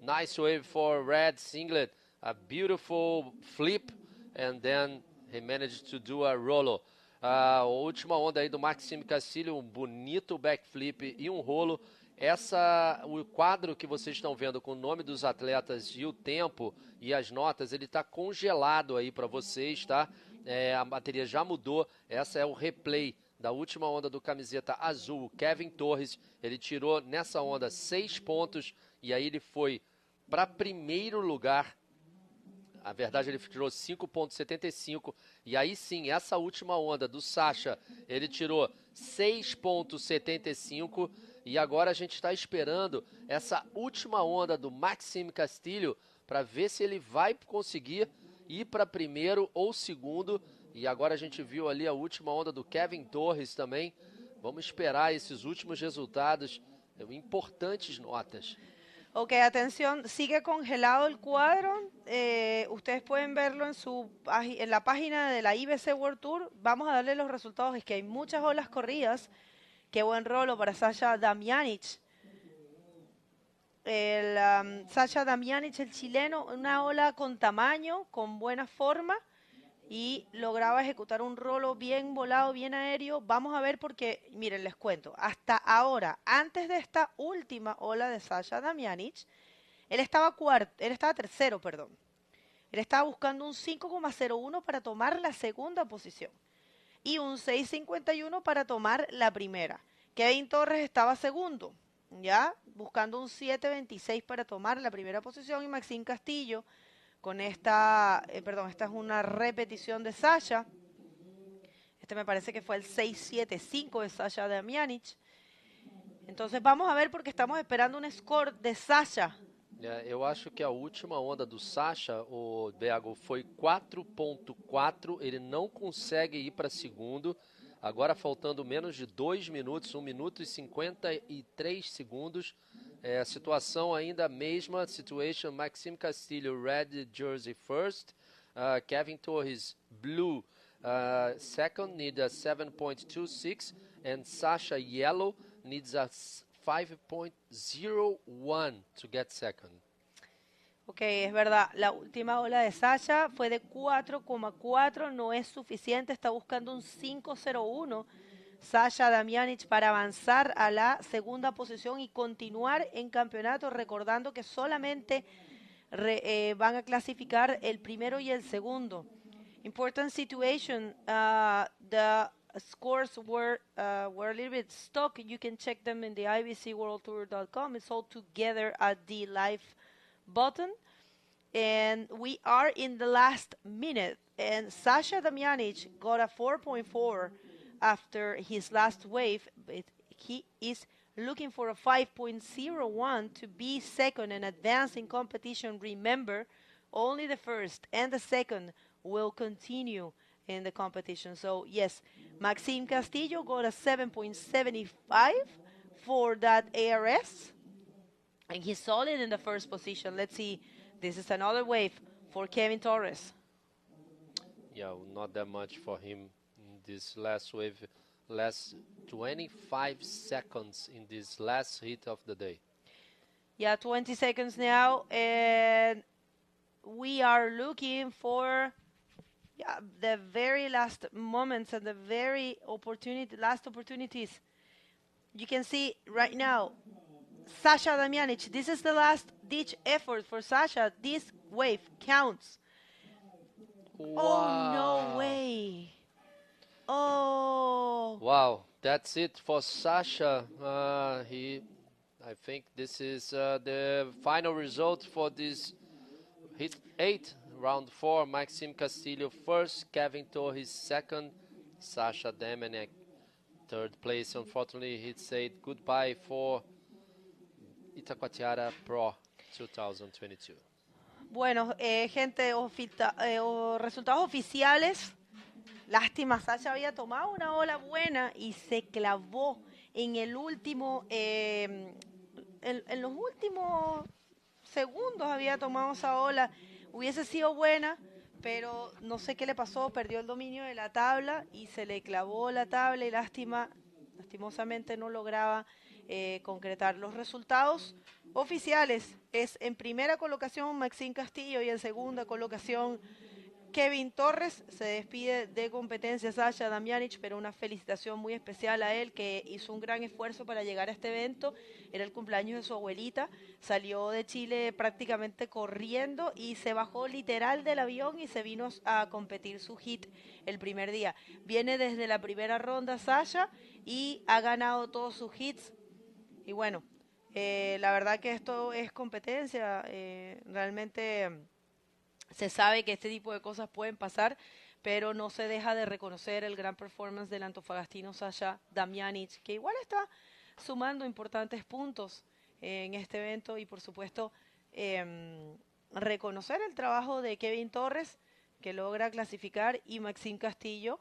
Nice wave for red singlet, a beautiful flip, and then he managed to do a rolo. A última onda aí do Maxime Castilho, um bonito backflip e um rolo. O quadro que vocês estão vendo com o nome dos atletas e o tempo e as notas, ele está congelado aí para vocês, tá? A bateria já mudou. Essa é o replay da última onda do camiseta azul, o Kevin Torres. Ele tirou nessa onda 6 pontos e aí ele foi para primeiro lugar. Na verdade, ele tirou 5,75. E aí sim, essa última onda do Sacha, ele tirou 6,75. E agora a gente está esperando essa última onda do Maxime Castilho para ver se ele vai conseguir ir para primeiro ou segundo. E agora a gente viu ali a última onda do Kevin Torres também. Vamos esperar esses últimos resultados. Importantes notas. Ok, atención, sigue congelado el cuadro. Ustedes pueden verlo en la página de la IBC World Tour. Vamos a darle los resultados. Es que hay muchas olas corridas. Qué buen rolo para Sasha Damjanic. Sasha Damjanic, el chileno, una ola con tamaño, con buena forma. Y lograba ejecutar un rolo bien volado, bien aéreo. Vamos a ver porque, miren, les cuento. Hasta ahora, antes de esta última ola de Sasha Damjanic, él estaba tercero, perdón. Él estaba buscando un 5,01 para tomar la segunda posición. Y un 6,51 para tomar la primera. Kevin Torres estaba segundo, ya, buscando un 7,26 para tomar la primera posición. Y Maxime Castillo, con esta es una repetición de Sasha. Este me parece que fue el 6,75 de Sasha Damjanic. Entonces vamos a ver porque estamos esperando un score de Sasha. Eu acho que a última onda do Sacha, o Bego, foi 4,4. Ele não consegue ir para segundo. Agora faltando menos de 2 minutos, 1 minuto e 53 segundos. A situação ainda a mesma. Situation, Maxime Castilho, red jersey first. Kevin Torres, blue, second, need a 7,26. And Sasha, yellow, needs a 5,01 to get second. Ok, es verdad. La última ola de Sasha fue de 4,4. No es suficiente. Está buscando un 5,01. Sasha Damjanic para avanzar a la segunda posición y continuar en campeonato. Recordando que solamente van a clasificar el primero y el segundo. Important situation. The scores were a little bit stuck. You can check them in the ibcworldtour.com. It's all together at the live button. And we are in the last minute. And Sasha Damjanic got a 4.4 after his last wave. But he is looking for a 5.01 to be second and advance in competition. Remember, only the first and the second will continue in the competition. So yes, Maxime Castillo got a 7.75 for that ARS, and he's solid in the first position. Let's see, this is another wave for Kevin Torres. Yeah, not that much for him in this last wave, last 25 seconds in this last hit of the day. Yeah, 20 seconds now, and we are looking for the very last moments and the very last opportunities. You can see right now, Sasha Damjanic, this is the last ditch effort for Sasha. This wave counts. Wow. Oh, no way. Oh. Wow, that's it for Sasha. I think this is the final result for this hit 8. Round 4, Maxime Castillo first, Kevin Torres second, Sasha Damjanic third place. Unfortunately, he said goodbye for Itacoatiara Pro 2022. Bueno, gente, resultados oficiales. Lástima, Sasha había tomado una ola buena y se clavó en el último, en los últimos segundos había tomado esa ola. Hubiese sido buena, pero no sé qué le pasó, perdió el dominio de la tabla y se le clavó la tabla y lastimosamente no lograba concretar. Los resultados oficiales es en primera colocación Maxime Castillo y en segunda colocación Kevin Torres. Se despide de competencia Sasha Damjanic, pero una felicitación muy especial a él, que hizo un gran esfuerzo para llegar a este evento. Era el cumpleaños de su abuelita, salió de Chile prácticamente corriendo y se bajó literal del avión y se vino a competir su hit el primer día. Viene desde la primera ronda Sasha y ha ganado todos sus hits. Y bueno, la verdad que esto es competencia, realmente se sabe que este tipo de cosas pueden pasar, pero no se deja de reconocer el gran performance del antofagastino Sasha Damjanic, que igual está sumando importantes puntos en este evento, y por supuesto reconocer el trabajo de Kevin Torres, que logra clasificar, y Maxime Castillo,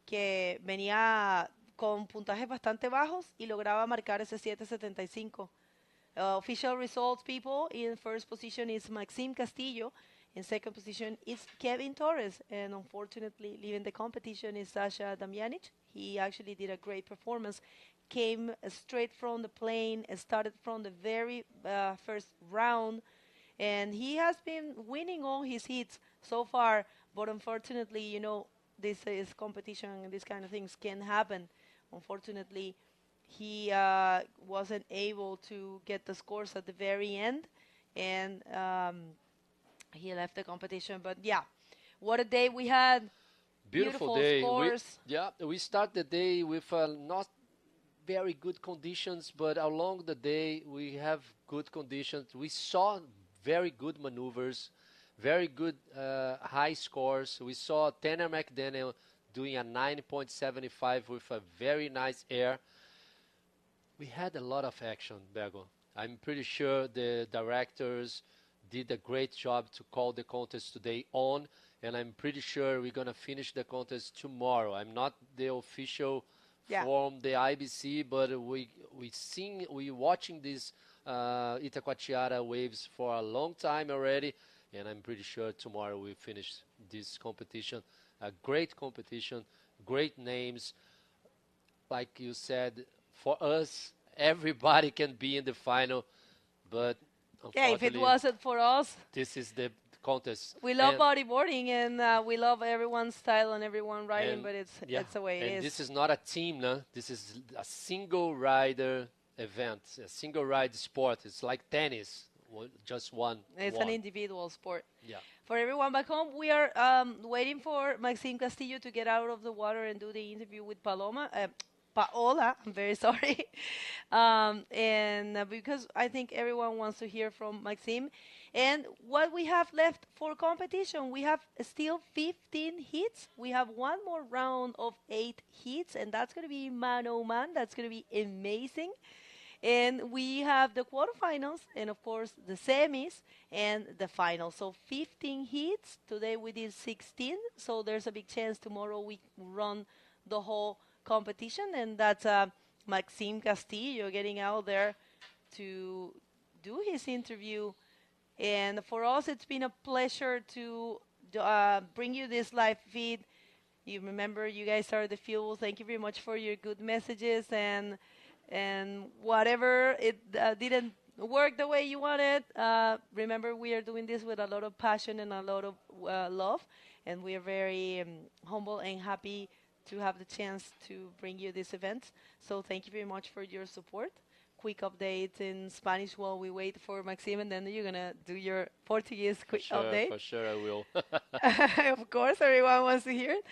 que venía con puntajes bastante bajos y lograba marcar ese 7.75. Official results, people. In first position is Maxime Castillo. In second position is Kevin Torres. And unfortunately, leaving the competition is Sasha Damjanic. He actually did a great performance. Came straight from the plane, started from the very first round. And he has been winning all his hits so far. But unfortunately, you know, this is competition and these kind of things can happen. Unfortunately, he wasn't able to get the scores at the very end, and he left the competition. But yeah, what a day we had. Beautiful day. We start the day with not very good conditions, but along the day we have good conditions. We saw very good maneuvers, very good high scores. We saw Tanner McDaniel doing a 9.75 with a very nice air. We had a lot of action, Bergo. I'm pretty sure the directors did a great job to call the contest today on, and I'm pretty sure we're going to finish the contest tomorrow. I'm not the official from the IBC, but we watching these Itacoatiara waves for a long time already, and I'm pretty sure tomorrow we finish this competition. A great competition, great names. Like you said, for us, everybody can be in the final, but yeah, if it wasn't for us, this is the contest. We love bodyboarding, and we love everyone's style and everyone riding, but it's the way it is. And this is not a team, no? This is a single rider event, a single ride sport. It's like tennis, just one. It's an individual sport. Yeah. For everyone back home, we are waiting for Maxime Castillo to get out of the water and do the interview with Paola, I'm very sorry. And because I think everyone wants to hear from Maxime. And what we have left for competition, we have still 15 hits. We have one more round of 8 hits, and that's going to be man-oh-man. That's going to be amazing. And we have the quarterfinals and, of course, the semis and the final. So 15 hits. Today we did 16. So there's a big chance tomorrow we run the whole competition. And that's Maxime Castillo getting out there to do his interview. And for us, it's been a pleasure to bring you this live feed. You remember, you guys are the fuel. Thank you very much for your good messages, and whatever it didn't work the way you wanted, remember, we are doing this with a lot of passion and a lot of love, and we are very humble and happy to have the chance to bring you this event. So thank you very much for your support. Quick update in Spanish while we wait for Maxime, and then you're going to do your Portuguese quick update. For sure I will. Of course, everyone wants to hear it.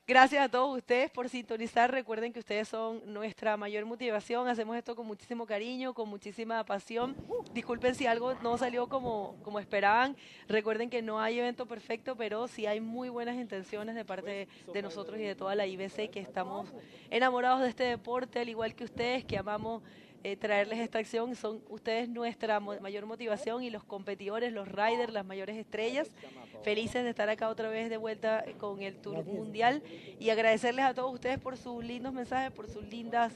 Gracias a todos ustedes por sintonizar. Recuerden que ustedes son nuestra mayor motivación. Hacemos esto con muchísimo cariño, con muchísima pasión. Disculpen si algo no salió como esperaban. Recuerden que no hay evento perfecto, pero sí hay muy buenas intenciones de parte de nosotros y de toda la IBC, que estamos enamorados de este deporte, al igual que ustedes, que amamos traerles esta acción. Son ustedes nuestra mayor motivación, y los competidores, los riders, las mayores estrellas. Felices de estar acá otra vez de vuelta con el Tour Mundial, y agradecerles a todos ustedes por sus lindos mensajes, por sus lindas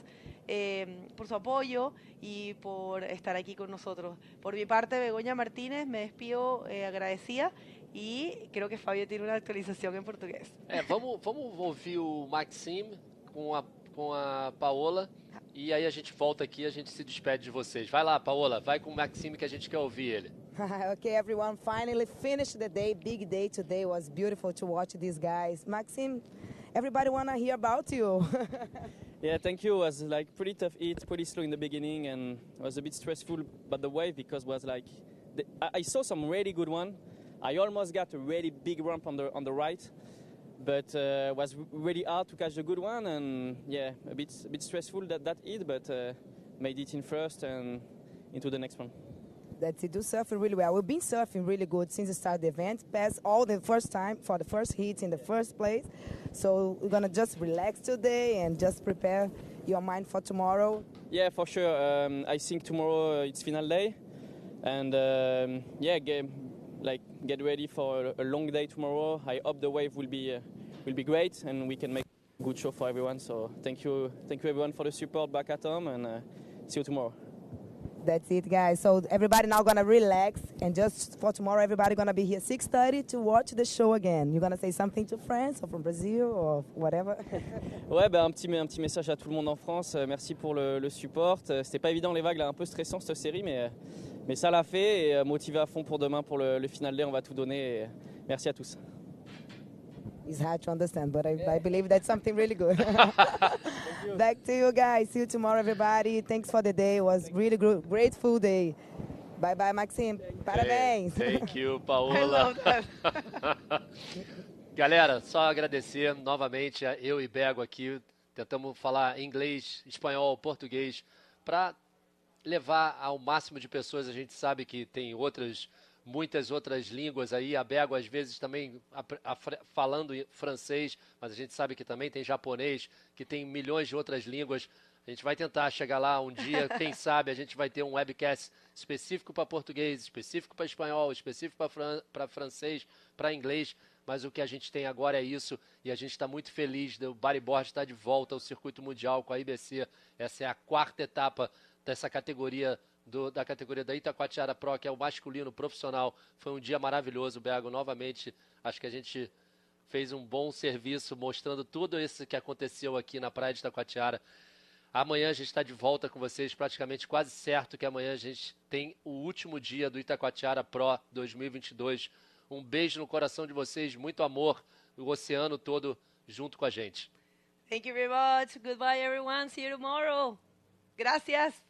por su apoyo y por estar aquí con nosotros. Por mi parte, Begoña Martínez, me despido agradecida e creo que Fábio tiene uma atualização em português. Vamos ouvir o Maxime com a Paola e aí a gente volta aqui e a gente se despede de vocês. Vai lá, Paola, vai com o Maxime que a gente quer ouvir ele. Okay, everyone, finally finished the day. Big day today. Was beautiful to watch these guys. Maxime, everybody want to hear about you. Yeah, thank you. It was like pretty tough heat, pretty slow in the beginning, and it was a bit stressful about the wave because it was like I saw some really good one. I almost got a really big ramp on the right, but it was really hard to catch the good one, and yeah, a bit stressful that heat, but made it in first and into the next one. That's it. Do surfing really well. We've been surfing really good since the start of the event. Passed all the first time for the first hits in the first place. So we're gonna just relax today and just prepare your mind for tomorrow. Yeah, for sure. I think tomorrow it's final day, and yeah, get ready for a long day tomorrow. I hope the wave will be great and we can make a good show for everyone. So thank you everyone for the support back at home, and see you tomorrow. That's it, guys. So everybody now gonna relax, and just for tomorrow, everybody gonna be here 6:30 to watch the show again. You're gonna say something to friends or from Brazil or whatever. Ouais, un petit message à tout le monde en France. Merci pour le support. C'était pas évident les vagues, là, un peu stressant cette série, mais ça l'a fait, et motivé à fond pour demain pour le final day. On va tout donner. Et merci à tous. It's hard to understand, but I believe that's something really good. Back to you guys. See you tomorrow, everybody. Thanks for the day. It was really good, grateful day. Bye bye, Maxime. Parabéns. Thank you, Paola. Galera, só agradecer novamente a eu e Bego aqui. Tentamos falar inglês, espanhol, português para levar ao máximo de pessoas. A gente sabe que tem muitas outras línguas aí, a Bego às vezes também falando francês, mas a gente sabe que também tem japonês, que tem milhões de outras línguas. A gente vai tentar chegar lá um dia, quem sabe a gente vai ter um webcast específico para português, específico para espanhol, específico para francês, para inglês, mas o que a gente tem agora é isso, e a gente está muito feliz do bodyboard estar de volta ao circuito mundial com a IBC. Essa é a 4ª etapa dessa categoria, da categoria da Itacoatiara Pro, que é o masculino profissional. Foi um dia maravilhoso, Bego. Novamente, acho que a gente fez um bom serviço mostrando tudo isso que aconteceu aqui na praia de Itacoatiara. Amanhã a gente está de volta com vocês, praticamente quase certo que amanhã a gente tem o último dia do Itacoatiara Pro 2022. Um beijo no coração de vocês, muito amor, o oceano todo junto com a gente. Thank you very much. Goodbye, everyone. See you tomorrow. Gracias.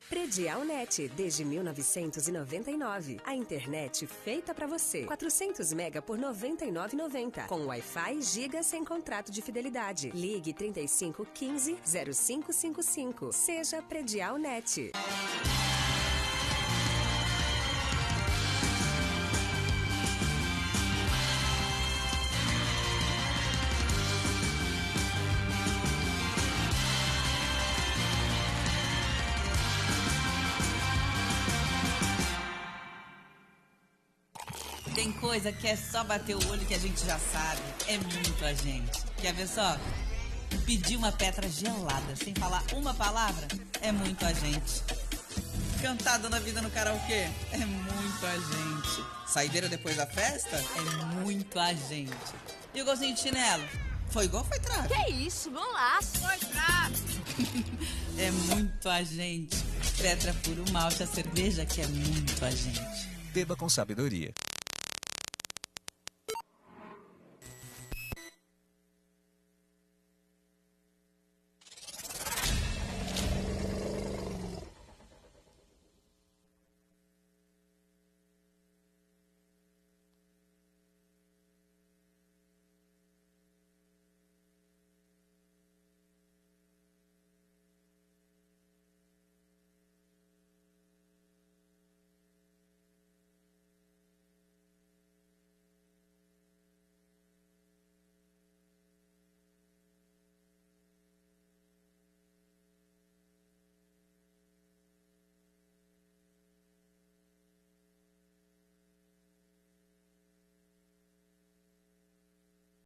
Predialnet, desde 1999. A internet feita pra você. 400 mega por R$ 99,90. Com Wi-Fi giga sem contrato de fidelidade. Ligue 35 15 0555. Seja Predialnet. Tem coisa que é só bater o olho que a gente já sabe. É muito a gente. Quer ver só? Pedir uma petra gelada sem falar uma palavra é muito a gente. Cantada na vida no karaokê? É muito a gente. Saideira depois da festa? É muito a gente. E o golzinho de chinelo? Foi gol ou foi trave? Que isso, golaço. Foi trave. É muito a gente. Petra Puro Malte, a cerveja que é muito a gente. Beba com sabedoria.